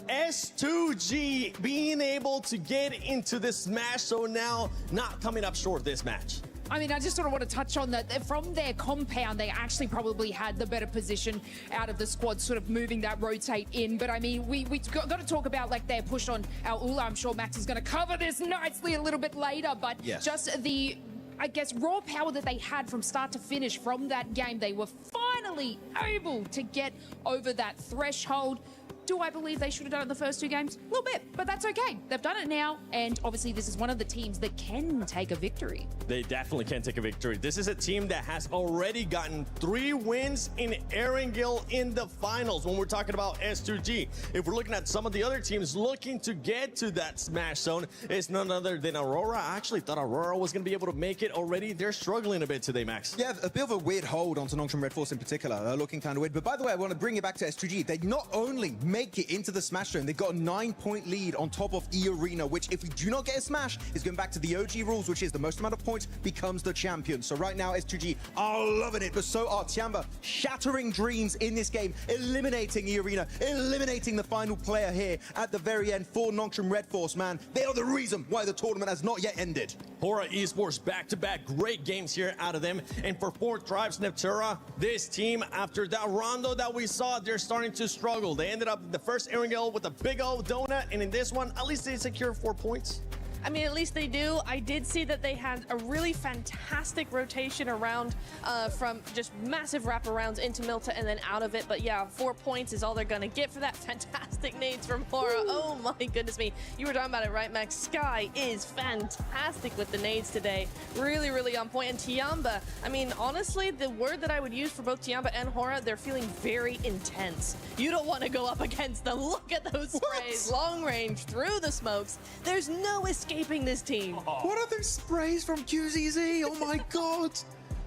S2G being able to get into the smash zone now, not coming up short this match. I mean, I just sort of want to touch on that. From their compound, they actually probably had the better position out of the squad, sort of moving that rotate in. But I mean, we got to talk about like their push on our Ula. I'm sure Max is going to cover this nicely a little bit later. But yes, just the, I guess, raw power that they had from start to finish from that game, they were finally able to get over that threshold. Do I believe they should have done it in the first two games? A little bit, but that's okay. They've done it now, and obviously this is one of the teams that can take a victory. They definitely can take a victory. This is a team that has already gotten 3 wins in Erangel in the finals when we're talking about S2G. If we're looking at some of the other teams looking to get to that smash zone, it's none other than Aurora. I actually thought Aurora was going to be able to make it already. They're struggling a bit today, Max. Yeah, a bit of a weird hold onto Nongshim Red Force in particular, looking kind of weird. But by the way, I want to bring it back to S2G. They not only make it into the smash zone, they've got a 9-point lead on top of E-Arena, which if we do not get a smash, is going back to the OG rules, which is the most amount of points becomes the champion. So right now, S2G are loving it, but so are Tiamba, shattering dreams in this game, eliminating E-Arena, eliminating the final player here at the very end for Nongshim Red Force, man. They are the reason why the tournament has not yet ended. Hora Esports back-to-back great games here out of them. And for 4th Tribes Neptura, this team, after that rondo that we saw, they're starting to struggle. They ended up the first Erangel with a big old donut, and in this one, at least they secure 4 points. I mean, at least they do. I did see that they had a really fantastic rotation around from just massive wraparounds into Milta and then out of it. But yeah, 4 points is all they're going to get for that. Fantastic nades from Hora. Oh my goodness me. You were talking about it, right, Max? Sky is fantastic with the nades today. Really, really on point. And Tiamba, I mean, honestly, the word that I would use for both Tiamba and Hora, they're feeling very intense. You don't want to go up against them. Look at those sprays. Long range, through the smokes. There's no escape this team. What are those sprays from QZZ? Oh my god.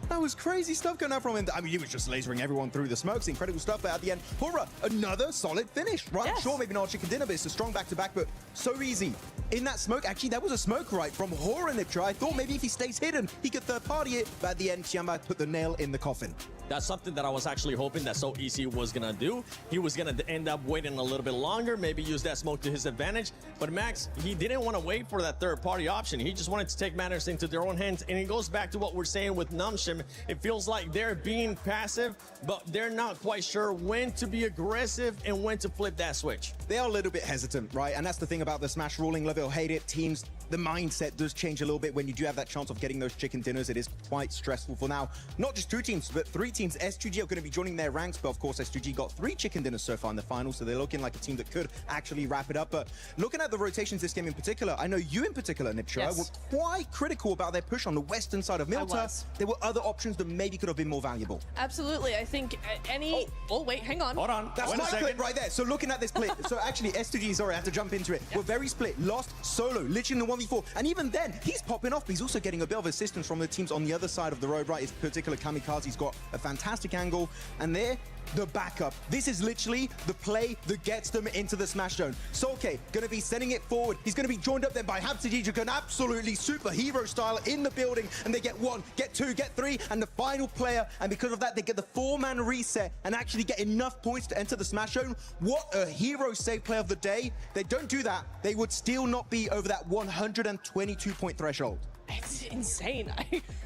That was crazy stuff going out from him. I mean, he was just lasering everyone through the smokes. Incredible stuff. But at the end, Hora, another solid finish, right? Yes. Sure, maybe not a chicken dinner, but it's a strong back-to-back, but so easy. In that smoke, actually, that was a smoke right from Hora Niptra. I thought maybe if he stays hidden, he could third-party it. But at the end, Tiamba put the nail in the coffin. That's something that I was actually hoping that So Easy was going to do. He was going to end up waiting a little bit longer, maybe use that smoke to his advantage. But Max, he didn't want to wait for that third-party option. He just wanted to take matters into their own hands. And it goes back to what we're saying with Nongshim. It feels like they're being passive, but they're not quite sure when to be aggressive and when to flip that switch. They are a little bit hesitant, right? And that's the thing about the Smash ruling. Love it or hate it, teams, the mindset does change a little bit when you do have that chance of getting those chicken dinners. It is quite stressful for now. Not just 2 teams, but 3 teams. S2G are going to be joining their ranks, but of course S2G got 3 chicken dinners so far in the final, so they're looking like a team that could actually wrap it up. But looking at the rotations this game in particular, I know you in particular, Niptra, were quite critical about their push on the western side of Milta. There were other options that maybe could have been more valuable. Absolutely. I think any... Oh, wait, hang on. Hold on. That's my clip right there. So looking at this play, so actually S2G, sorry, I had to jump into it. We're very split. Lost solo, literally in the 1v4. And even then, he's popping off, but he's also getting a bit of assistance from the teams on the other side of the road, right? His particular Kamikaze's got a fantastic angle. And there, the backup. This is literally the play that gets them into the smash zone. Solke gonna be sending it forward. He's gonna be joined up then by Habsajija, an absolutely superhero style in the building, and they get 1, get 2, get 3, and the final player, and because of that, they get the 4-man reset and actually get enough points to enter the smash zone. What a hero save play of the day. They don't do that, they would still not be over that 122-point threshold. It's insane.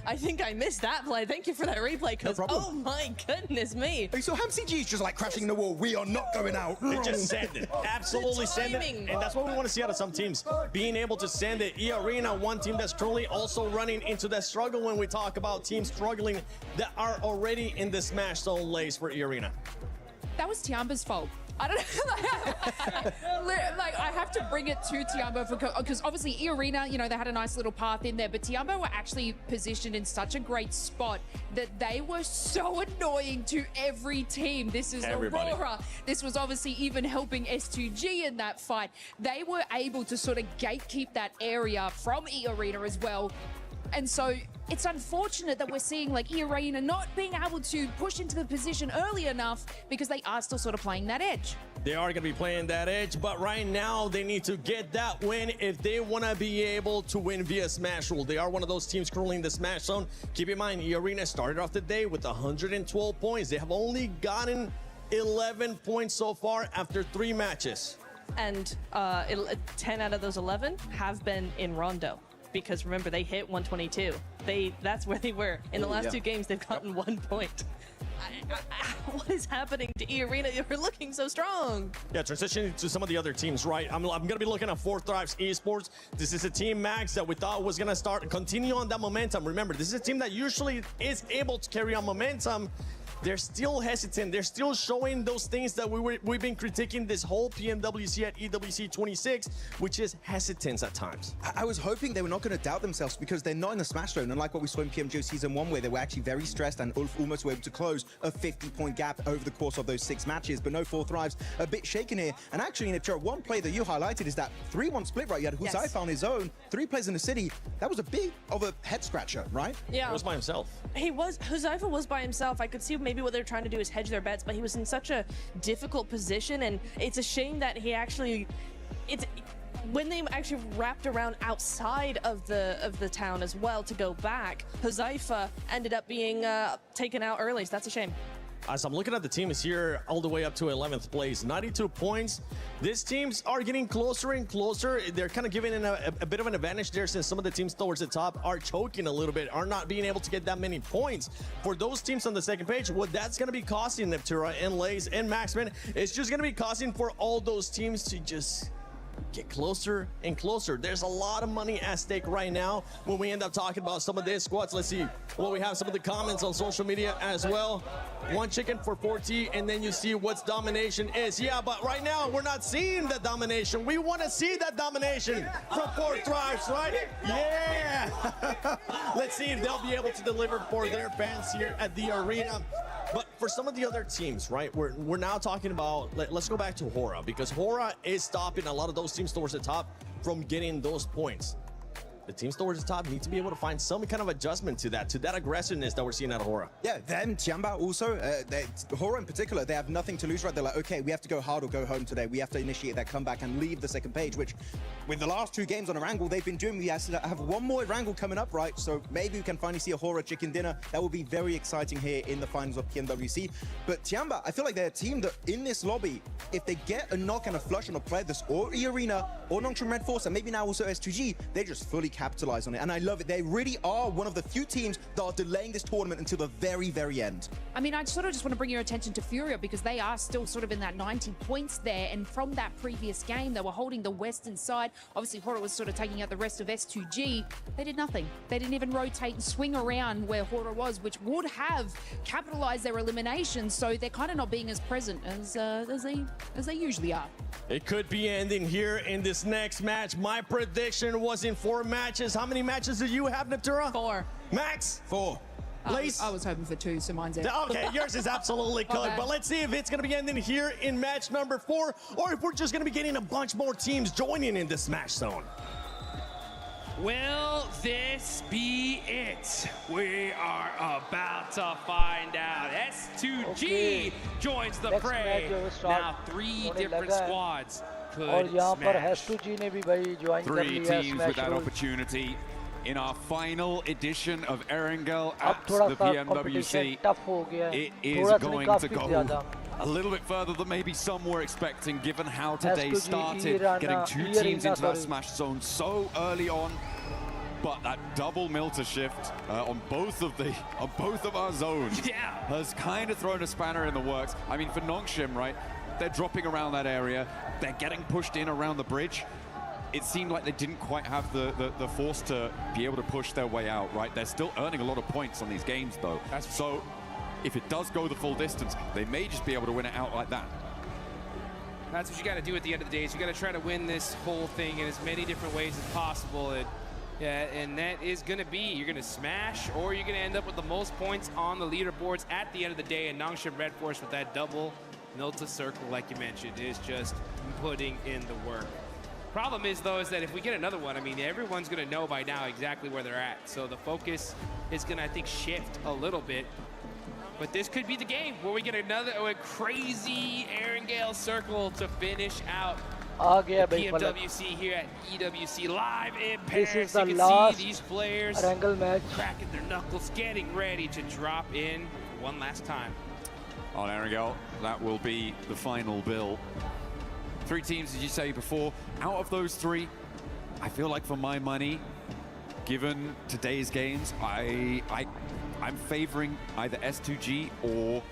I think I missed that play. Thank you for that replay, because oh my goodness me. Hey, so HamCG is just like crashing the wall. We are not going out. They just send it. Absolutely send it. And that's what we want to see out of some teams. Being able to send it. E-Arena, one team that's currently also running into that struggle when we talk about teams struggling that are already in the smash zone lace for E-Arena. That was Tiamba's fault. I don't know. Like, I have to bring it to Tiamba because obviously E-Arena, you know, they had a nice little path in there, but Tiamba were actually positioned in such a great spot that they were so annoying to every team. This is Aurora. This was obviously even helping S2G in that fight. They were able to sort of gatekeep that area from E-Arena as well. And so it's unfortunate that we're seeing like Arena not being able to push into the position early enough because they are still sort of playing that edge. They are going to be playing that edge, but right now they need to get that win if they want to be able to win via Smash Rule. They are one of those teams currently in the Smash Zone. Keep in mind, Arena started off the day with 112 points. They have only gotten 11 points so far after 3 matches. And 10 out of those 11 have been in Rondo. Because remember, they hit 122. That's where they were. In the last 2 games, they've gotten 1 point. What is happening to Arena? You're looking so strong. Yeah, transitioning to some of the other teams, right? I'm going to be looking at 4 Thrives Esports. This is a team, Max, that we thought was going to start and continue on that momentum. Remember, this is a team that usually is able to carry on momentum. They're still hesitant. They're still showing those things that we've been critiquing this whole Pmwc at EWC 26, which is hesitance at times. I was hoping they were not going to doubt themselves because they're not in the Smash Zone, unlike what we saw in PMGO Season 1, where they were actually very stressed and Ulf almost were able to close a 50-point gap over the course of those 6 matches. But no, 4 Thrives a bit shaken here. And actually, in a one play that you highlighted is that 3-1 split, right? You had Huzaifa on his own, 3 players in the city. That was a bit of a head-scratcher, right? Yeah. He was by himself. Huzaifa was by himself. I could see maybe what they're trying to do is hedge their bets, but he was in such a difficult position, and it's a shame that he actually, when they actually wrapped around outside of the town as well to go back, Huzaifa ended up being taken out early, so that's a shame. As I'm looking at the teams here, all the way up to 11th place, 92 points. These teams are getting closer and closer. They're kind of giving in a bit of an advantage there, since some of the teams towards the top are choking a little bit, are not being able to get that many points. For those teams on the second page, what that's going to be costing Neptura and Lays and Maxman, it's just going to be costing for all those teams to just get closer and closer. There's a lot of money at stake right now when we end up talking about some of these squads. Let's see what we have, some of the comments on social media as well. 1 chicken for 4T, and then you see what's domination is. Yeah, but right now we're not seeing the domination. We want to see that domination from 4 Thrives, right? Yeah! Let's see if they'll be able to deliver for their fans here at the arena. But for some of the other teams, right, we're now talking about, let's go back to Hora, because Hora is stopping a lot of those teams towards the top from getting those points. The teams towards the top need to be able to find some kind of adjustment to that aggressiveness that we're seeing out of Hora. Yeah, them, Tiamba also, Hora in particular, they have nothing to lose, right? They're like, okay, we have to go hard or go home today. We have to initiate that comeback and leave the second page, which with the last 2 games on Erangel, they've been doing. We have 1 more Erangel coming up, right? So maybe we can finally see a Hora chicken dinner. That will be very exciting here in the finals of PMWC. But Tiamba, I feel like they're a team that in this lobby, if they get a knock and a flush on a player that's or E-Arena or Nongshim Red Force, and maybe now also S2G, they just fully capitalize on it, and I love it. They really are one of the few teams that are delaying this tournament until the very, very end. I mean, I sort of just want to bring your attention to Furia, because they are still sort of in that 90 points there, and from that previous game, they were holding the western side. Obviously, Hora was sort of taking out the rest of S2G. They did nothing. They didn't even rotate and swing around where Hora was, which would have capitalized their elimination, so they're kind of not being as present as they usually are. It could be ending here in this next match. My prediction was in 4 matches. How many matches do you have, Neptura? 4. Max? 4. Lace? I was hoping for 2, so mine's out. Okay, yours is absolutely good. Okay. But let's see if it's going to be ending here in match number 4, or if we're just going to be getting a bunch more teams joining in this Smash Zone. Will this be it? We are about to find out. S2G joins the fray. Now 3 different squads could smash. 3 teams with that opportunity in our final edition of Erangel at the PMWC. It is going to go a little bit further than maybe some were expecting, given how today started, getting 2 teams into that Smash Zone so early on. But that double Milter shift on both of our zones has kind of thrown a spanner in the works. I mean, for Nongshim, right, they're dropping around that area, they're getting pushed in around the bridge. It seemed like they didn't quite have the force to be able to push their way out, right? They're still earning a lot of points on these games, though. So if it does go the full distance, they may just be able to win it out like that. That's what you got to do at the end of the day. Is you got to try to win this whole thing in as many different ways as possible. And that is going to be, you're going to smash, or you're going to end up with the most points on the leaderboards at the end of the day. And Nongshim Red Force with that double Milta circle, like you mentioned, is just putting in the work. Problem is, though, is that if we get another one, I mean, everyone's going to know by now exactly where they're at. So the focus is going to, I think, shift a little bit. But this could be the game where we get another crazy Erangel circle to finish out the PMWC here at EWC live in Paris. This is the you can last see these players match. cracking their knuckles, getting ready to drop in one last time. On Erangel, that will be the final bill. 3 teams, as you say before. Out of those 3, I feel like for my money, given today's games, I'm favoring either S2G or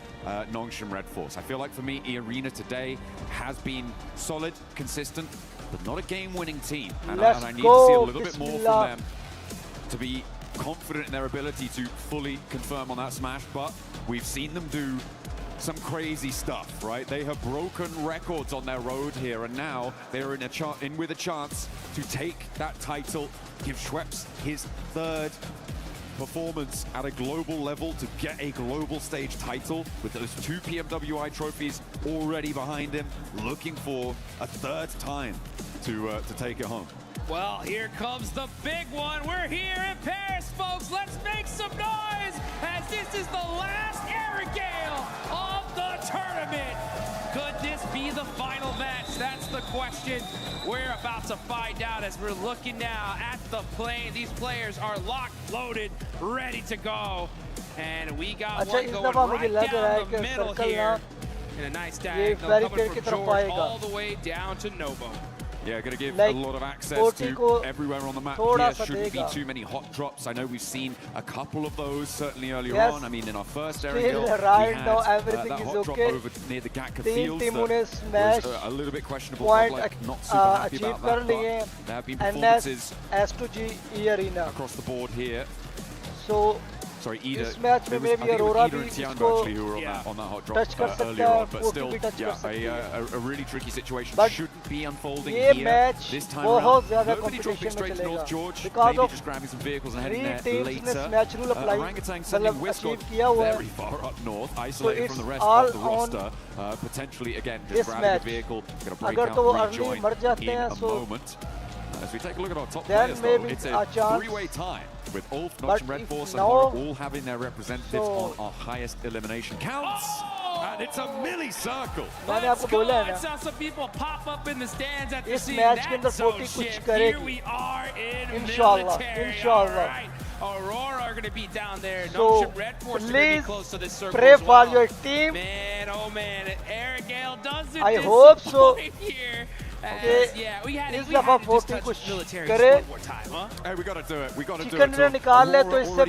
Nongshim Red Force. I feel like for me, E-Arena today has been solid, consistent, but not a game-winning team. And I need to see a little bit more from them to be confident in their ability to fully confirm on that smash. But we've seen them do some crazy stuff, right? They have broken records on their road here, and now they're in with a chance to take that title, give Schweppes his 3rd performance at a global level to get a global stage title with those 2 PMWI trophies already behind him, looking for a 3rd time to take it home. Well, here comes the big one. We're here in Paris, folks. Let's make some noise as this is the last Erangel of the tournament. Could this be the final match? That's the question we're about to find out as we're looking now at the plane. These players are locked, loaded, ready to go. And we got one going right down the middle here. And a nice diagonal coming from George all the way down to Novo. Yeah, going to give a lot of access to everywhere on the map here. Shouldn't be too many hot drops. I know we've seen a couple of those certainly earlier on. I mean, in our first Erangel, we had that hot drop over near the Gatka field that was a little bit questionable. Like, not super happy about that, but there have been performances across the board here. So Sorry, Ida. This match में maybe Aurora Ida and Tiango actually who were on that hot drop earlier on, but still, a really tricky situation. Shouldn't be unfolding here this time around. Nobody dropping straight to North George, maybe just grabbing some vehicles and heading there later. Orangutan sending Wiscott very far up north, isolated from the rest of the roster. Potentially, again, just grabbing a vehicle, going to break out and rejoin in a moment. As we take a look at our top players, though, it's a 3-way tie with Ulf, Nongshim Red Force, and Horror all having their representatives on our highest elimination counts. And it's a milli-circle. Let's go. I saw some people pop up in the stands after seeing that zone shift. Here we are in military. All right. Aurora are going to be down there. Nongshim Red Force are going to be close to this circle pray as well. for your team. Man, oh man, Erangel doesn't I hope so. Here. Yeah, we had इस to दफा just 40 touch कुछ military करे one more time, huh? Hey, we got to do it. We got to do chicken it. ने निकाल ले तो इससे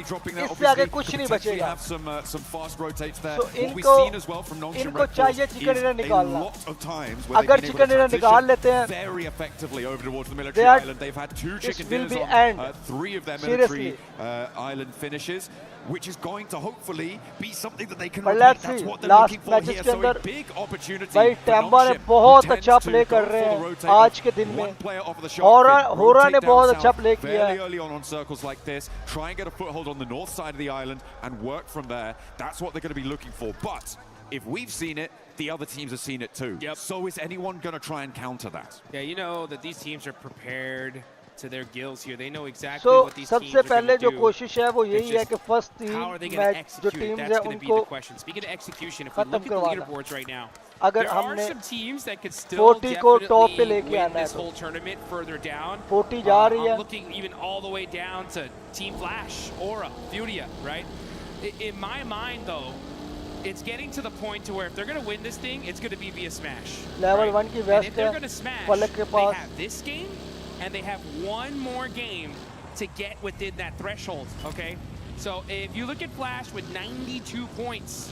आगे कुछ नहीं potentially बचेगा. have some fast rotates there. So What we've seen as well from Nongshim Red Force is a lot of times where अगर they've चिकन been able ने to निकाल लेते transition हैं very effectively over towards the military island. They've had 2 chicken dinners on 3 of their military island finishes, which is going to hopefully be something that they can repeat. That's what they're looking for here. So a big opportunity भाई for टैम्बा ने Nongshim, बहुत who अच्छा tends to play go कर for रहे the हैं rotate. आज के दिन में. One player off of the shot. होरा ने बहुत अच्छा south प्ले किया fairly है. early on circles like this, try and get a foothold on the north side of the island and work from there. That's what they're going to be looking for. But if we've seen it, the other teams have seen it too. So is anyone going to try and counter that? Yeah, you know that these teams are prepared to their gills here. They know exactly So what these teams सबसे are going पहले to जो do. कोशिश है वो यही है कि first How are they team going to match जो execute it? टीम्स That's है going to be उनको the question. Speaking of execution, if we खत्म look at the करवाना. leaderboards right now, अगर there are हमने some teams that could still 40 को top पे definitely लेके win आना है this whole tournament further down. 40 जा रही है. I'm looking even all the way down to Team Flash, Aura, Duniya, right? In my mind, though, it's getting to the point to where if they're going to win this thing, it's going to be via smash. Level 1 की And waste if they're है going to smash, पलक के they pass. have this game, and they have one more game to get within that threshold, okay? So if you look at Flash with 92 points,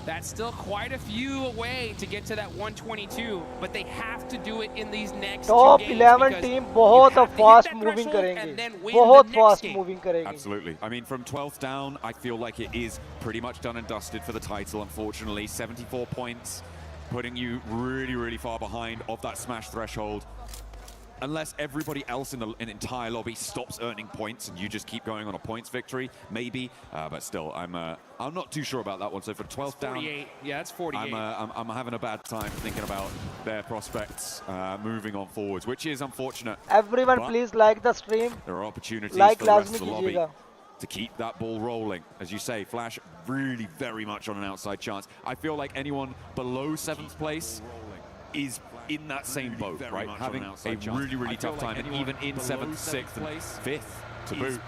that's still quite a few away to get to that 122, but they have to do it in these next top 2 games 11 because team बहुत you have to hit fast that moving threshold करेंगी and then win बहुत the next fast game. Moving करेंगी. Absolutely. I mean, from 12th down, I feel like it is pretty much done and dusted for the title, unfortunately. 74 points, putting you really, really far behind of that smash threshold. unless everybody else in the entire lobby stops earning points and you just keep going on a points victory, maybe. But still, I'm not too sure about that one. So for 12th down, 48. Yeah, it's 48. I'm having a bad time thinking about their prospects moving on forwards, which is unfortunate. Everyone, but please like the stream. there are opportunities Like for the rest of the lazmi lobby kijiyega. to keep that ball rolling. As you say, Flash really very much on an outside chance. I feel like anyone below 7th place is in that same boat, right? Having a really tough time, and even in 7th, 6th, and 5th to boot.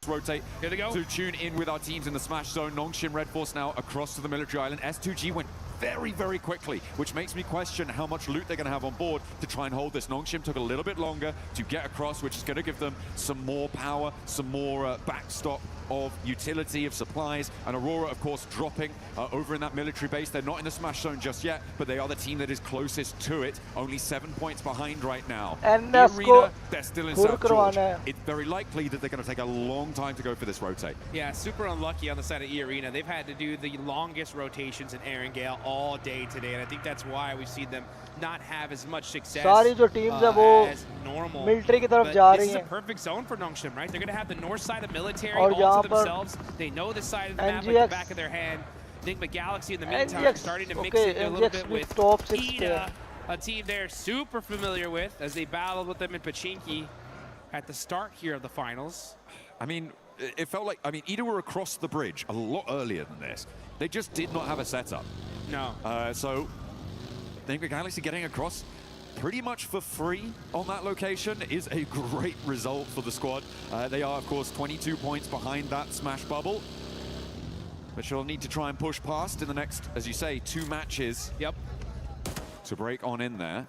Rotate here they go to tune in with our teams in the smash zone. Nongshim Red Force now across to the military island. S2G went very quickly, which makes me question how much loot they're going to have on board to try and hold this. Nongshim took a little bit longer to get across, which is going to give them some more power, some more backstop of utility of supplies. And Aurora, of course, dropping over in that military base. They're not in the smash zone just yet, but they are the team that is closest to it. Only 7 points behind right now. And the arena, they're still in South George. It's very likely that they're going to take a long time to go for this rotate. Yeah, super unlucky on the side of E Arena. They've had to do the longest rotations in Erangel all day today, and I think that's why we've seen them not have as much success सारी जो teams है वो as normal. military की तरफ But जा this रही is a हैं. perfect zone for Nongshim, right? They're going to have the north side of military और all यहाँ to पर themselves. They know the side of the map like the back of their hand. Enigma Galaxy in the meantime NGX, starting to mix okay, it a little NGX bit with with top 6 Ida, player. a team they're super familiar with as they battled with them in Pachinki at the start here of the finals. I mean, it felt like, Ida were across the bridge a lot earlier than this. They just did not have a setup. No. So, Enigma Galaxy getting across pretty much for free on that location is a great result for the squad. They are, of course, 22 points behind that smash bubble, which they'll need to try and push past in the next, as you say, 2 matches. Yep. To break on in there.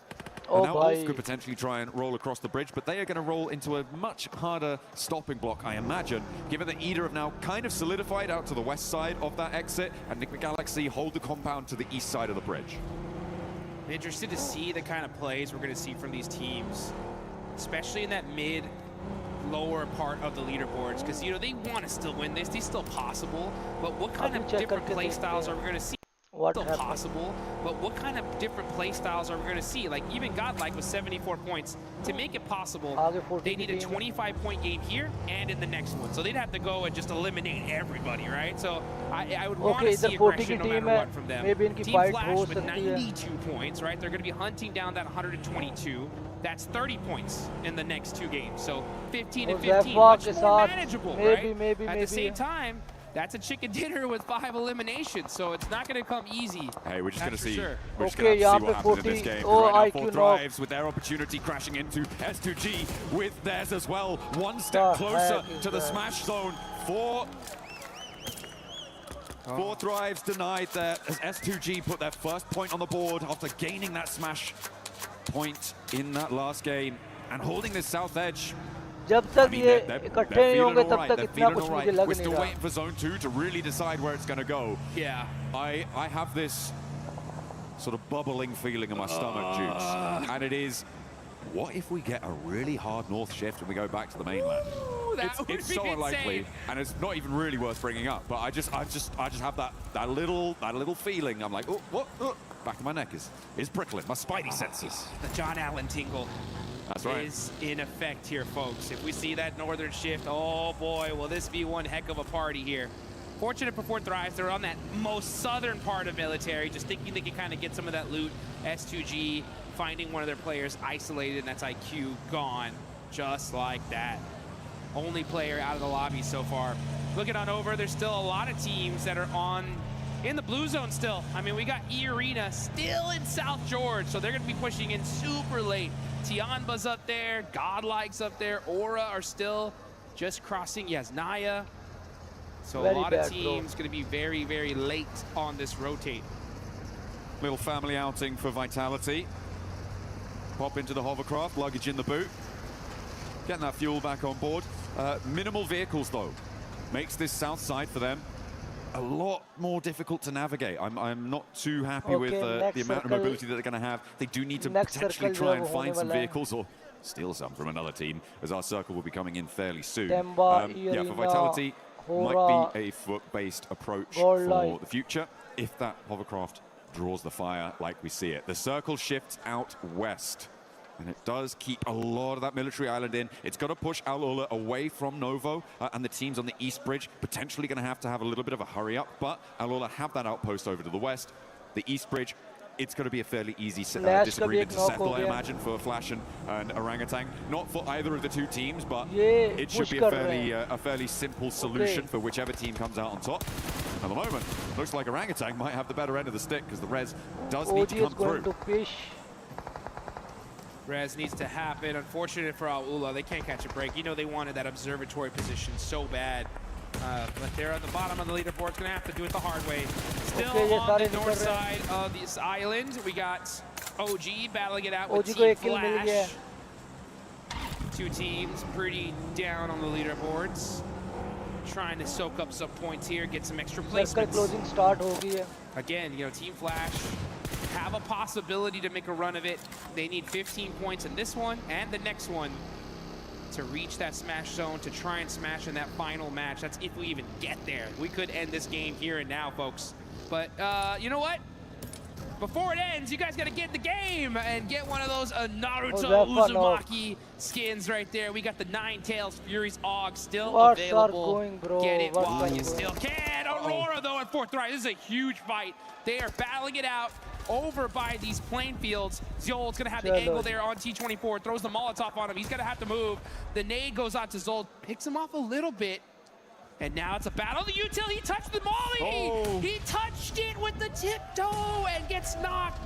Oh, and now Ulf could potentially try and roll across the bridge, but they are going to roll into a much harder stopping block, I imagine, given that Ida have now kind of solidified out to the west side of that exit, and Enigma Galaxy hold the compound to the east side of the bridge. Interested to see the kind of plays we're going to see from these teams, especially in that lower part of the leaderboards, because you know they want to still win this. These still possible, but what kind of different play styles are we going to see? Still possible, but what kind of different play styles are we going to see? Like even Godlike with 74 points. To make it possible, they need a 25-point game here and in the next one. So they'd have to go and just eliminate everybody, right? So I would want to see aggression no matter what from them. Team Flash with 92 points, right? They're going to be hunting down that 122. That's 30 points in the next 2 games. So 15 and 15, much more manageable, right? At the same time, that's a chicken dinner with 5 eliminations, so it's not going to come easy. Hey, we're just going to see. Sure. We're just going to see what happens in this game. Right now, 4 Thrives with their opportunity crashing into S2G with theirs as well. 1 step closer to the smash zone. 4 Thrives denied there as S2G put their first point on the board after gaining that smash point in that last game and holding this south edge. जब तक ये इकट्ठे नहीं होंगे तब तक इतना कुछ मुझे लग We're नहीं still रहा. waiting for zone 2 to really decide where it's going to go. Yeah. I have this sort of bubbling feeling in my stomach, Juice. And it is, what if we get a really hard north shift and we go back to the mainland? It's so unlikely, and it's not even really worth bringing up. But I just have that little feeling. I'm like, oh, what? Oh. Back of my neck is prickling. My spidey senses. The John Allen tingle. That's right. Is in effect here, folks. If we see that northern shift, oh boy, will this be one heck of a party here. Fortunate for 4 Thrives, they're on that most southern part of military, just thinking they can kind of get some of that loot. S2G finding one of their players isolated, and that's IQ gone, just like that. Only player out of the lobby so far. Looking on over, there's still a lot of teams that are in the blue zone still. I mean, we got E Arena still in South George, so they're going to be pushing in super late. Tianba's up there, Godlike's up there, Aura are still just crossing. Yes, Naya. So a lot of teams going to be very, very late on this rotate. Little family outing for Vitality. Pop into the hovercraft, luggage in the boot. Getting that fuel back on board. Minimal vehicles though. Makes this south side for them a lot more difficult to navigate. I'm not too happy with the amount of mobility that they're going to have. They do need to potentially try and find some vehicles or steal some from another team, as our circle will be coming in fairly soon. Yeah, for Vitality, might be a foot-based approach for the future. if that hovercraft draws the fire like we see it. The circle shifts out west, and it does keep a lot of that military island in. It's got to push Al Ula away from Novo, and the teams on the east bridge potentially going to have a little bit of a hurry up, but Al Ula have that outpost over to the west. The east bridge, it's going to be a fairly easy disagreement to settle, I imagine, for Flash and Orangutan. Not for either of the two teams, but it should be a fairly simple solution for whichever team comes out on top. At the moment, looks like Orangutan might have the better end of the stick because the res does need to come through. Res needs to happen. Unfortunate for Al Ula, they can't catch a break. You know they wanted that observatory position so bad. But they're at the bottom of the leaderboard. Gonna have to do it the hard way. Still on the north side of this island, we got OG battling it out with Team Flash. Two teams pretty down on the leaderboards. Trying to soak up some points here, get some extra placements. Closing start ho gayi hai. Again, you know, Team Flash have a possibility to make a run of it. They need 15 points in this one and the next one to reach that smash zone, to try and smash in that final match. That's if we even get there. We could end this game here and now, folks. But you know what? Before it ends, you guys gotta get the game and get one of those Naruto Uzumaki skins right there. We got the Nine Tails Fury's AUG still available. Get it while you still can. Aurora, though, at fourth right. This is a huge fight. They are battling it out over by these plain fields. Zol's gonna have the angle there on T24, throws the Molotov on him. He's gonna have to move. The nade goes out to Zol, picks him off a little bit. And now it's a battle. The util, he touched the molly! He touched it with the tiptoe and gets knocked.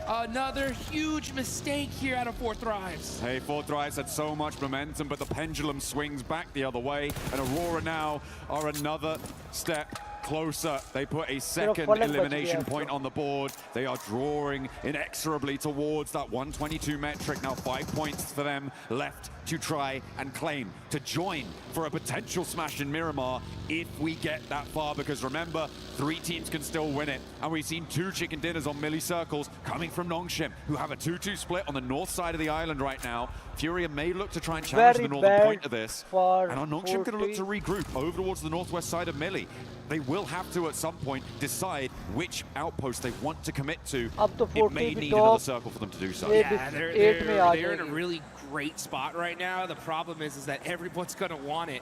Another huge mistake here out of Fourth Thrives. Hey, Fourth Thrives had so much momentum, but the pendulum swings back the other way. And Aurora now are another step closer. They put a second elimination point on the board. They are drawing inexorably towards that 122 metric. Now 5 points for them left to try and claim, to join for a potential smash in Miramar if we get that far, because remember, 3 teams can still win it. And we've seen 2 chicken dinners on milli circles coming from Nongshim, who have a 2-2 split on the north side of the island right now. Furia may look to try and challenge the northern point of this. And are Nongshim going to look to regroup over towards the northwest side of Milli? They will have to, at some point, decide which outpost they want to commit to. It may need another circle for them to do so. Yeah, they're in a really great spot right now. The problem is that everyone's going to want it.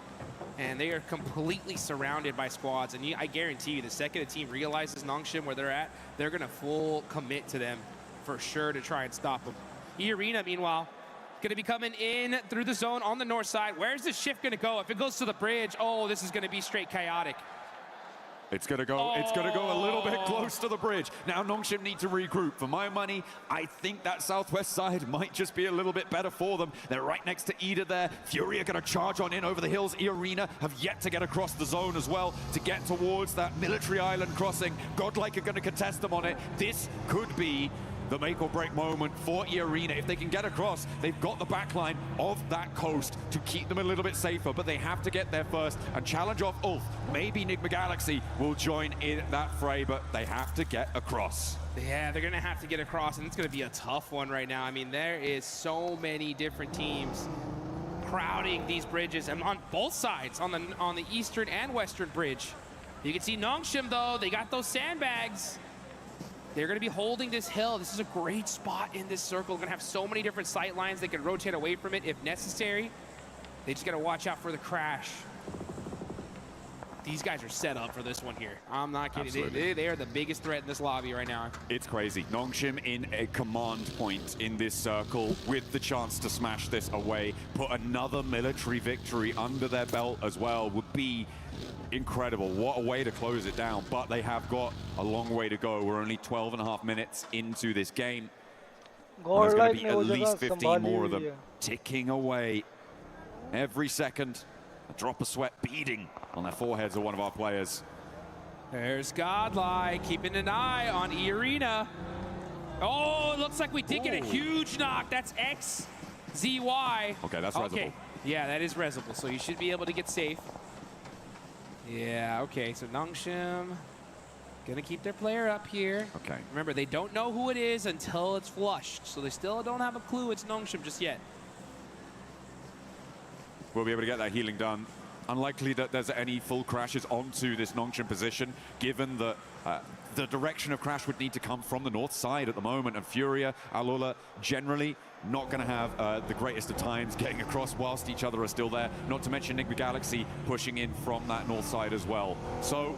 And they are completely surrounded by squads. And I guarantee you, the second a team realizes Nongshim where they're at, they're going to full commit to them for sure to try and stop them. E-Arena, meanwhile, going to be coming in through the zone on the north side. Where's this shift going to go? If it goes to the bridge, oh, this is going to be straight chaotic. It's going to go a little bit close to the bridge. Now Nongshim need to regroup. For my money, I think that southwest side might just be a little bit better for them. They're right next to Ida there. Fury are going to charge on in over the hills. E-Arena have yet to get across the zone as well to get towards that military island crossing. Godlike are going to contest them on it. This could be the make or break moment for E-Arena. If they can get across, they've got the backline of that coast to keep them a little bit safer, but they have to get there first and challenge off Ulf. Maybe Nigma Galaxy will join in that fray, but they have to get across. Yeah, they're gonna have to get across, and it's gonna be a tough one right now. I mean, there is so many different teams crowding these bridges, and on both sides, on the eastern and western bridge. You can see Nongshim, though, they got those sandbags. They're going to be holding this hill. This is a great spot in this circle. They're going to have so many different sight lines. They can rotate away from it if necessary. They just got to watch out for the crash. These guys are set up for this one here. I'm not kidding. They are the biggest threat in this lobby right now. It's crazy. Nongshim in a command point in this circle with the chance to smash this away. Put another military victory under their belt as well would be incredible. What a way to close it down. But they have got a long way to go. We're only 12.5 minutes into this game. There's going to be at least 15 more of them ticking away every second. A drop of sweat beading on their foreheads of one of our players. There's Godlike keeping an eye on E-Arena. Oh, it looks like we did get a huge knock. That's XZY. Okay, that's resible. Yeah, that is resible, so you should be able to get safe. Yeah, okay, so Nongshim gonna keep their player up here. Okay. Remember, they don't know who it is until it's flushed, so they still don't have a clue it's Nongshim just yet. We'll be able to get that healing done. Unlikely that there's any full crashes onto this Nongshim position, given that The direction of Crash would need to come from the north side at the moment, and Furia, Alula, generally not going to have the greatest of times getting across whilst each other are still there, not to mention Enigma Galaxy pushing in from that north side as well. So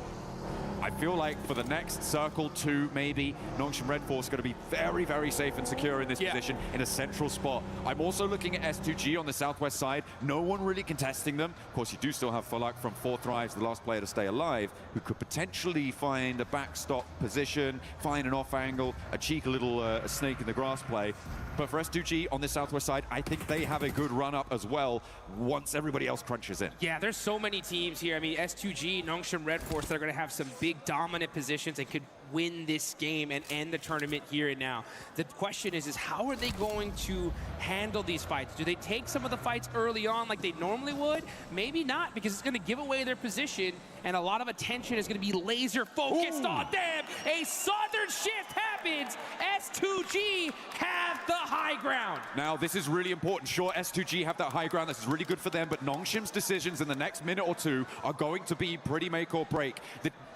I feel like for the next circle 2, maybe, Nongshim Red Force going to be very, very safe and secure in this position in a central spot. I'm also looking at S2G on the southwest side. No one really contesting them. Of course, you do still have Fulak from 4 Thrives, the last player to stay alive, who could potentially find a backstop position, find an off angle, a cheeky little snake in the grass play. But for S2G on the southwest side, I think they have a good run-up as well once everybody else crunches in. Yeah, there's so many teams here. I mean, S2G, Nongshim Red Force, they're going to have some big dominant positions and could win this game and end the tournament here and now. The question is how are they going to handle these fights? Do they take some of the fights early on like they normally would? Maybe not, because it's going to give away their position and a lot of attention is going to be laser focused on them. A southern shift happens. S2G have the high ground. Now, this is really important. Sure, S2G have that high ground. This is really good for them, but Nongshim's decisions in the next minute or two are going to be pretty make or break.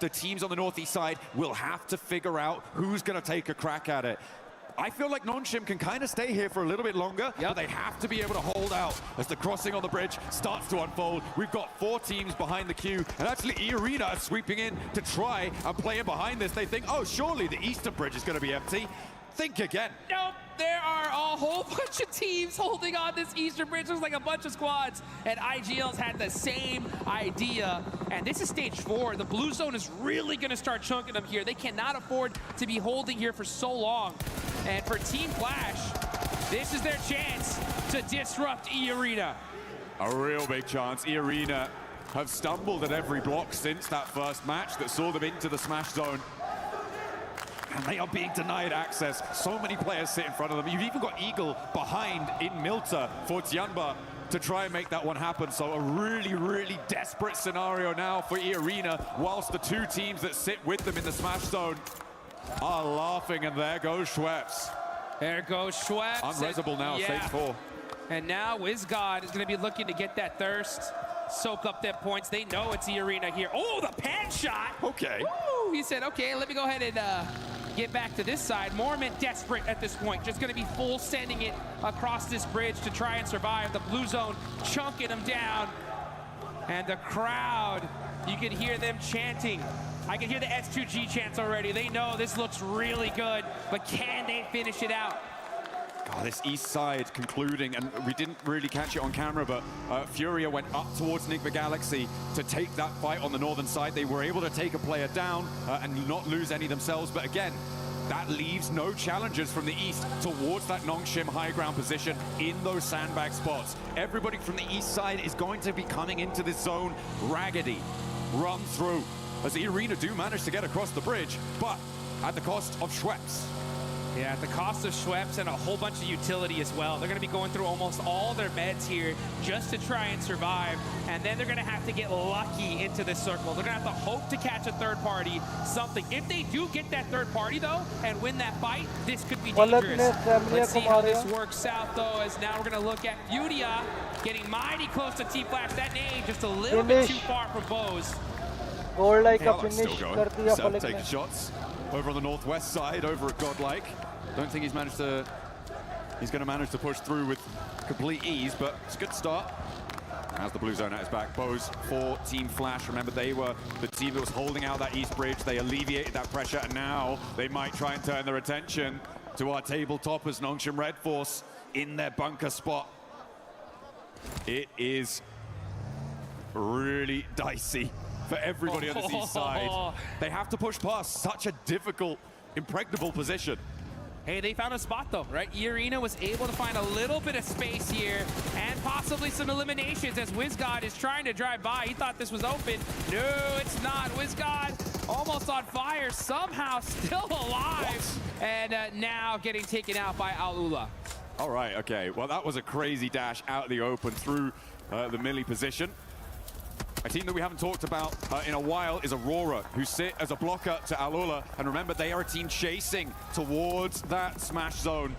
The teams on the northeast side will have to figure out who's going to take a crack at it. I feel like Nongshim can kind of stay here for a little bit longer, but they have to be able to hold out as the crossing on the bridge starts to unfold. We've got 4 teams behind the queue, and actually E-Arena are sweeping in to try and play in behind this. They think, oh, surely the eastern bridge is going to be empty. Think again. Nope, there are a whole bunch of teams holding on this eastern bridge. There's like a bunch of squads, and IGL's had the same idea. And this is stage 4. The blue zone is really going to start chunking them here. They cannot afford to be holding here for so long. And for Team Flash, this is their chance to disrupt E-Arena. A real big chance. E-Arena have stumbled at every block since that first match that saw them into the smash zone. And they are being denied access. So many players sit in front of them. You've even got Eagle behind in Milta for Tianba to try and make that one happen. So a really, really desperate scenario now for E-Arena, whilst the 2 teams that sit with them in the smash zone are laughing, and there goes Schweppes. There goes Schweppes. Unresable now, stage 4. And now WizGod is going to be looking to get that thirst, soak up their points. They know it's E-Arena here. Oh, the pan shot. Okay. Woo! He said, okay, let me go ahead and get back to this side. Mormon desperate at this point, just going to be full sending it across this bridge to try and survive. The blue zone chunking them down. And the crowd, you can hear them chanting. I can hear the S2G chants already. They know this looks really good, but can they finish it out? God, this east side concluding, and we didn't really catch it on camera, but Furia went up towards Enigma Galaxy to take that fight on the northern side. They were able to take a player down and not lose any themselves, but again, that leaves no challengers from the east towards that Nongshim high ground position in those sandbag spots. Everybody from the east side is going to be coming into this zone raggedy, run through, as the E-Arena do manage to get across the bridge, but at the cost of Schweppes. Yeah, at the cost of Schweppes and a whole bunch of utility as well. They're going to be going through almost all their meds here just to try and survive. And then they're going to have to get lucky into this circle. They're going to have to hope to catch a third party, something. If they do get that third party, though, and win that fight, this could be dangerous. Let's see how this works out, though, as now we're going to look at Duniya getting mighty close to Team Flash. That name just a little bit too far for Bose. Goal like a finish. Taking shots over on the northwest side, over at Godlike. Don't think he's going to manage to push through with complete ease, but it's a good start. As the blue zone at his back, Bose for Team Flash. Remember, they were the team that was holding out that east bridge. They alleviated that pressure, and now they might try and turn their attention to our tabletoppers, Nongshim Red Force, in their bunker spot. It is really dicey for everybody on this east side. They have to push past such a difficult, impregnable position. Hey, they found a spot though, right? E-Arena was able to find a little bit of space here and possibly some eliminations as WizGod is trying to drive by. He thought this was open. No, it's not. WizGod almost on fire, somehow still alive. And now getting taken out by Alula. All right, okay. Well, that was a crazy dash out of the open through the melee position. A team that we haven't talked about in a while is Aurora, who sit as a blocker to Alula. And remember, they are a team chasing towards that smash zone.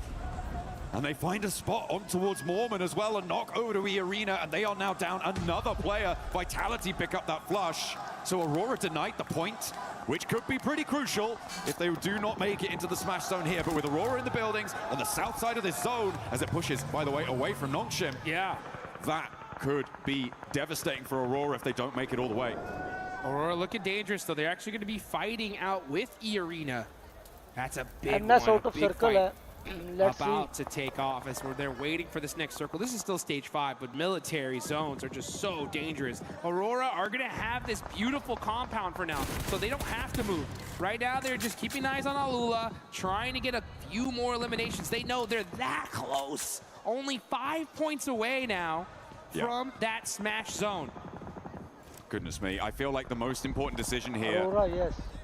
And they find a spot on towards Mormon as well, and knock over to E-Arena, and they are now down another player. Vitality pick up that flush. So Aurora denied the point. which could be pretty crucial if they do not make it into the smash zone here. But with Aurora in the buildings on the south side of this zone, as it pushes, by the way, away from Nongshim, yeah, that could be devastating for Aurora if they don't make it all the way. Aurora looking dangerous, though. They're actually going to be fighting out with E-Arena. That's a big one, a big fight about to take off as they're waiting for this next circle. This is still stage 5, but military zones are just so dangerous. Aurora are going to have this beautiful compound for now, so they don't have to move. Right now, they're just keeping eyes on Alula, trying to get a few more eliminations. They know they're that close. Only 5 points away now from that smash zone. Goodness me, I feel like the most important decision here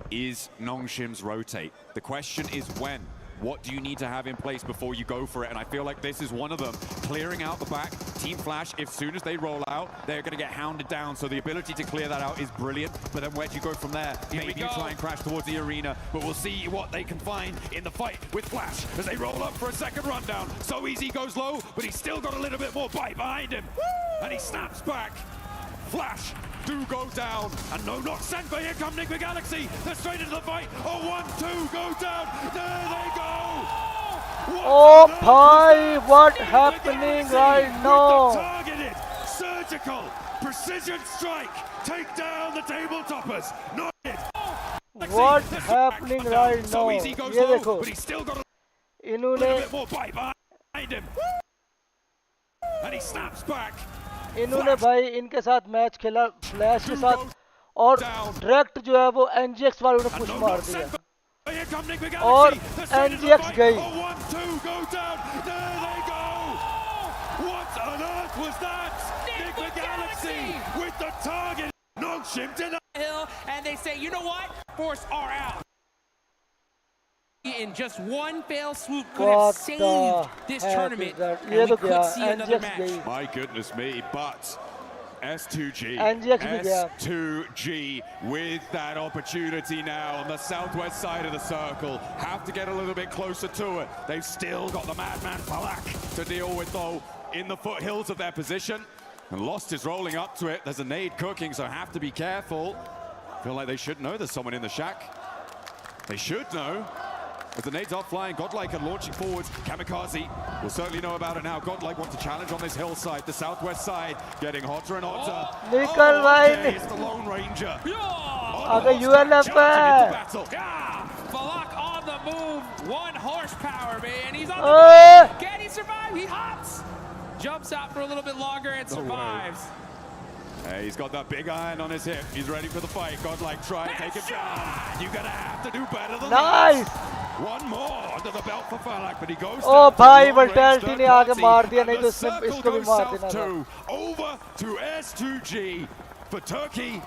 is Nongshim's rotate. The question is when. What do you need to have in place before you go for it? And I feel like this is one of them. Clearing out the back, Team Flash, as soon as they roll out, they're going to get hounded down. So the ability to clear that out is brilliant. But then where do you go from there? Maybe you try and crash towards the arena, but we'll see what they can find in the fight with Flash as they roll up for a second rundown. So easy goes low, but he's still got a little bit more bite behind him. And he snaps back. Flash do go down, and no, not sent, but here come Nigma Galaxy. They're straight into the fight. Oh, 1-2 go down. There they go. Oh, bhai, what happening right now? Targeted, surgical, precision strike. Take down the table toppers. Not it. What happening right now? So easy goes low, but he's still got a little bit more bite behind him. And he snaps back. इन्होंने भाई इनके साथ match खेला flash के साथ और direct जो है वो एनजीएक्स वालों ने पुश मार दिया और एनजीएक्स गई and they say, you know what, force R out. In just one fail swoop could have saved this tournament, and we could see another match. My goodness me, but S2G with that opportunity now on the southwest side of the circle. Have to get a little bit closer to it. They've still got the Madman Palak to deal with, though, in the foothills of their position. And Lost is rolling up to it. There's a nade cooking, so have to be careful. Feel like they should know there's someone in the shack. They should know. As the nades are flying, Godlike are launching forwards. Kamikaze will certainly know about it now. Godlike wants to challenge on this hillside, the southwest side, getting hotter and hotter. Okay, it's the Lone Ranger. Falak on the move, 1 horsepower, man. He's on the move. Can he survive? He hops. Jumps out for a little bit longer and survives. Hey, he's got that big iron on his hip. He's ready for the fight. Godlike, try and take him down. You're going to have to do better than that. One more under the belt for Falak, but he goes down. भाई वल्टैलिटी ने आगे मार दिया नहीं तो इसको भी मार देना था. Over to S2G for Turkey.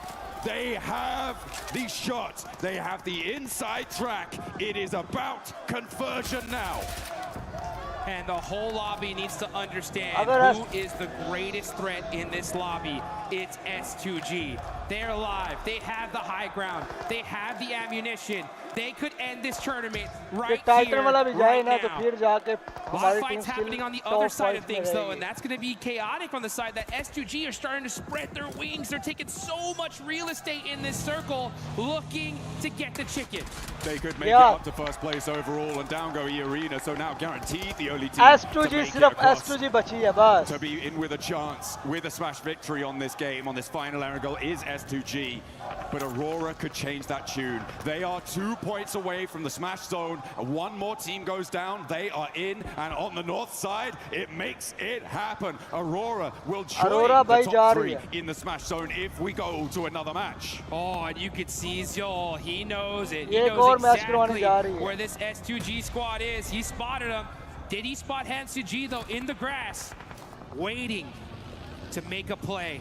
They have the shot. They have the inside track. It is about conversion now. And the whole lobby needs to understand who is the greatest threat in this lobby. It's S2G. They're alive. They have the high ground. They have the ammunition. They could end this tournament right here, right now. A lot of fights happening on the other side of things, though, and that's going to be chaotic on the side that S2G are starting to spread their wings. They're taking so much real estate in this circle, looking to get the chicken. They could make it up to first place overall, and down go E-Arena, so now guaranteed the only team to be in with a chance, with a smash victory on this game, on this final angle, is S2G. But Aurora could change that tune. They are 2 points away from the smash zone. One more team goes down, they are in, and on the north side, it makes it happen. Aurora will join the top 3 in the smash zone if we go to another match. Oh, and you could see Zol, he knows it. He knows exactly where this S2G squad is. He spotted him. Did he spot Hansuji, though, in the grass, waiting to make a play?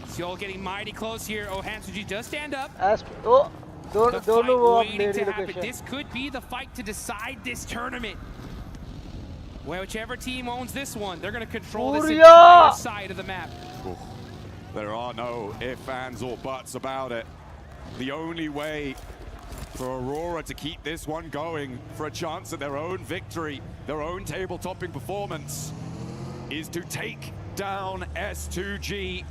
Zol getting mighty close here. Oh, Hansuji does stand up. The fight waiting to happen. This could be the fight to decide this tournament. Well, whichever team owns this one, they're going to control this entire side of the map. Ooh. There are no ifs, ands, or buts about it. The only way for Aurora to keep this one going for a chance at their own victory, their own table-topping performance, is to take down S2G,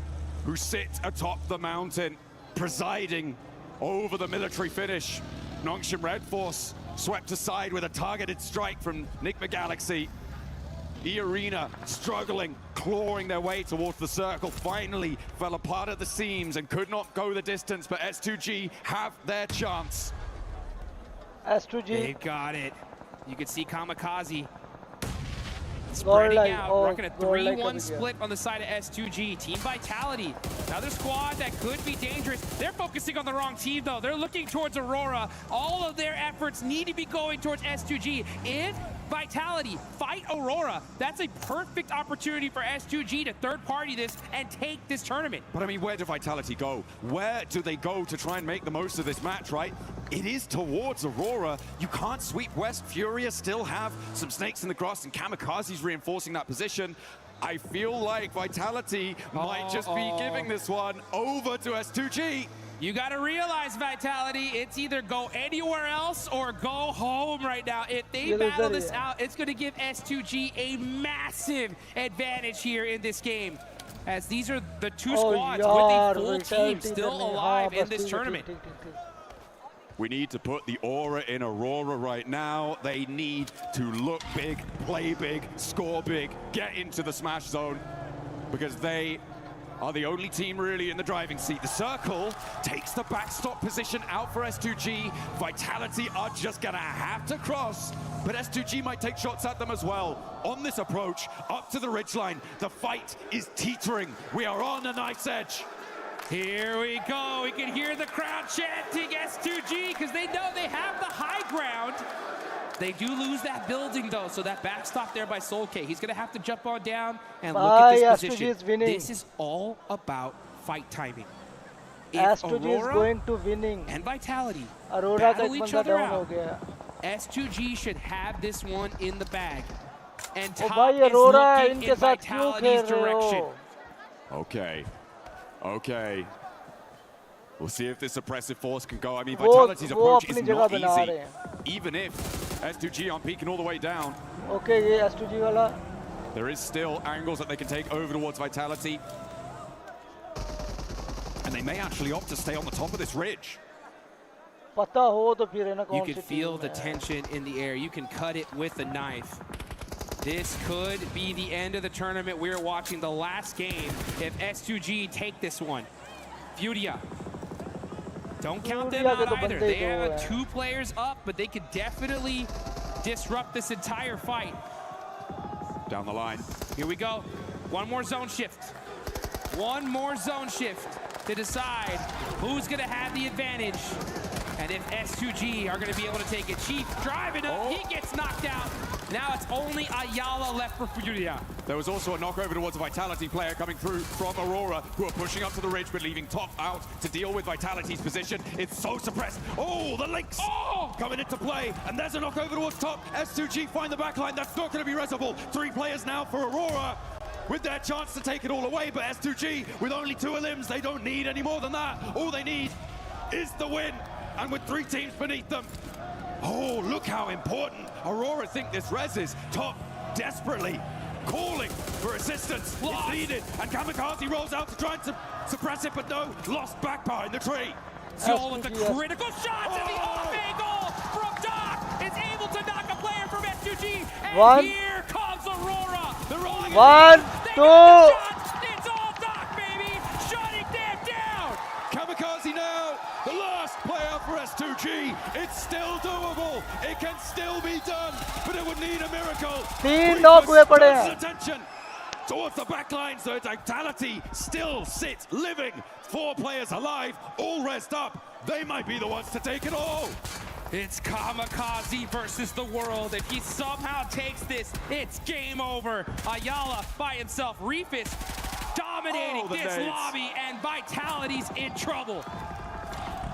who sit atop the mountain, presiding over the military finish. Nongshim Red Force swept aside with a targeted strike from Nigma Galaxy. E-Arena struggling, clawing their way towards the circle, finally fell apart at the seams and could not go the distance, but S2G have their chance. S2G. They've got it. You can see Kamikaze spreading out, rocking a 3-1 split on the side of S2G. Team Vitality, another squad that could be dangerous. They're focusing on the wrong team, though. They're looking towards Aurora. All of their efforts need to be going towards S2G. If Vitality fight Aurora, that's a perfect opportunity for S2G to third-party this and take this tournament. But I mean, where do Vitality go? Where do they go to try and make the most of this match, right? It is towards Aurora. You can't sweep West. Furia still have some snakes in the grass, and Kamikaze's reinforcing that position. I feel like Vitality might just be giving this one over to S2G. You got to realize, Vitality, it's either go anywhere else or go home right now. If they battle this out, it's going to give S2G a massive advantage here in this game, as these are the two squads with a full team still alive in this tournament. We need to put the aura in Aurora right now. They need to look big, play big, score big, get into the smash zone, because they are the only team really in the driving seat. The circle takes the backstop position out for S2G. Vitality are just gonna have to cross, but S2G might take shots at them as well. On this approach, up to the ridgeline, the fight is teetering. We are on a knife's edge. Here we go. We can hear the crowd chanting S2G because they know they have the high ground. They do lose that building, though, so that backstop there by SoulK. He's going to have to jump on down and look at this position. This is all about fight timing. If S2G is going to winning. And Vitality Aurora battle each other out, S2G should have this one in the bag. And top is looking in Vitality's direction. Okay. Okay. We'll see if this suppressive force can go. I mean, Vitality's approach is not easy. Even if S2G aren't peeking all the way down. Okay, yeah, S2G wala. There is still angles that they can take over towards Vitality. And they may actually opt to stay on the top of this ridge. You can feel the tension in the air. You can cut it with a knife. This could be the end of the tournament. We're watching the last game if S2G take this one. Furia. Don't count them out either. They have 2 players up, but they could definitely disrupt this entire fight. Down the line. Here we go. One more zone shift. One more zone shift to decide who's going to have the advantage. And if S2G are going to be able to take it. Chief driving up, he gets knocked out. Now it's only Ayala left for Furia. There was also a knockover towards a Vitality player coming through from Aurora, who are pushing up to the ridge, but leaving top out to deal with Vitality's position. It's so suppressed. Oh, the links coming into play. And there's a knockover towards top. S2G find the backline. That's not going to be resable. 3 players now for Aurora, with their chance to take it all away. But S2G, with only 2 elims, they don't need any more than that. All they need is the win. And with 3 teams beneath them. Oh, look how important Aurora think this res is. Top desperately calling for assistance. It's needed. And Kamikaze rolls out to try and suppress it, but no, lost back behind the tree. Zol with the critical shots and the off angle from Doc is able to knock a player from S2G. And here comes Aurora. They're rolling it. 1, 2. It's all Doc, baby. Shutting them down. Kamikaze now, the last player for S2G. It's still doable. It can still be done, but it would need a miracle. 3 knock हुए पड़े हैं. Attention towards the back line, so Vitality still sits living. 4 players alive, all rest up. They might be the ones to take it all. It's Kamikaze versus the world. If he somehow takes this, it's game over. Ayala by himself. Reefus dominating this lobby, and Vitality's in trouble.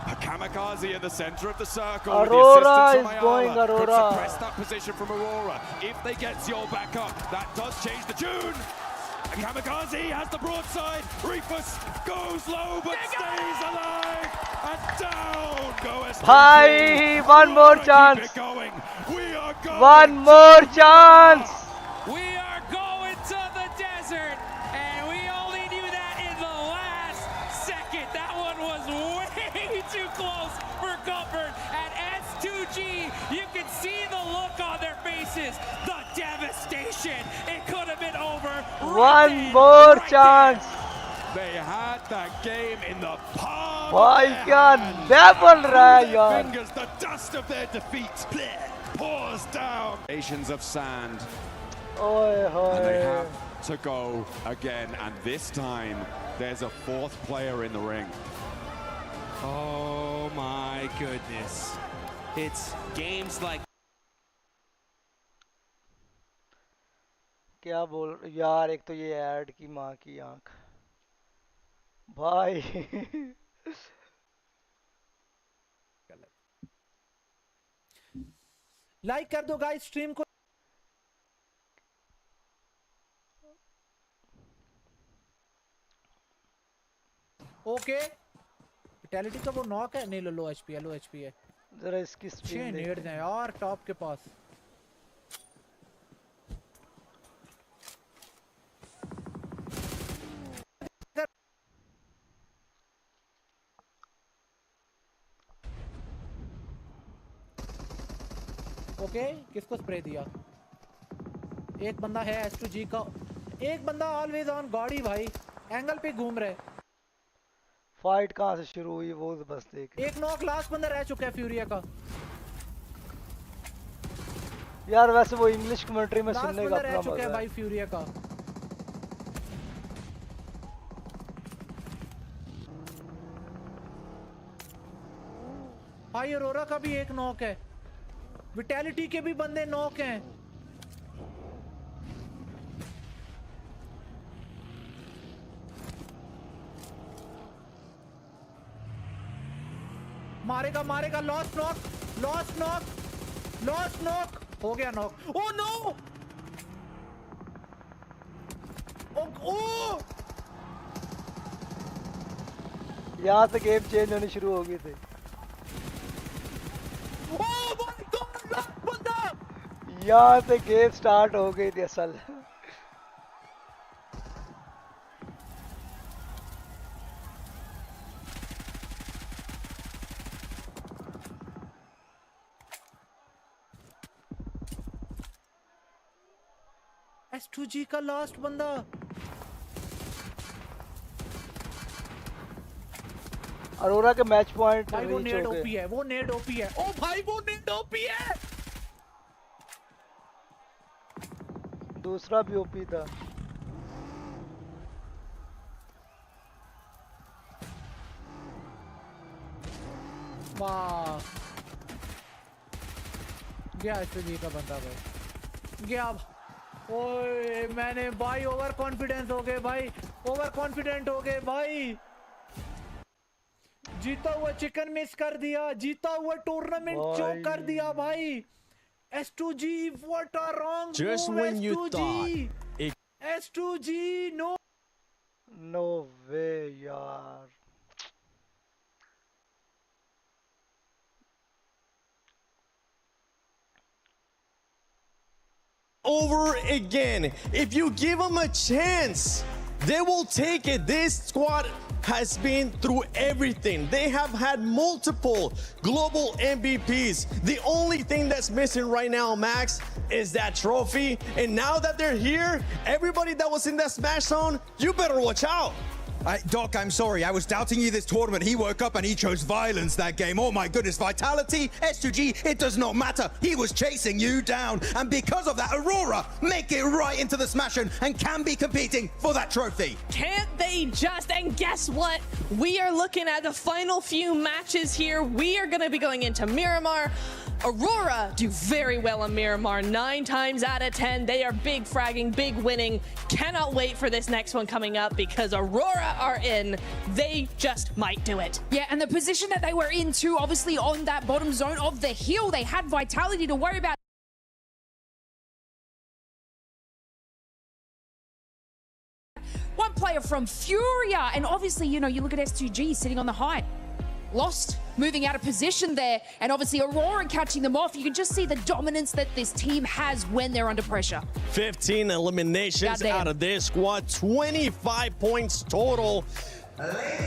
A Kamikaze in the center of the circle. Aurora with the is going Ayala. Aurora. Could suppress that position from Aurora. If they get Zol back up, that does change the tune. And Kamikaze has the broadside. Reefus goes low but stays alive. And down go S2G. Bhai, one more chance. We are going. One more chance. We are going to the desert, and we only knew that in the last second. That one was way too close. One more chance. They had that game in the palm भाई of क्या their hand. नया बन रहा है Through their यार. fingers, the dust of their defeat pours down. Nations of sand. ओए And they होए. have to go again, and this time there's a fourth player in the ring. Oh my goodness. It's games like क्या बोल यार, एक तो ये add की माँ की आंख भाई. लाइक कर दो गाइस स्ट्रीम को. ओके विटैलिटी का वो नॉक है. नहीं लो एचपी है, लो एचपी है. जरा इसकी स्ट्रीम नेट दें यार टॉप के पास. ओके किसको स्प्रे दिया? एक बंदा है S2G का. एक बंदा ऑलवेज ऑन गाड़ी भाई, एंगल पे घूम रहे. फाइट कहाँ से शुरू हुई वो बस देख. एक नॉक लास्ट बंदा रह चुका है फ्यूरिया का. यार वैसे वो इंग्लिश कमेंट्री में लास्ट सुनने का बंदा अपना रह चुका मजा है है. भाई फ्यूरिया का. भाई अरोरा का भी एक नॉक है. विटैलिटी के भी बंदे नॉक हैं. मारेगा मारेगा. Lost knock, lost knock, lost knock. हो गया नॉक. Oh no. ओ यहाँ से गेम चेंज होनी शुरू हो गई थी. यहाँ से गेम स्टार्ट हो गई थी असल. S2G का लास्ट बंदा. अरोरा के मैच पॉइंट भाई वो रीच नेड हो ओपी गए. है, वो नेड ओपी है. ओ भाई वो नेड ओपी है. दूसरा भी ओपी था. वाह गया S2G का बंदा भाई. गया. ओए मैंने भाई ओवर कॉन्फिडेंस हो गए भाई, ओवर कॉन्फिडेंट हो गए भाई. जीता हुआ चिकन मिस कर दिया, जीता हुआ टूर्नामेंट चोक कर दिया भाई. S2G what a wrong Just move. when you S2G S2G no way यार. over again. If you give them a chance, they will take it. This squad has been through everything. They have had multiple global MVPs. The only thing that's missing right now, Max, is that trophy. And now that they're here, everybody that was in that smash zone, you better watch out. Doc, I'm sorry. I was doubting you this tournament. He woke up and he chose violence that game. Oh my goodness, vitality, S2G, it does not matter. He was chasing you down. And because of that, Aurora make it right into the smash-in and can be competing for that trophy. Can't they just? And guess what? We are looking at the final few matches here. We are going to be going into Miramar. Aurora do very well in Miramar, 9 times out of 10. They are big fragging, big winning. Cannot wait for this next one coming up because Aurora are in. They just might do it. Yeah, and the position that they were in too, obviously on that bottom zone of the hill, they had vitality to worry about. One player from Furia, and obviously, you know, you look at S2G sitting on the high. Lost, moving out of position there, and obviously Aurora catching them off. You can just see the dominance that this team has when they're under pressure. 15 eliminations out of their squad, 25 points total.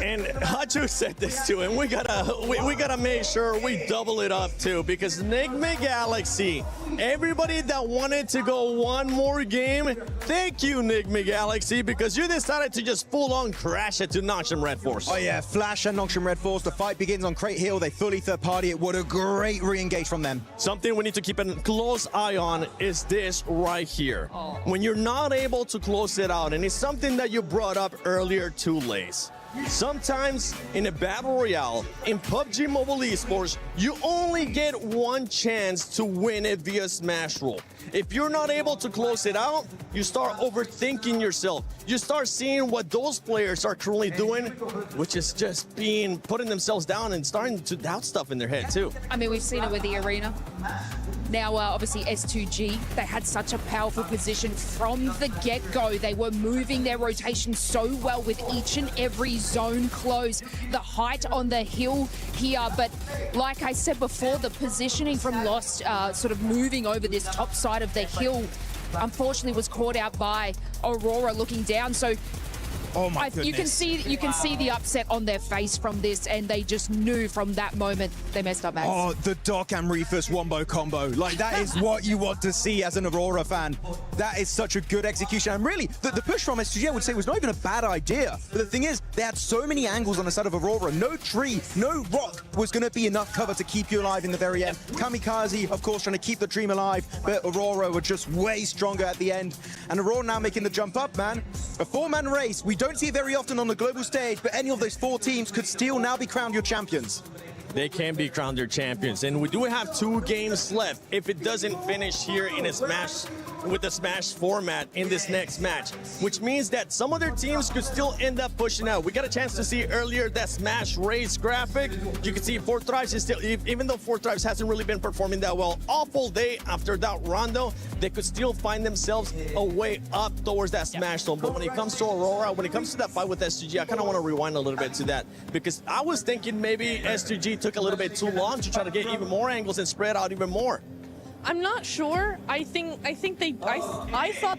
And Hachu said this too, and we gotta make sure we double it up too, because Enigma Galaxy, everybody that wanted to go one more game, thank you Enigma Galaxy, because you decided to just full-on crash it to Nongshim Red Force. Oh yeah, Flash and Nongshim Red Force. The fight begins on Crate Hill. They fully third party it. What a great re-engage from them. Something we need to keep a close eye on is this right here. When you're not able to close it out, and it's something that you brought up earlier too, Lace. Sometimes in a battle royale, in PUBG Mobile Esports, you only get one chance to win it via smash roll. If you're not able to close it out, you start overthinking yourself. You start seeing what those players are currently doing, which is just putting themselves down and starting to doubt stuff in their head too. I mean, we've seen it with the arena. Now, obviously, S2G, they had such a powerful position from the get-go. They were moving their rotation so well with each and every zone close. The height on the hill here, but like I said before, the positioning from Lost, sort of moving over this top side of the hill, unfortunately was caught out by Aurora looking down. So oh my goodness. You can see the upset on their face from this, and they just knew from that moment they messed up, Max. Oh, the Doc and Reefus wombo combo. Like, that is what you want to see as an Aurora fan. That is such a good execution. And really, the push from SGG, I would say, was not even a bad idea. But the thing is, they had so many angles on the side of Aurora. No tree, no rock was going to be enough cover to keep you alive in the very end. Kamikaze, of course, trying to keep the dream alive, but Aurora were just way stronger at the end. And Aurora now making the jump up, man. A four-man race. We don't see it very often on the global stage, but any of those four teams could still now be crowned your champions. They can be crowned their champions, and we do have 2 games left if it doesn't finish here in a Smash, with the Smash format in this next match, which means that some other teams could still end up pushing out. We got a chance to see earlier that Smash race graphic. You can see Fourth Thrives is still, even though Fourth Thrives hasn't really been performing that well, awful day after that rondo, they could still find themselves a way up towards that Smash zone. But when it comes to Aurora, when it comes to that fight with S2G, I kind of want to rewind a little bit to that, because I was thinking maybe S2G took a little bit too long to try to get even more angles and spread out even more. I'm not sure. I thought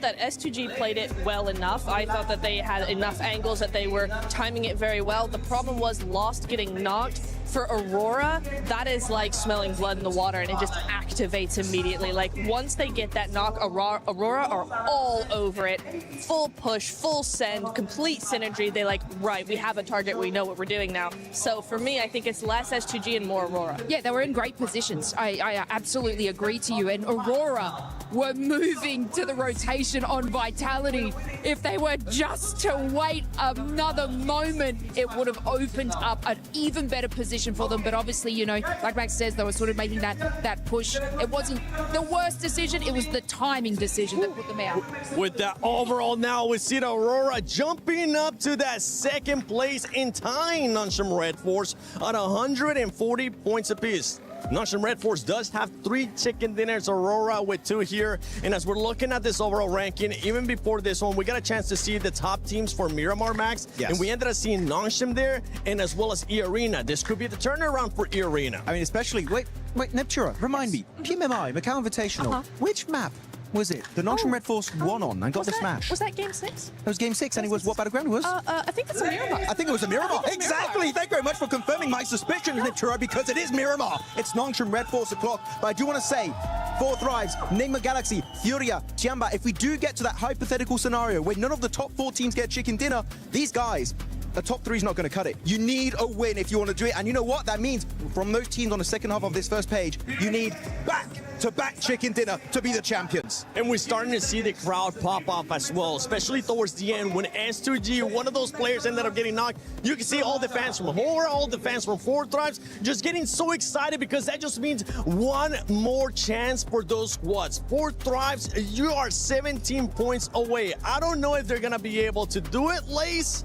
that S2G played it well enough. I thought that they had enough angles, that they were timing it very well. The problem was Lost getting knocked. For Aurora, that is like smelling blood in the water, and it just activates immediately. Like, once they get that knock, Aurora are all over it. Full push, full send, complete synergy. They like, right, we have a target, we know what we're doing now. So for me, I think it's less S2G and more Aurora. Yeah, they were in great positions. I absolutely agree to you. And Aurora were moving to the rotation on Vitality. If they were just to wait another moment, it would have opened up an even better position for them. But obviously, you know, like Max says, they were sort of making that push. It wasn't the worst decision, it was the timing decision that put them out. With that overall now, we see the Aurora jumping up to that second place in tying Nongshim Red Force on 140 points apiece. Nongshim Red Force does have 3 chicken dinners, Aurora with 2 here. And as we're looking at this overall ranking, even before this one, we got a chance to see the top teams for Miramar, Max. Yes. And we ended up seeing Nongshim there, and as well as E-Arena. This could be the turnaround for E-Arena. I mean, especially, wait, Neptura, remind me, PMI, Macau Invitational, which map was it the Nongshim Red Force won on and got the smash? Was that game 6? It was game 6, and it was what battleground it was? I think that's a Miramar. I think it was a Miramar. Exactly. Thank you very much for confirming my suspicions, Neptura, because it is Miramar. It's Nongshim Red Force o'clock. But I do want to say, Four Thrives, Enigma Galaxy, Furia, Tiamba, if we do get to that hypothetical scenario where none of the top 4 teams get chicken dinner, these guys, the top 3 is not going to cut it. You need a win if you want to do it. And you know what? That means from those teams on the second half of this first page, you need back-to-back chicken dinner to be the champions. And we're starting to see the crowd pop off as well, especially towards the end when S2G, one of those players, ended up getting knocked. You can see all the fans from Horror, all the fans from Four Thrives just getting so excited, because that just means one more chance for those squads. Four Thrives, you are 17 points away. I don't know if they're going to be able to do it, Lace,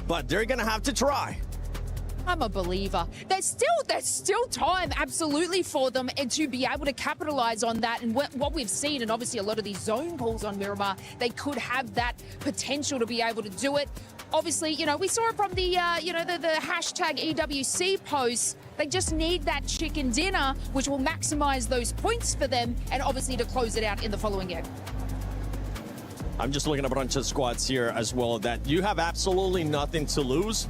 but they're gonna have to try. I'm a believer. There's still time, absolutely, for them and to be able to capitalize on that. And what we've seen, and obviously a lot of these zone pulls on Miramar, they could have that potential to be able to do it. Obviously, you know, we saw it from the, the hashtag EWC posts. They just need that chicken dinner, which will maximize those points for them, and obviously to close it out in the following game. I'm just looking at a bunch of squads here as well that you have absolutely nothing to lose.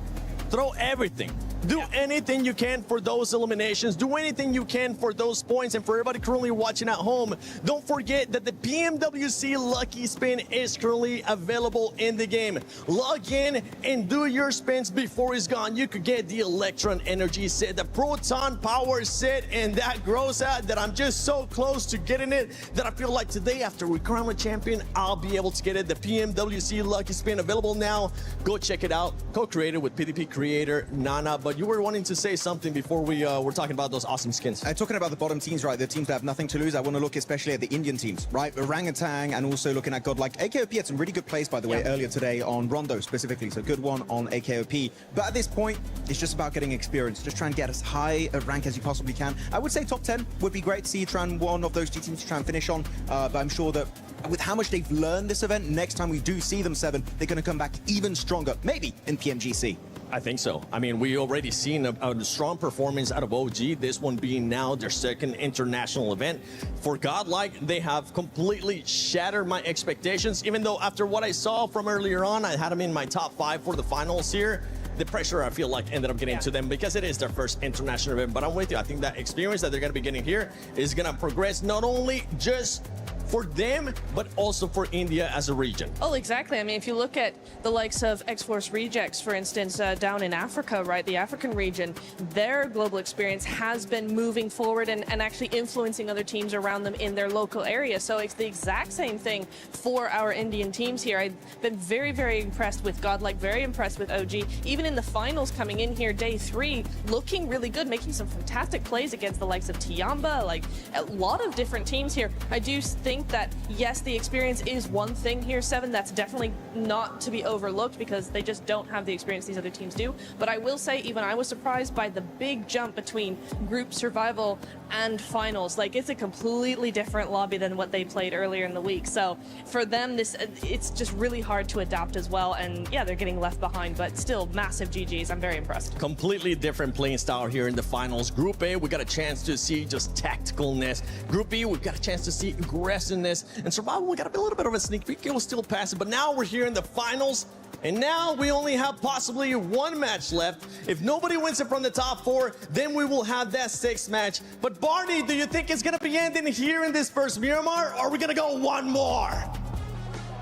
Throw everything. Do anything you can for those eliminations. Do anything you can for those points. And for everybody currently watching at home, don't forget that the PMWC Lucky Spin is currently available in the game. Log in and do your spins before it's gone. You could get the Electron Energy set, the Proton Power set, and that grows out that I'm just so close to getting it that I feel like today, after we crown the champion, I'll be able to get it. The PMWC Lucky Spin available now. Go check it out. Co-created with PDP creator Nana. But you were wanting to say something before we were talking about those awesome skins. Talking about the bottom teams, right? The teams that have nothing to lose. I want to look especially at the Indian teams, right? Orangutan, and also looking at God like AKOP had some really good plays, by the way, earlier today on Rondo specifically. So good one on AKOP. But at this point, it's just about getting experience. Just try and get as high a rank as you possibly can. I would say top 10 would be great to see you try and one of those two teams to try and finish on. But I'm sure that with how much they've learned this event, next time we do see them 7, they're going to come back even stronger, maybe in PMGC. I think so. I mean, we already seen a strong performance out of OG, this one being now their second international event. For Godlike, they have completely shattered my expectations, even though after what I saw from earlier on, I had them in my top 5 for the finals here. The pressure, I feel like, ended up getting to them because it is their first international event. But I'm with you. I think that experience that they're going to be getting here is going to progress not only just for them, but also for India as a region. Oh, exactly. I mean, if you look at the likes of X-Force Rejects, for instance, down in Africa, right, the African region, their global experience has been moving forward and actually influencing other teams around them in their local area. So it's the exact same thing for our Indian teams here. I've been very, very impressed with Godlike, very impressed with OG. Even in the finals coming in here, day 3, looking really good, making some fantastic plays against the likes of Tiamba, like a lot of different teams here. I do think that, yes, the experience is one thing here, 7. That's definitely not to be overlooked because they just don't have the experience these other teams do. But I will say, even I was surprised by the big jump between group survival and finals. Like, it's a completely different lobby than what they played earlier in the week. So for them, it's just really hard to adapt as well. And yeah, they're getting left behind, but still massive GGs. I'm very impressed. Completely different playing style here in the finals. Group A, we got a chance to see just tacticalness. Group B, we've got a chance to see aggressiveness. And survival, we got a little bit of a sneak peek. It was still passive, but now we're here in the finals. And now we only have possibly 1 match left. If nobody wins it from the top 4, then we will have that 6th match. But Barney, do you think it's going to be ending here in this first Miramar, or are we going to go one more?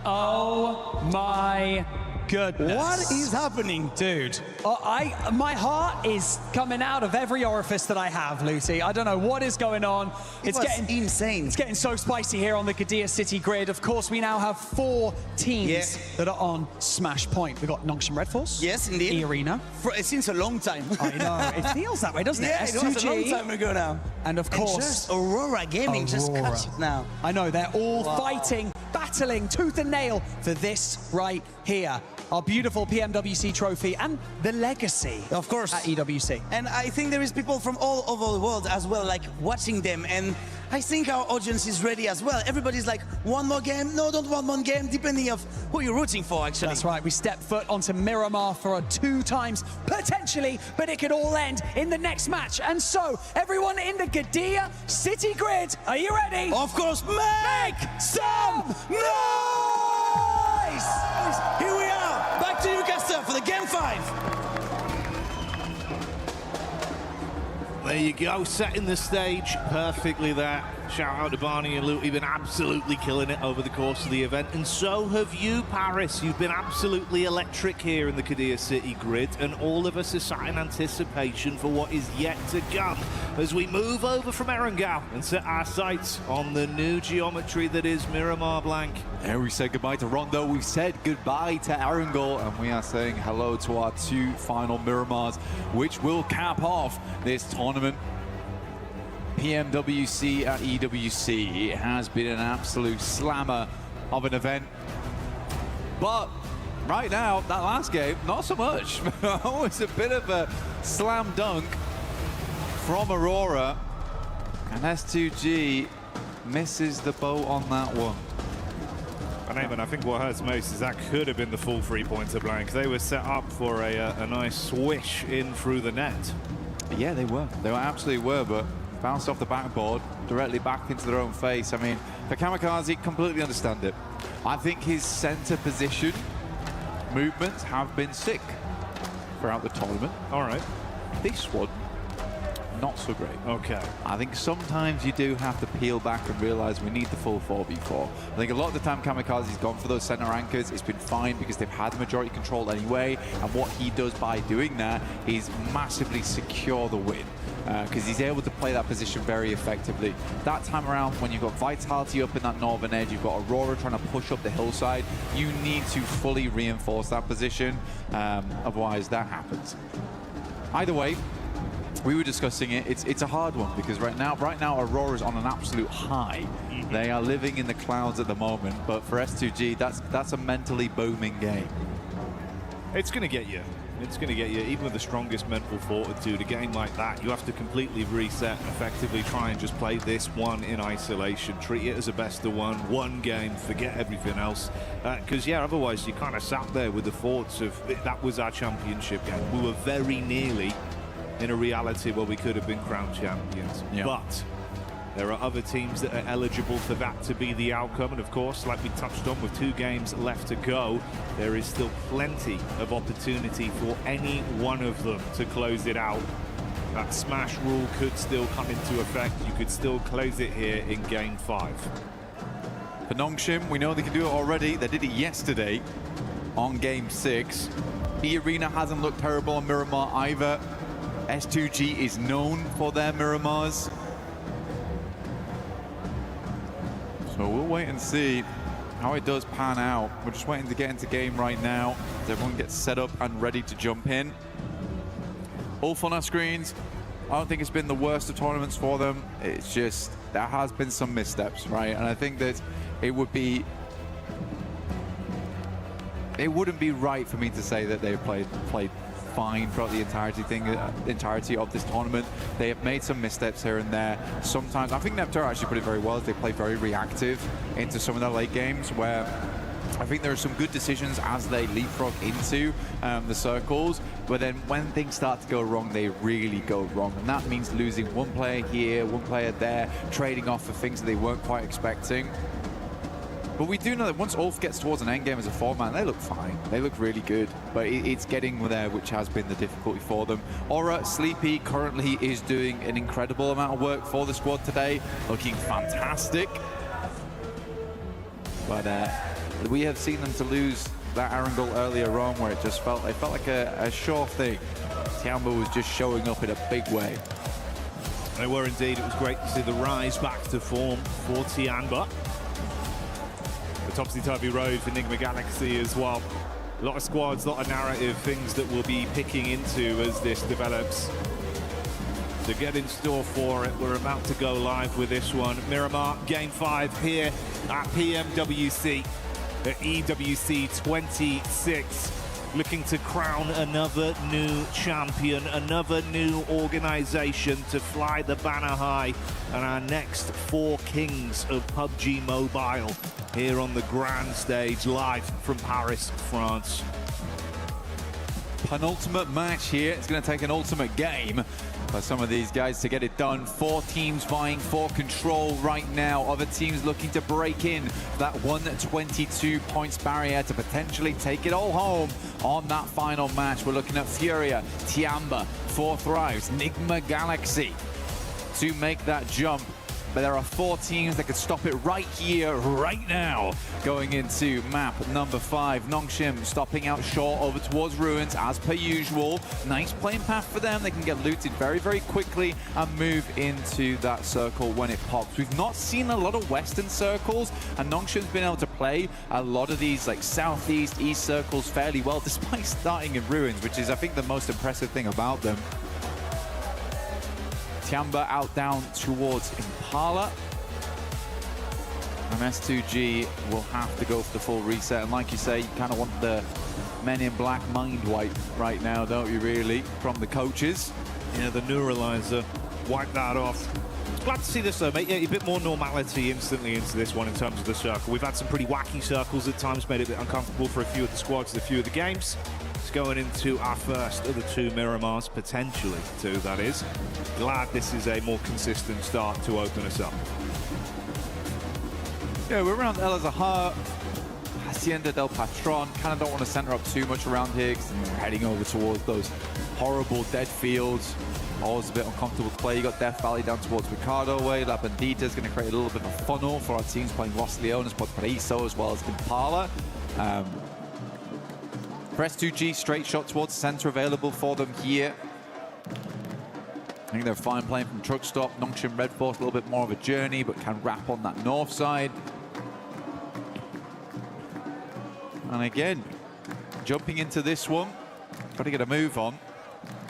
Oh my goodness. What is happening? Dude, my heart is coming out of every orifice that I have, Lucy. I don't know what is going on. It's getting insane. It's getting so spicy here on the Qiddiya City grid. Of course, we now have 4 teams that are on Smash Point. We've got Nongshim Red Force. Yes, indeed. E-Arena. Since a long time. I know. It feels that way, doesn't it? Yeah, S2G. it was a long time ago now. And of course, just Aurora Gaming just cuts it now. I know, they're all fighting, battling tooth and nail for this right here. Our beautiful PMWC trophy and the legacy, of course, at EWC. And I think there is people from all over the world as well, like watching them. And I think our audience is ready as well. Everybody's like, one more game? No, don't want one game, depending of who you're rooting for, actually. That's right. We step foot onto Miramar for 2 times, potentially, but it could all end in the next match. And so, everyone in the Qiddiya City grid, are you ready? Of course, make some noise! Here we are, back to you, Caster, for the game 5. There you go, setting the stage perfectly there. Shout out to Barney and Luke, you've been absolutely killing it over the course of the event, and so have you, Paris. You've been absolutely electric here in the Qiddiya City grid, and all of us are sat in anticipation for what is yet to come as we move over from Erangel and set our sights on the new geometry that is Miramar Blank. And we say goodbye to Rondo, we said goodbye to Erangel, and we are saying hello to our 2 final Miramars, which will cap off this tournament. PMWC at EWC. It has been an absolute slammer of an event. But right now, that last game, not so much. It was a bit of a slam dunk from Aurora. And S2G misses the boat on that one. And Eamon, I think what hurts most is that could have been the full 3-pointer Blank. They were set up for a nice swish in through the net. Yeah, they were. They absolutely were, but bounced off the backboard, directly back into their own face. I mean, for Kamikaze, completely understand it. I think his center position movements have been sick throughout the tournament. All right. This one, not so great. Okay. I think sometimes you do have to peel back and realize we need the full 4v4. I think a lot of the time Kamikaze's gone for those center anchors. It's been fine because they've had the majority control anyway. And what he does by doing that is massively secure the win. Because he's able to play that position very effectively. That time around, when you've got Vitality up in that northern edge, you've got Aurora trying to push up the hillside, you need to fully reinforce that position. Otherwise, that happens. Either way, we were discussing it. It's a hard one because right now Aurora's on an absolute high. They are living in the clouds at the moment, but for S2G, that's a mentally booming game. It's going to get you. It's going to get you. Even with the strongest mental fortitude, a game like that, you have to completely reset and effectively try and just play this one in isolation. Treat it as a best of one game, forget everything else. Because, yeah, otherwise you kind of sat there with the thoughts of that was our championship game. We were very nearly in a reality where we could have been crowned champions. Yeah. But there are other teams that are eligible for that to be the outcome. And of course, like we touched on, with 2 games left to go, there is still plenty of opportunity for any one of them to close it out. That smash rule could still come into effect. You could still close it here in game 5. For Nongshim, we know they can do it already. They did it yesterday on game 6. E-Arena hasn't looked terrible on Miramar either. S2G is known for their Miramars. So we'll wait and see how it does pan out. We're just waiting to get into game right now as everyone gets set up and ready to jump in. All fun on our screens. I don't think it's been the worst of tournaments for them. It's just, there has been some missteps, right? And I think that it wouldn't be right for me to say that they've played fine throughout the entirety of this tournament. They have made some missteps here and there. Sometimes, I think Neptune actually put it very well. They play very reactive into some of their late games where I think there are some good decisions as they leapfrog into the circles, but then when things start to go wrong, they really go wrong. And that means losing one player here, one player there, trading off for things that they weren't quite expecting. But we do know that once Ulf gets towards an endgame as a 4-man, they look fine. They look really good. But it's getting there, which has been the difficulty for them. Aura, Sleepy currently is doing an incredible amount of work for the squad today. Looking fantastic. But we have seen them to lose that Arundel earlier on, where it felt like a sure thing. Tiamba was just showing up in a big way. They were indeed. It was great to see the rise back to form for Tiamba. Topsy-turvy road for Enigma Galaxy as well. A lot of squads, a lot of narrative, things that we'll be picking into as this develops. So get in store for it. We're about to go live with this one. Miramar, game 5 here at PMWC, at EWC 26. Looking to crown another new champion, another new organization to fly the banner high, and our next 4 kings of PUBG Mobile here on the grand stage, live from Paris, France. Penultimate match here. It's going to take an ultimate game for some of these guys to get it done. 4 teams vying for control right now. Other teams looking to break in that 122 points barrier to potentially take it all home on that final match. We're looking at Furia, Tiamba, 4 Thrives, Enigma Galaxy to make that jump. But there are 4 teams that could stop it right here, right now. Going into map number 5, Nongshim stopping out short over towards Ruins as per usual. Nice playing path for them. They can get looted very, very quickly and move into that circle when it pops. We've not seen a lot of western circles, and Nongshim's been able to play a lot of these like southeast, east circles fairly well, despite starting in Ruins, which is, I think, the most impressive thing about them. Tiamba out down towards Impala. And S2G will have to go for the full reset. And like you say, you kind of want the men in black mind wipe right now, don't you, really, from the coaches? Yeah, the neuralizer, wipe that off. Glad to see this, though, mate. Yeah, a bit more normality instantly into this one in terms of the circle. We've had some pretty wacky circles at times, made it a bit uncomfortable for a few of the squads, a few of the games. It's going into our first of the 2 Miramars, potentially 2, that is. Glad this is a more consistent start to open us up. Yeah, we're around El Azhar. Hacienda del Patron. Kind of don't want to center up too much around here because you're heading over towards those horrible dead fields. Always a bit uncomfortable to play. You got Death Valley down towards Ricardo way. La Bandita is going to create a little bit of a funnel for our teams playing Los Leones, Potpariso, as well as Impala. For S2G, straight shot towards the center available for them here. I think they're fine playing from truck stop. Nongshim Red Force, a little bit more of a journey, but can wrap on that north side. And again, jumping into this one, got to get a move on.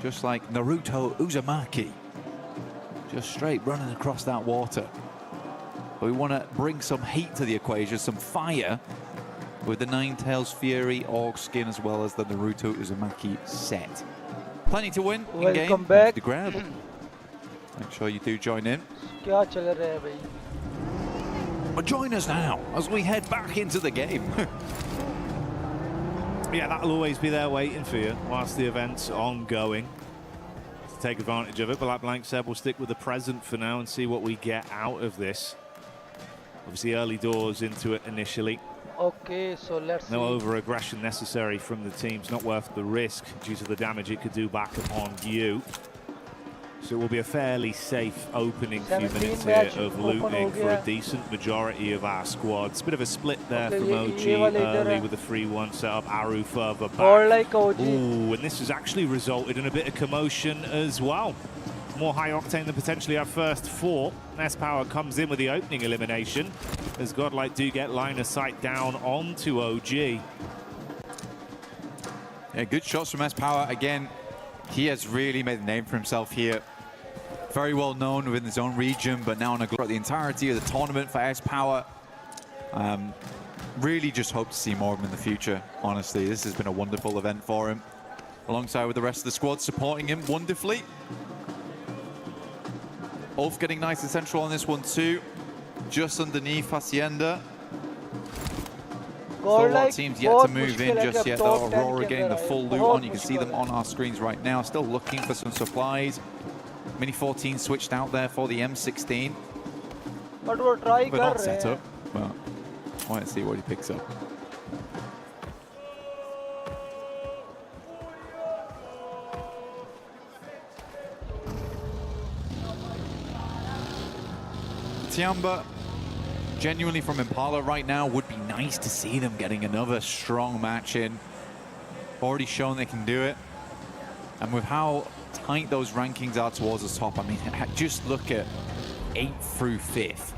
Just like Naruto Uzumaki. Just straight running across that water. But we want to bring some heat to the equation, some fire, with the Ninetales Fury Orc skin as well as the Naruto Uzumaki set. Plenty to win in game. Welcome back. The grab. Make sure you do join in. क्या चल रहा है भाई? But join us now as we head back into the game. Yeah, that'll always be there waiting for you whilst the event's ongoing. To take advantage of it, but like Blank said, we'll stick with the present for now and see what we get out of this. Obviously, early doors into it initially. Okay, so let's No see. over-aggression necessary from the teams, not worth the risk due to the damage it could do back upon you. So it will be a fairly safe opening few minutes here of looting for a decent majority of our squads. Bit of a split there from OG early with the 3-1 setup, Aru further back. Ooh, and this has actually resulted in a bit of commotion as well. More high octane than potentially our first four. S-Power comes in with the opening elimination as Godlike do get line of sight down onto OG. Yeah, good shots from S-Power. Again, he has really made a name for himself here. Very well known within his own region, but now on the entirety of the tournament for S-Power. Really just hope to see more of him in the future, honestly. This has been a wonderful event for him. Alongside with the rest of the squad supporting him wonderfully. Ulf getting nice and central on this one too. Just underneath Hacienda. Still a lot of teams yet to move in just yet though. Aurora getting the full loot on. You can see them on our screens right now. Still looking for some supplies. Mini 14 switched out there for the M16. But we're trying But not set up. Well, I want to see what he picks up. Tiamba, genuinely from Impala right now, would be nice to see them getting another strong match in. Already shown they can do it. And with how tight those rankings are towards the top, I mean, just look at 8th through 5th.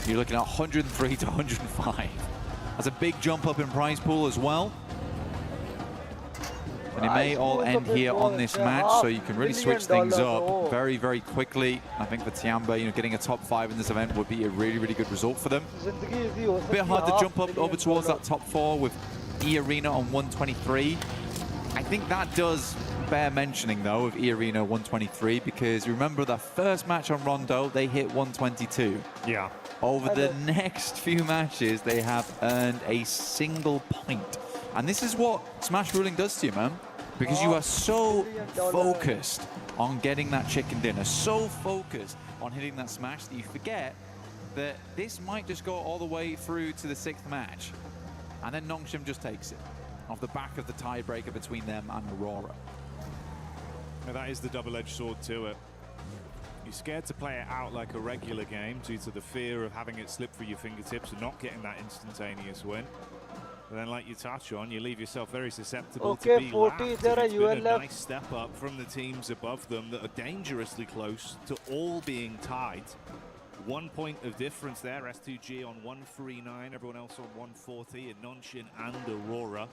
You're looking at 103 to 105. That's a big jump up in prize pool as well. And it may all end here on this match, so you can really switch things up very, very quickly. I think for Tiamba, you know, getting a top 5 in this event would be a really, really good result for them. A bit hard to jump up over towards that top 4 with E-Arena on 123. I think that does bear mentioning, though, of E-Arena 123, because remember the first match on Rondo, they hit 122. Yeah. Over the next few matches, they have earned a single point. And this is what Smash Ruling does to you, man. Because you are so focused on getting that chicken dinner, so focused on hitting that smash that you forget that this might just go all the way through to the 6th match. And then Nongshim just takes it off the back of the tiebreaker between them and Aurora. Now that is the double-edged sword to it. You're scared to play it out like a regular game due to the fear of having it slip through your fingertips and not getting that instantaneous win. But then, like you touch on, you leave yourself very susceptible to be 40, lapped. there It's are been a ULF. nice step up from the teams above them that are dangerously close to all being tied. 1 point of difference there. S2G on 139, everyone else on 140, and Nongshim and Aurora.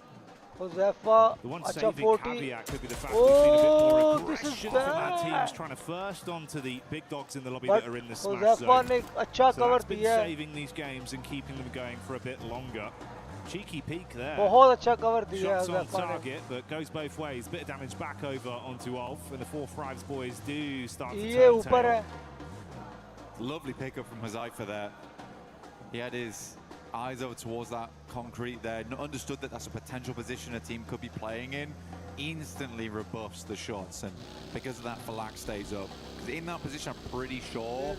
Josefa, The one acha saving 40. caveat could be the fact we've seen a bit more Oh, this is aggression from our bad. teams trying to first onto the big dogs in the lobby But that are in the smash Josefa zone. ने अच्छा So cover that's been दिया है. saving these games and keeping them going for a bit longer. Cheeky peek there. बहुत अच्छा cover दिया है Shots on Josefa ने. target, but goes both ways. Bit of damage back over onto Ulf, and the 4-5s boys do start to ये turn ऊपर tail. है. Lovely pickup from Hazaifa there. He had his eyes over towards that concrete there, understood that that's a potential position a team could be playing in, instantly rebuffs the shots, and because of that, Falak stays up. Because in that position, I'm pretty sure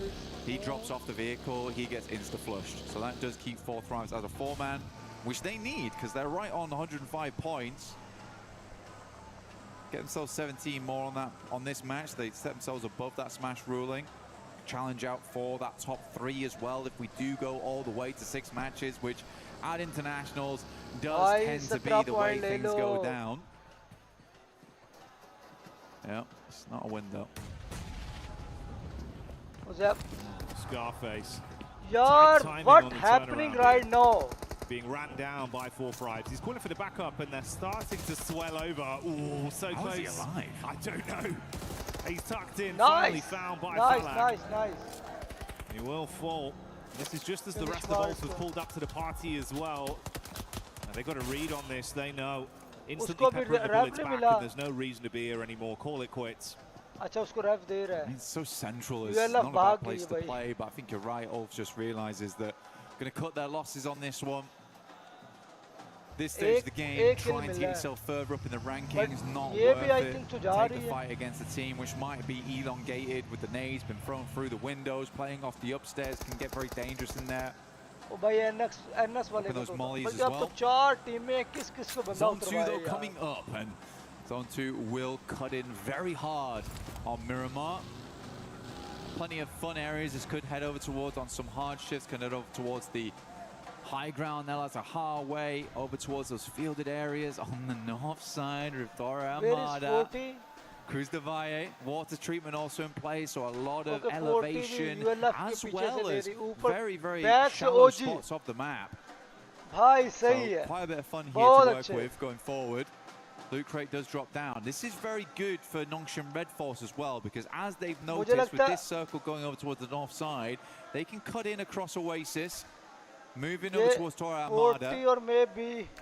he drops off the vehicle, he gets insta-flushed. So that does keep 4th rounds as a 4-man. which they need because they're right on 105 points. Get themselves 17 more on this match. They set themselves above that smash ruling. Challenge out for that top 3 as well if we do go all the way to 6 matches, which at internationals does tend to be the way things go down. Yeah, it's not a win though. What's up? Scarface. Yaar, what happening right now? Being ran down by 4-5. He's calling for the backup and they're starting to swell over. Ooh, so close. How is he alive? I don't know. He's tucked in, Nice. finally found by Falak. Nice. He will fall. This is just as the rest of the Bolts have pulled up to the party as well. And they've got a read on this, they know. Instantly peppering the bullets back and there's no reason to be here anymore. Call it quits. It's so central. It's not a bad place to play, but I think you're right. Ulf just realizes that going to cut their losses on this one. This stage of the game, trying to get yourself further up in the rankings, not worth it. Take the fight against a team which might be elongated with the nades, been thrown through the windows, playing off the upstairs, can get very dangerous in there. Those mollies as well. Zone 2 though coming up, and Zone 2 will cut in very hard on Miramar. Plenty of fun areas this could head over towards on some hard shifts, can head over towards the high ground now as a highway over towards those fielded areas on the north side of Dora Armada. Cruz de Valle, water treatment also in place, so a lot of elevation as well as very, very shallow spots off the map. So quite a bit of fun here to work with going forward. Loot crate does drop down. This is very good for Nongshim Red Force as well, because as they've noticed with this circle going over towards the north side, they can cut in across Oasis, moving over towards Tora Armada.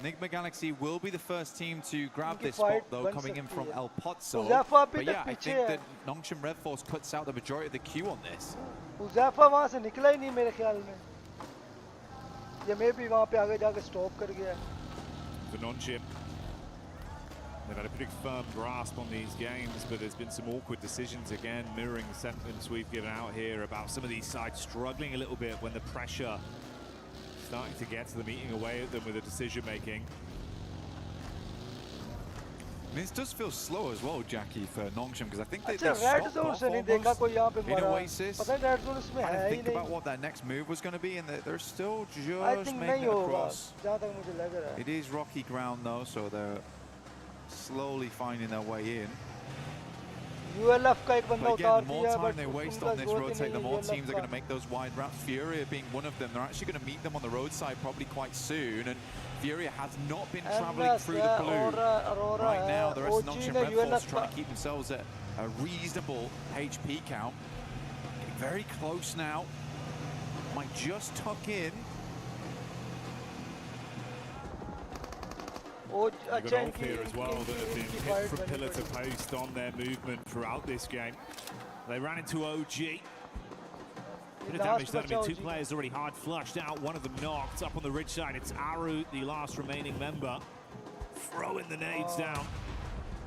Enigma Galaxy will be the first team to grab this spot though, coming in from El Pozo. But yeah, I think that Nongshim Red Force cuts out the majority of the queue on this. For Nongshim, they've had a pretty firm grasp on these games, but there's been some awkward decisions again, mirroring the sentiments we've given out here about some of these sides struggling a little bit when the pressure starting to get to them, eating away at them with the decision making. I mean, this does feel slow as well, Jackie, for Nongshim, because I think they've stopped off almost in Oasis. I didn't think about what their next move was going to be, and they're still just making it across. It is rocky ground though, so they're slowly finding their way in. But again, the more time they waste on this rotate, the more teams are going to make those wide routes. Furia being one of them. They're actually going to meet them on the roadside probably quite soon. And Furia has not been traveling through the blue. Right now, the rest of Nongshim Red Force trying to keep themselves at a reasonable HP count. Getting very close now. Might just tuck in. They've got Ulf here as well that have been hit from pillar to post on their movement throughout this game. They ran into OG. Bit of damage done. I mean, 2 players already hard flushed out. One of them knocked up on the ridge side. It's Aru, the last remaining member, throwing the nades down.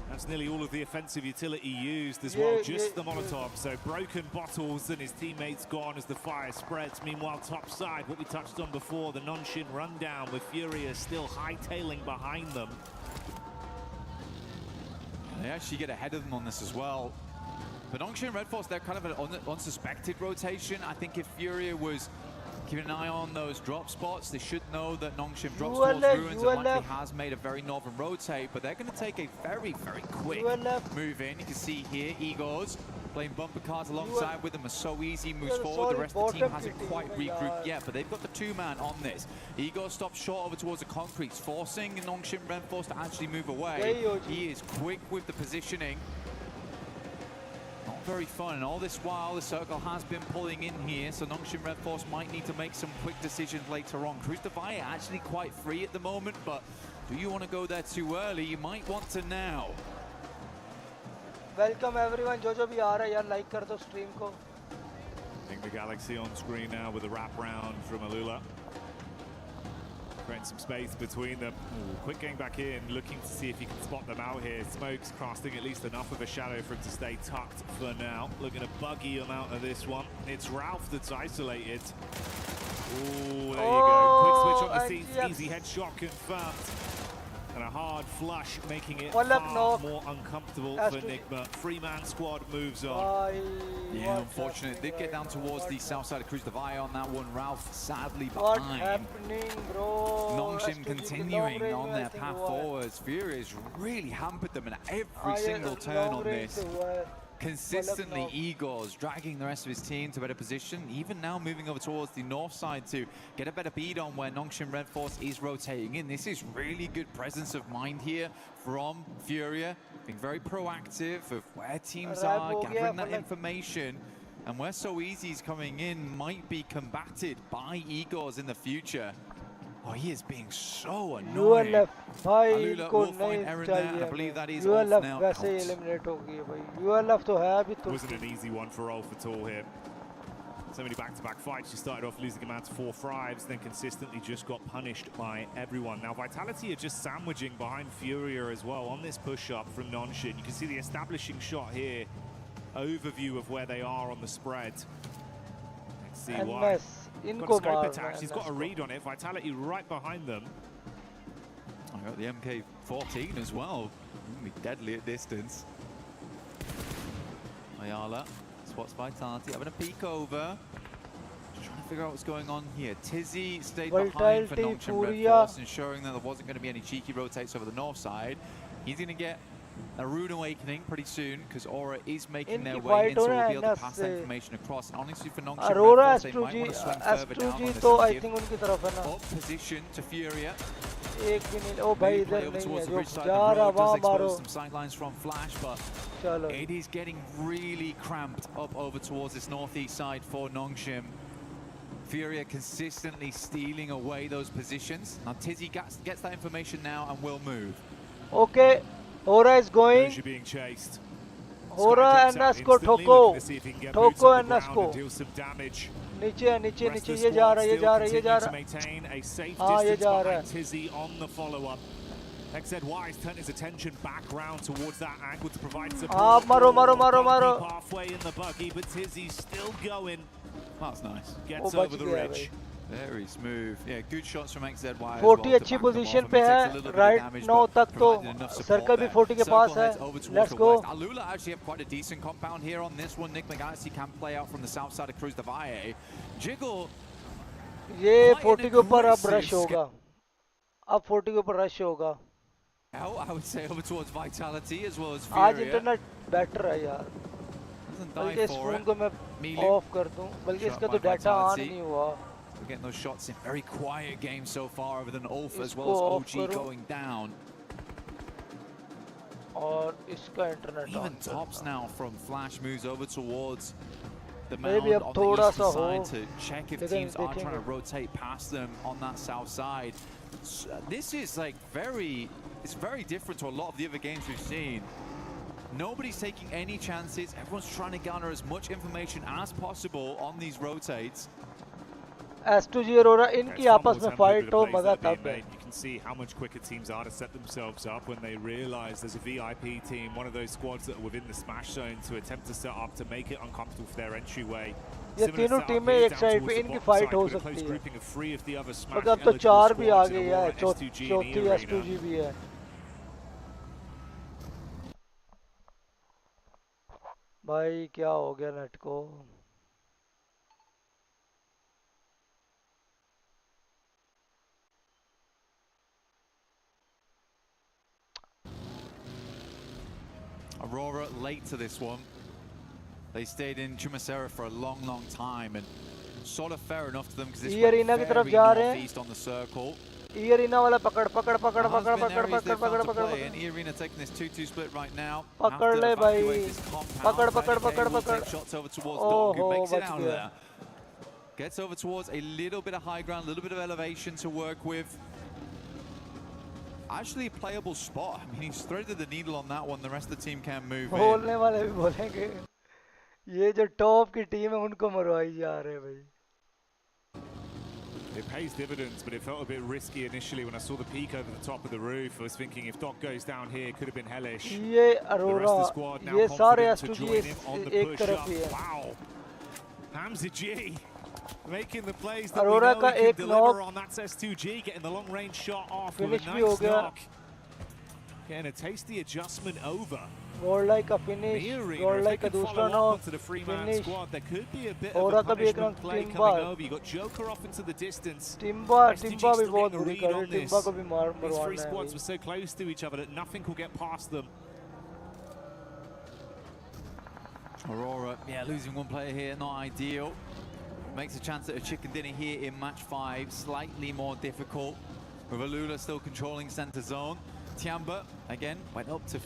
That's nearly all of the offensive utility used as well, just the Molotov. So broken bottles and his teammates gone as the fire spreads. Meanwhile, top side, what we touched on before, the Nongshim rundown with Furia still hightailing behind them. They actually get ahead of them on this as well. But Nongshim Red Force, they're kind of an unsuspected rotation. I think if Furia was keeping an eye on those drop spots, they should know that Nongshim drops towards Ruins and likely has made a very northern rotate, but they're going to take a very, very quick move in. You can see here, Igor's playing bumper cars alongside with them are so easy, moves forward. The rest of the team hasn't quite regrouped yet, but they've got the 2-man on this. Igor stops short over towards the concrete, forcing Nongshim Red Force to actually move away. He is quick with the positioning. Not very fun, and all this while the circle has been pulling in here, so Nongshim Red Force might need to make some quick decisions later on. Cruz de Valle actually quite free at the moment, but do you want to go there too early? You might want to now. Welcome everyone, जो भी आ रहा है यार like कर दो stream को. Enigma Galaxy on screen now with a wrap round from Alula. Creating some space between them. Ooh, quick getting back in, looking to see if he can spot them out here. Smoke's casting at least enough of a shadow for him to stay tucked for now. Looking to buggy him out of this one. It's Ralph that's isolated. Oh, there you go. Quick switch on the scenes. Easy headshot confirmed. And a hard flush, making it far more uncomfortable for Nigma. Three-man squad moves on. Yeah, unfortunate. Did get down towards the south side of Cruz Divide on that one. Ralph sadly What's behind. happening, bro? Nongshim continuing on their path forwards. Furious really hampered them in every single turn on this. Consistently, Igor's dragging the rest of his team to better position, even now moving over towards the north side to get a better beat on where Nongshim Red Force is rotating in. This is really good presence of mind here from Furia, being very proactive of where teams are, gathering that information, and where So Easy's coming in might be combated by Igor's in the future. Oh, he is being so annoying. Alula will find Aaron there, and I believe that is off now. Wasn't an easy one for Ulf at all here. So many back-to-back fights. She started off losing a man to 4 thrives, then consistently just got punished by everyone. Now, Vitality are just sandwiching behind Furia as well on this push-up from Nonshin. You can see the establishing shot here. Overview of where they are on the spread. Let's see why. Got a scope attack. He's got a read on it. Vitality right behind them. I got the MK14 as well. Be deadly at distance. Ayala spots Vitality, having a peek over. Just trying to figure out what's going on here. Tizzy stayed behind for Nongshim Red Force, ensuring that there wasn't going to be any cheeky rotates over the north side. He's going to get a Rune Awakening pretty soon, because Aura is making their way in, so we'll be able to pass that information across. And honestly, for Nongshim Red Force, they might want to swing further down on this up position to Furia. Play over towards the bridge side of the road, does expose some sightlines from Flash, but it is getting really cramped up over towards this northeast side for Nongshim. Furia consistently stealing away those positions. Now Tizzy gets that information now and will move. Okay, Aura is going. Being chased. Aura and Nasko Toko. Toko and Nasko. Deal some damage. नीचे नीचे नीचे ये जा रहा है ये जा रहा है ये जा रहा है हाँ ये जा रहा है Tizzy on the follow-up. XZY has turned his attention back round towards that angle to provide support. आप मारो मारो मारो मारो Halfway in the buggy, but Tizzy's still going. That's nice. Gets over the ridge. Very smooth. Yeah, good shots from XZY. 40 अच्छी position पे है. Right now तक तो सर्कल भी 40 के पास है. Let's go. Alula actually have quite a decent compound here on this one. Nick McGalaxy can play out from the south side of Cruz Divide. Jiggle. ये 40 के ऊपर अब rush होगा. अब 40 के ऊपर rush होगा. I would say over towards Vitality as well as Furia. आज इंटरनेट better है यार. बल्कि इस फोन को मैं off कर दूं. बल्कि इसका तो data on नहीं हुआ. We're getting those shots in. Very quiet game so far, other than Ulf as well as OG going down. Even Tops now from Flash moves over towards the mound on the eastern side to check if teams are trying to rotate past them on that south side. So, this is like it's very different to a lot of the other games we've seen. Nobody's taking any chances. Everyone's trying to garner as much information as possible on these rotates. S2G Aurora इनकी आपस में fight तो मजा तब है. You can see how much quicker teams are to set themselves up when they realize there's a VIP team, one of those squads that are within the smash zone, to attempt to set up to make it uncomfortable for their entryway. ये तीनों टीमें एक side पे इनकी fight हो सकती है. मगर अब तो 4 भी आ गई है. चौथी S2G भी है. भाई क्या हो गया नेट को? Aurora late to this one. They stayed in Chumacera for a long, long time, and sort of fair enough to them because this went very northeast on the circle. E-Arena वाला पकड़ पकड़ पकड़ पकड़ पकड़ पकड़ पकड़ पकड़. And E-Arena taking this 2-2 split right now. पकड़ ले भाई. पकड़ पकड़ पकड़ पकड़. Shots over towards Dog, who makes it out of there. Gets over towards a little bit of high ground, a little bit of elevation to work with. Actually a playable spot. I mean, he's threaded the needle on that one. The rest of the team can move in. बोलने वाले भी बोलेंगे. ये जो top की team है उनको मरवाई जा रहे हैं भाई. It pays dividends, but it felt a bit risky initially when I saw the peak over the top of the roof. I was thinking if Doc goes down here, it could have been hellish. ये अरोरा, ये सारे S2G एक तरफ ही है. Wow, Hamza G Making the plays that Aurora we का know he एक can deliver knock on. That's S2G getting the long range shot off with finish a भी हो nice गया. knock. Getting a tasty adjustment over. Goal like a finish, goal like a दूसरा knock, to the three-man finish. squad, there could be a bit Aurora of a का भी एक punishment knock play Timba. coming over. You got Joker off into the distance. Timba STG भी still बहुत getting a बुरी read कर रही on है. this. Timba को भी These three मरवाना है squads भाई. were so close to each other that nothing could get past them. Aurora, yeah, losing one player here, not ideal. Makes a chance at a chicken dinner here in match 5, slightly more difficult. With Alula still controlling center zone. Tiamba, again, went up to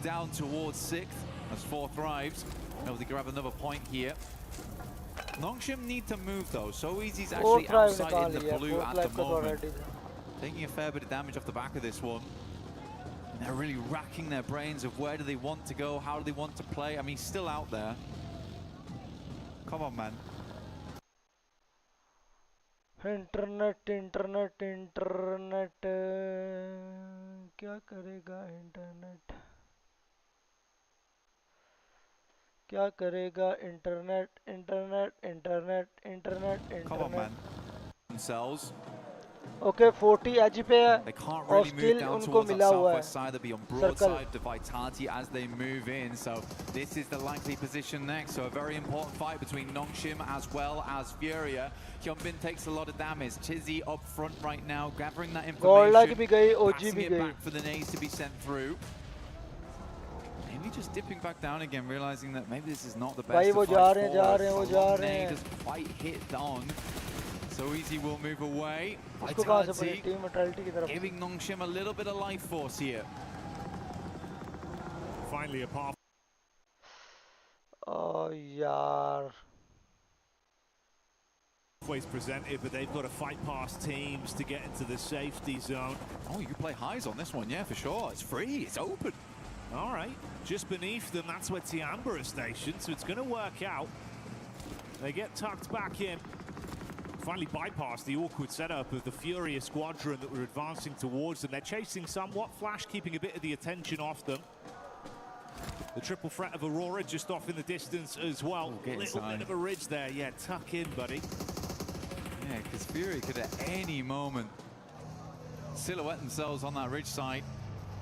down towards 6th as 4 thrives. Able to grab another point here. Nongshim need to move though. So Easy's actually outside in the blue at the moment. Taking a fair bit of damage off the back of this one. And they're really racking their brains of where do they want to go, how do they want to play. I mean, he's still out there. Come on, man. Internet क्या करेगा internet क्या करेगा internet Come on, man. Themselves. Okay, 40 edge पे है They can't और really move still down उनको towards that मिला हुआ southwest side. They'll be on broadside to Vitality as they move in. So this is the likely position next. So a very important fight between Nongshim as well as Furia. Hyunbin takes a lot of damage. Tizzy up front right now, gathering that information. भी गई, OG passing भी it गई. back for the nades to be sent through. Maybe just dipping back down again, realizing that maybe this is not the best भाई to वो fight जा रहे हैं for. वो जा Long रहे nade हैं. doesn't quite hit on. So Easy will move away. उसको कहाँ से पड़ी Vitality टीम मेंटालिटी की तरफ giving Nongshim a little bit of life force here. Finally a path. Oh यार Ways presented, but they've got to fight past teams to get into the safety zone. Oh, you can play highs on this one, yeah, for sure. It's free, it's open. All right, just beneath them, that's where Tiamba is stationed, so it's going to work out. They get tucked back in. Finally bypass the awkward setup of the Furia squadron that were advancing towards them. They're chasing somewhat, Flash keeping a bit of the attention off them. The triple threat of Aurora just off in the distance as well. A little bit of a ridge there, yeah, tuck in, buddy. Yeah, because Fury could at any moment silhouette themselves on that ridge side.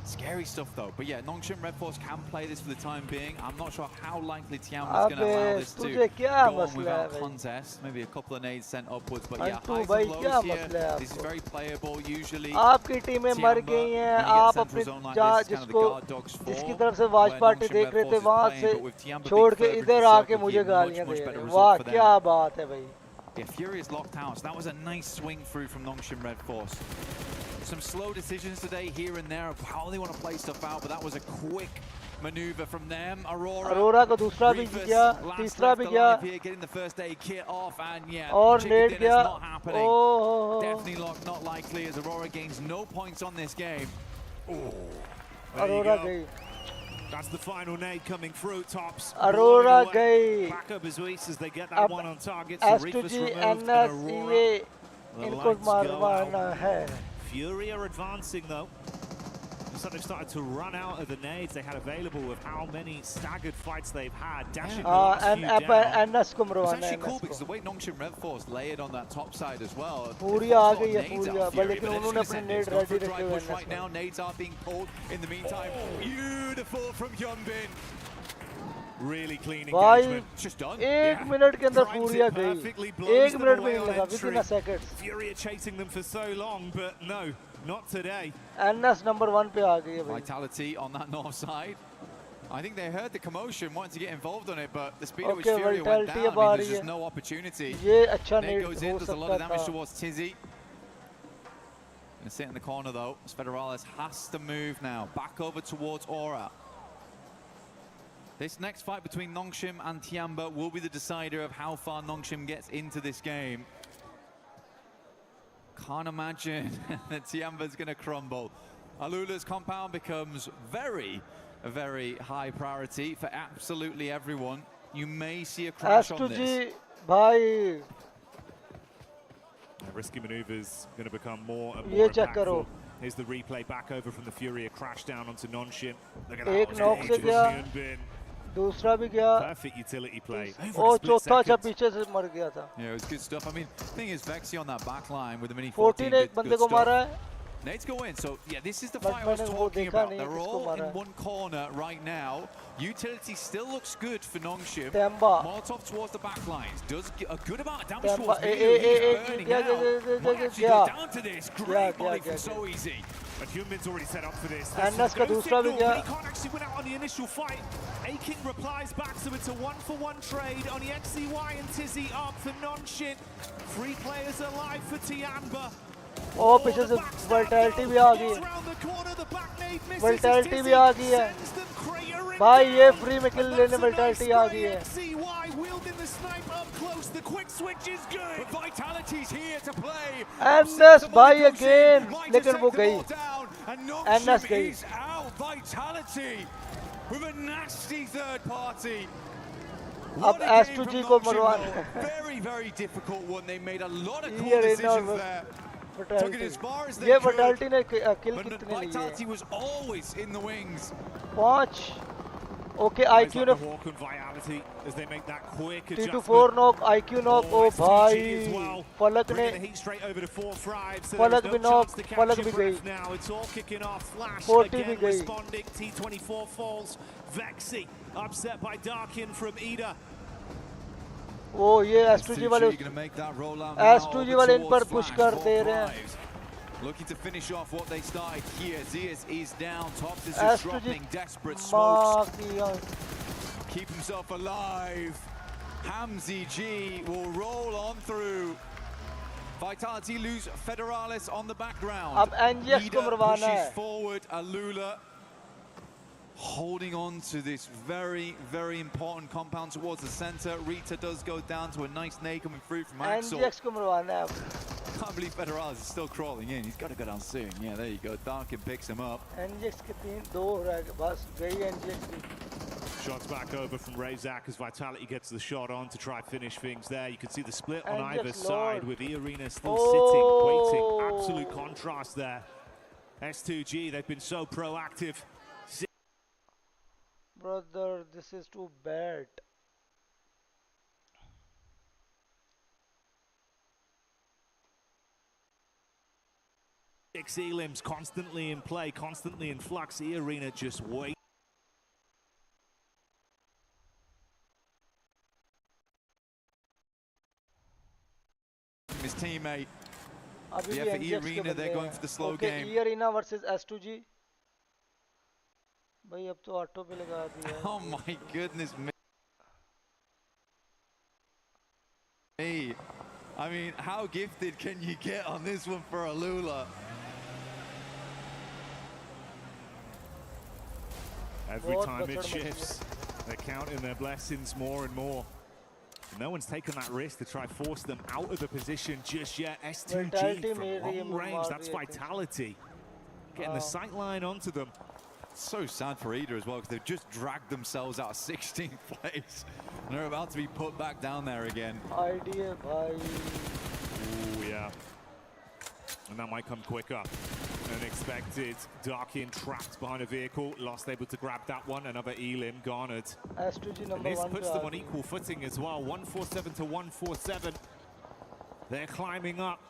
Scary stuff though. But yeah, Nongshim Red Force can play this for the time being. I'm not sure how likely Tiamba is going to allow this to go on without contest. Maybe a couple of nades sent upwards. But yeah, highs and lows here. This is very playable usually. आपकी टीमें मर गई हैं आप अपने जिसकी तरफ से वाच पार्टी देख रहे थे वहां से छोड़ के इधर आके मुझे गालियां दे रहे हैं वाह क्या बात है भाई. Yeah, Fury is locked out, so that was a nice swing through from Nongshim Red Force. Some slow decisions today here and there of how they want to play stuff out, but that was a quick maneuver from them. Aurora को दूसरा भी गया, तीसरा भी गया. Getting the first aid kit off, and yeah, और chicken net dinner's गया. not happening. Definitely not likely as Aurora gains no points on this game. Aurora गई. That's the final nade coming through, tops. Aurora गई. Back up as they get that one on target. So S2G NS इनको मारवाना है. Fury are advancing though. Looks like they've started to run out of the nades they had available with how many staggered fights they've had. Dashing the last few down. NS को It's मरवाना actually है. cool because the way Nongshim Red Force layered on that top side as well. पूरिया आ गई है पूरिया, लेकिन उन्होंने अपने net ready रखे हुए हैं. Right now, nades are being pulled. In the meantime, beautiful from Hyunbin. Really clean भाई engagement. Just done. एक मिनट के अंदर पूरिया गई. एक मिनट में नहीं लगा, within a second. Fury are chasing them for so long, but no, not today. NS number 1 पे आ गई है भाई. Vitality on that north side. I think they heard the commotion, wanted to get involved on it, but the speed at which Fury went down, I mean, there's just no opportunity. ये अच्छा Nade net goes हो in, does a lot of सकता damage था. towards Tizzy. Gonna sit in the corner though. Federales has to move now, back over towards Aura. This next fight between Nongshim and Tiamba will be the decider of how far Nongshim gets into this game. Can't imagine that Tiamba's going to crumble. Alula's compound becomes very high priority for absolutely everyone. You may see a crash on this. भाई Risky maneuvers going to become more and more impactful. Here's the replay back over from the Fury, a crash down onto Nongshim. Look at that. एक knock से गया. दूसरा भी गया Perfect utility play. और चौथा अच्छा पीछे से मर गया था Yeah, it was good stuff. I mean, the thing is, Vexy on that back line with the mini 14 एक बंदे को मारा है Nades go in, so yeah, this is the But fight I was मैंने वो talking देखा about. नहीं They're किसको all मारा in है one corner right now. Utility still looks good for Nongshim. Temba. Molotov towards the back lines. Does a good amount of damage Temba. towards Yehi. He's burning now. Might actually go Yeah. down to this. Great volley from so easy. But Human's already set up for this. Annas का दूसरा भी गया He can't actually win out on the initial fight. Aking replies back, so it's a 1-for-1 trade. On the XCY and Tizzy up for Nonshin. 3 players alive for Tiamba. और पीछे से वर्टैलिटी भी आ गई है वर्टैलिटी भी आ गई है भाई ये फ्री में किल लेने वर्टैलिटी आ गई है एनएस भाई अगेन लेकिन वो गई एनएस गई अब S2G को मरवाना है Very, very difficult one. They made a lot of cool ये decisions there. Took it as far as they ये could. वर्टैलिटी ने किल But कितने लिए Vitality was always in the wings. 5 okay IQ ने as they make that quick T24 knock IQ knock ओ भाई फलक ने फलक भी knock फलक भी गई 40 भी गई T24 falls. Vexy upset by Darkin from Ida. वो ये S2G वाले S2G वाले इन पर पुश कर दे रहे हैं Looking to finish off what they started here. Zias is down. Tops is just dropping desperate smokes. Keep himself alive. Hamzi G will roll on through. Vitality lose Federalis on the background. अब NGX को मरवाना है. Pushes forward. Alula holding on to this very, very important compound towards the center. Rita does go down to a nice nade coming through from Axel. NGX को मरवाना है. Can't believe Federalis is still crawling in. He's got to go down soon. Yeah, there you go. Darkin picks him up. NGX के 2 रह गए बस गई NGX की. Shots back over from Razak as Vitality gets the shot on to try finish things there. You can see the split on either side with E-Arena still sitting, waiting. Absolute contrast there. S2G, they've been so proactive. Brother, this is too bad. Six elims constantly in play, constantly in flux. E-Arena just wait. His teammate. Yeah, for E-Arena, they're going for the slow game. E-Arena versus S2G. भाई अब तो auto पे लगा दिया. Oh my goodness me. I mean, how gifted can you get on this one for Alula? Every time it shifts, they're counting their blessings more and more. No one's taken that risk to try force them out of the position just yet. S2G from long range, that's Vitality. Getting the sight line onto them. So sad for Ida as well, because they've just dragged themselves out of 16th place. And they're about to be put back down there again. Idea, bhai. Ooh, yeah. And that might come quicker than expected. Darkin trapped behind a vehicle, lost able to grab that one. Another Elim garnered. S2G number 1. This puts them on equal footing as well. 147 to 147. They're climbing up.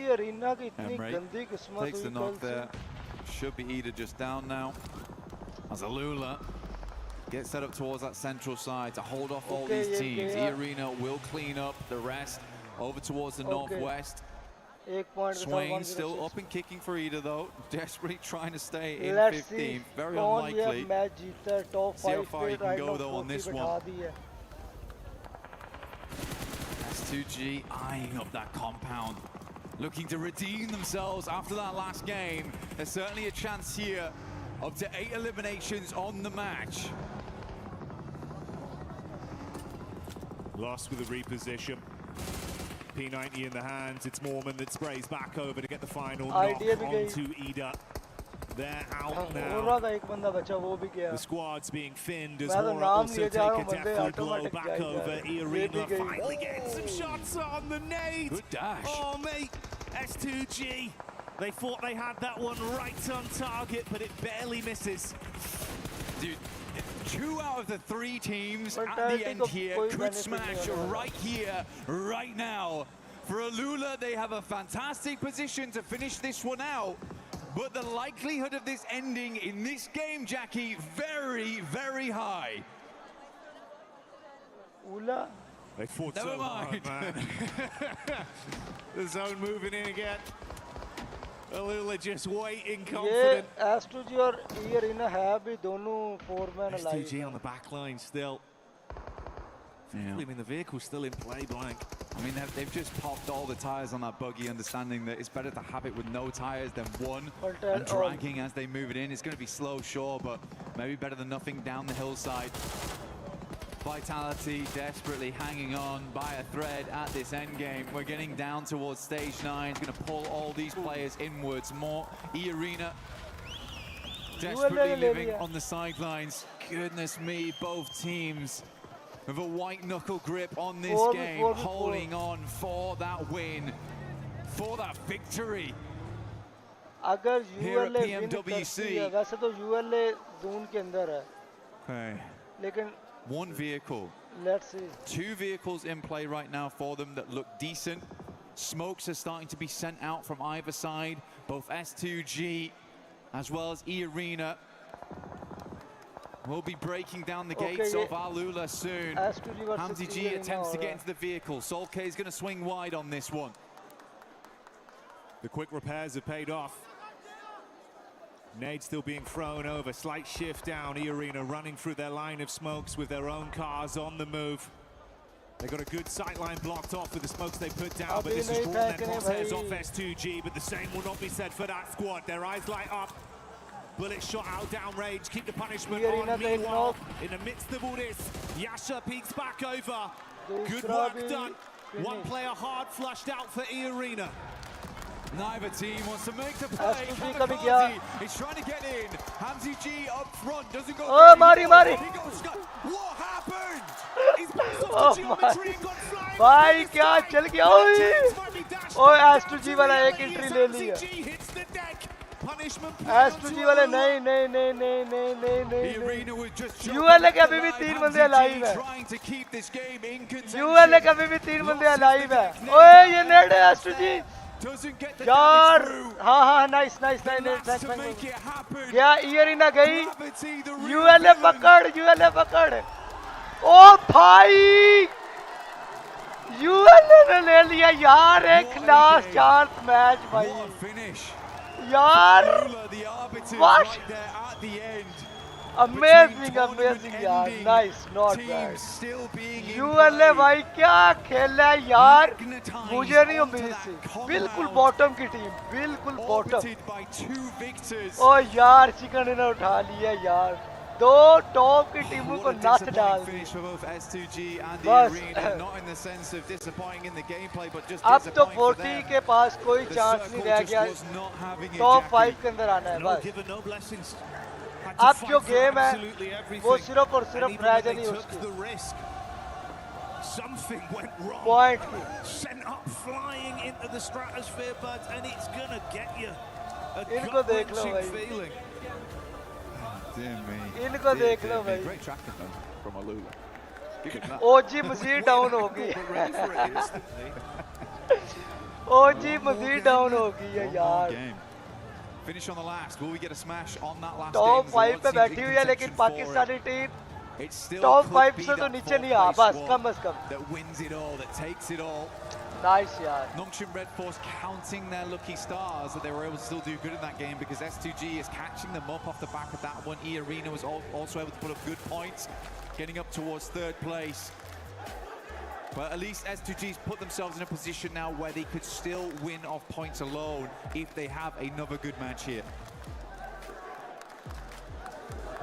Takes the knock there. Should be Ida just down now. As Alula gets set up towards that central side to hold off all these teams. E-Arena will clean up the rest over towards the northwest. Swain still up and kicking for Ida though. Desperately trying to stay in 15th. Very unlikely. See how far you can go though on this one. S2G eyeing up that compound. Looking to redeem themselves after that last game. There's certainly a chance here. Up to 8 eliminations on the match. Lost with a reposition. P90 in the hands. It's Mormon that sprays back over to get the final knock onto Ida. They're out now. The squad's being thinned as Hora also take a deathly blow back over. E-Arena finally getting some shots on the nade. Good dash. Oh, mate. S2G They thought they had that one right on target, but it barely misses. Dude, 2 out of the 3 teams at the end here could smash right here, right now. For Alula, they have a fantastic position to finish this one out. But the likelihood of this ending in this game, Jackie, very, very high. Ula? They fought so hard, man. The zone moving in again. Alula just waiting, confident. Yeah, S2G or Arena have been dono 4-man alive. S2G on the back line still. Yeah. I mean, the vehicle's still in play, blank. I mean, they've just popped all the tires on that buggy, understanding that it's better to have it with no tires than one, and dragging as they move it in. It's going to be slow, sure, but maybe better than nothing down the hillside. Vitality desperately hanging on by a thread at this end game. We're getting down towards stage 9. It's going to pull all these players inwards more. E-Arena desperately living on the sidelines. Goodness me, both teams with a white knuckle grip on this game, holding on for that win, for that victory. अगर Here at ULA win PMWC. करती है, वैसे तो ULA zone के अंदर है. Okay. लेकिन One vehicle. let's see. 2 vehicles in play right now for them that look decent. Smokes are starting to be sent out from either side. Both S2G as well as E-Arena will be breaking down the gates of Alula soon. Hamzy G attempts to get into the vehicle. Solke is going to swing wide on this one. The quick repairs have paid off. Nade still being thrown over. Slight shift down. E-Arena running through their line of smokes with their own cars on the move. They got a good sight line blocked off with the smokes they put down, but this has drawn their crosshairs off S2G. But the same will not be said for that squad. Their eyes light up. Bullet shot out downrange, keep the punishment on. Meanwhile, in the midst of all this, Yasha peeks back over. Good work done. One player hard flushed out for E-Arena. Neither team wants to make the play. Kamikaze is trying to get in. Hamzy G up front, doesn't go. Oh, Mari. What happened? He's passed off the geometry and gone flying. भाई क्या चल गया? ओए S2G वाला एक entry ले लिया. S2G वाले नहीं. ULA के अभी भी 3 बंदे अलाइव है. ULA के अभी भी 3 बंदे अलाइव है. ओए ये नेड है S2G. यार हाँ नाइस क्या E-Arena गई. ULA पकड़. ओ भाई ULA ने ले लिया यार एक लास्ट चांस मैच भाई. यार what? Amazing यार. Nice, not bad. ULA भाई क्या खेला है यार. मुझे नहीं उम्मीद थी. बिल्कुल बॉटम की टीम, बिल्कुल बॉटम. ओ यार चिकन डिनर उठा लिया यार. 2 टॉप की टीमों को नस डाल दी. बस अब तो 40 के पास कोई चांस नहीं रह गया टॉप 5 के अंदर आना है. बस अब जो गेम है वो सिर्फ और सिर्फ रह जानी है उसकी. Something went wrong. Point. Sent up flying into the stratosphere, bud, and it's gonna get you a gut-wrenching feeling. Dear me. इनको देख लो भाई. Great tracking though from Alula. OG Majid down हो गई. OG मजीद डाउन हो गई है यार. Finish on the last. Will we get a smash on that last Top game? 5 पे बैठी हुई है लेकिन पाकिस्तानी टीम टॉप 5 से तो नीचे नहीं आ. बस कम से कम. That wins it all, that takes it all. Nice यार. Nongshim Red Force counting their lucky stars that they were able to still do good in that game because S2G is catching them up off the back of that one. E-Arena was also able to put up good points, getting up towards 3rd place. But at least S2G's put themselves in a position now where they could still win off points alone if they have another good match here.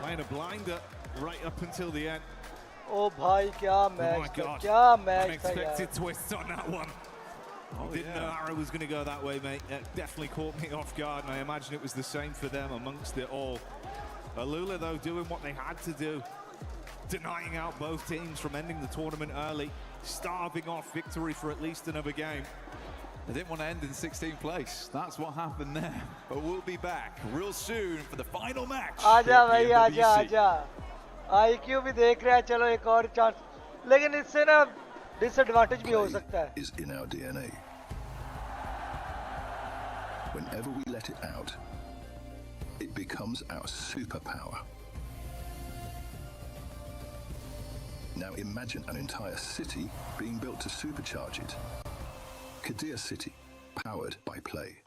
Playing a blinder right up until the end. Oh भाई क्या match था. क्या match था यार. Unexpected twist on that one. Didn't know Arrow was going to go that way, mate. It definitely caught me off guard, and I imagine it was the same for them amongst it all. Alula, though, doing what they had to do, denying out both teams from ending the tournament early, starving off victory for at least another game. They didn't want to end in 16th place. That's what happened there. But we'll be back real soon for the final match. आजा भाई आजा आजा IQ भी देख रहा है चलो एक और चांस लेकिन इससे ना डिसएडवांटेज भी हो सकता है is in our DNA. Whenever we let it out, it becomes our superpower. Now imagine an entire city being built to supercharge it. Qiddiya City, powered by play.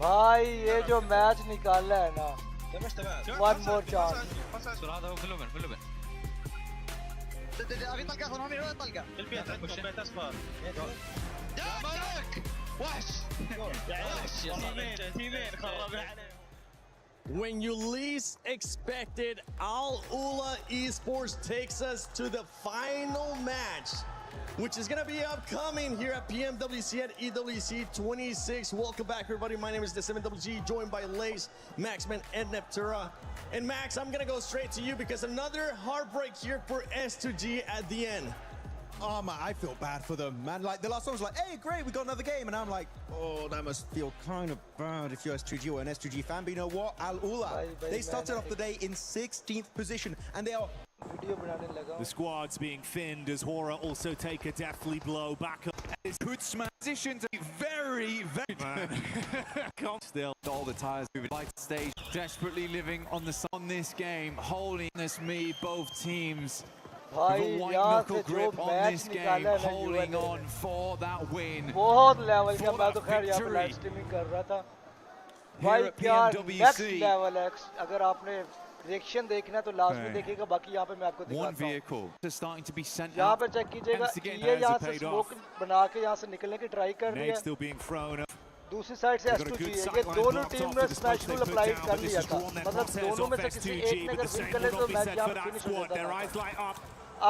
भाई ये जो मैच निकाला है ना one more chance When you least expected, Al Ula Esports takes us to the final match, which is going to be upcoming here at PMWC at EWC 26. Welcome back, everybody. My name is the 7WG, joined by Lace, Maxman, and Neptura. And Max, I'm going to go straight to you because another heartbreak here for S2G at the end. Oh man, I feel bad for them, man. Like the last one was like, hey, great, we got another game. And I'm like, oh, that must feel kind of bad if you're S2G or an S2G fan. But you know what? Al Ula, they started off the day in 16th position and they are... The squad's being thinned as Hora also take a deathly blow back up. Good smash position to be very, very still all the tires moving like stage, desperately living on the on this game, holding this me both teams with a white knuckle grip on this game, holding on for that win. बहुत level का मैं तो खैर यहाँ पे live streaming कर रहा था भाई क्या नेक्स्ट लेवल है अगर आपने रिएक्शन देखना है तो लास्ट में देखिएगा बाकी यहाँ पे मैं आपको दिखाता हूँ यहाँ पे चेक कीजिएगा ये यहाँ से स्मोक बना के यहाँ से निकलने की ट्राई कर रही है दूसरी साइड से S2G है ये दोनों टीम ने स्मैश रूल अप्लाई कर लिया था मतलब दोनों में से किसी एक ने अगर विन कर ले तो मैच यहाँ पे फिनिश हो जाता है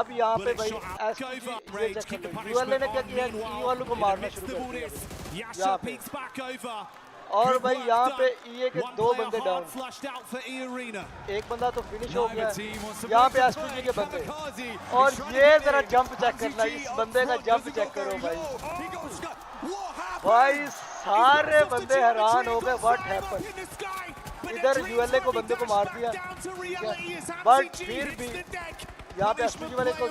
अब यहाँ पे भाई S2G ये चेक कर लो यूएलए ने क्या किया ई वालों को मारना शुरू कर दिया यहाँ पे और भाई यहाँ पे ईए के दो बंदे डाउन एक बंदा तो फिनिश हो गया यहाँ पे S2G के बंदे और ये जरा जंप चेक करना इस बंदे का जंप चेक करो भाई सारे बंदे हैरान हो गए व्हाट हैपन इधर यूएलए को बंदे को मार दिया बट फिर भी यहाँ पे S2G वाले को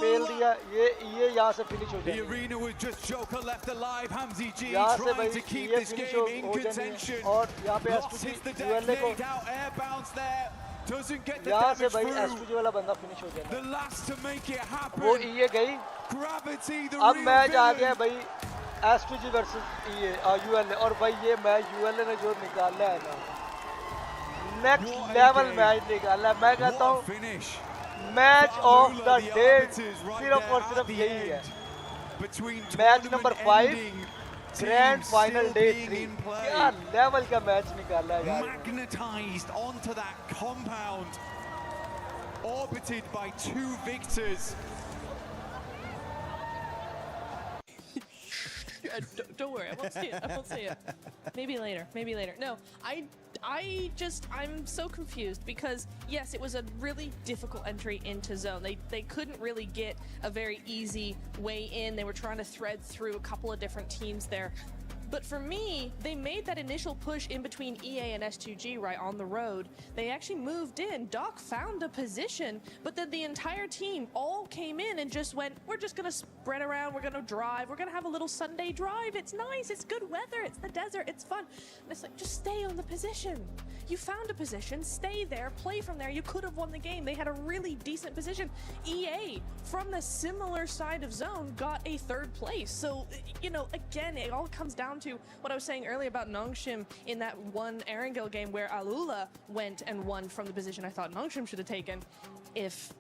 फेल दिया ये यहाँ से फिनिश हो जाएगी यहाँ से भाई ये फिनिश हो जाएगी और यहाँ पे S2G यूएलए को यहाँ से भाई S2G वाला बंदा फिनिश हो जाएगा वो ये गई अब मैच आ गया भाई S2G वर्सेस यूएलए और भाई ये मैच यूएलए ने जो निकाला है ना नेक्स्ट लेवल मैच निकाला है मैं कहता हूँ मैच ऑफ द डे सिर्फ और सिर्फ यही है match number 5 grand final day 3 क्या लेवल का मैच निकाला है यार magnetized onto that compound orbited by 2 victors. Don't worry, I won't say it. I won't say it. Maybe later. Maybe later. No, I'm so confused because yes, it was a really difficult entry into zone. They couldn't really get a very easy way in. They were trying to thread through a couple of different teams there. But for me, they made that initial push in between EA and S2G right on the road. They actually moved in. Doc found a position, but then the entire team all came in and just went, we're just going to spread around, we're going to drive, we're going to have a little Sunday drive. It's nice, it's good weather, it's the desert, it's fun. And it's like, just stay on the position. You found a position, stay there, play from there. You could have won the game. They had a really decent position. EA, from the similar side of zone, got a 3rd place. So, you know, again, it all comes down down to what I was saying earlier about Nongshim in that one Erangel game where Alula went and won from the position I thought Nongshim should have taken. If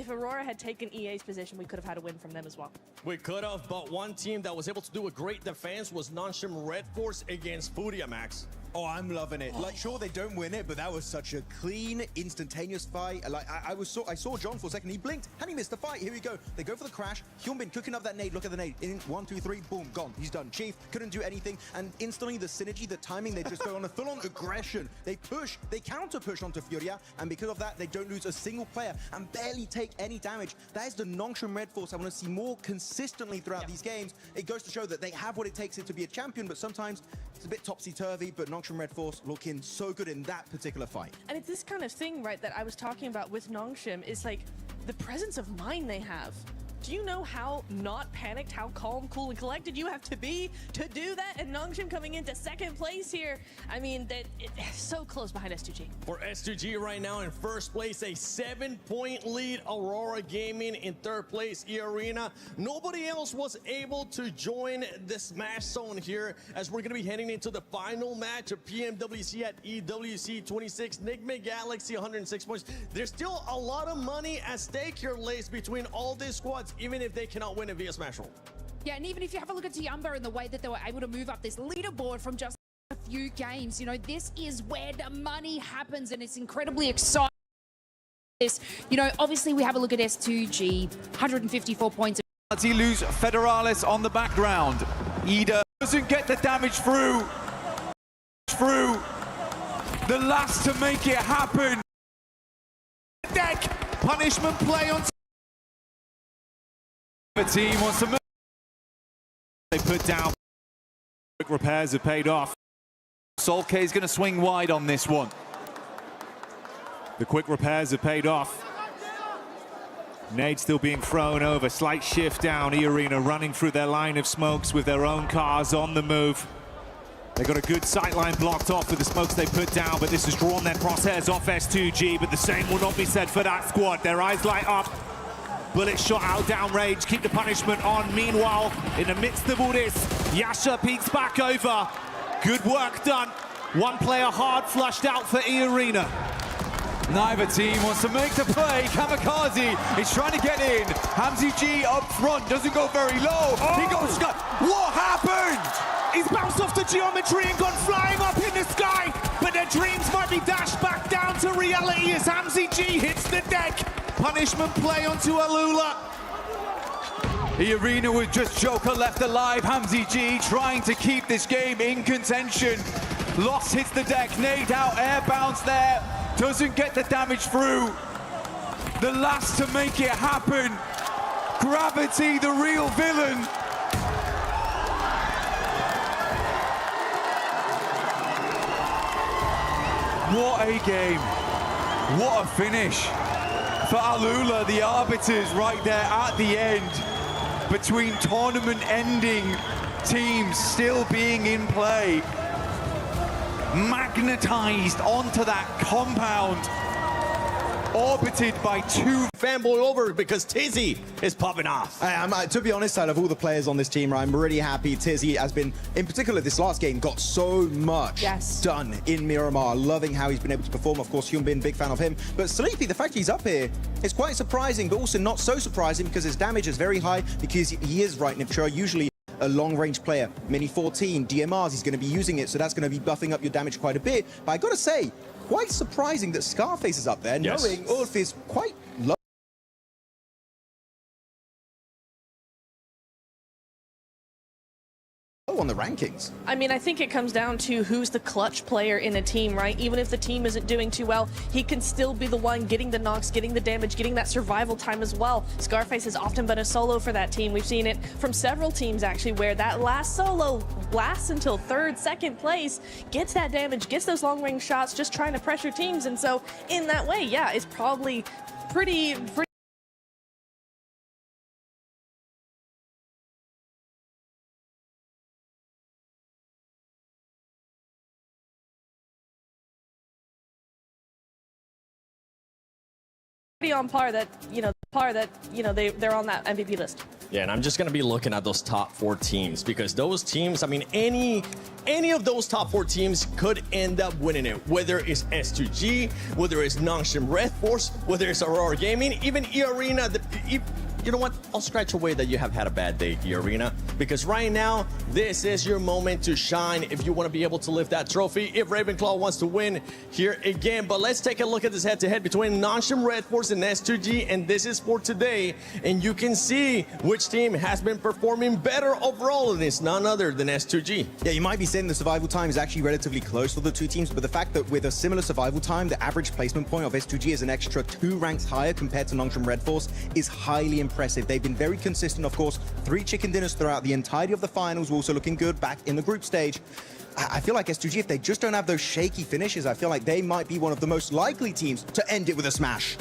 Aurora had taken EA's position, we could have had a win from them as well. We could have, but one team that was able to do a great defense was Nongshim Red Force against Furia, Max. Oh, I'm loving it. Like, sure, they don't win it, but that was such a clean, instantaneous fight. Like, I saw John for a second. He blinked, and he missed the fight. Here we go. They go for the crash. Hyunbin cooking up that nade. Look at the nade. In 1, 2, 3, boom, gone. He's done. Chief couldn't do anything, and instantly the synergy, the timing, they just go on a full-on aggression. They push, they counter-push onto Furia, and because of that, they don't lose a single player and barely take any damage. That is the Nongshim Red Force I want to see more consistently throughout these games. It goes to show that they have what it takes to be a champion, but sometimes it's a bit topsy-turvy, but Nongshim Red Force looking so good in that particular fight. And it's this kind of thing, right, that I was talking about with Nongshim, is like the presence of mind they have. Do you know how not panicked, how calm, cool, and collected you have to be to do that? And Nongshim coming into second place here. I mean, it's so close behind S2G. For S2G right now in first place, a 7-point lead. Aurora Gaming in third place. E-Arena. Nobody else was able to join the Smash Zone here as we're going to be heading into the final match of PMWC at EWC 26. Nigma Galaxy 106 points. There's still a lot of money at stake here, Lace, between all these squads, even if they cannot win it via Smash Roll. Yeah, and even if you have a look at Tiamba and the way that they were able to move up this leaderboard from just a few games, you know, this is where the money happens, and it's incredibly exciting. You know, obviously we have a look at S2G, 154 points. He lose Federalis on the background. Ida doesn't get the damage through. The last to make it happen. Deck punishment play on. The team wants to move. They put down. Quick repairs have paid off. Solke is going to swing wide on this one. The quick repairs have paid off. Nade still being thrown over. Slight shift down. E-Arena running through their line of smokes with their own cars on the move. They got a good sightline blocked off with the smokes they put down, but this has drawn their crosshairs off S2G, but the same will not be said for that squad. Their eyes light up. Bullet shot out downrange, keep the punishment on. Meanwhile, in the midst of all this, Yasha peeks back over. Good work done. One player hard flushed out for E-Arena. Neither team wants to make the play. Kamikaze is trying to get in. Hamzy G up front, doesn't go very low. Oh. He goes, what happened? He's bounced off the geometry and gone flying up in the sky, but their dreams might be dashed back down to reality as Hamzy G hits the deck. Punishment play onto Alula. E-Arena with just Joker left alive. Hamzy G trying to keep this game in contention. Lost hits the deck, nade out, air bounce there. Doesn't get the damage through. The last to make it happen. Gravity, the real villain. What a game. What a finish. For Alula, the arbiters right there at the end, between tournament ending teams still being in play. Magnetized onto that compound, orbited by two. Fanboy over because Tizzy is popping off. To be honest, out of all the players on this team, I'm really happy. Tizzy has been, in particular this last game, got so much done in Miramar. Loving how he's been able to perform. Of course, Hyunbin, big fan of him. But Sleepy, the fact he's up here is quite surprising, but also not so surprising because his damage is very high because he is right Niptra, usually a long-range player. Mini 14, DMRs, he's going to be using it, so that's going to be buffing up your damage quite a bit. But I got to say, quite surprising that Scarface is up there, knowing all of his quite low on the rankings. I mean, I think it comes down to who's the clutch player in a team, right? Even if the team isn't doing too well, he can still be the one getting the knocks, getting the damage, getting that survival time as well. Scarface has often been a solo for that team. We've seen it from several teams, actually, where that last solo lasts until third, second place, gets that damage, gets those long-range shots, just trying to pressure teams. And so, in that way, yeah, it's probably pretty on par that they're on that MVP list. Yeah, and I'm just going to be looking at those top 4 teams because those teams, I mean, any of those top 4 teams could end up winning it. Whether it's S2G, whether it's Nongshim Red Force, whether it's Aurora Gaming, even E-Arena. You know what? I'll scratch away that you have had a bad day, E-Arena, because right now, this is your moment to shine if you want to be able to lift that trophy, if Ravenclaw wants to win here again. But let's take a look at this head-to-head between Nongshim Red Force and S2G, and this is for today. And you can see which team has been performing better overall, and it's none other than S2G. Yeah, you might be saying the survival time is actually relatively close for the 2 teams, but the fact that with a similar survival time, the average placement point of S2G is an extra 2 ranks higher compared to Nongshim Red Force is highly impressive. They've been very consistent, of course. 3 chicken dinners throughout the entirety of the finals, also looking good back in the group stage. I feel like S2G, if they just don't have those shaky finishes, I feel like they might be one of the most likely teams to end it with a smash.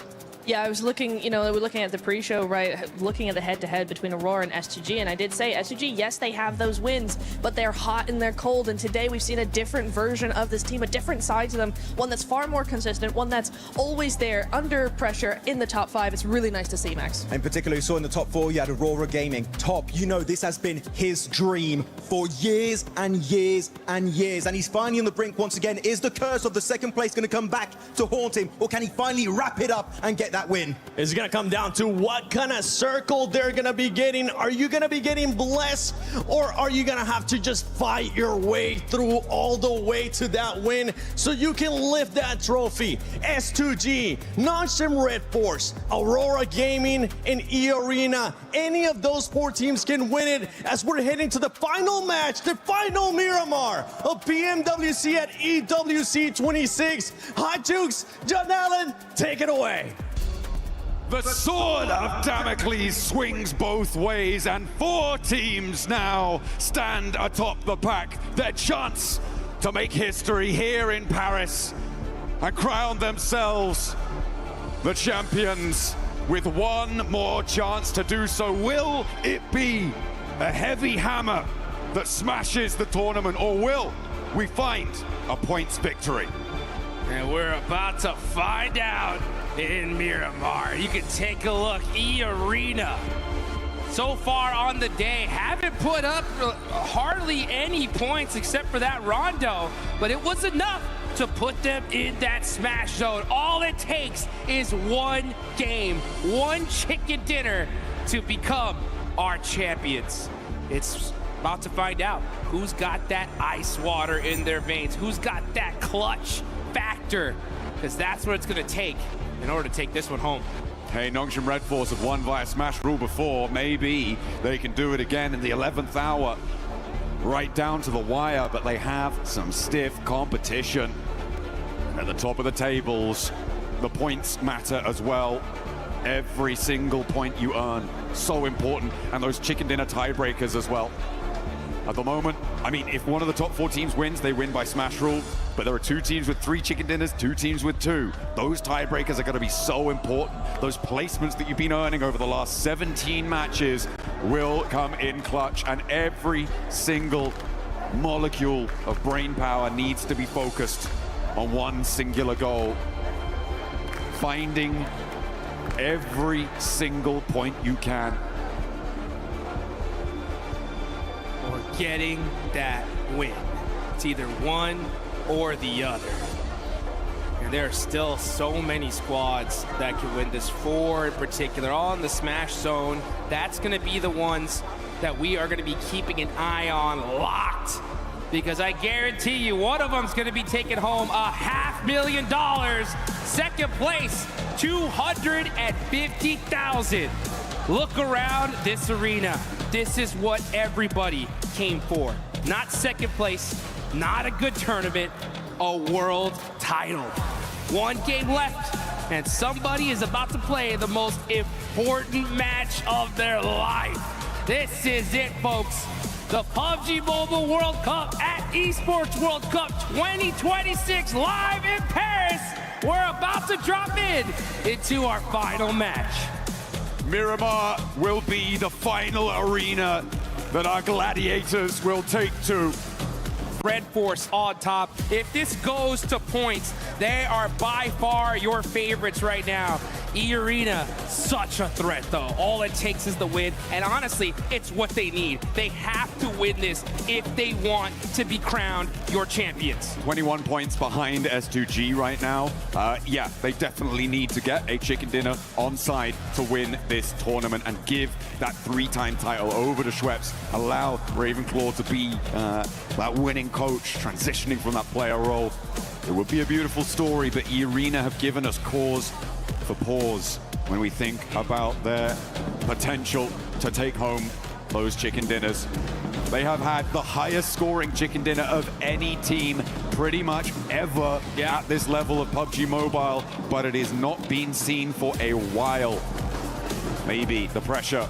Yeah, I was looking, we're looking at the pre-show, right, looking at the head-to-head between Aurora and S2G, and I did say, S2G, yes, they have those wins, but they're hot and they're cold, and today we've seen a different version of this team, a different side to them, one that's far more consistent, one that's always there, under pressure, in the top 5. It's really nice to see, Max. In particular, you saw in the top 4, you had Aurora Gaming. Top, this has been his dream for years and years and years, and he's finally on the brink once again. Is the curse of the 2nd place going to come back to haunt him, or can he finally wrap it up and get that win? It's going to come down to what kind of circle they're going to be getting. Are you going to be getting blessed, or are you going to have to just fight your way through all the way to that win so you can lift that trophy? S2G, Nongshim Red Force, Aurora Gaming, and E-Arena. Any of those 4 teams can win it as we're heading to the final match, the final Miramar of PMWC at EWC 26. Hot Jukes, John Allen, take it away. The sword of Damocles swings both ways, and 4 teams now stand atop the pack. Their chance to make history here in Paris and crown themselves the champions with 1 more chance to do so. Will it be a heavy hammer that smashes the tournament, or will we find a points victory? And we're about to find out in Miramar. You can take a look. E-Arena, so far on the day, haven't put up hardly any points except for that rondo, but it was enough to put them in that smash zone. All it takes is 1 game, 1 chicken dinner to become our champions. It's about to find out who's got that ice water in their veins, who's got that clutch factor, because that's what it's going to take in order to take this one home. Hey, Nongshim Red Force have won via smash rule before. Maybe they can do it again in the 11th hour, right down to the wire, but they have some stiff competition. At the top of the tables, the points matter as well. Every single point you earn, so important, and those chicken dinner tiebreakers as well. At the moment, I mean, if one of the top 4 teams wins, they win by smash rule, but there are 2 teams with 3 chicken dinners, 2 teams with 2. Those tiebreakers are going to be so important. Those placements that you've been earning over the last 17 matches will come in clutch, and every single molecule of brain power needs to be focused on 1 singular goal. Finding every single point you can. Or getting that win. It's either one or the other. And there are still so many squads that can win this. 4 in particular, all in the smash zone. That's going to be the ones that we are going to be keeping an eye on locked. Because I guarantee you, one of them's going to be taking home $500,000. 2nd place, $250,000. Look around this arena. This is what everybody came for. Not 2nd place, not a good tournament, a world title. 1 game left, and somebody is about to play the most important match of their life. This is it, folks. The PUBG Mobile World Cup at Esports World Cup 2026 live in Paris. We're about to drop into our final match. Miramar will be the final arena that our gladiators will take to. Red Force on top. If this goes to points, they are by far your favorites right now. E-Arena, such a threat though. All it takes is the win, and honestly, it's what they need. They have to win this if they want to be crowned your champions. 21 points behind S2G right now. Yeah, they definitely need to get a chicken dinner on side to win this tournament and give that 3-time title over to Schweppes. Allow Ravenclaw to be that winning coach, transitioning from that player role. It would be a beautiful story, but E-Arena have given us cause for pause when we think about their potential to take home those chicken dinners. They have had the highest scoring chicken dinner of any team pretty much ever at this level of PUBG Mobile, but it has not been seen for a while. Maybe the pressure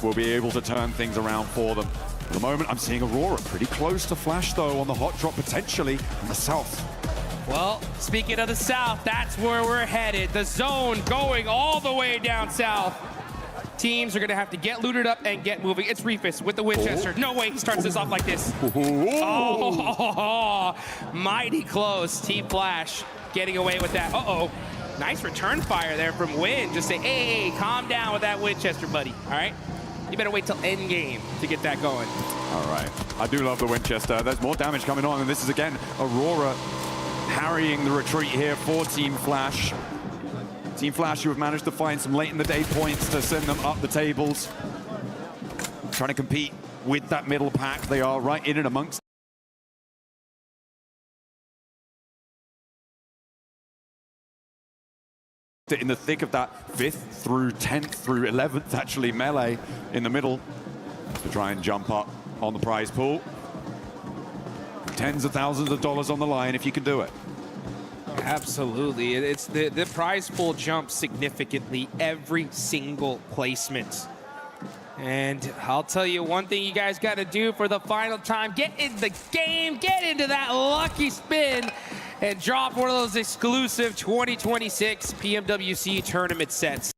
will be able to turn things around for them. At the moment, I'm seeing Aurora pretty close to Flash, though, on the hot drop, potentially in the south. Well, speaking of the south, that's where we're headed. The zone going all the way down south. Teams are going to have to get looted up and get moving. It's Reefus with the Winchester. No way he starts this off like this. Oh, mighty close. Team Flash getting away with that. Uh-oh. Nice return fire there from Win. Just say, hey, calm down with that Winchester, buddy. All right? You better wait till end game to get that going. All right. I do love the Winchester. There's more damage coming on, and this is, again, Aurora harrying the retreat here for Team Flash. Team Flash, who have managed to find some late in the day points to send them up the tables. Trying to compete with that middle pack. They are right in and amongst in the thick of that 5th through 10th through 11th, actually, melee in the middle to try and jump up on the prize pool. Tens of thousands of dollars on the line if you can do it. Absolutely. It's the prize pool jumps significantly every single placement. And I'll tell you one thing you guys got to do for the final time. Get in the game, get into that lucky spin, and drop one of those exclusive 2026 PMWC tournament sets.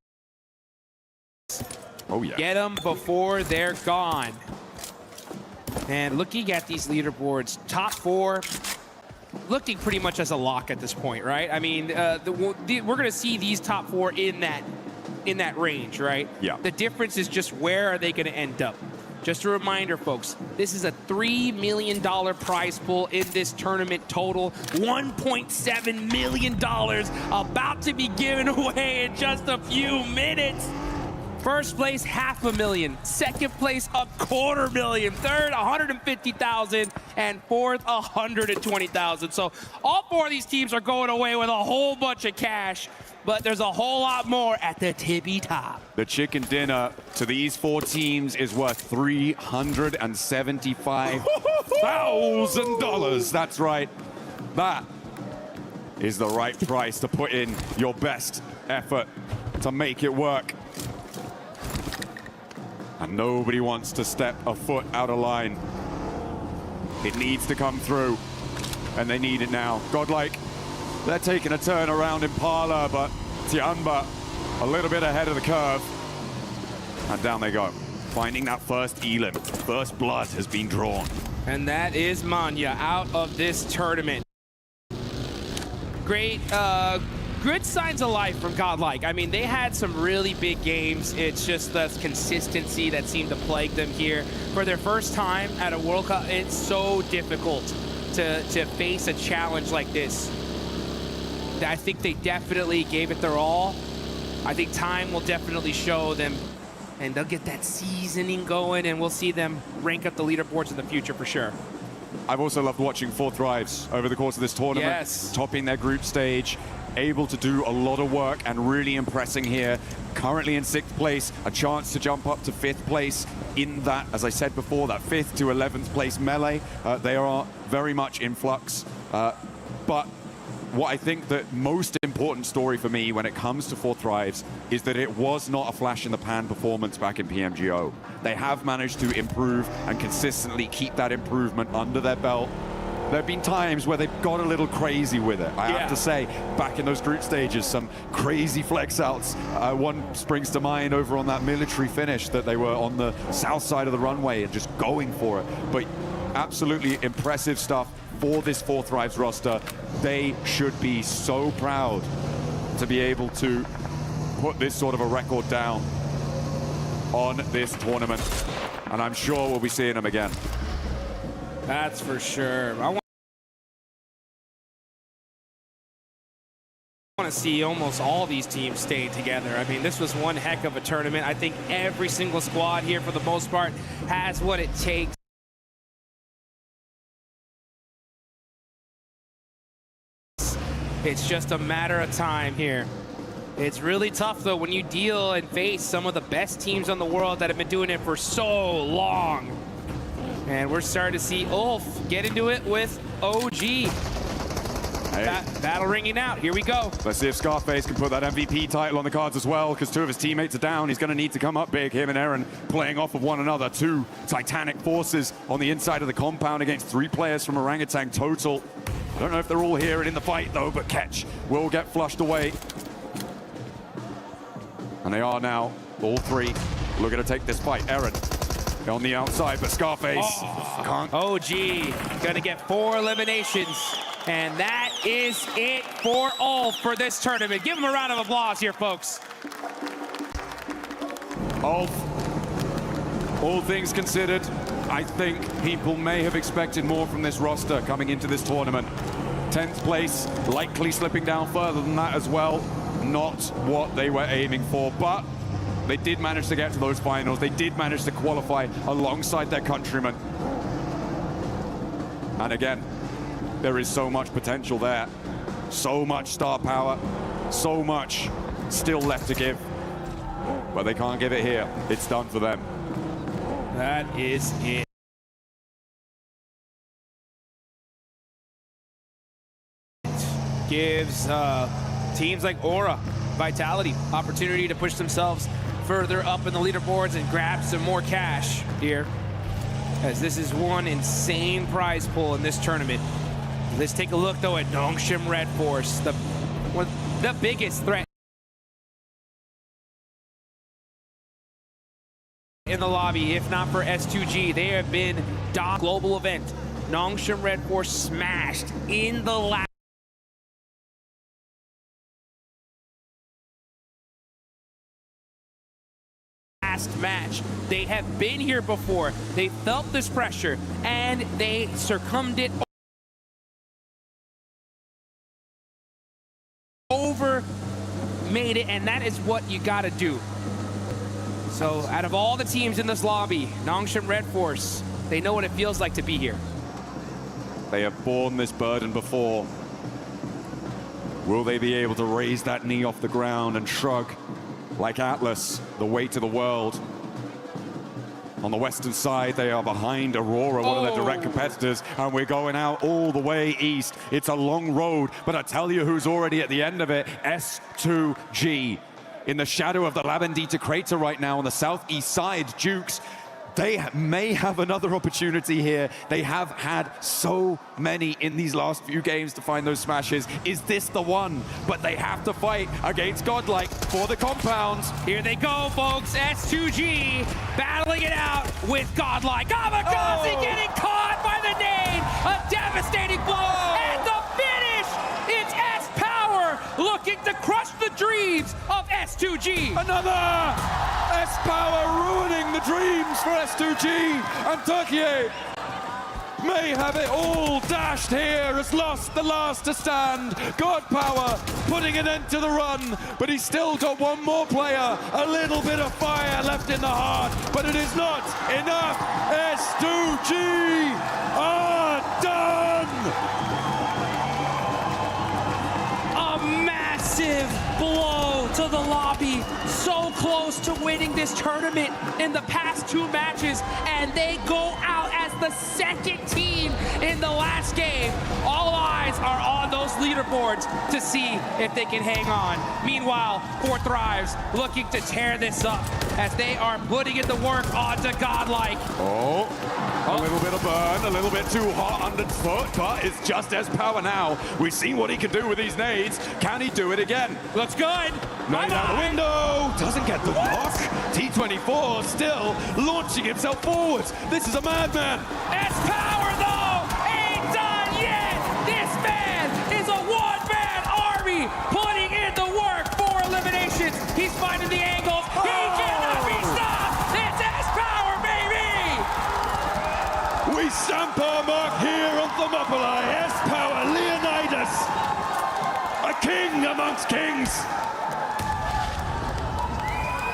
Oh, yeah. Get them before they're gone. And looking at these leaderboards, top 4, looking pretty much as a lock at this point, right? I mean, we're going to see these top 4 in that range, right? Yeah. The difference is just where are they going to end up. Just a reminder, folks, this is a $3 million prize pool in this tournament total. $1.7 million about to be given away in just a few minutes. First place, $500,000. Second place, $250,000. Third, $150,000. And fourth, $120,000. So all 4 of these teams are going away with a whole bunch of cash, but there's a whole lot more at the tippy top. The chicken dinner to these 4 teams is worth $375,000. That's right. That is the right price to put in your best effort to make it work. And nobody wants to step a foot out of line. It needs to come through, and they need it now. Godlike, they're taking a turn around Impala, but Tianba a little bit ahead of the curve. And down they go, finding that first elim. First blood has been drawn. And that is Manya out of this tournament. Great, good signs of life from Godlike. I mean, they had some really big games. It's just the consistency that seemed to plague them here. For their first time at a World Cup, it's so difficult to face a challenge like this. I think they definitely gave it their all. I think time will definitely show them, and they'll get that seasoning going, and we'll see them rank up the leaderboards in the future for sure. I've also loved watching 4 Thrives over the course of this tournament. Yes. Topping their group stage, able to do a lot of work and really impressing here. Currently in 6th place, a chance to jump up to 5th place in that, as I said before, that 5th to 11th place melee. They are very much in flux. But what I think the most important story for me when it comes to 4 Thrives is that it was not a flash in the pan performance back in PMGO. They have managed to improve and consistently keep that improvement under their belt. There have been times where they've got a little crazy with it. I have to say, back in those group stages, some crazy flex outs. One springs to mind over on that military finish that they were on the south side of the runway and just going for it. But absolutely impressive stuff for this 4 Thrives roster. They should be so proud to be able to put this sort of a record down on this tournament. And I'm sure we'll be seeing him again. That's for sure. I want to see almost all these teams stay together. I mean, this was one heck of a tournament. I think every single squad here, for the most part, has what it takes. It's just a matter of time here. It's really tough, though, when you deal and face some of the best teams on the world that have been doing it for so long. And we're starting to see Ulf get into it with OG. Hey. Battle ringing out. Here we go. Let's see if Scarface can put that MVP title on the cards as well, because two of his teammates are down. He's going to need to come up big. Him and Aaron playing off of one another. Two titanic forces on the inside of the compound against 3 players from Orangutan total. I don't know if they're all here and in the fight, though, but Ketch will get flushed away. And they are now, all 3, looking to take this fight. Aaron on the outside, but Scarface can't. OG gonna get 4 eliminations. And that is it for Ulf for this tournament. Give him a round of applause here, folks. Ulf, all things considered, I think people may have expected more from this roster coming into this tournament. 10th place, likely slipping down further than that as well. Not what they were aiming for, but they did manage to get to those finals. They did manage to qualify alongside their countrymen. And again, there is so much potential there. So much star power. So much still left to give. But they can't give it here. It's done for them. That is it. Gives teams like Aura, Vitality, opportunity to push themselves further up in the leaderboards and grab some more cash here, as this is one insane prize pool in this tournament. Let's take a look, though, at Nongshim Red Force, the biggest threat in the lobby, if not for S2G. They have been global event. Nongshim Red Force smashed in the last match. They have been here before. They felt this pressure and they succumbed it. Made it, and that is what you got to do. So out of all the teams in this lobby, Nongshim Red Force, they know what it feels like to be here. They have borne this burden before. Will they be able to raise that knee off the ground and shrug like Atlas, the weight of the world? On the western side, they are behind Aurora, one of their direct competitors, and we're going out all the way east. It's a long road, but I tell you who's already at the end of it, S2G. In the shadow of the Labendita crater right now on the southeast side, Dukes, they may have another opportunity here. They have had so many in these last few games to find those smashes. Is this the one? But they have to fight against Godlike for the compounds. Here they go, folks. S2G battling it out with Godlike. Kamikaze getting caught by the nade. A devastating blow. And the finish. It's S-Power looking to crush the dreams of S2G. Another S-Power ruining the dreams for S2G, and Turkey may have it all dashed here, has lost the last to stand. God Power putting an end to the run, but he's still got one more player, a little bit of fire left in the heart, but it is not enough. S2G are done! A massive blow to the lobby. So close to winning this tournament in the past 2 matches, and they go out as the second team in the last game. All eyes are on those leaderboards to see if they can hang on. Meanwhile, 4 Thrives looking to tear this up as they are putting in the work onto Godlike. A little bit of burn, a little bit too hot underfoot, but it's just S-Power now. We've seen what he can do with these nades. Can he do it again? Looks good. Nade out the window, doesn't get the block. T24 still launching himself forwards. This is a madman. S-Power, though, ain't done yet. This man is a one-man army putting in the work. 4 eliminations. He's He's finding the angles. He cannot be stopped. It's S-Power, baby! We stamp our mark here on Thermopylae. S-Power Leonidas, a king amongst kings.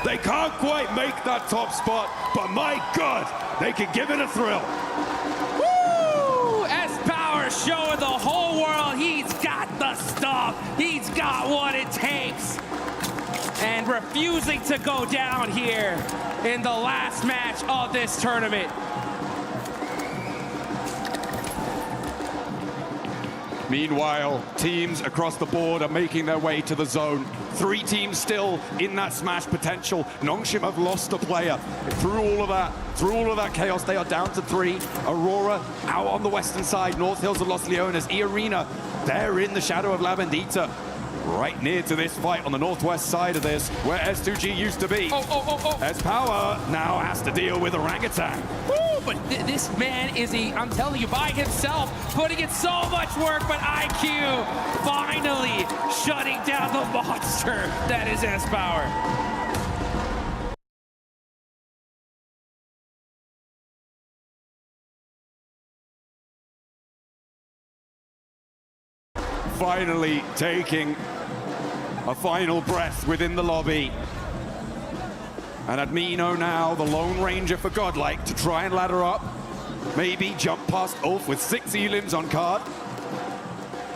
They can't quite make that top spot, but my God, they can give it a thrill. Woo! S-Power showing the whole world he's got the stuff. He's got what it takes. And refusing to go down here in the last match of this tournament. Meanwhile, teams across the board are making their way to the zone. 3 teams still in that smash potential. Nongshim have lost a player. Through all of that chaos, they are down to 3. Aurora out on the western side. North Hills have lost Leonas. E-Arena, they're in the shadow of La Bendita. Right near to this fight on the northwest side of this, where S2G used to be. S-Power now has to deal with Orangutan. Woo, but this man is I'm telling you, by himself, putting in so much work, but IQ finally shutting down the monster that is S-Power. Finally taking a final breath within the lobby. And Admino now, the Lone Ranger for Godlike, to try and ladder up. Maybe jump past Ulf with 6 elims on card.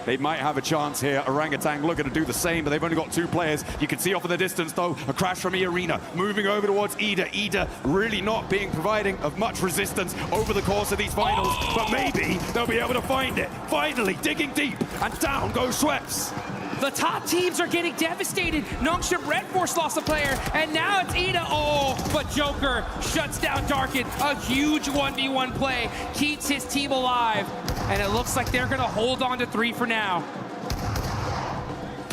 They might have a chance here. Orangutan looking to do the same, but they've only got 2 players. You can see off in the distance, though, a crash from E-Arena. Moving over towards Ida. Ida really not providing of much resistance over the course of these finals, but maybe they'll be able to find it. Finally, digging deep, and down goes Schweppes. The top teams are getting devastated. Nongshim Red Force lost a player, and now it's Ida. Oh, but Joker shuts down Darkin. A huge 1v1 play, keeps his team alive, and it looks like they're gonna hold on to 3 for now.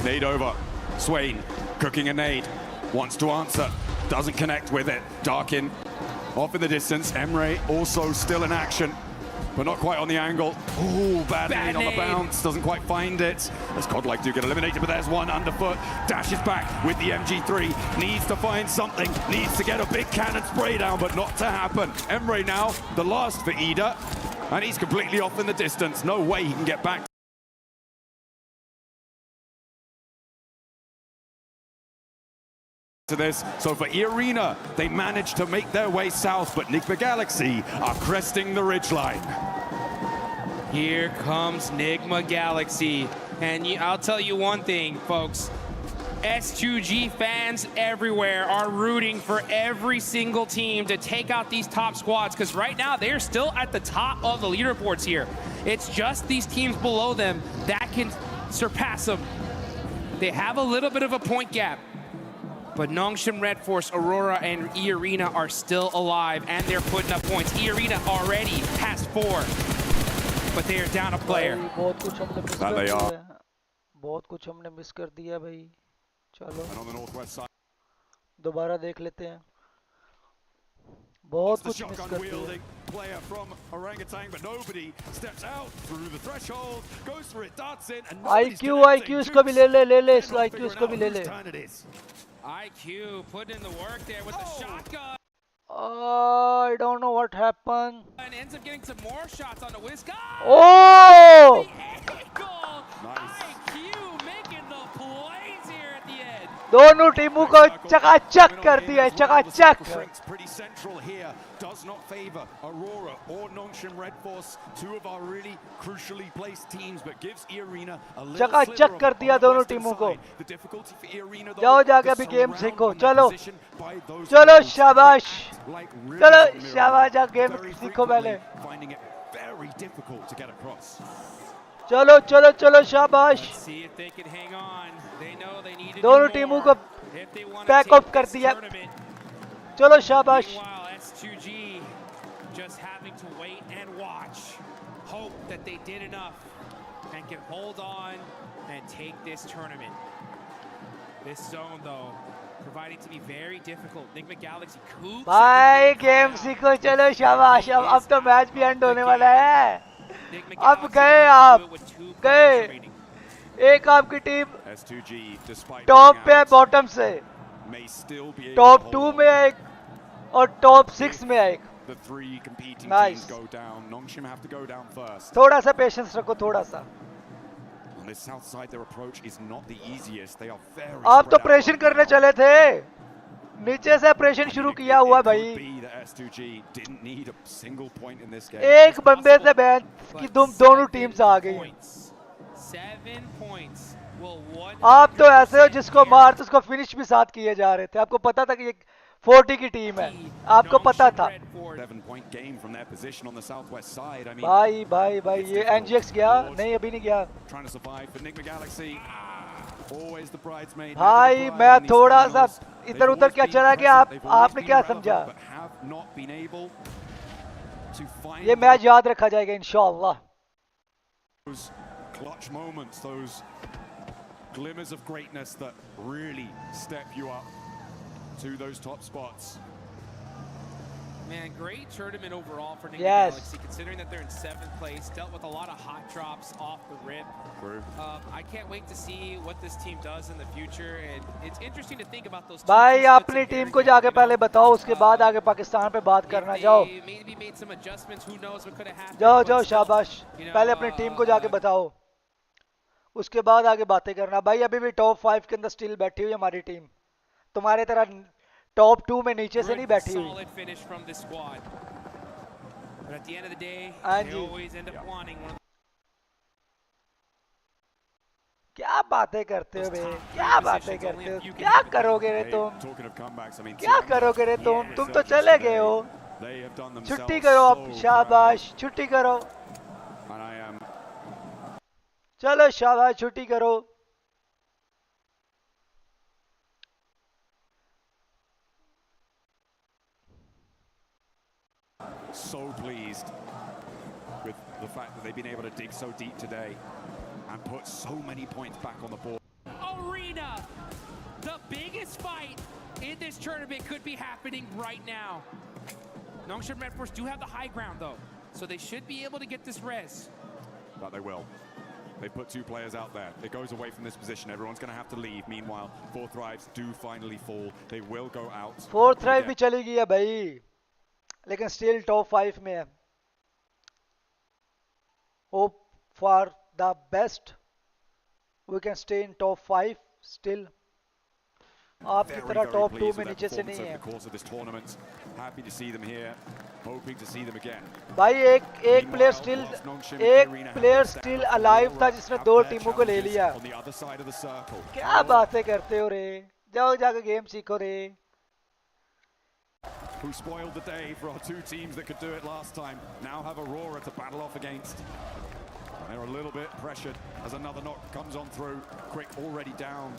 Nade over. Swain cooking a nade. Wants to answer. Doesn't connect with it. Darkin off in the distance. Emre also still in action, but not quite on the angle. Ooh, bad nade on the bounce. Doesn't quite find it. As Godlike do get eliminated, but there's one underfoot. Dashes back with the MG3. Needs to find something. Needs to get a big cannon spray down, but not to happen. Emre now, the last for Ida. And he's completely off in the distance. No way he can get back to this. So for E-Arena, they managed to make their way south, but Nigma Galaxy are cresting the ridgeline. Here comes Nigma Galaxy. And I'll tell you one thing, folks. S2G fans everywhere are rooting for every single team to take out these top squads, because right now they're still at the top of the leaderboards here. It's just these teams below them that can surpass them. They have a little bit of a point gap. But Nongshim Red Force, Aurora, and E-Arena are still alive, and they're putting up points. E-Arena already has 4, but they are down a player. That they are. बहुत कुछ हमने miss कर दिया भाई. चलो दोबारा देख लेते हैं. बहुत कुछ मिस कर दिया. Player from Orangutan, but nobody steps out through the threshold, goes for it, darts in, and IQ इसको भी ले ले इसको IQ इसको भी ले ले. IQ putting in the work there with the shotgun. I don't know what happened. And ends up getting some more shots on the Whisk. Oh! IQ making the plays here at the end. दोनों टीमों को चकाचक कर दिया है, चकाचक. Pretty central here. Does not favor Aurora or Nongshim Red Force, 2 of our really crucially placed teams, but gives E-Arena a little चकाचक कर दिया दोनों टीमों को. जाओ जाके अभी गेम सीखो. चलो चलो शाबाश. चलो शाबाश, जा गेम सीखो पहले. Very difficult to get across. चलो चलो चलो शाबाश. दोनों टीमों को बैक अप कर दिया. चलो शाबाश. S2G just having to wait and watch, hope that they did enough and can hold on and take this tournament. This zone, though, proving to be very difficult. Nigma Galaxy coops. भाई game सीखो. चलो शाबाश. अब तो match भी and होने वाला है. अब गए आप गए. एक आपकी टीम टॉप पे बॉटम से. may still be able top to 2 hold में एक और टॉप 6 में एक. the three competing Nice. teams go down. Nongshim have to go down first. थोड़ा सा पेशेंस रखो, थोड़ा सा. On this south side, their approach is not the easiest. They are very आप तो spread out प्रेशर right करने now. चले थे, नीचे से प्रेशर शुरू किया हुआ भाई. Could be that S2G didn't need a single point in this game. एक बंदे से बैन की तुम दोनों टीम्स आ गई. 7 points will 100% आप तो ऐसे हो जिसको मार तो उसको फिनिश भी साथ किए जा रहे थे. आपको पता था कि ये 40 की टीम है, आपको पता था. 7-point game from their position on the southwest side. I mean, भाई भाई भाई ये NGX गया नहीं, अभी नहीं गया. trying to survive for Enigma Galaxy. Always the bridesmaid. भाई मैं थोड़ा सा इधर उधर क्या चला गया, आपने क्या समझा? ये मैच याद रखा जाएगा इंशाअल्लाह. Those clutch moments, those glimmers of greatness that really step you up to those top spots. Man, great tournament overall for Enigma Yes. Galaxy, considering that they're in 7th place, dealt with a lot of hot drops off the rip. True. I can't wait to see what this team does in the future, and it's interesting to think about those. भाई अपनी team को जाके पहले बताओ, उसके बाद आगे पाकिस्तान पे बात करना. जाओ Maybe made some adjustments. Who knows what could have happened? जाओ but जाओ, still, शाबाश. you know, पहले अपनी टीम को जाके बताओ, उसके बाद आगे बातें करना. भाई अभी भी टॉप 5 के अंदर स्टिल बैठी हुई है हमारी टीम, तुम्हारे तरह टॉप 2 में नीचे से नहीं बैठी हुई. solid finish from this squad. But at the end of the day, हाँ they ji. always end up wanting one of क्या बातें करते हो बे, क्या बातें करते हो, क्या करोगे रे तुम, Talking of comebacks, I mean, क्या करोगे रे तुम तो चले गए हो. they have done themselves छुट्टी करो अब, so शाबाश, छुट्टी करो. well. And I am चलो शाबाश, छुट्टी करो. so pleased with the fact that they've been able to dig so deep today and put so many points back on the board. Arena. The biggest fight in this tournament could be happening right now. Nongshim Red Force do have the high ground though, so they should be able to get this res. But they will. They put 2 players out there. It goes away from this position. Everyone's going to have to leave. Meanwhile, 4 Thrives do finally fall. They will go out. 4 Thrive भी चली गई है भाई, लेकिन still top 5 में है. Hope for the best. We can stay in top 5 still. आपकी तरह टॉप 2 में नीचे से नहीं है. Happy to see them here. Hoping to see them again. भाई एक प्लेयर स्टिल अलाइव था जिसने 2 टीमों को ले लिया. On the other side of the circle. क्या बातें करते हो रे, जाओ जाके गेम सीखो रे. Who spoiled the day for our 2 teams that could do it last time. Now have Aurora to battle off against. They're a little bit pressured as another knock comes on through. Quick already down.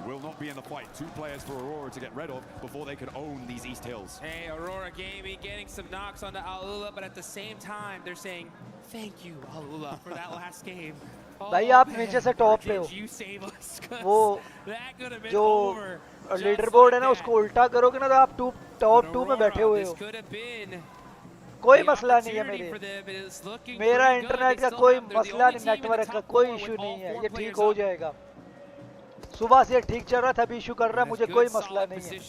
Will not be in the fight. 2 players for Aurora to get rid of before they can own these East Hills. Hey, Aurora Gaming getting some knocks on the Alula, but at the same time, they're saying, thank you, Alula, for that last game. भाई आप नीचे से top पे हो, वो जो leader board है ना उसको उल्टा करोगे ना तो आप टॉप 2 में बैठे हुए हो. कोई मसला नहीं है मेरा इंटरनेट का कोई मसला नहीं, नेटवर्क का कोई इशू नहीं है, ये ठीक हो जाएगा. सुबह से ठीक चल रहा था, अभी इशू कर रहा है, मुझे कोई मसला नहीं है.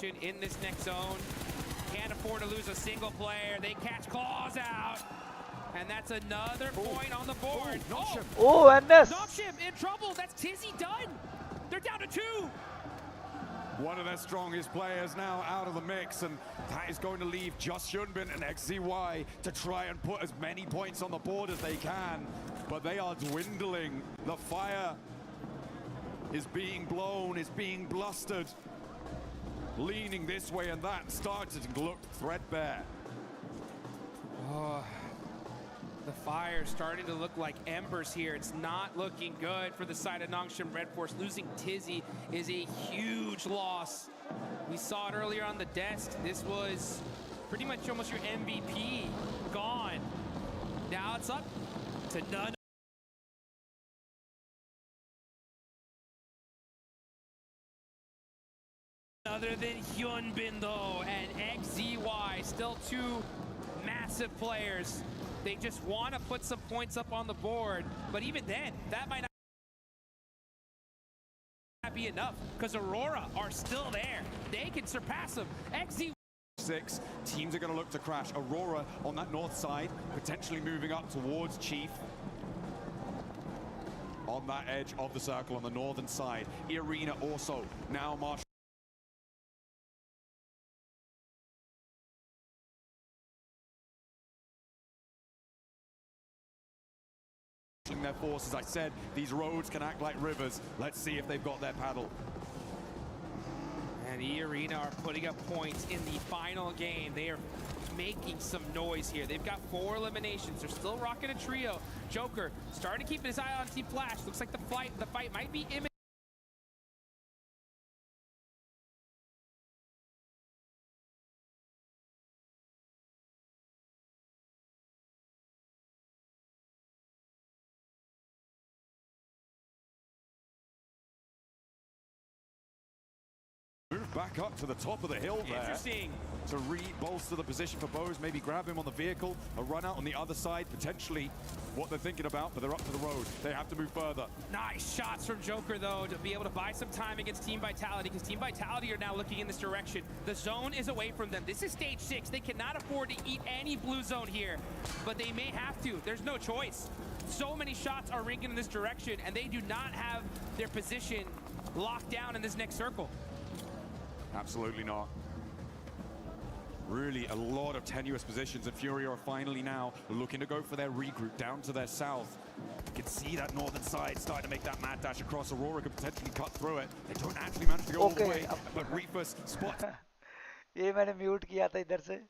And that's another point on the board. Oh, NS. Nongshim in trouble. That's Tizzy done. They're down to 2. One of their strongest players now out of the mix, and that is going to leave just Yunbin and XZY to try and put as many points on the board as they can. But they are dwindling. The fire is being blown, is being blustered. Leaning this way and that, started to look threadbare. Oh. The fire starting to look like embers here. It's not looking good for the side of Nongshim Red Force. Losing Tizzy is a huge loss. We saw it earlier on the desk. This was pretty much almost your MVP gone. Now it's up to none other than Hyunbin though, and XZY, still 2 massive players. They just want to put some points up on the board, but even then, that might not Be enough because Aurora are still there. They can surpass them. XZ 6 teams are going to look to crash. Aurora on that north side, potentially moving up towards Chief. On that edge of the circle on the northern side. Arena also now marshalling their force. As I said, these roads can act like rivers. Let's see if they've got their paddle. And Arena are putting up points in the final game. They are making some noise here. They've got 4 eliminations. They're still rocking a trio. Joker starting to keep his eye on Team Flash. Looks like the fight might be imminent. Move back up to the top of the hill there. Interesting. To re-bolster the position for Bose, maybe grab him on the vehicle, a run out on the other side, potentially what they're thinking about, but they're up to the road. They have to move further. Nice shots from Joker, though, to be able to buy some time against Team Vitality, because Team Vitality are now looking in this direction. The zone is away from them. This is stage 6. They cannot afford to eat any blue zone here, but they may have to. There's no choice. So many shots are ringing in this direction, and they do not have their position locked down in this next circle. Absolutely not. Really a lot of tenuous positions, and Fury are finally now looking to go for their regroup down to their south. You can see that northern side starting to make that mad dash across. Aurora could potentially cut through it. They don't actually manage to go all the way, but Reefus spot. ये मैंने mute किया था इधर से.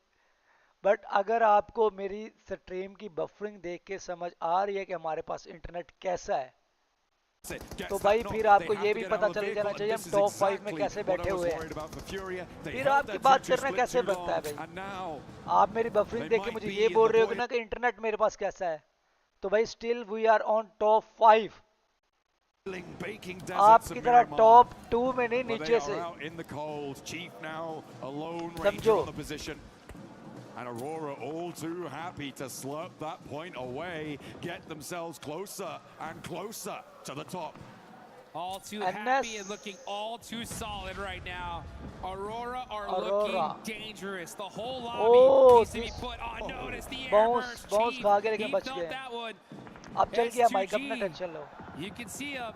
But अगर आपको मेरी stream की बफरिंग देख के समझ आ रही है कि हमारे पास इंटरनेट कैसा है, तो भाई फिर आपको ये भी पता चल जाना चाहिए हम टॉप 5 में कैसे बैठे हुए हैं. फिर आपकी बात करना कैसे बनता है भाई. आप मेरी बफरिंग देख के मुझे ये बोल रहे हो ना कि इंटरनेट मेरे पास कैसा है, तो भाई still we are on top 5. आपकी तरह टॉप 2 में नहीं, नीचे से. समझो. And Aurora all too happy to slurp that point away, get themselves closer and closer to the top. All too happy and looking all too solid right now. Aurora are looking dangerous. The whole lobby needs to be put on notice. The air burst, Chief, he felt that one. अब चल गया mic, अपना tension low. You can see them.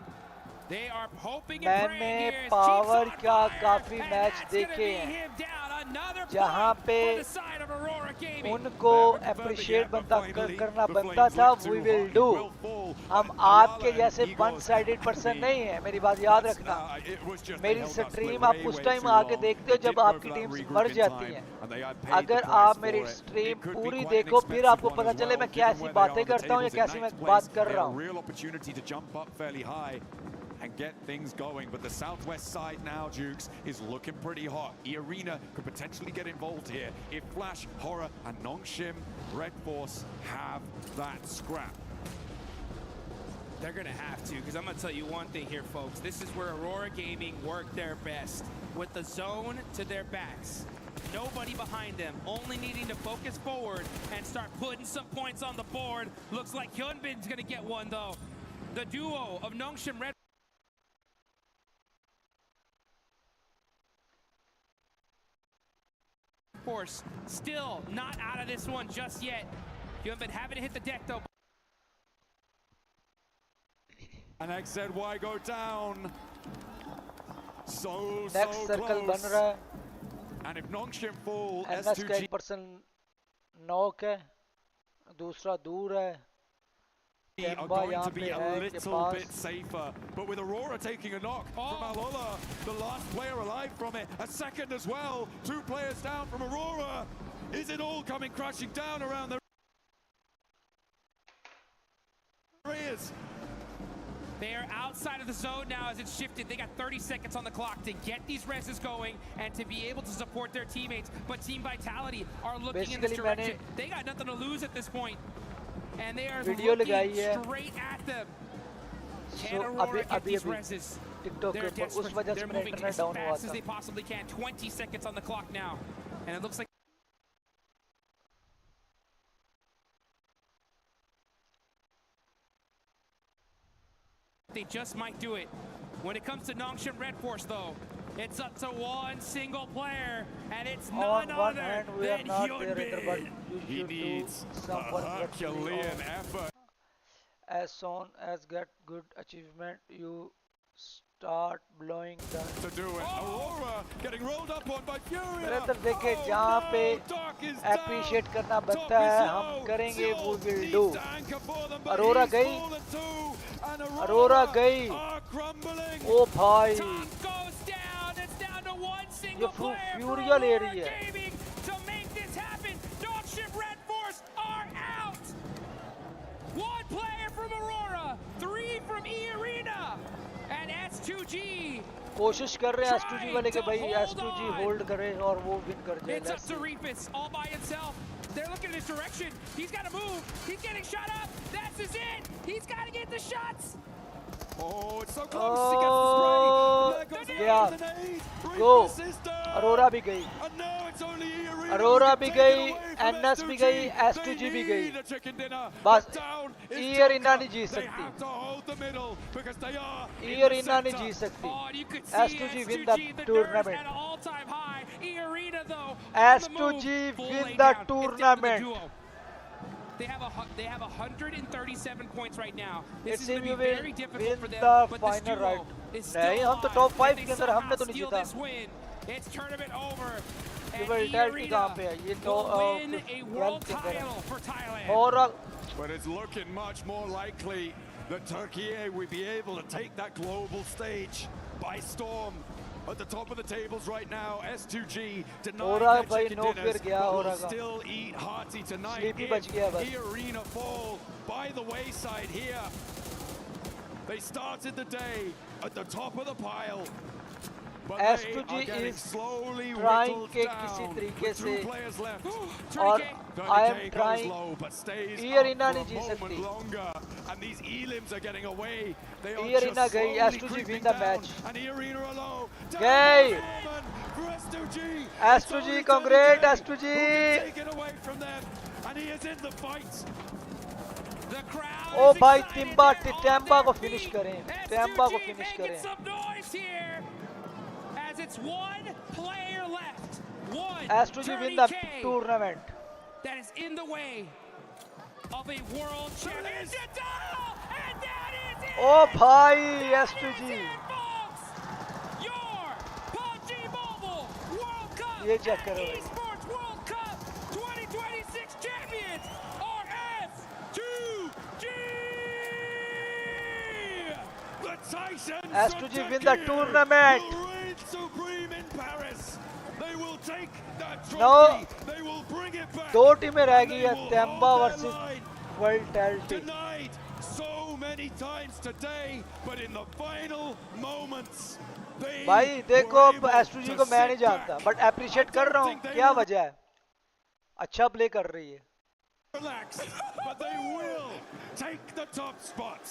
They are hoping and praying here. मैंने power का काफी match देखे हैं जहाँ पे उनको अप्रिशिएट करना बनता था. We will do. हम आपके जैसे वन साइडेड पर्सन नहीं है, मेरी बात याद रखना. मेरी स्ट्रीम आप उस टाइम आके देखते हो जब आपकी टीम मर जाती है. अगर आप मेरी स्ट्रीम पूरी देखो फिर आपको पता चले मैं कैसी बातें करता हूँ या कैसी मैं बात कर रहा हूँ. And get things going, but the southwest side now, Jukes, is looking pretty hot. Arena could potentially get involved here if Flash, Horror, and Nongshim Red Force have that scrap. They're going to have to, because I'm going to tell you one thing here, folks. This is where Aurora Gaming worked their best, with the zone to their backs. Nobody behind them, only needing to focus forward and start putting some points on the board. Looks like Hyunbin's going to get one, though. The duo of Nongshim Red Force still not out of this one just yet. You haven't been having to hit the deck though. And XZY go down. So next circle बन रहा है. And if Nongshim fall, NS का 1% knock है, दूसरा दूर है. Are going to be a little bit safer, but with Aurora taking a knock from Alola, the last player alive from it, a second as well, 2 players down from Aurora. Is it all coming crashing down around the areas? They are outside of the zone now as it's shifted. They got 30 seconds on the clock to get these reses going and to be able to support their teammates, but Team Vitality are looking in this direction. They got nothing to lose at this point. And they are looking straight at them. Can Aurora get these reses? They're desperate. They're moving as fast as they possibly can. 20 seconds on the clock now. And it looks like they just might do it. When it comes to Nongshim Red Force, though, it's up to one single player, and it's none other than Hyunbin. He needs a Herculean effort. As soon as get good achievement, you start blowing the. To do it, Aurora getting rolled up on by Fury. मेरे तरफ देखे जहाँ पे appreciate करना बनता है हम करेंगे वो will do. अरोरा गई. ओ भाई. ये फ्यूरिया ले रही है. One player from Aurora, 3 from E Arena, and S2G. कोशिश कर रहे हैं S2G वाले के भाई S2G होल्ड करे और वो विन कर जाए. It's up to Reefus all by himself. They're looking in his direction. He's got to move. He's getting shot up. That's his it. He's got to get the shots. Oh, it's so close. He gets the spray. Yeah. Go. Aurora भी गई. Aurora भी गई. NS भी गई. S2G भी गई. बस E Arena नहीं जीत सकती. E Arena नहीं जीत सकती. S2G win the tournament. S2G win the tournament. They have 137 points right now. This is going to be very difficult for them, the but the final right. is नहीं हम तो top 5 के अंदर हमने तो नहीं जीता. It's tournament over. ये vitality कहाँ पे है? ये तो win a world title for Thailand. और But it's looking much more likely that Turkey will be able to take that global stage by storm. At the top of the tables right now, S2G denied their chicken dinners, but will still eat hearty tonight. The Arena fall by the wayside here. They started the day at the top of the pile. S2G is trying के किसी तरीके से और I am trying. E Arena नहीं जीत सकती. And these elims are getting away. They E Arena गई. S2G win the match. And E Arena alone. गई. S2G congrats S2G. Taken away from them, and he is in the fight. The crowd. ओ भाई Temba को finish करें. Temba को finish करें. As it's one player left. One. S2G win the tournament. That is in the way of a world championship title, and that is it. Oh, bhai, S2G. Your PUBG Mobile World Cup, Esports World Cup 2026 champions are S2G. The Titans. S2G win the tournament. Supreme in Paris. They will take that trophy. No. They will bring it back. दो टीमें रह गई हैं. Temba versus Vitality. Denied so many times today, but in the final moments, they भाई देखो S2G को मैं नहीं जानता, but appreciate कर रहा हूँ. क्या वजह है? अच्छा play कर रही है. Relax, but they will take the top spot.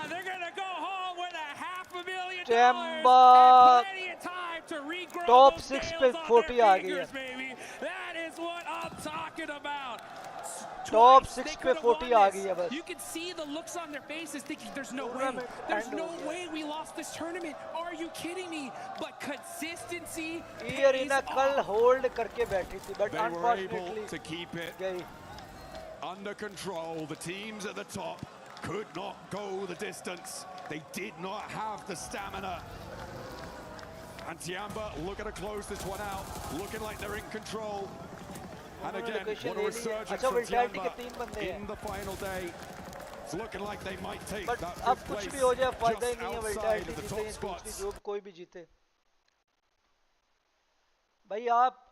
They're gonna go home with $500,000 Temba and plenty of time to regrow top those 6 nails पे on 40 their आ गई fingers, है. baby. That is what I'm talking about. Top 6 पे 40 आ गई है बस. You can see the looks on their faces thinking there's no way. There's no way we lost this tournament. Are you kidding me? But consistency E Arena कल hold करके बैठी थी, but they were able unfortunately to keep it गई. under control. The teams at the top could not go the distance. They did not have the stamina. And Tiamba looking to close this one out, looking like they're in control. And again, what a resurgence from Tiamba in the final day. It's looking like they might take But that अब fifth कुछ place भी हो जाए फायदा ही just नहीं है. outside Vitality of the जीते top या spots. दूसरी जो कोई भी जीते. भाई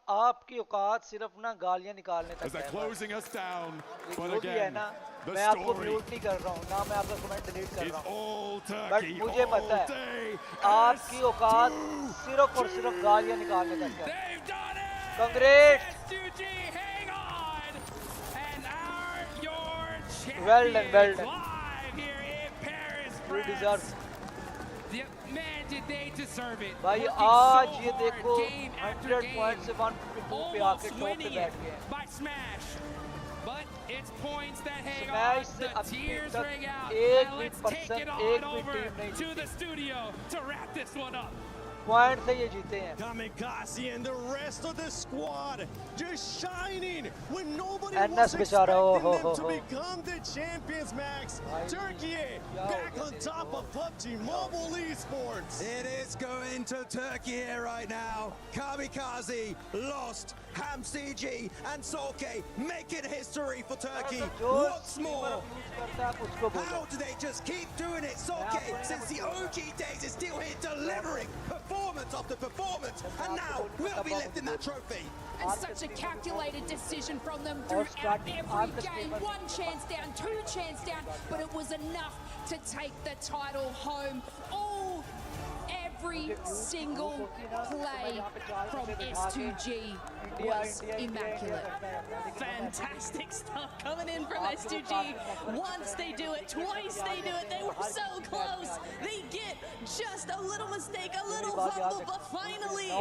आपकी औकात सिर्फ ना गालियां निकालने As तक they're है. closing us down, but जो भी है again, ना, the मैं आपको story म्यूट नहीं कर रहा हूँ, ना मैं आपका कमेंट डिलीट कर is रहा हूँ. all बट Turkey मुझे पता all है day. आपकी औकात सिर्फ और सिर्फ गालियां निकालने तक है. Congrats. hang on. And your Well done, well done. live here in Paris, You France. deserve. Man, did they deserve it. भाई Working आज so ये hard, देखो game after 100 game, पॉइंट से 152 पे आके almost टॉप पे winning बैठ it गए. by Smash. But it's points that hang Smash on, से the अभी tears तक ring out, एक and भी let's take पर्सन it एक on भी over टीम नहीं to the जीती studio to wrap this one up. Point से ये जीते हैं Kamikaze and the rest of the squad just shining when nobody NS was बेचारा, expecting हो, them हो, to हो. become the champions, Max. Turkey back on top of PUBG Mobile Esports. It is going to Turkey right now. Kamikaze lost. HamCG and Solke making history for Turkey once more. How do they just keep doing it? Solke, since the OG days, is still here delivering performance after performance, and now we'll be lifting that trophy. And such a calculated decision from them throughout every game. One chance down, two chance down, but it was enough to take the title home. Every single play from S2G was immaculate. Fantastic stuff coming in from S2G. Once they do it, twice they do it. They were so close. They get just a little mistake, a little fumble, but finally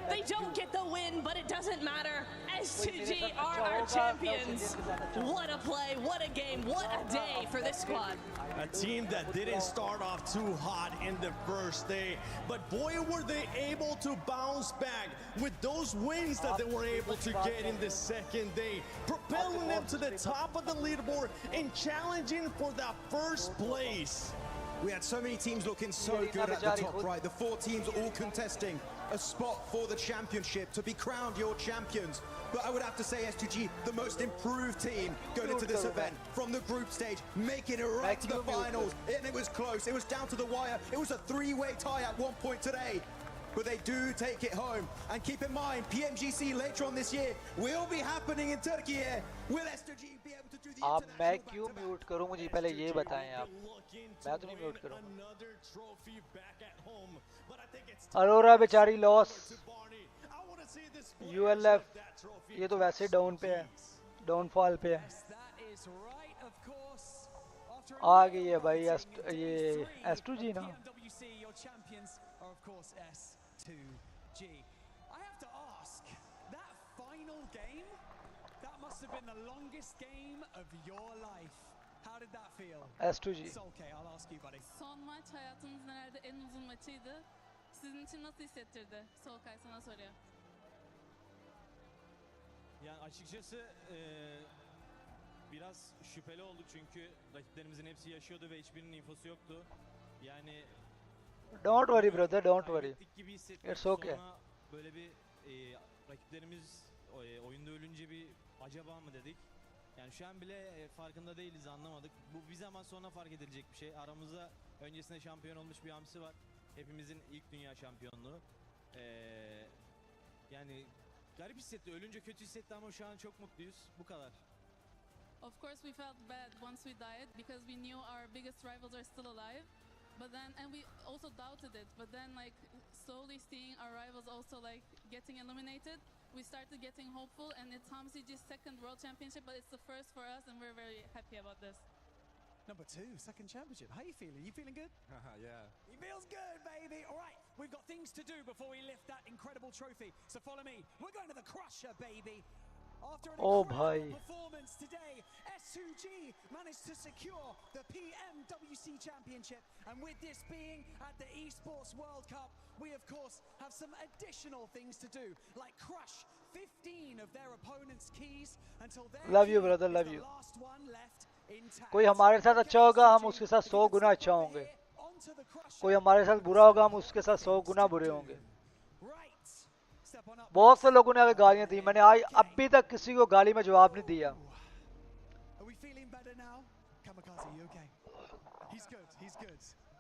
they don't get the win, but it doesn't matter. S2G are our champions. What a play, what a game, what a day for this squad. A team that didn't start off too hot in the first day, but boy were they able to bounce back with those wins that they were able to get in the second day, propelling them to the top of the leaderboard and challenging for that first place. We had so many teams looking so good at the top right. The 4 teams all contesting a spot for the championship to be crowned your champions. But I would have to say S2G, the most improved team going into this event from the group stage, making it right to the finals. And it was close. It was down to the wire. It was a 3-way tie at one point today. But they do take it home. And keep in mind, PMGC later on this year will be happening in Turkey. Will S2G be able to do the आप मैं क्यों mute करूं मुझे पहले ये बताएं आप मैं तो नहीं म्यूट करूं अरोरा बेचारी लॉस यूएलएफ ये तो वैसे डाउन पे है डाउनफॉल पे है आ गई है भाई ये S2G ना Must have been the longest game of your life. How did that feel? S2G. Okay, I'll ask you, buddy. Son maç hayatımızın herhalde en uzun maçıydı. Sizin için nasıl hissettirdi? Solkay sana soruyor. Yani açıkçası biraz şüpheli olduk çünkü rakiplerimizin hepsi yaşıyordu ve hiçbirinin infosu yoktu. Yani Don't worry brother, don't worry. It's okay. Sonra böyle bir rakiplerimiz oyunda ölünce bir acaba mı dedik. Yani şu an bile farkında değiliz, anlamadık. Bu bir zaman sonra fark edilecek bir şey. Aramızda öncesinde şampiyon olmuş bir hamsi var. Hepimizin ilk dünya şampiyonluğu. Yani garip hissetti, ölünce kötü hissetti ama şu an çok mutluyuz. Bu kadar. Of course we felt bad once we died because we knew our biggest rivals are still alive. But then, and we also doubted it, but then like slowly seeing our rivals also like getting eliminated, we started getting hopeful, and it's HamCG's second world championship, but it's the first for us, and we're very happy about this. Number 2, second championship. How you feeling? You feeling good? Yeah. He feels good, baby. All right, we've got things to do before we lift that incredible trophy. So follow me. We're going to the crusher, baby. After an incredible performance today, S2G managed to secure the PMWC Championship. And with this being at the Esports World Cup, we of course have some additional things to do, like crush 15 of their opponent's keys until their love you brother, love you. last one left intact. कोई हमारे साथ अच्छा होगा हम उसके साथ 100 गुना अच्छा होंगे कोई हमारे साथ बुरा होगा हम उसके साथ 100 गुना बुरे होंगे बहुत से लोगों ने आगे गालियां दी मैंने आज अभी तक किसी को गाली में जवाब नहीं दिया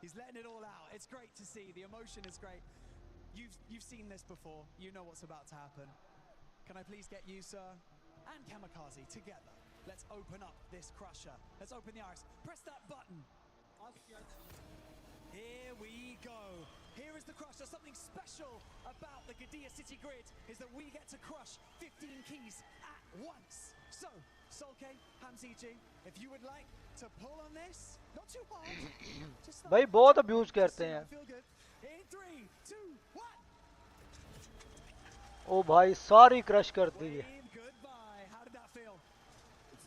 He's letting it all out. It's great to see. The emotion is great. You've seen this before. You know what's about to happen. Can I please get you, sir, and Kamikaze together? Let's open up this crusher. Let's open the iris. Press that button. Here we go. Here is the crusher. Something special about the Duniya City grid is that we get to crush 15 keys at once. So, Solke, HamCG, if you would like to pull on this, not too hard. भाई बहुत abuse करते हैं In 3, 2, 1. ओ भाई सारी crush कर दी है Goodbye. How did that feel? It's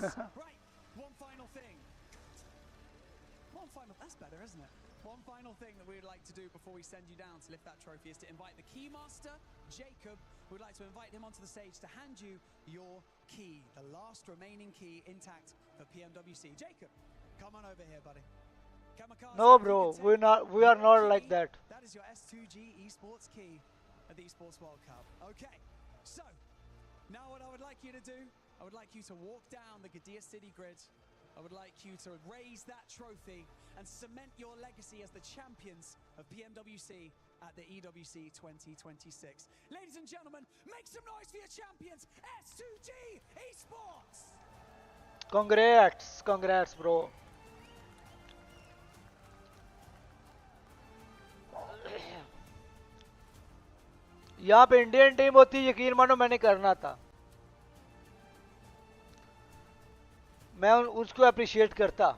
Right, one final thing. That's better, isn't it? One final thing that we'd like to do before we send you down to lift that trophy is to invite the keymaster, Jacob. We'd like to invite him onto the stage to hand you your key, the last remaining key intact for PMWC. Jacob, come on over here, buddy. No, bro, we are not like that. That is your S2G Esports key at the Esports World Cup. Okay, so now what I would like you to do, I would like you to walk down the Gadia City grid. I would like you to raise that trophy and cement your legacy as the champions of PMWC at the EWC 2026. Ladies and gentlemen, make some noise for your champions, S2G Esports! Congrats, bro. यहाँ पे Indian team होती, यकीन मानो मैंने करना था. मैं उसको अप्रिशिएट करता.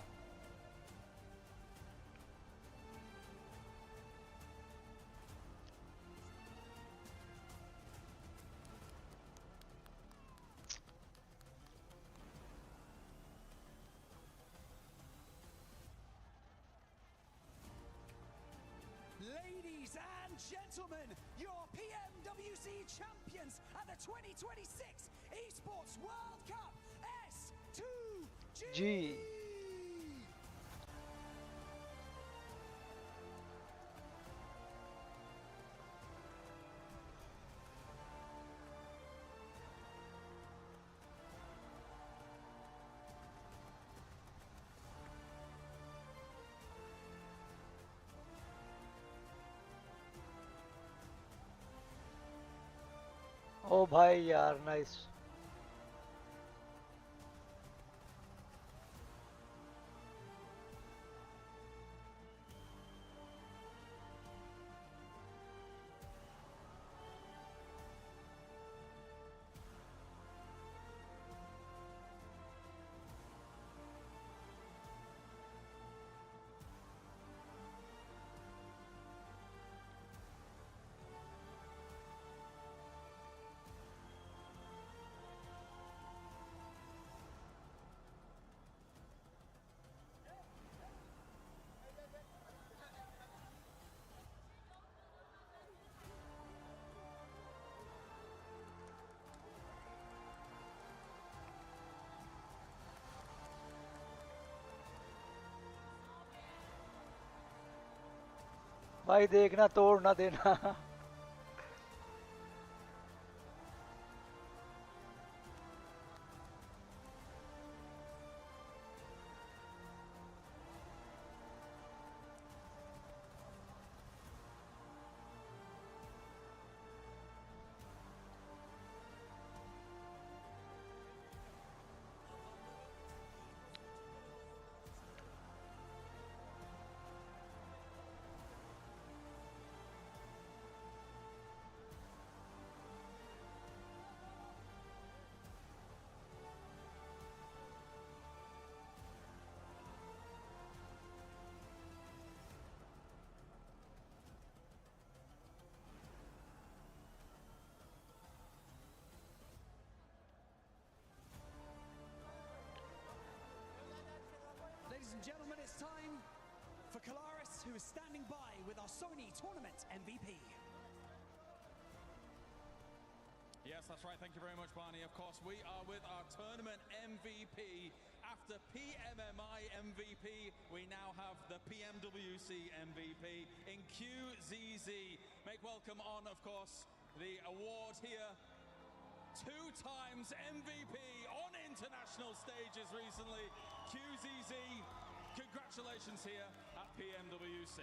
Ladies and gentlemen, your PMWC champions at the 2026 Esports World Cup, S2G! G. ओ भाई यार, नाइस. भाई देखना, तोड़ ना देना. Ladies and gentlemen, it's time for Kalaris, who is standing by with our Sony Tournament MVP. Yes, that's right. Thank you very much, Barney. Of course, we are with our tournament MVP. After PMMI MVP, we now have the PMWC MVP in QZZ. Make welcome on, of course, the award here. 2 times MVP on international stages recently. QZZ, congratulations here at PMWC.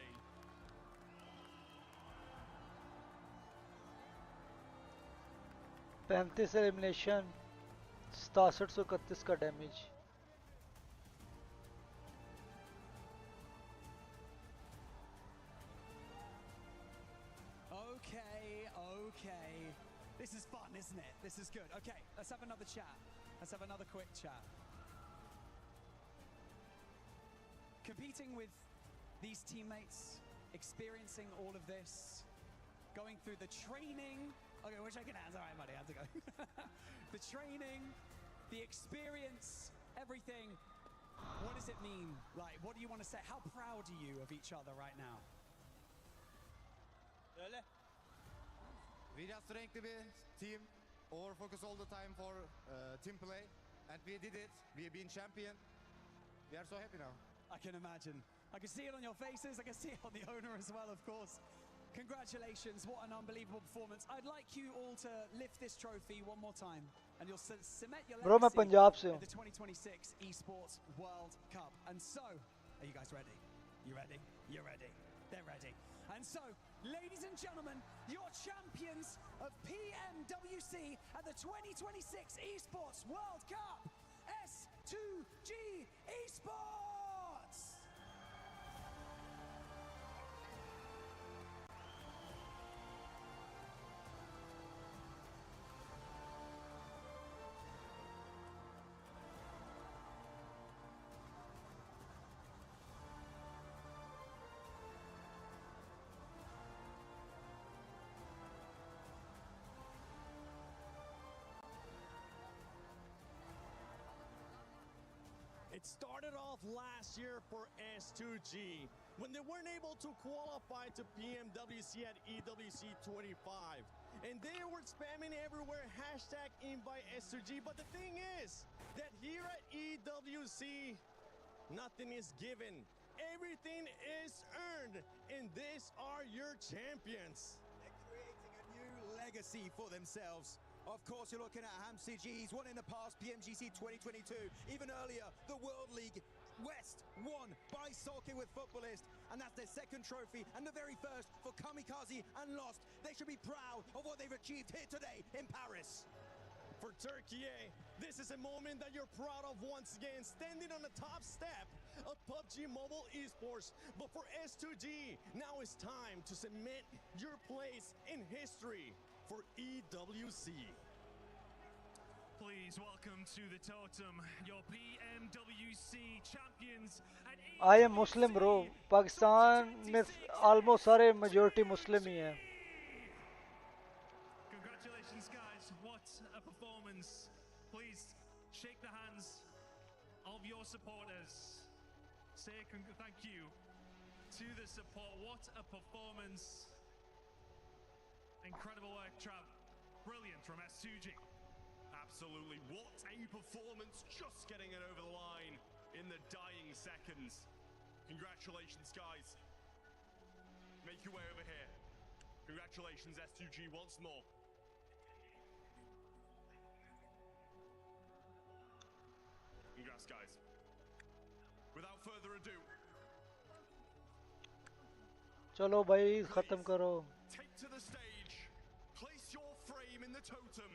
पैंतीस elimination, 6731 का damage. Okay. This is fun, isn't it? This is good. Okay, let's have another chat. Let's have another quick chat. Competing with these teammates, experiencing all of this, going through the training. Okay, we're shaking hands. All right, buddy, how's it going? The training, the experience, everything. What does it mean? Like, what do you want to say? How proud are you of each other right now? We just renkli bir team, over focus all the time for team play, and we did it. We've been champion. We are so happy now. I can imagine. I can see it on your faces. I can see it on the owner as well, of course. Congratulations, what an unbelievable performance. I'd like you all to lift this trophy one more time, and you'll cement your Bro, मैं legacy Punjab से हूँ. at the 2026 Esports World Cup. And so, are you guys ready? You ready? You're ready. They're ready. And so, ladies and gentlemen, your champions of PMWC at the 2026 Esports World Cup, S2G Esports! It started off last year for S2G when they weren't able to qualify to PMWC at EWC 25. And they were spamming everywhere, hashtag invite S2G. But the thing is that here at EWC, nothing is given. Everything is earned. And these are your champions. They're creating a new legacy for themselves. Of course, you're looking at HamCG's won in the past, PMGC 2022. Even earlier, the World League West won by Sulky with Footballist. And that's their second trophy and the very first for Kamikaze and Lost. They should be proud of what they've achieved here today in Paris. For Turkey, this is a moment that you're proud of once again, standing on the top step of PUBG Mobile Esports. But for S2G, now it's time to cement your place in history for EWC. Please welcome to the totem your PMWC champions and I am Muslim, bro. Pakistan में almost सारे majority Muslim ही हैं. Congratulations, guys. What a performance. Please shake the hands of your supporters. Say thank you to the support. What a performance. Incredible work, Trav. Brilliant from S2G. Absolutely. What a performance, just getting it over the line in the dying seconds. Congratulations, guys. Make your way over here. Congratulations, S2G, once more. Congrats, guys. Without further ado, चलो भाई खत्म करो. take to the stage, place your frame in the totem,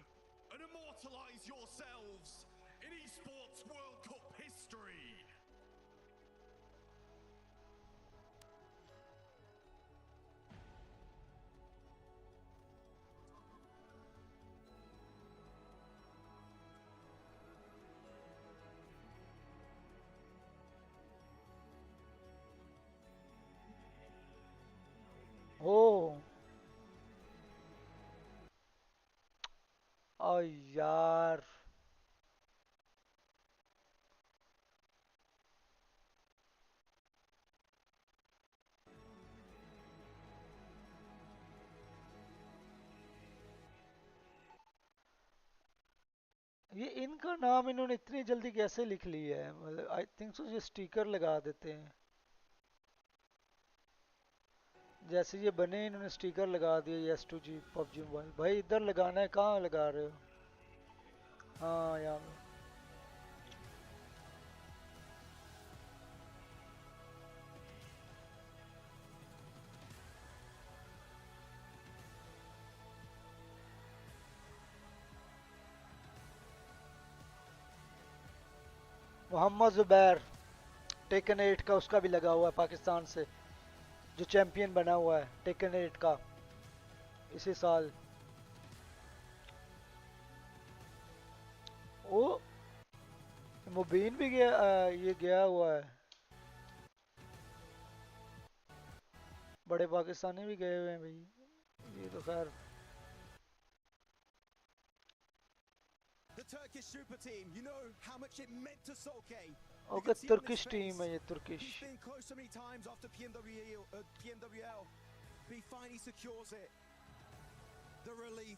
and immortalize yourselves in Esports World Cup history. Oh. Oh यार. ये इनका नाम इन्होंने इतनी जल्दी कैसे लिख लिया है? मतलब आई थिंक सो ये स्टिकर लगा देते हैं. जैसे ये बने इन्होंने स्टिकर लगा दिया S2G PUBG मोबाइल. भाई इधर लगाना है, कहाँ लगा रहे हो? हाँ यहाँ पे. मोहम्मद जुबैर टेकन 8 का उसका भी लगा हुआ है पाकिस्तान से, जो चैंपियन बना हुआ है टेकन 8 का इसी साल. ओ मुबीन भी गया, ये गया हुआ है. बड़े पाकिस्तानी भी गए हुए हैं भाई. ये तो खैर The the Turkish super team. You know how much it meant to Solke. Okay, Turkish team है ये Turkish. He's been close so many times after PMWL. But he finally secures it. The relief,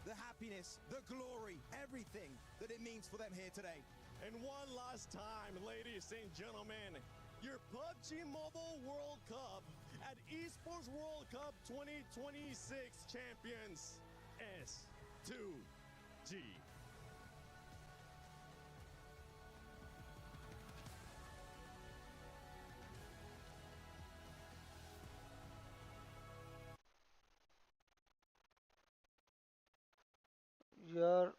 the happiness, the glory, everything that it means for them here today. And one last time, ladies and gentlemen, your PUBG Mobile World Cup at Esports World Cup 2026 champions, S2G. यार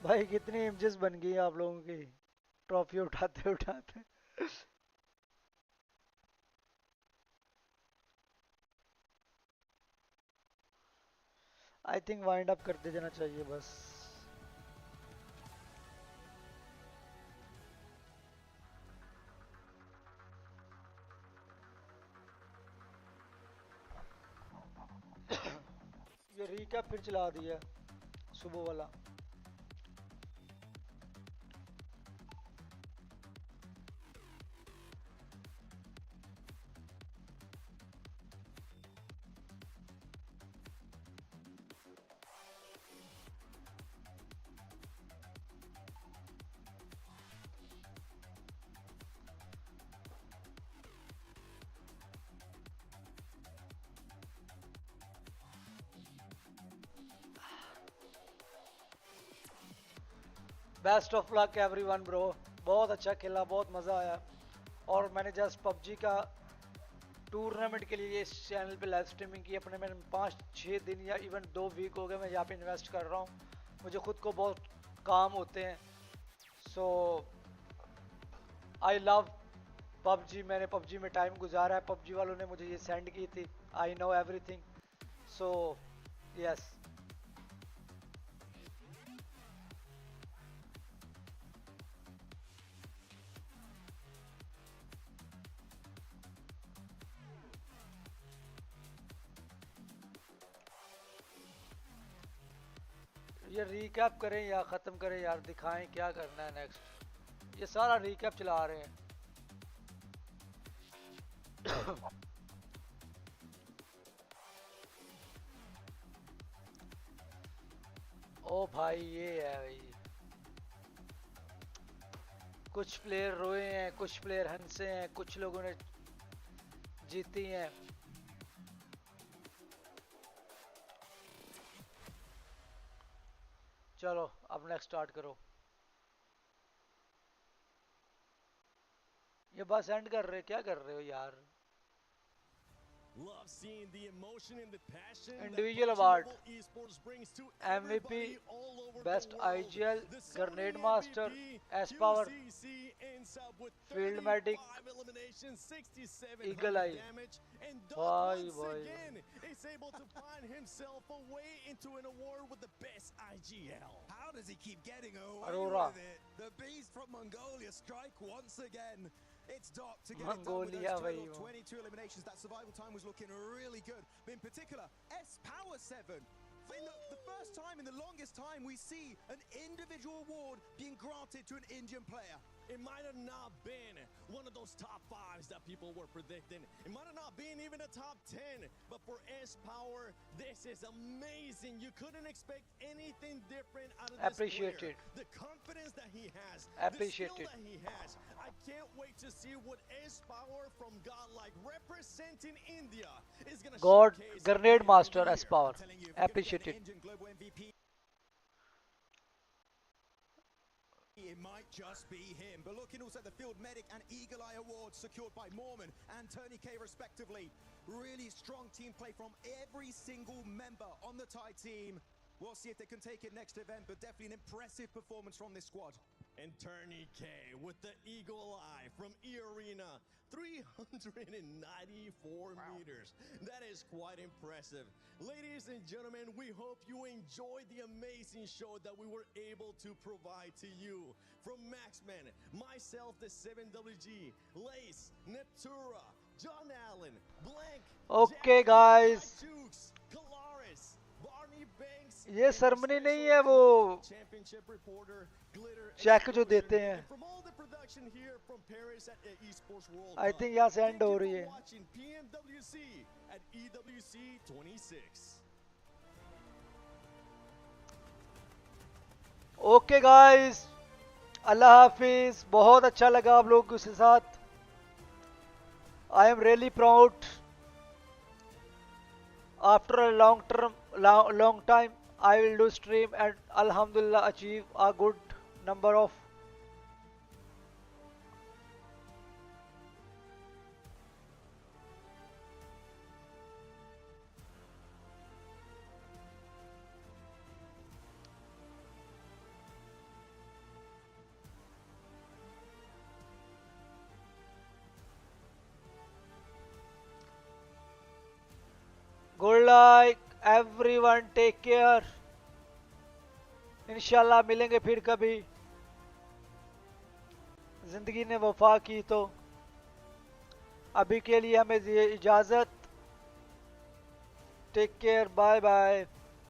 भाई कितनी images बन गई आप लोगों की trophy उठाते उठाते आई थिंक वाइंड अप करते जाना चाहिए बस ये रीकैप फिर चला दिया सुबह वाला best of luck everyone bro बहुत अच्छा खेला बहुत मज़ा आया और मैंने जस्ट पबजी का टूर्नामेंट के लिए इस चैनल पे लाइव स्ट्रीमिंग की अपने मैंने 5-6 दिन या इवन 2 वीक हो गए मैं यहाँ पे इन्वेस्ट कर रहा हूँ मुझे खुद को बहुत काम होते हैं सो आई लव पबजी मैंने पबजी में टाइम गुजारा है पबजी वालों ने मुझे ये सेंड की थी I know everything so yes ये रीकैप करें या ख़त्म करें यार दिखाएं क्या करना है नेक्स्ट ये सारा रीकैप चला रहे हैं ओ भाई ये है भाई कुछ प्लेयर रोए हैं कुछ प्लेयर हंसे हैं कुछ लोगों ने जीती हैं चलो अब नेक्स्ट स्टार्ट करो ये बस एंड कर रहे क्या कर रहे हो यार Love seeing the emotion and the passion Individual that award PUBG Esports brings to MVP all over Best the world. IGL The Grenade Saudi Master MVP, S Power QCC ends up with Field Medic 35 eliminations, 67 Eagle Eye damage, and Bye, once bye. again is able to find himself a way into an award with the best IGL. How does he keep getting away Aurora. with it? The beast from Mongolia strike once again. It's Doc to get Mongolia, it done with those bhai, total 22 eliminations. That survival time was looking really good. But in particular, S Power 7. In the first time in the longest time we see an individual award being granted to an Indian player. It might have not been one of those top 5s that people were predicting. It might have not been even a top 10. But for S-Power, this is amazing. You couldn't expect anything different out of this Appreciate player. it. The confidence that he has, Appreciate the skill it. that he has. I can't wait to see what S-Power from Godlike representing India is going to God showcase. Grenade Master S Power appreciate it It might just be him, but looking also at the Field Medic and Eagle Eye awards secured by Mormon and Tony K respectively. Really strong team play from every single member on the Thai team. We'll see if they can take it next event, but definitely an impressive performance from this squad. And Turney K with the Eagle Eye from E-Arena. 394 meters. That is quite impressive. Ladies and gentlemen, we hope you enjoyed the amazing show that we were able to provide to you. From Maxman, myself, the 7WG, Lace, Neptura, John Allen, Blank, Okay guys, Jukes, Kalaris, Barney Banks, ये ceremony नहीं है वो championship reporter, Glitter, check जो देते हैं. from all the production here from Paris at Esports World I Cup. think यहाँ से end Thank हो you रही for है. watching PMWC at EWC 26. Okay guys, अल्लाह हाफिज. बहुत अच्छा लगा आप लोगों के साथ. I am really proud. After a long time, I will do stream and Alhamdulillah achieve a good number of. Good luck everyone, take care. इंशाल्लाह मिलेंगे फिर कभी. जिंदगी ने वफा की तो अभी के लिए हमें इजाज़त. Take care, bye bye.